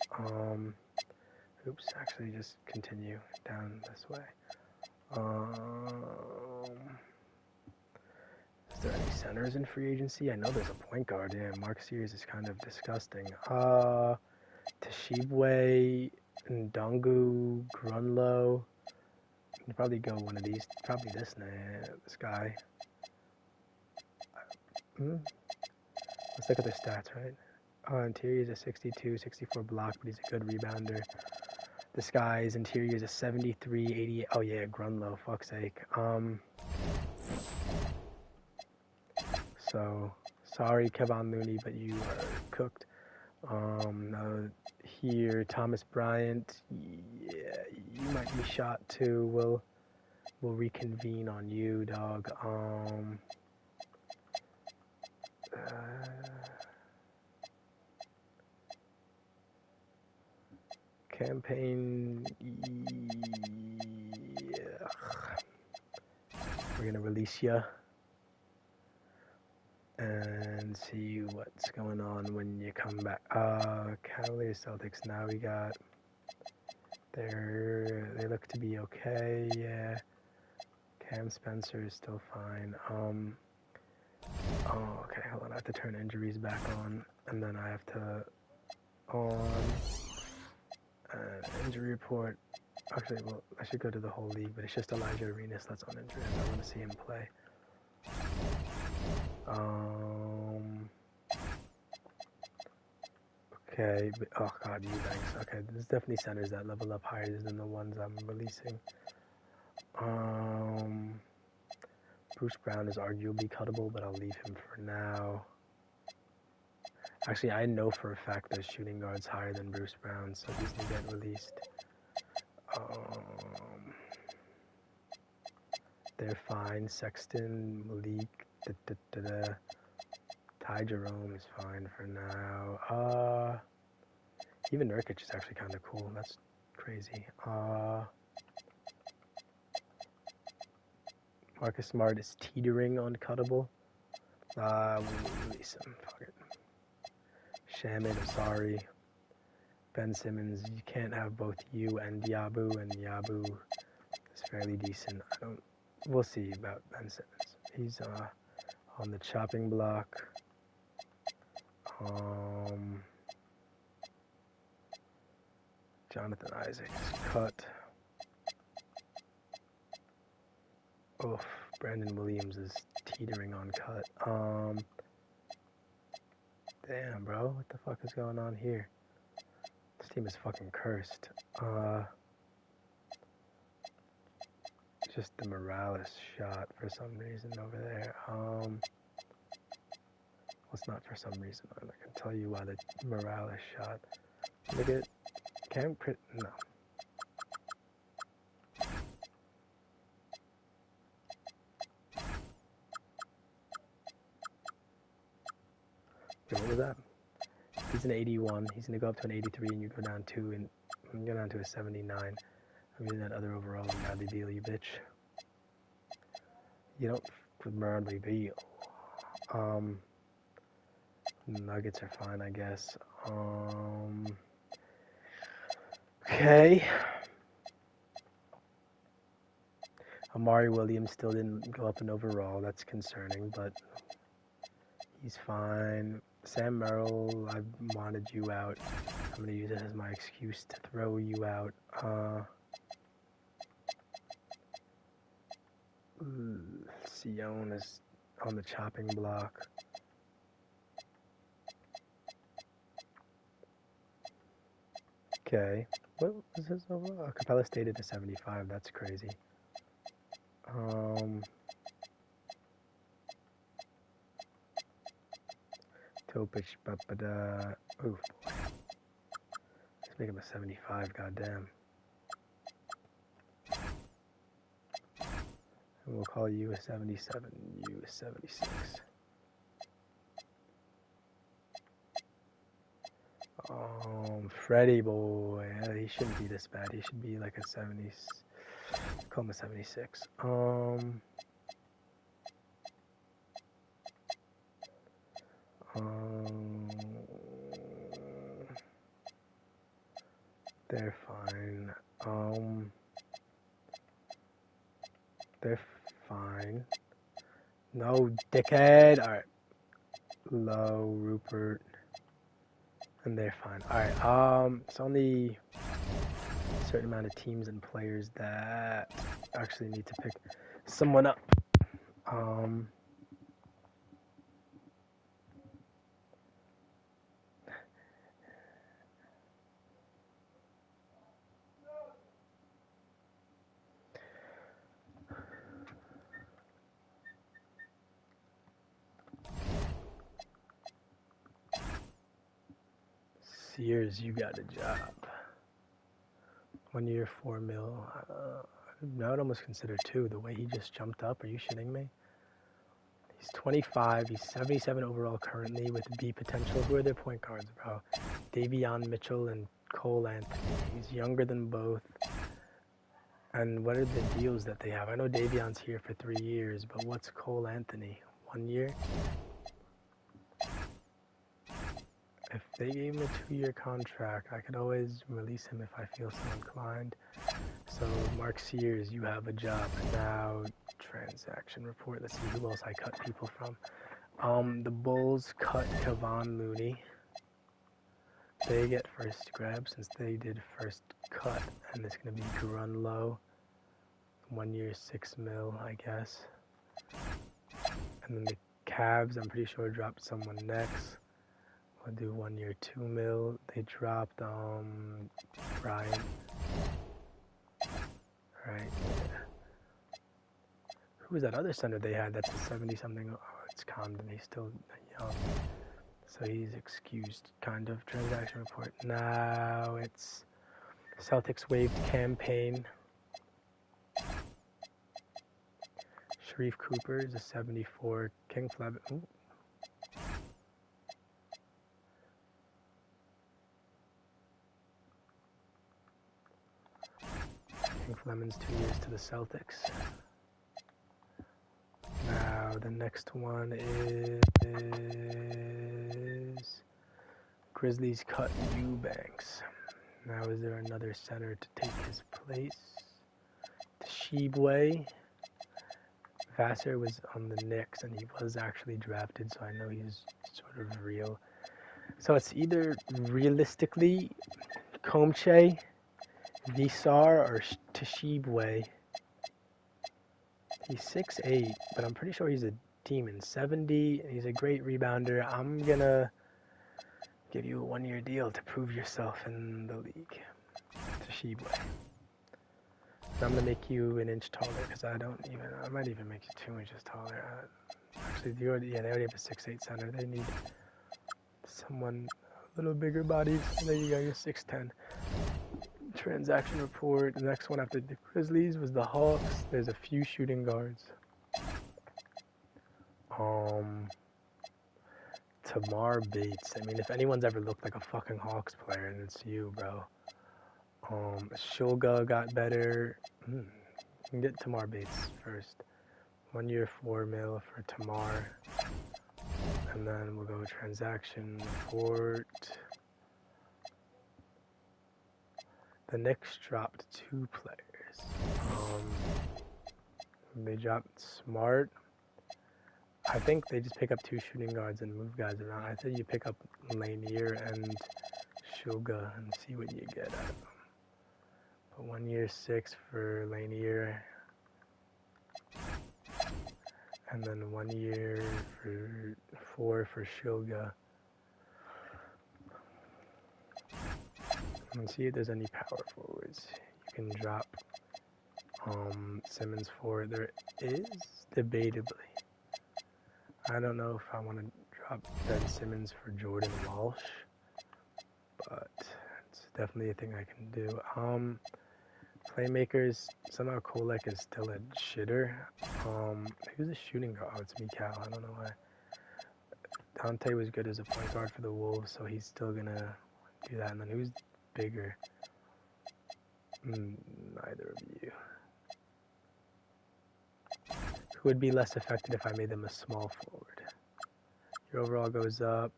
Oops, actually just continue down this way. Is there any centers in free agency? I know there's a point guard. Yeah, Mark Sears is kind of disgusting. Tashibwe, Ndongu, Grunlow. I'd probably go one of these. Probably this guy. Let's look at their stats, right? Interior is a 62, 64 block, but he's a good rebounder. This guy's interior is a 73, 88. Oh yeah, Grunlow, fuck's sake. So, sorry Kevon Looney, but you are cooked. Here, Thomas Bryant, yeah, you might be shot too. We'll reconvene on you, dog. Campaign, yeah. We're gonna release ya and see what's going on when you come back. Cavaliers, Celtics. Now we got. They look to be okay. Yeah. Cam Spencer is still fine. Oh, okay. Hold on. I have to turn injuries back on, and then I have to injury report. Actually, well, I should go to the whole league, but it's just Elijah Arenas that's on injury. I want to see him play. Okay, but, oh god, Eubanks. Okay, there's definitely centers that level up higher than the ones I'm releasing. Bruce Brown is arguably cuttable, but I'll leave him for now. Actually, I know for a fact there's shooting guards higher than Bruce Brown, so these need to get released. They're fine. Sexton, Malik, Ty Jerome is fine for now. Even Nurkic is actually kind of cool. That's crazy. Marcus Smart is teetering on cuttable. We'll release him. Fuck it. Shaman, I'm sorry. Ben Simmons, you can't have both you and Yabu, and Yabu is fairly decent. We'll see about Ben Simmons. He's on the chopping block. Jonathan Isaac is cut. Oof, Brandon Williams is teetering on cut. Damn, bro, what the fuck is going on here? This team is fucking cursed. Just the Morales shot for some reason over there. Well, it's not for some reason. I can tell you why the Morales shot. Look at Cam Crit. No. What was that? He's an 81. He's gonna go up to an 83, and you go down 2, and I'm going down to a 79. I'm getting that other overall in Bradley Beal, you bitch. You don't with Bradley Beal. Nuggets are fine, I guess. Okay. Amari Williams still didn't go up in overall. That's concerning, but he's fine. Sam Merrill, I wanted you out. I'm going to use it as my excuse to throw you out. Sion is on the chopping block. Okay. What was his overall? Capella stayed at a 75. That's crazy. Topic, oof, boy. Let's make him a 75, goddamn. And we'll call you a 77, you a 76. Freddie boy, he shouldn't be this bad. He should be like a 70. Call him a 76. They're fine. They're fine. No, dickhead. All right. Low, Rupert. And they're fine. Alright, it's only a certain amount of teams and players that actually need to pick someone up. Sears, you got a job. 1 year, $4 million. I would almost consider 2. The way he just jumped up. Are you shitting me? He's 25. He's 77 overall currently with B potential. Who are their point guards, bro? Davion Mitchell and Cole Anthony. He's younger than both. And what are the deals that they have? I know Davion's here for 3 years, but what's Cole Anthony? 1 year? If they gave him a 2-year contract, I could always release him if I feel so inclined. So, Mark Sears, you have a job. Now, transaction report. Let's see who else I cut people from. The Bulls cut Kevon Looney. They get first grab since they did first cut. And it's going to be Grunlow. 1 year, $6 million, I guess. And then the Cavs, I'm pretty sure, dropped someone next. I'll do 1 year, $2 million. They dropped Brian. Right. Who was that other center they had? That's a 70-something. Oh, it's Condon. He's still young, so he's excused. Kind of transaction report. Now it's Celtics waived campaign. Sharif Cooper is a 74. King Flab. Ooh. Fleming's 2 years to the Celtics. Now the next one is Grizzlies cut Eubanks. Now is there another center to take his place? Tshiebwe. Vassar was on the Knicks and he was actually drafted, so I know he's sort of real. So it's either realistically Comche, Visar, or Tshiebwe. He's 6'8", but I'm pretty sure he's a demon. 70, and he's a great rebounder. I'm gonna give you a 1 year deal to prove yourself in the league. Tshiebwe. I'm gonna make you an inch taller because I might even make you 2 inches taller. Actually, they already have a 6'8" center. They need someone a little bigger bodies. There you go, you're 6'10". Transaction report. The next one after the Grizzlies was the Hawks. There's a few shooting guards. Tamar Bates. I mean, if anyone's ever looked like a fucking Hawks player, and it's you, bro. Shulga got better. You can get Tamar Bates first. 1 year, $4 million for Tamar. And then we'll go transaction report. The Knicks dropped 2 players. They dropped Smart. I think they just pick up 2 shooting guards and move guys around. I think you pick up Lanier and Suga and see what you get out of them. But 1 year 6 for Lanier. And then 1 year for 4 for Suga. And see if there's any power forwards. You can drop Simmons for. There is, debatably. I don't know if I want to drop Ben Simmons for Jordan Walsh, but it's definitely a thing I can do. Playmakers, somehow Kolek is still a shitter. Who's a shooting guard? Oh, it's Mikal. I don't know why. Dante was good as a point guard for the Wolves, so he's still gonna do that. And then who's bigger? Neither of you. Who would be less affected if I made them a small forward? Your overall goes up.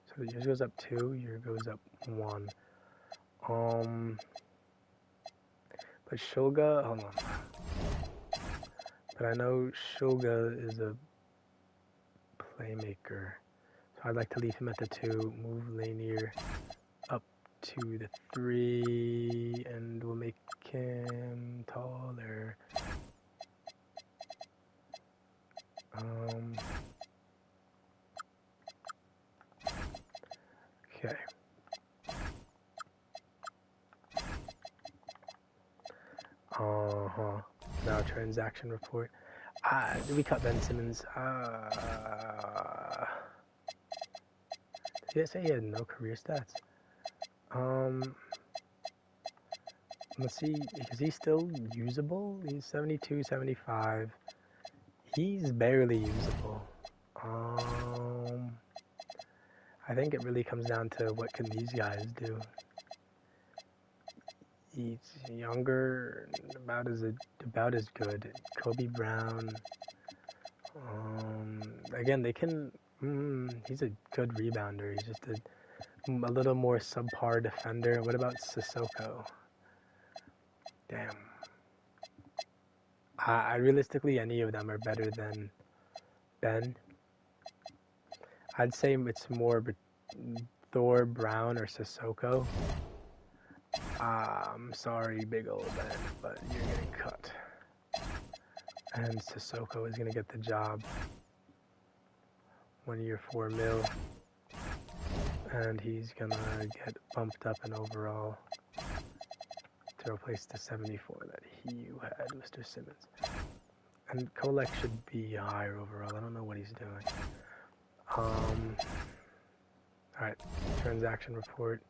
So yours goes up 2. Yours goes up 1. But Shulga, hold on. But I know Shulga is a playmaker. So I'd like to leave him at the 2, move Lanier up to the 3, and we'll make him taller. Okay. Now transaction report. Did we cut Ben Simmons? Did I say he had no career stats? Let's see, is he still usable? He's 72, 75. He's barely usable. I think it really comes down to what can these guys do. He's younger, about as good. Kobe Brown. Again, they can. He's a good rebounder. He's just a little more subpar defender. What about Sissoko? Damn. I realistically, any of them are better than Ben. I'd say it's more Thor, Brown, or Sissoko. I'm sorry, big old Ben, but you're getting cut. And Sissoko is going to get the job. 1 year, 4 mil. And he's going to get bumped up in overall to replace the 74 that you had, Mr. Simmons. And Kolek should be higher overall. I don't know what he's doing. Alright, transaction report.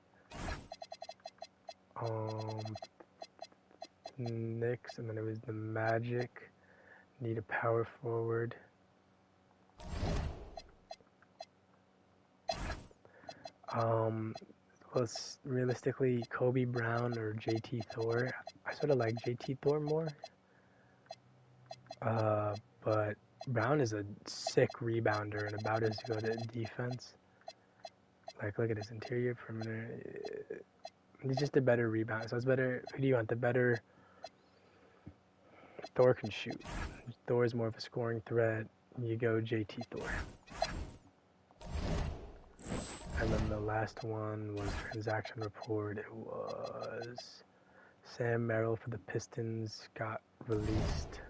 Knicks, and then it was the Magic. Need a power forward. Well, realistically, Kobe Brown or JT Thor. I sort of like JT Thor more. But Brown is a sick rebounder and about as good at defense. Like, look at his interior perimeter. He's just a better rebounder. So it's better. Who do you want? The better. Thor can shoot. Thor is more of a scoring threat. You go JT Thor. And then the last one was transaction report. It was Sam Merrill for the Pistons got released.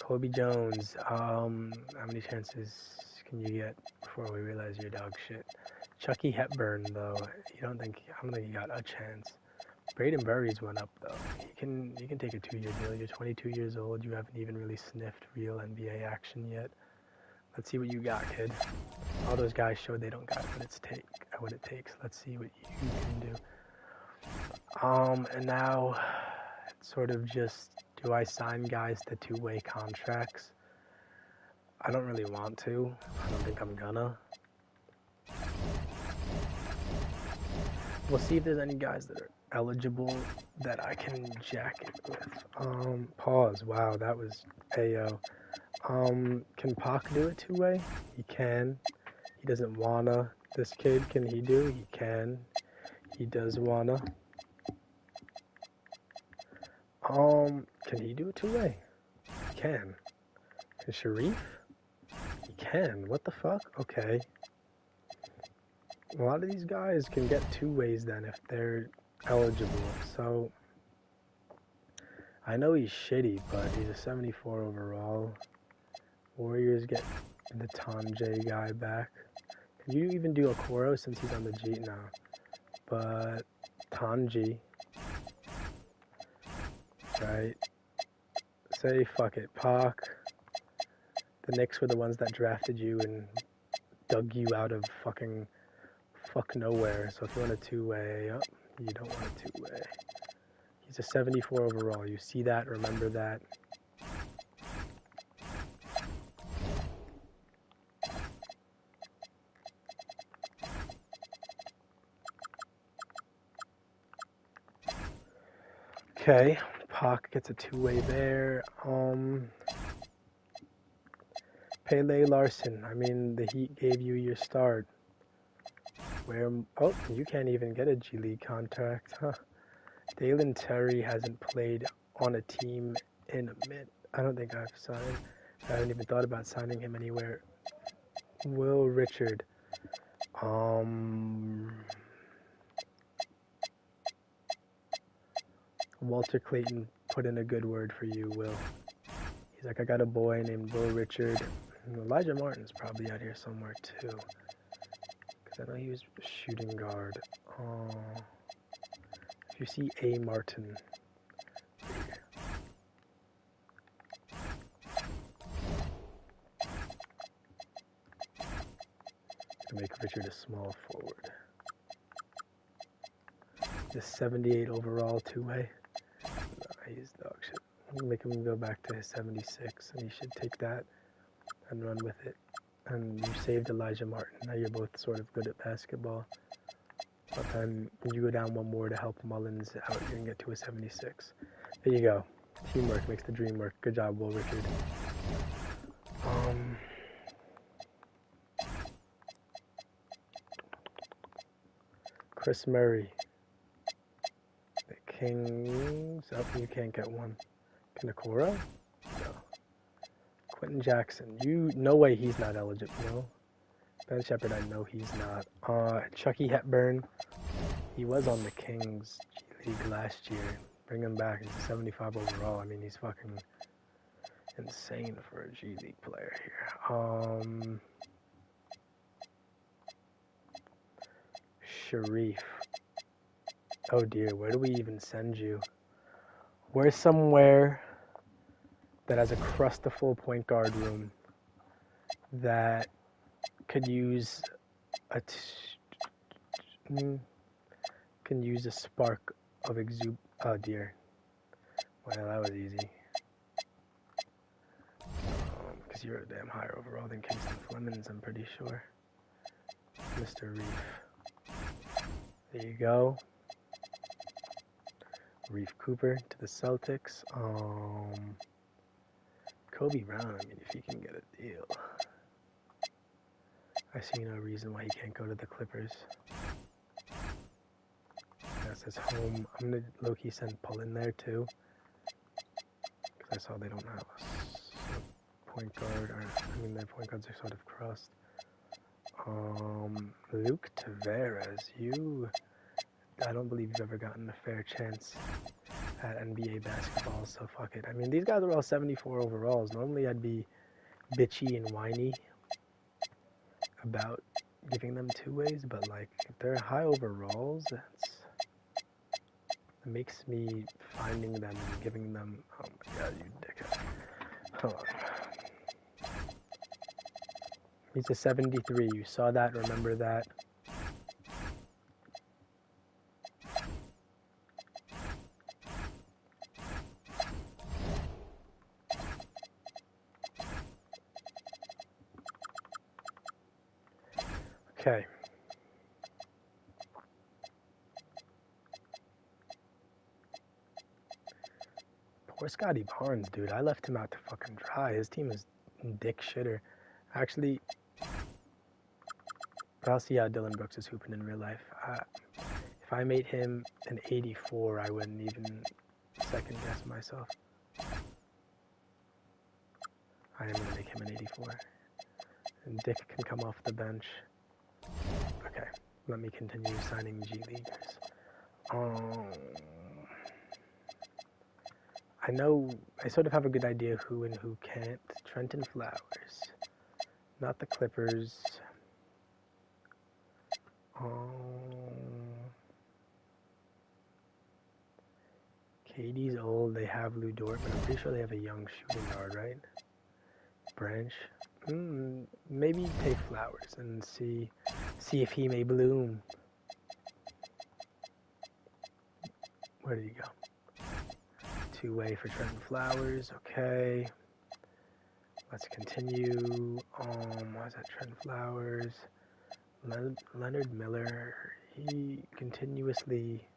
Kobe Jones. How many chances can you get before we realize you're dog shit? Chucky Hepburn, though, I don't think he got a chance. Braden Burries went up, though. You can take a 2-year deal. You're 22 years old. You haven't even really sniffed real NBA action yet. Let's see what you got, kid. All those guys showed they don't got what it takes. Let's see what you can do. And now it's sort of just, do I sign guys to 2-way contracts? I don't really want to. I don't think I'm gonna. We'll see if there's any guys that are eligible that I can jack it with. Pause. Wow, that was AO. Can Pac do it 2-way? He can. He doesn't wanna. This kid, can he do? He can. He does wanna. Can he do a two-way? He can. Can Sharif? He can. What the fuck? Okay. A lot of these guys can get two ways then if they're eligible. So I know he's shitty, but he's a 74 overall. Warriors get the Tanjay guy back. Can you even do Okoro since he's on the G now? But Tanji, right? Say fuck it, Pac. The Knicks were the ones that drafted you and dug you out of fucking fuck nowhere. So if you want a two-way, oh, you don't want a two-way. He's a 74 overall. You see that? Remember that. Okay, Pac gets a two-way there. Pele Larson. I mean, the Heat gave you your start. Oh, you can't even get a G League contract, huh? Dalen Terry hasn't played on a team in a minute. I don't think I've signed. I haven't even thought about signing him anywhere. Will Richard. Walter Clayton put in a good word for you, Will. He's like, I got a boy named Will Richard. Elijah Martin's probably out here somewhere too. Because I know he was shooting guard. If you see A. Martin, to make Richard a small forward. This 78 overall two-way. He's dog shit. Make him go back to his 76, and he should take that and run with it. And you saved Elijah Martin. Now you're both sort of good at basketball. But then you go down one more to help Mullins out. You can get to a 76. There you go. Teamwork makes the dream work. Good job, Will Richard. Chris Murray. The Kings. Oh, you can't get one. Kanakura? No. Quentin Jackson. No way he's not eligible. No. Ben Shepherd, I know he's not. Chucky Hepburn. He was on the Kings G League last year. Bring him back. He's a 75 overall. I mean, he's fucking insane for a G League player here. Sharif. Oh dear, where do we even send you? Where's somewhere that has a crustaful point guard room that could use a spark of oh dear. Well, that was easy. Because you're a damn higher overall than Kingston Flemings, I'm pretty sure. Mr. Reef. There you go. Reef Cooper to the Celtics. Kobe Brown, I mean, if he can get a deal. I see no reason why he can't go to the Clippers. That's his home. I'm going to low-key send Pull in there too. Because I saw they don't have a point guard. I mean, their point guards are sort of crossed. Luke Tavares, I don't believe you've ever gotten a fair chance at NBA basketball, so fuck it. I mean, these guys are all 74 overalls. Normally I'd be bitchy and whiny about giving them two ways, but like, if they're high overalls, it makes me finding them and giving them, oh my god, you dickhead. Hold on. He's a 73. You saw that, remember that. Okay. Poor Scotty Barnes, dude. I left him out to fucking dry. His team is dick shitter. Actually, I'll see how Dylan Brooks is hooping in real life. If I made him an 84, I wouldn't even second guess myself. I am going to make him an 84. And Dick can come off the bench. Okay, let me continue signing G Leaguers. I know, I sort of have a good idea who and who can't. Trenton Flowers. Not the Clippers. KD's old. They have Lou Dort, but I'm pretty sure they have a young shooting guard, right? Branch. Maybe take Flowers and see if he may bloom. Where did he go? Two-way for Trenton Flowers. Okay. Let's continue. What was that? Trenton Flowers. Leonard Miller. He continuously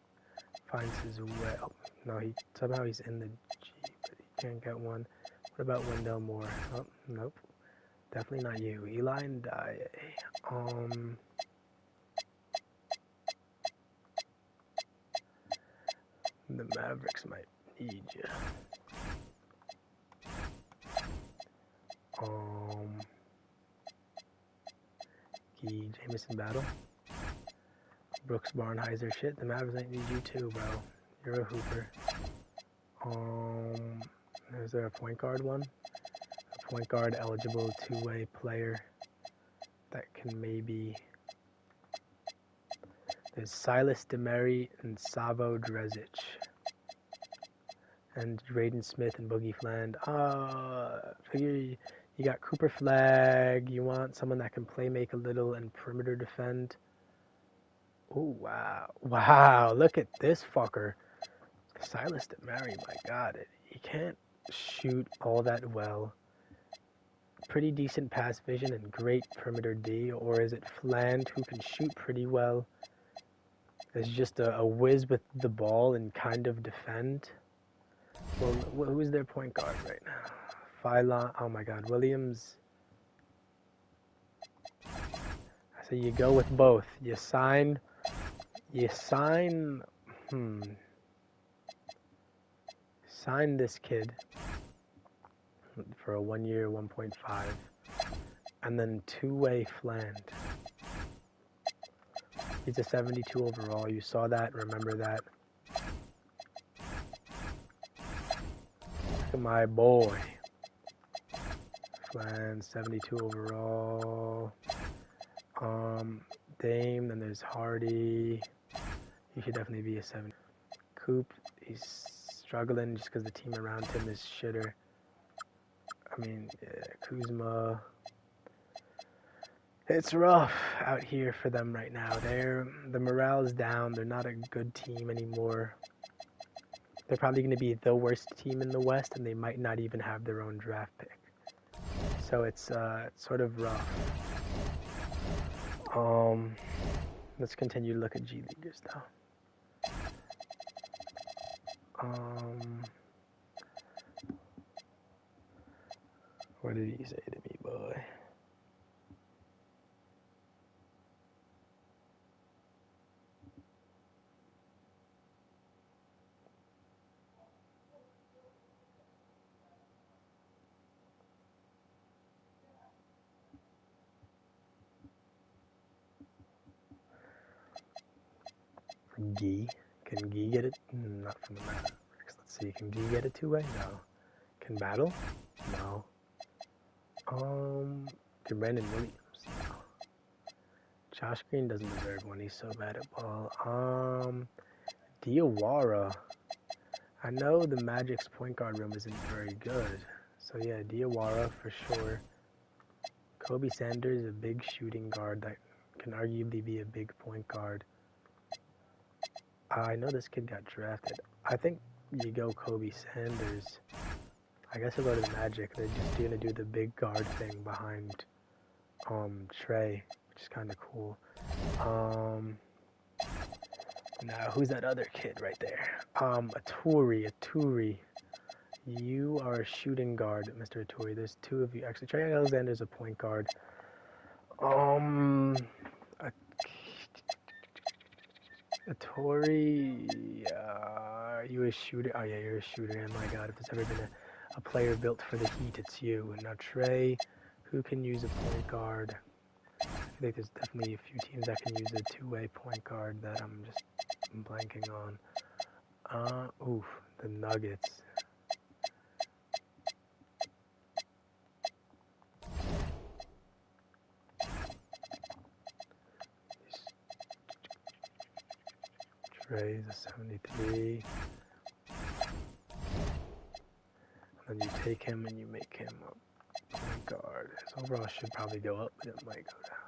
finds his way. Oh, no, somehow he's in the G, but he can't get one. What about Wendell Moore? Oh, nope. Definitely not you. Eli and Dye. The Mavericks might need you. Jamison Battle. Brooks Barnheiser. Shit, the Mavericks might need you too, bro. You're a hooper. Is there a point guard one? A point guard eligible two-way player that can maybe... There's Silas DeMary and Savo Drezic. And Drayden Smith and Boogie Fland. Figure you got Cooper Flag. You want someone that can play make a little and perimeter defend. Oh, wow. Wow, look at this fucker. Silas DeMary, my God. He can't shoot all that well. Pretty decent pass vision and great perimeter D. Or is it Fland who can shoot pretty well? Is just a whiz with the ball and kind of defend? Well, who's their point guard right now? Phylon, oh my God, Williams. So you go with both. You sign, sign this kid for a 1 year, 1.5, and then two-way Fland. He's a 72 overall. You saw that, remember that. Look at my boy. Fland, 72 overall. Dame, then there's Hardy. He should definitely be a 7. Coop, he's struggling just because the team around him is shitter. I mean, yeah, Kuzma. It's rough out here for them right now. The morale's down. They're not a good team anymore. They're probably going to be the worst team in the West, and they might not even have their own draft pick. So it's sort of rough. Let's continue to look at G Leaguers though. What did he say to me, boy? Gee. Can Gee get it? Not from the Mavericks. Let's see. Can Gee get it two-way? No. Can Battle? No. Can Brandon Williams? No. Josh Green doesn't deserve one. He's so bad at ball. Diawara. I know the Magic's point guard room isn't very good. So yeah, Diawara for sure. Kobe Sanders, a big shooting guard that can arguably be a big point guard. I know this kid got drafted. I think you go Kobe Sanders. I guess I'll go to the Magic. They're just going to do the big guard thing behind Trey, which is kind of cool. Now, who's that other kid right there? Aturi. You are a shooting guard, Mr. Aturi. There's two of you. Actually, Trey Alexander's a point guard. Tori, are you a shooter? Oh yeah, you're a shooter. And my God, if there's ever been a player built for the Heat, it's you. Now Trey, who can use a point guard? I think there's definitely a few teams that can use a two-way point guard that I'm just blanking on. The Nuggets. Trey's a 73. And then you take him and you make him a point guard. His overall should probably go up, but it might go down.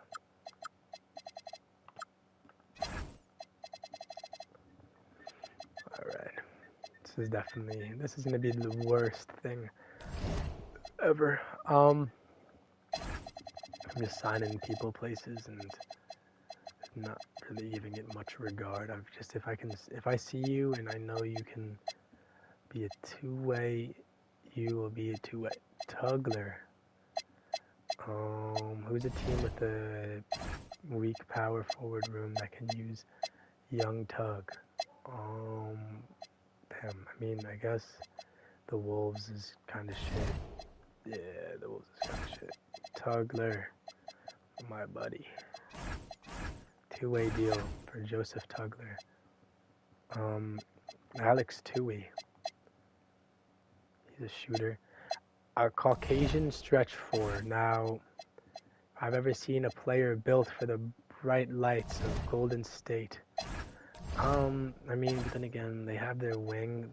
Alright. This is gonna be the worst thing ever. I'm just signing people places and not really giving it much regard. If I see you and I know you can be a two-way, you will be a two-way. Tugler. Who's a team with a weak power forward room that can use young Tug? I guess the Wolves is kind of shit. Yeah, the Wolves is kind of shit. Tugler, my buddy. Two-way deal for Joseph Tugler. Alex Tui. He's a shooter. A Caucasian stretch four. Now, if I've ever seen a player built for the bright lights of Golden State. But then again, they have their wing.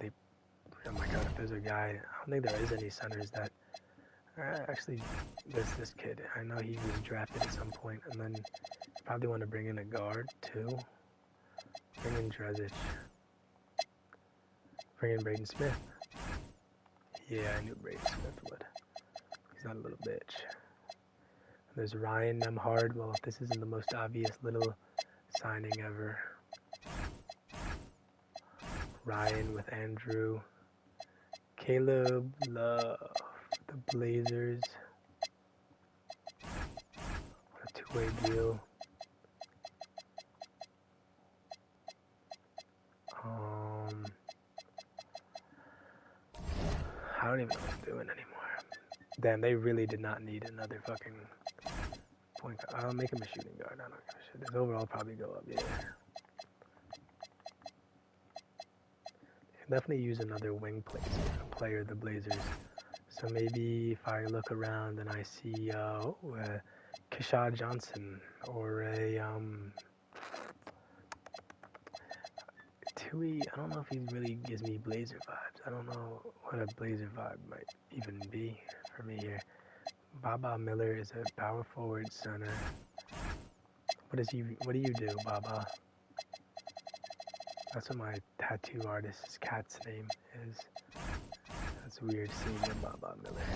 Oh my God, if there's a guy, I don't think there is any centers that. Actually, there's this kid. I know he was drafted at some point, and then probably want to bring in a guard too. Bring in Drezic. Bring in Braden Smith. Yeah, I knew Braden Smith would. He's not a little bitch. There's Ryan Nemhard. Well, if this isn't the most obvious little signing ever. Ryan with Andrew. Caleb Love. The Blazers. A two-way deal. I don't even know what I'm doing anymore. Damn, they really did not need another fucking point guard. I'll make him a shooting guard. I don't give a shit. His overall probably go up, yeah. They can definitely use another wing player, the Blazers. So maybe if I look around and I see Keshad Johnson or a Tui, I don't know if he really gives me Blazer vibes. I don't know what a Blazer vibe might even be for me here. Baba Miller is a power forward center. What do you do, Baba? That's what my tattoo artist's cat's name is. That's weird seeing a Baba Miller.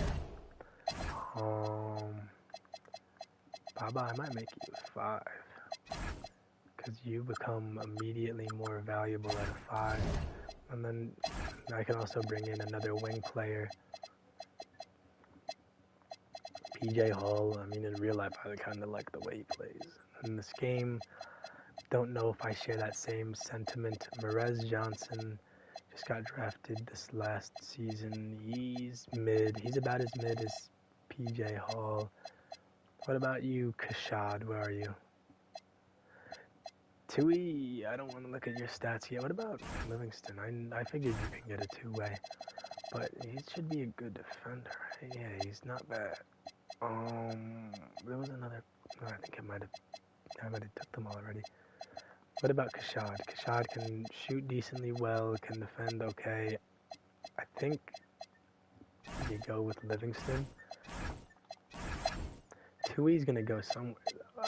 Baba, I might make you a 5. Because you become immediately more valuable at a 5. And then I can also bring in another wing player. PJ Hall. In real life, I kind of like the way he plays. In this game, don't know if I share that same sentiment. Merez Johnson just got drafted this last season. He's mid. He's about as mid as PJ Hall. What about you, Keshad? Where are you? Tui, I don't want to look at your stats yet. What about Livingston? I figured you can get a two-way, but he should be a good defender, right? Yeah, he's not bad. There was another. I think I might have took them already. What about Keshad? Keshad can shoot decently well, can defend okay. I think you go with Livingston. Tui's gonna go somewhere.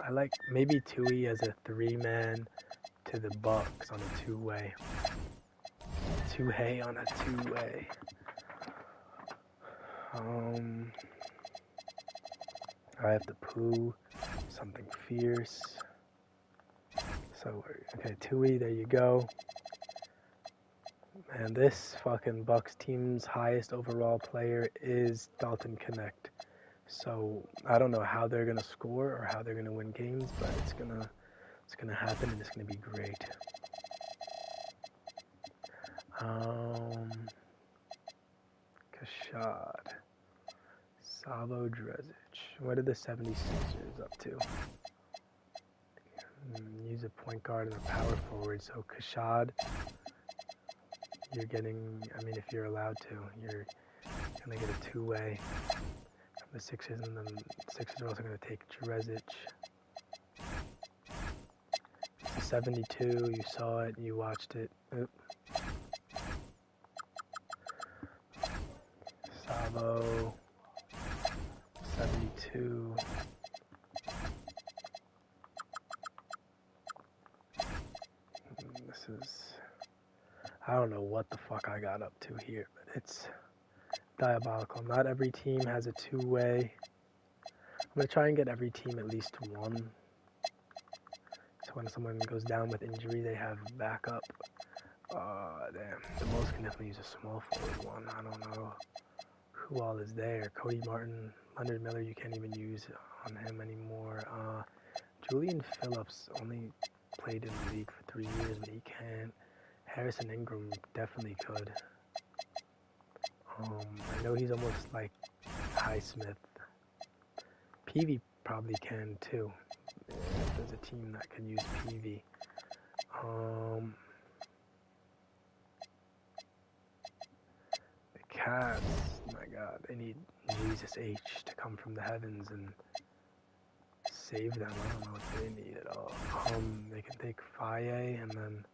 I like maybe Tui as a 3-man to the Bucks on a two-way. On a two-way. I have to poo something fierce. So okay, Tui, there you go. And this fucking Bucks team's highest overall player is Dalton Connect. So I don't know how they're gonna score or how they're gonna win games, but it's gonna happen and it's gonna be great. Kashad. Savo Drezic. What are the 76ers up to? Use a point guard and a power forward. So Kashad, you're getting, I mean, if you're allowed to, you're going to get a two-way from the Sixers, and then the Sixers are also going to take Drezic. It's a 72. You saw it. You watched it. Oop. Savo. 72. This is, I don't know what the fuck I got up to here, but it's diabolical. Not every team has a two-way. I'm going to try and get every team at least one. So when someone goes down with injury, they have backup. Damn. The Bulls can definitely use a small forward one. I don't know who all is there. Cody Martin, Leonard Miller, you can't even use on him anymore. Julian Phillips only played in the league for 3 years, but he can. Harrison Ingram definitely could. I know he's almost like Highsmith. Peavy probably can too. If there's a team that can use Peavy. The Cavs, my God, they need Jesus H to come from the heavens and save them. I don't know what they need at all. They can take Faye and then,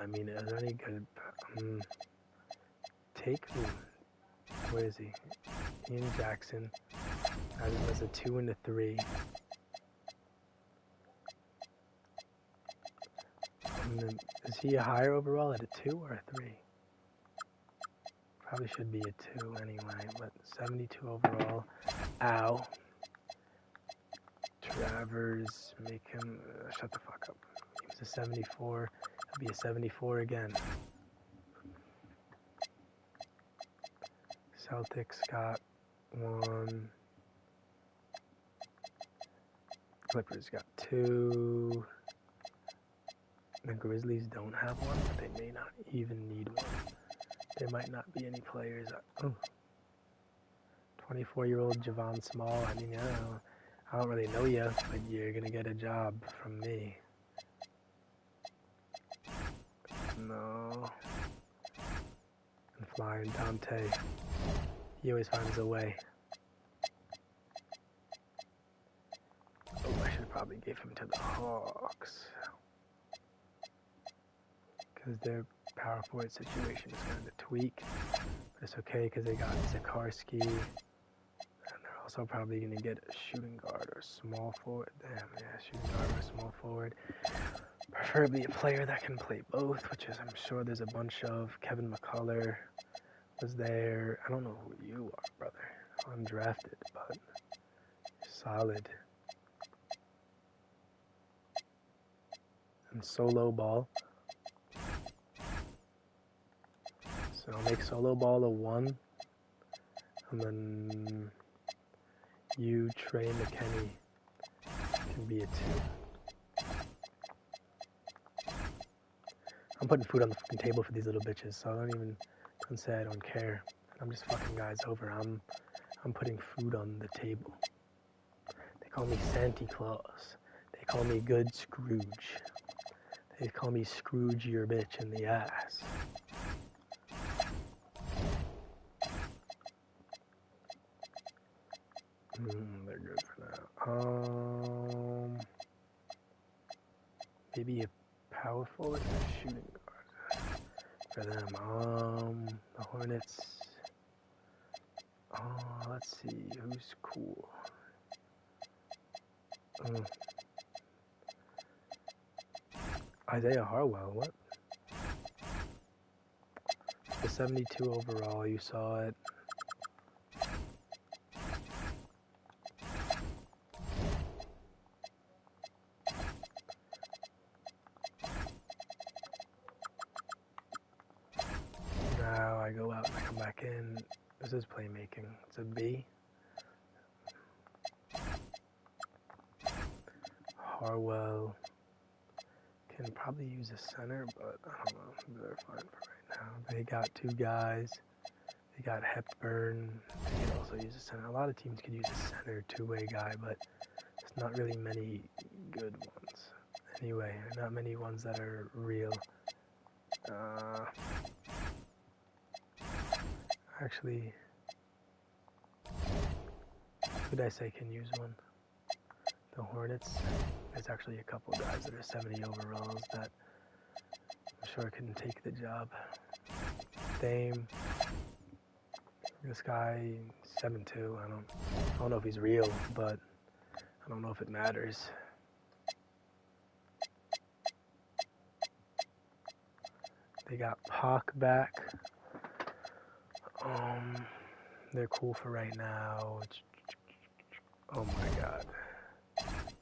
I mean, is there any good, take who? Where is he? Ian Jackson. As a 2 and a 3. Is he a higher overall at a 2 or a 3? Probably should be a 2 anyway, but 72 overall. Ow. Travers, make him, shut the fuck up. He was a 74. He'll be a 74 again. Celtics got 1. Clippers got 2. The Grizzlies don't have one, but they may not even need one. There might not be any players. 24-year-old Javon Small. I mean, I don't really know you, but you're going to get a job from me. No. And flying Dante. He always finds a way. Oh, I should have probably gave him to the Hawks. Because their power forward situation is going to tweak. But it's okay because they got Zakarsky. And they're also probably going to get a shooting guard or small forward. Damn, yeah, shooting guard or small forward. Preferably a player that can play both, which is, I'm sure there's a bunch of. Kevin McCullough was there. I don't know who you are, brother. Undrafted, but solid. And solo ball. So I'll make solo ball a 1. And then you, Trey McKinney, can be a 2. I'm putting food on the fucking table for these little bitches, so don't say I don't care. I'm just fucking guys over. I'm putting food on the table. They call me Santa Claus. They call me Good Scrooge. They call me Scrooge your bitch in the ass. They're good for now. Maybe a power forward and a shooting guard for them. The Hornets. Let's see who's cool. Isaiah Harwell. What? The 72 overall. You saw it. Now I go out and I come back in. This is playmaking. It's a B. Harwell Can probably use a center, but I don't know. They're fine for right now. They got 2 guys. They got Hepburn. They can also use a center. A lot of teams could use a center 2-way guy, but there's not really many good ones. Anyway, not many ones that are real. Actually, who did I say can use one? The Hornets. There's actually a couple guys that are 70 overalls that I'm sure couldn't take the job. Dame. This guy, 7'2". I don't know if he's real, but I don't know if it matters. They got Pac back. They're cool for right now. Oh my god.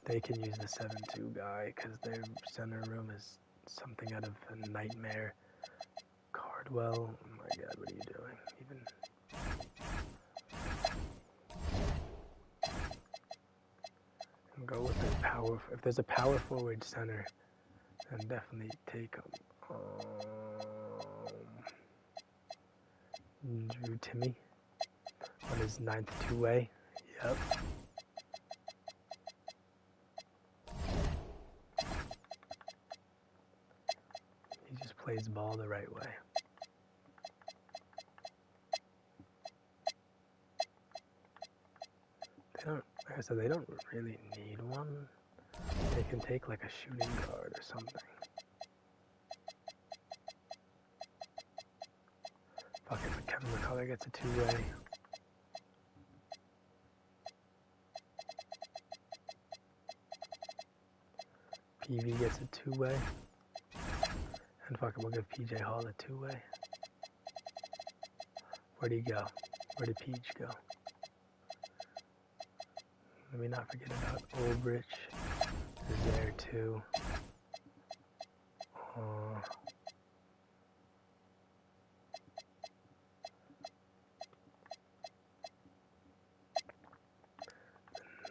They can use the 7'2" guy because their center room is something out of a nightmare. Cardwell. Oh my god, what are you doing? Even. And go with the power. If there's a power forward center, then definitely take him. Drew Timmy on his 9th 2-way. Yep. He just plays ball the right way. They don't, like I said, they don't really need one. They can take like a shooting guard or something. Fuck it, but Kevin McCullough gets a 2-way. PV gets a 2-way. And fuck it, we'll give PJ Hall a 2-way. Where'd he go? Where did Peach go? Let me not forget about Olbrich. Is there too.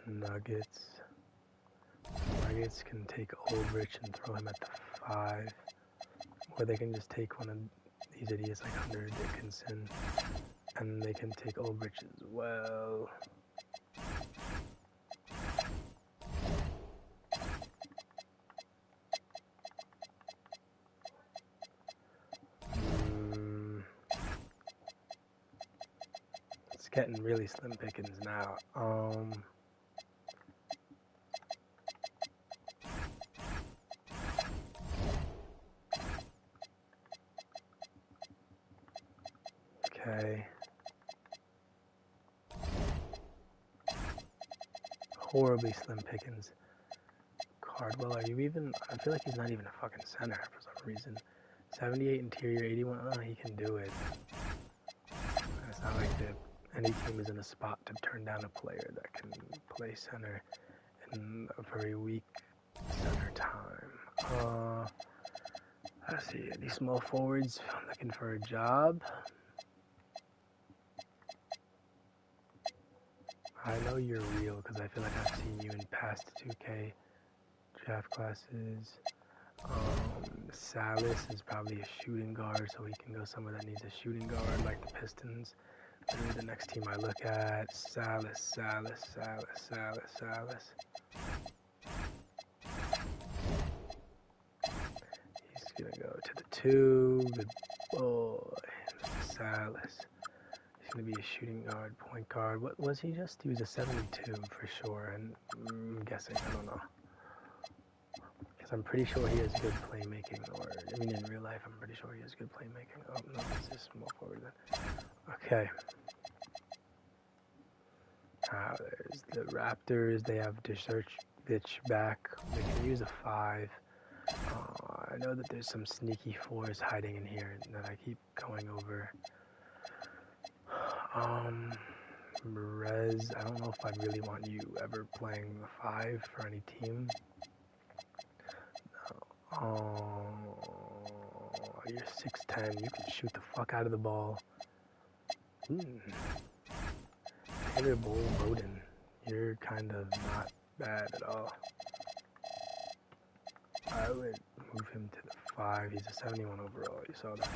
Nuggets. Nuggets can take Olbrich and throw him at the 5. Or they can just take one of these idiots like Hunter Dickinson. And they can take Olbrich as well. It's getting really slim pickings now. Okay. Horribly slim pickings. Cardwell, are you even? I feel like he's not even a fucking center for some reason. 78 interior, 81. Oh, he can do it. It's not like any team is in a spot to turn down a player that can play center in a very weak center time. Let's see. These small forwards looking for a job. I know you're real because I feel like I've seen you in past 2K draft classes. Salas is probably a shooting guard, so he can go somewhere that needs a shooting guard, like the Pistons. Literally the next team I look at, Salas. He's gonna go to the 2. Good boy, Mr. Salas. He's gonna be a shooting guard, point guard. What was he just? He was a 72 for sure, and I'm guessing, I don't know. Because I'm pretty sure he has good playmaking, in real life, I'm pretty sure he has good playmaking. Oh, no, it's just small forward then. Okay. There's the Raptors. They have Bitch back. They can use a 5. I know that there's some sneaky 4s hiding in here that I keep going over. Rez, I don't know if I'd really want you ever playing the 5 for any team. You're 6'10". You can shoot the fuck out of the ball. Taylor Bowden, you're kind of not bad at all. I would move him to the 5. He's a 71 overall. You saw that.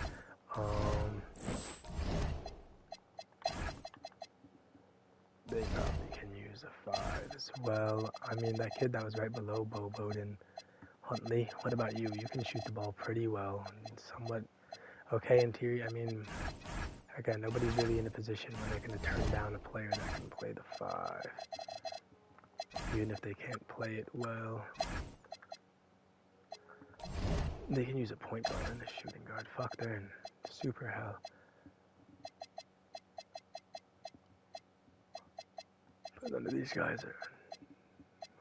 They probably can use a 5 as well. I mean, that kid that was right below Bo Bowden, Huntley. What about you? You can shoot the ball pretty well. And somewhat okay interior. I mean, again, nobody's really in a position where they're going to turn down a player that can play the 5. Even if they can't play it well. They can use a point guard and a shooting guard. Fuck, they're in super hell. But none of these guys are.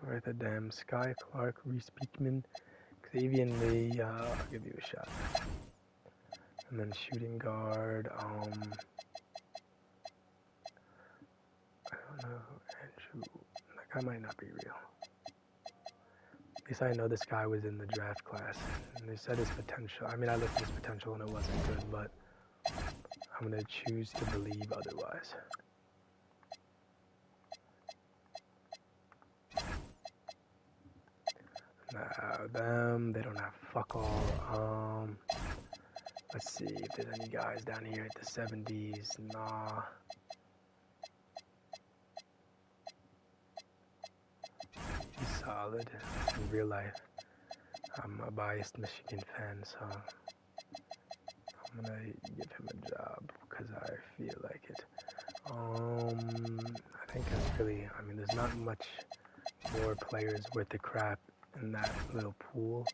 Write that damn Sky Clark, Reese Beekman, Xavier Lee. I'll give you a shot. And then shooting guard. I don't know. Andrew. That guy might not be real. At least I know this guy was in the draft class. And they said his potential. I mean, I looked at his potential and it wasn't good, but I'm going to choose to believe otherwise. Now, them, they don't have fuck all. Let's see if there's any guys down here at the 70s. Nah. He's solid in real life. I'm a biased Michigan fan, so I'm gonna give him a job because I feel like it. I think that's really, I mean, there's not much more players worth the crap in that little pool.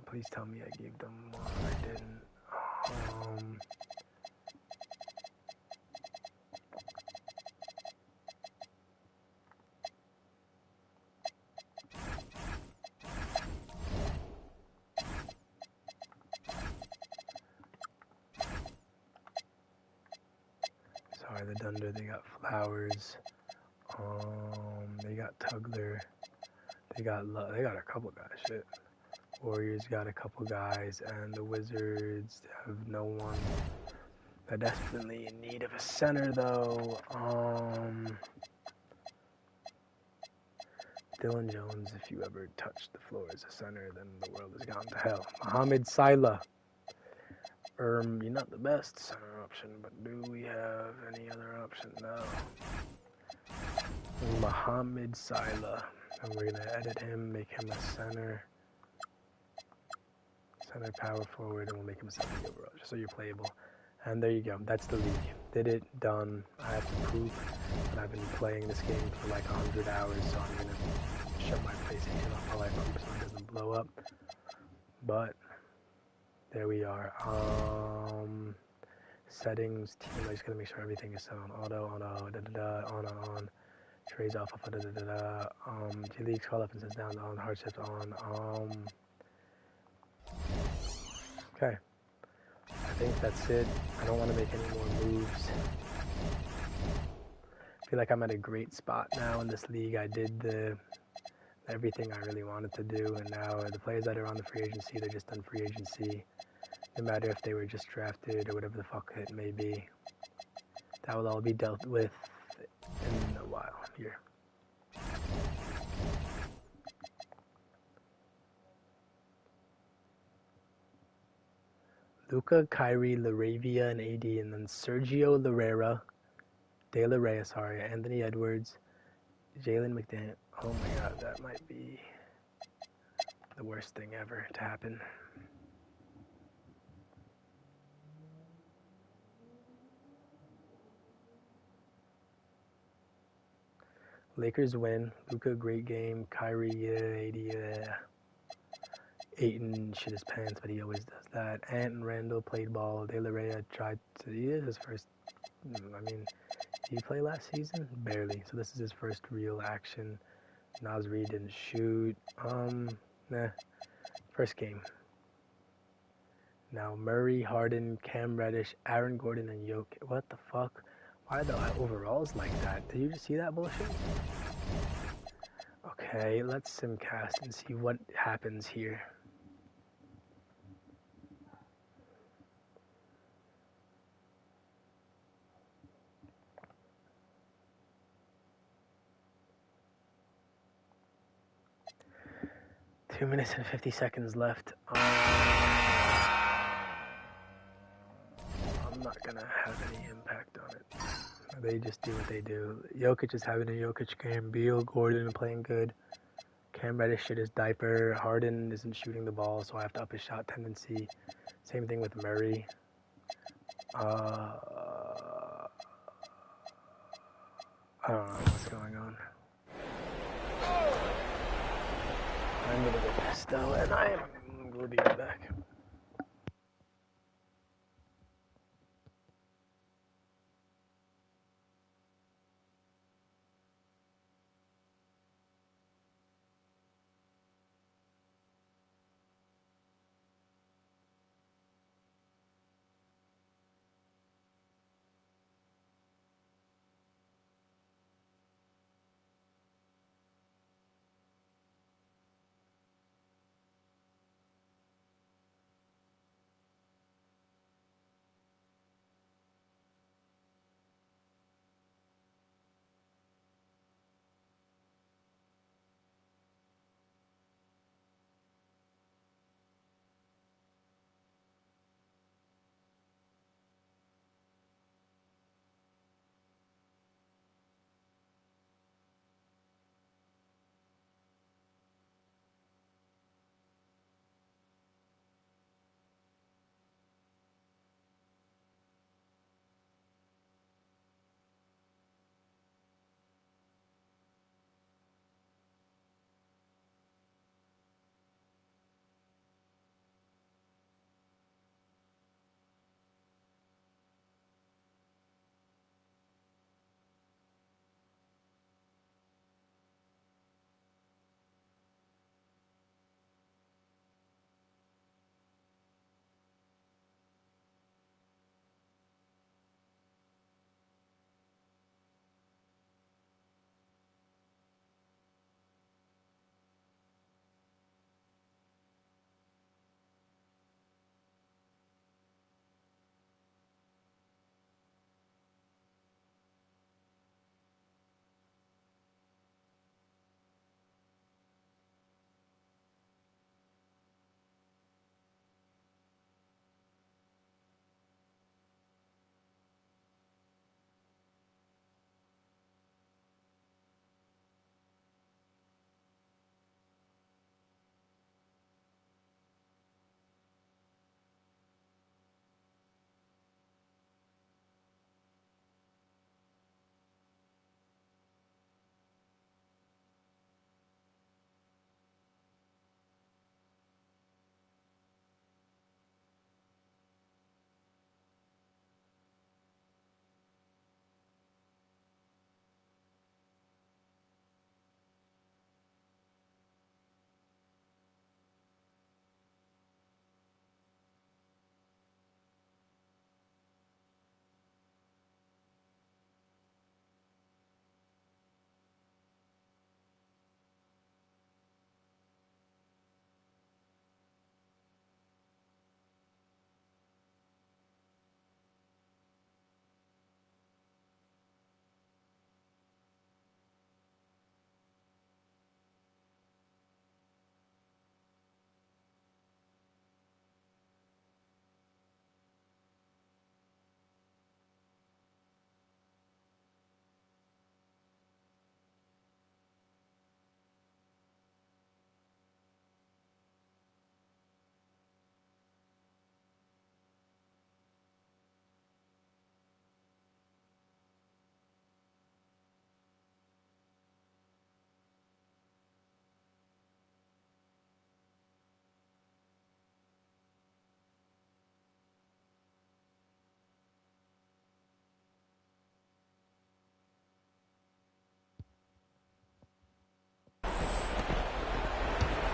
Please tell me I gave them one. I didn't. Sorry, the Thunder, they got Flowers. They got Tugler. They got a couple guys. Shit. Warriors got a couple guys, and the Wizards have no one. They're desperately in need of a center, though. Dylan Jones, if you ever touch the floor as a center, then the world has gone to hell. Mohamed Salah. You're not the best center option, but do we have any other option? No. Mohamed Salah. And we're going to edit him, make him a center power forward, and we'll make him a 70 overall, just so you're playable. And there you go. That's the league. Did it, done. I have to prove that I've been playing this game for like 100 hours, so I'm going to shut my PlayStation off while I hope so it doesn't blow up. But there we are. Settings, team, I just got to make sure everything is set on auto, on. Trays off, G-Leagues call up and says down, on, hardships on, okay. I think that's it. I don't want to make any more moves. I feel like I'm at a great spot now in this league. I did everything I really wanted to do, and now the players that are on the free agency, they're just on free agency. No matter if they were just drafted or whatever the fuck it may be. That will all be dealt with in a while here. Luka, Kyrie, Laravia, and AD, and then Sergio De La Rey, Anthony Edwards, Jalen McDaniel. Oh my god, that might be the worst thing ever to happen. Lakers win. Luka, great game. Kyrie, yeah. AD, yeah. Ayton shit his pants, but he always does that. Ant and Randall played ball. De La Rey tried to. He is his first. I mean, did he play last season? Barely. So this is his first real action. Nasri didn't shoot. First game. Now Murray, Harden, Cam Reddish, Aaron Gordon, and Jokic. What the fuck? Why are the overalls like that? Did you just see that bullshit? Okay, let's simcast and see what happens here. 2 minutes and 50 seconds left. I'm not gonna have any impact on it. They just do what they do. Jokic is having a Jokic game. Beal, Gordon playing good. Cam Reddish shit his diaper. Harden isn't shooting the ball, so I have to up his shot tendency. Same thing with Murray. I don't know what's going on. I'm gonna get pissed though, and we'll be right back.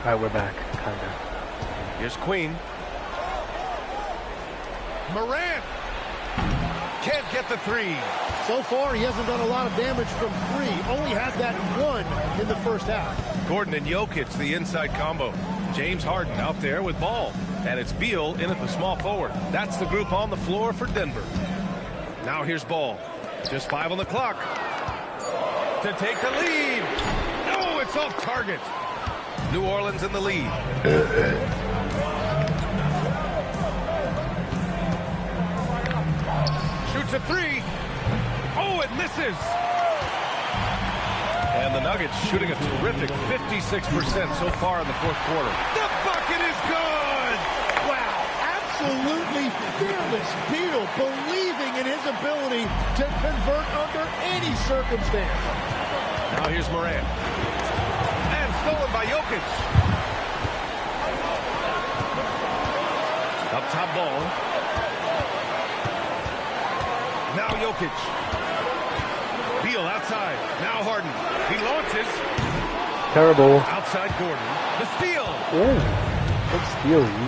Alright, we're back. Kinda. Here's Queen. Morant can't get the three. So far, he hasn't done a lot of damage from three. Only had that one in the first half. Gordon and Jokic, the inside combo. James Harden out there with ball. And it's Beal in at the small forward. That's the group on the floor for Denver. Now here's Ball. Just 5 on the clock. To take the lead. Oh, it's off target. New Orleans in the lead. Shoots a three. Oh, it misses. And the Nuggets shooting a terrific 56% so far in the fourth quarter. The bucket is good. Wow, absolutely fearless Beal, believing in his ability to convert under any circumstance. Now here's Morant. And stolen by Jokic. Up top ball. Now Jokic. Beal outside. Now Harden. He launches. Terrible. Outside Gordon. The steal. Ooh. Good steal, you.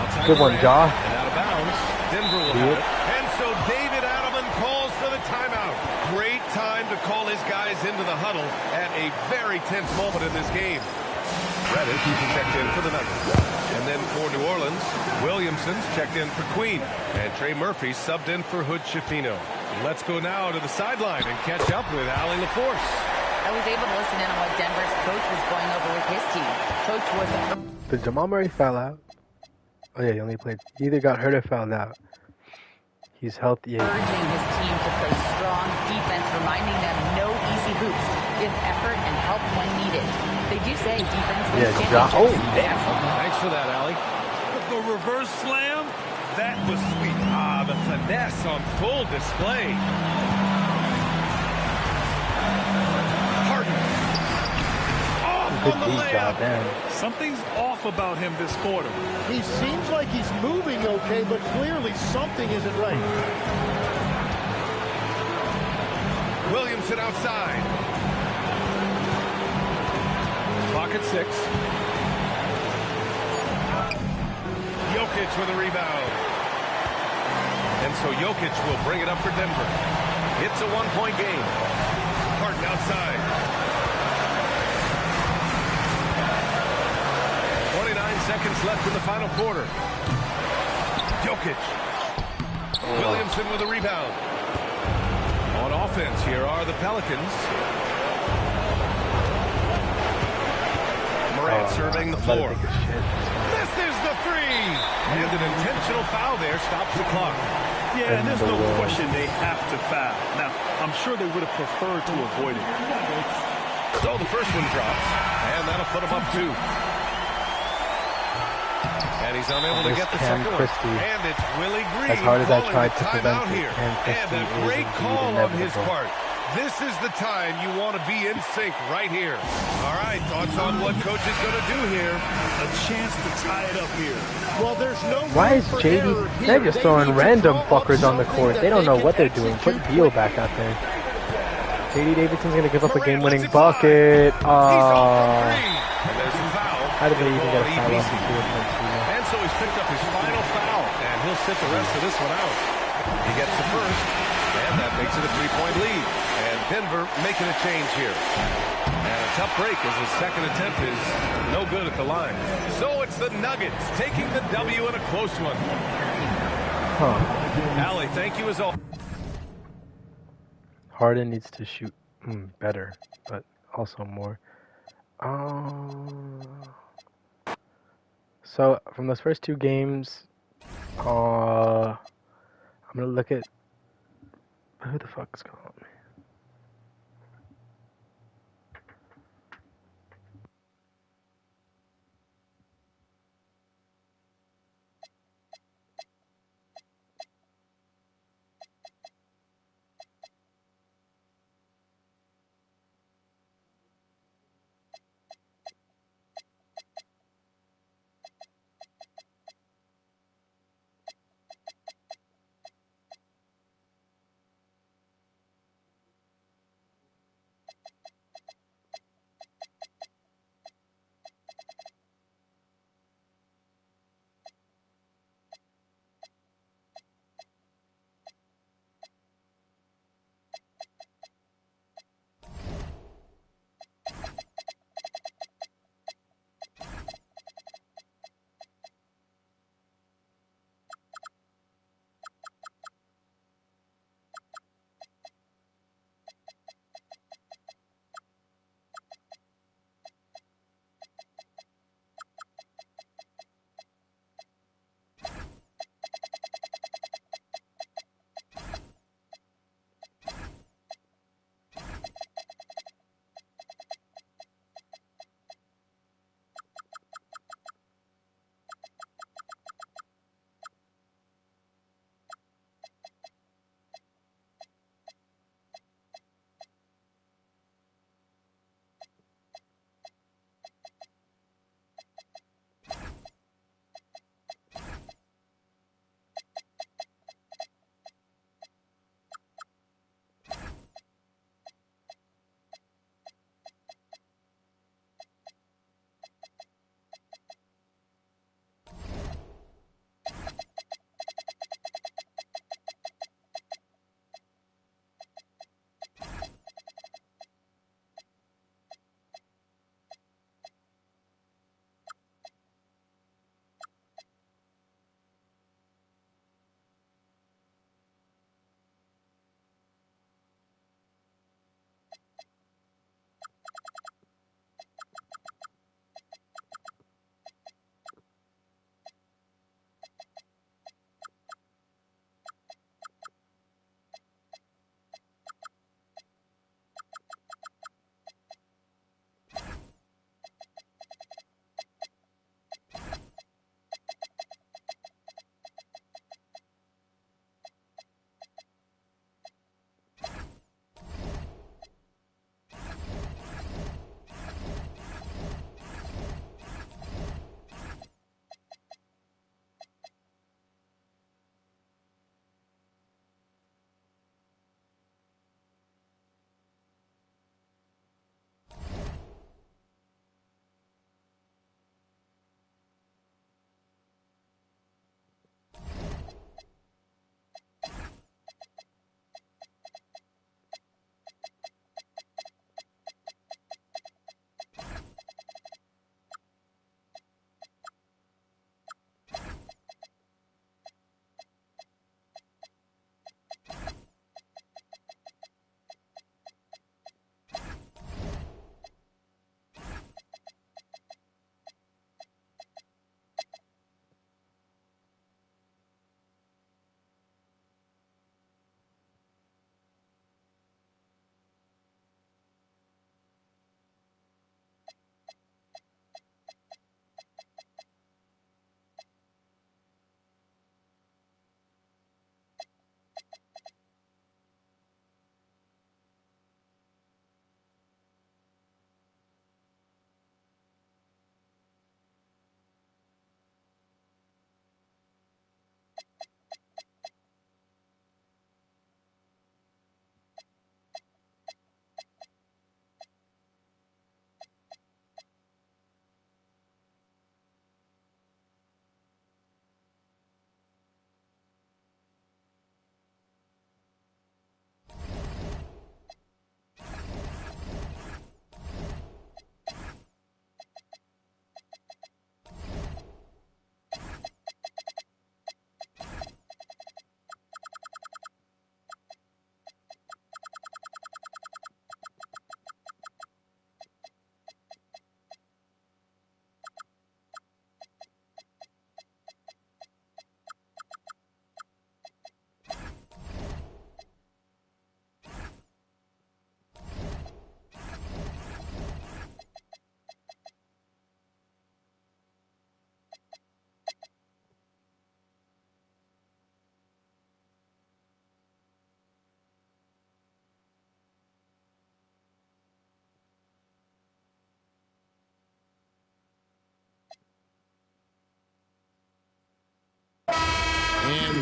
Outside Good one, Ja. And out of bounds. Denver will have it. And so David Adelman calls for the timeout. Great time to call his guys into the huddle at a very tense moment in this game. Reddish checked in for the Nuggets. And then for New Orleans, Williamson's checked in for Queen. And Trey Murphy subbed in for Hood Schifino. Let's go now to the sideline and catch up with Allie LaForce. I was able to listen in on what Denver's coach was going over with his team. Coach was... Did Jamal Murray foul out? Oh yeah, he only played. He either got hurt or fouled out. He's healthy. Urging his team to play strong defense, reminding them no easy hoops. Give effort and help when needed. They do say defense wins championships. Oh, damn. Thanks for that, Allie. The reverse slam, that was sweet. Ah, the finesse on full display. Harden. Off on the layup. Something's off about him this quarter. He seems like he's moving okay, but clearly something isn't right. Williamson outside. Clock at 6. Jokic with a rebound. And so Jokic will bring it up for Denver. It's a one-point game. Harden outside. 29 seconds left in the final quarter. Jokic. Williamson with a rebound. On offense, here are the Pelicans. Morant surveying the floor. This is the three! And an intentional foul there stops the clock. Yeah, and there's no question they have to foul. Now, I'm sure they would have preferred to avoid it. So the first one drops, and that'll put him up 2. And he's unable to get the second one. And it's Willie Green as hard as I calling tried the to prevent timeout it, here. And a great call on his part. This is the time you want to be in sync right here. All right, thoughts on what coach is going to do here? A chance to tie it up here. Well, there's no. Why is JD? They're just throwing random fuckers on the court. They don't know what they're doing. Put Beal back out there. JD Davidson's gonna give up a game-winning bucket. And there's the foul. How did they even get a foul off the field? And so he's picked up his final foul, and he'll sit the rest of this one out. He gets the first, and that makes it a 3-point lead. And Denver making a change here. And a tough break as his second attempt is no good at the line. So it's the Nuggets taking the W in a close one. Allie, thank you as always. Harden needs to shoot better, but also more. So from those first 2 games, I'm gonna look at who the fuck is calling me.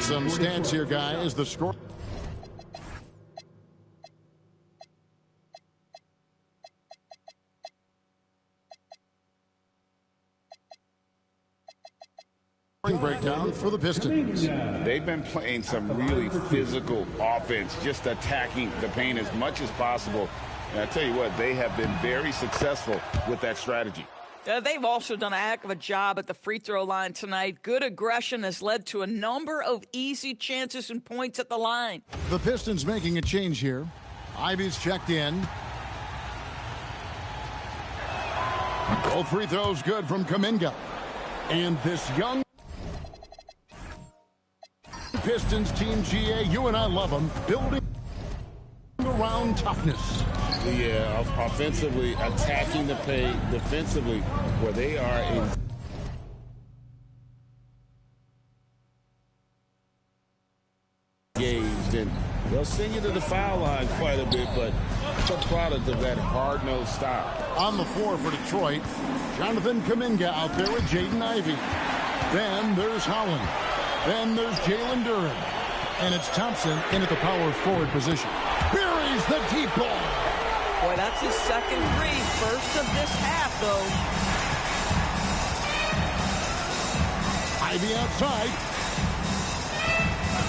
some stats here, guys. The score. Breakdown for the Pistons. They've been playing some really physical offense, just attacking the paint as much as possible. And I tell you what, they have been very successful with that strategy. They've also done a heck of a job at the free throw line tonight. Good aggression has led to a number of easy chances and points at the line. The Pistons making a change here. Ivy's checked in. Both free throws good from Kuminga. And this young Pistons team, GA, you and I love them, building around toughness. Yeah, offensively, attacking the paint, defensively, where they are engaged. And they'll send you to the foul line quite a bit, but it's a product of that hard-nosed stop. On the floor for Detroit, Jonathan Kuminga out there with Jaden Ivey. Then there's Holland. Then there's Jalen Duren. And it's Thompson in at the power forward position. Buries the deep ball. Boy, that's his second three. First of this half, though. Ivey outside.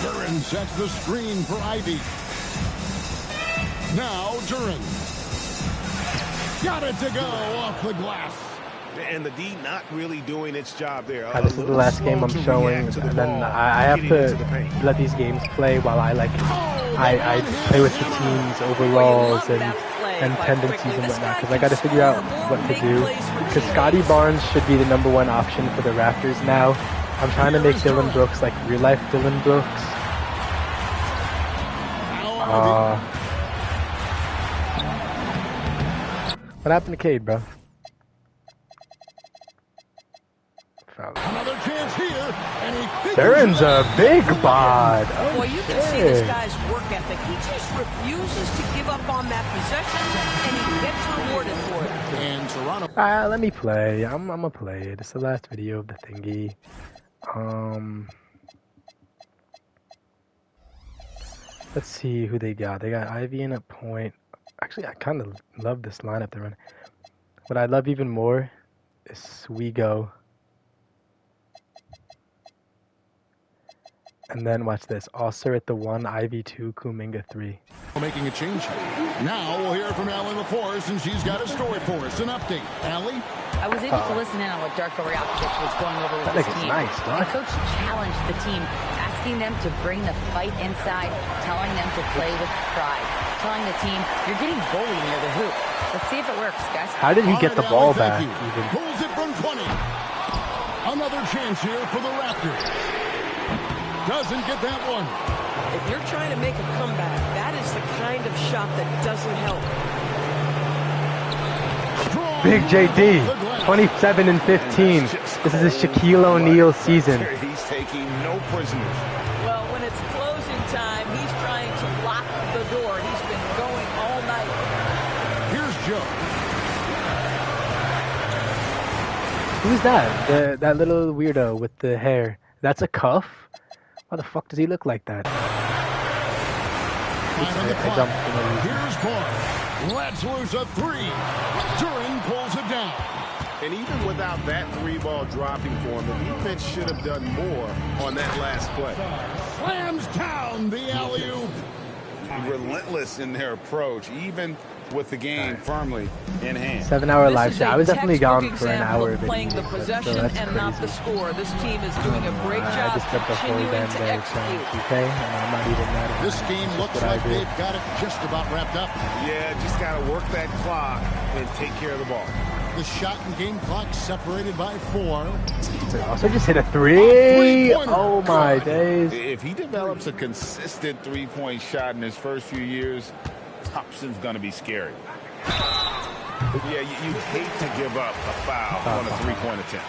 Duren sets the screen for Ivey. Now Duren. Got it to go off the glass. And the D not really doing its job there. This is the last game I'm showing, and then I have to let these games play while I play with the team's overalls and tendencies and whatnot, because I got to figure out what to do. Because Scotty Barnes should be the #1 option for the Raptors now. I'm trying to make Dylan Brooks like real life Dylan Brooks. What happened to Cade, bro? Another chance here, and he Duren's a big bod. Oh, boy, you can see this guy's work ethic. He just refuses to give up on that possession, and he gets rewarded for it. And Toronto. Let me play. I'm gonna play. This is the last video of the thingy. Let's see who they got. They got Ivy in at point. Actually, I kind of love this lineup they're running. What I love even more is Swigo. And then watch this. Osser at the 1, Ivy 2, Kuminga 3. Making a change here. Now we'll hear from Allie LaForest, and she's got a story for us. An update. Allie? I was able to listen in on what Darko Rajakovic was going over with his team. Nice, the coach challenged the team, asking them to bring the fight inside, telling them to play with pride, telling the team, you're getting bullied near the hoop. Let's see if it works, guys. How did he get the ball back? Even? Pulls it from 20. Another chance here for the Raptors. Doesn't get that one. If you're trying to make a comeback, that is the kind of shot that doesn't help. Big JD, 27 and 15. This is a Shaquille O'Neal season. He's taking no prisoners. Well, when it's closing time, he's trying to lock the door. He's been going all night. Here's Joe. Who's that? That little weirdo with the hair. That's a cuff? Why the fuck does he look like that? I jumped for no reason. Here's Barnes. Let's lose a 3. Duren pulls it down. And even without that 3-ball dropping for him, the defense should have done more on that last play. Slams down the alley-oop. Relentless in their approach, even with the game firmly in hand. 7-hour live show. I was definitely gone for an hour. Playing the possession and not the score. This team is doing a great job continuing to execute. Okay, and I'm not even mad at this game looks like they've got it just about wrapped up. Yeah, just got to work that clock and take care of the ball. The shot and game clock separated by 4. Also just hit a 3. Oh my days. If he develops a consistent 3-point shot in his first few years, Thompson's going to be scary. Yeah, you hate to give up a foul on a 3-point attempt.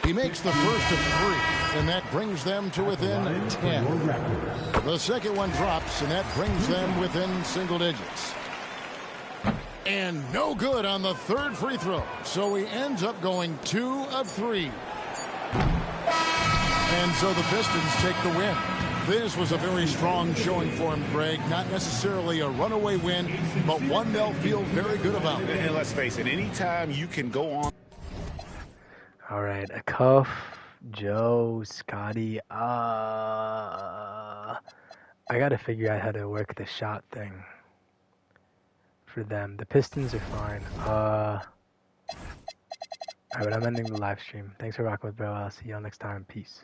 He makes the first of 3, and that brings them to within 10. The second one drops, and that brings them within single digits. And no good on the third free throw, so he ends up going 2 of 3. And so the Pistons take the win. This was a very strong showing for him, Greg. Not necessarily a runaway win, but one they'll feel very good about. And let's face it, anytime you can go on. All right, a cuff, Joe, Scotty. I got to figure out how to work the shot thing for them. The Pistons are fine. All right, I'm ending the live stream. Thanks for rocking with Bro. I'll see y'all next time. Peace.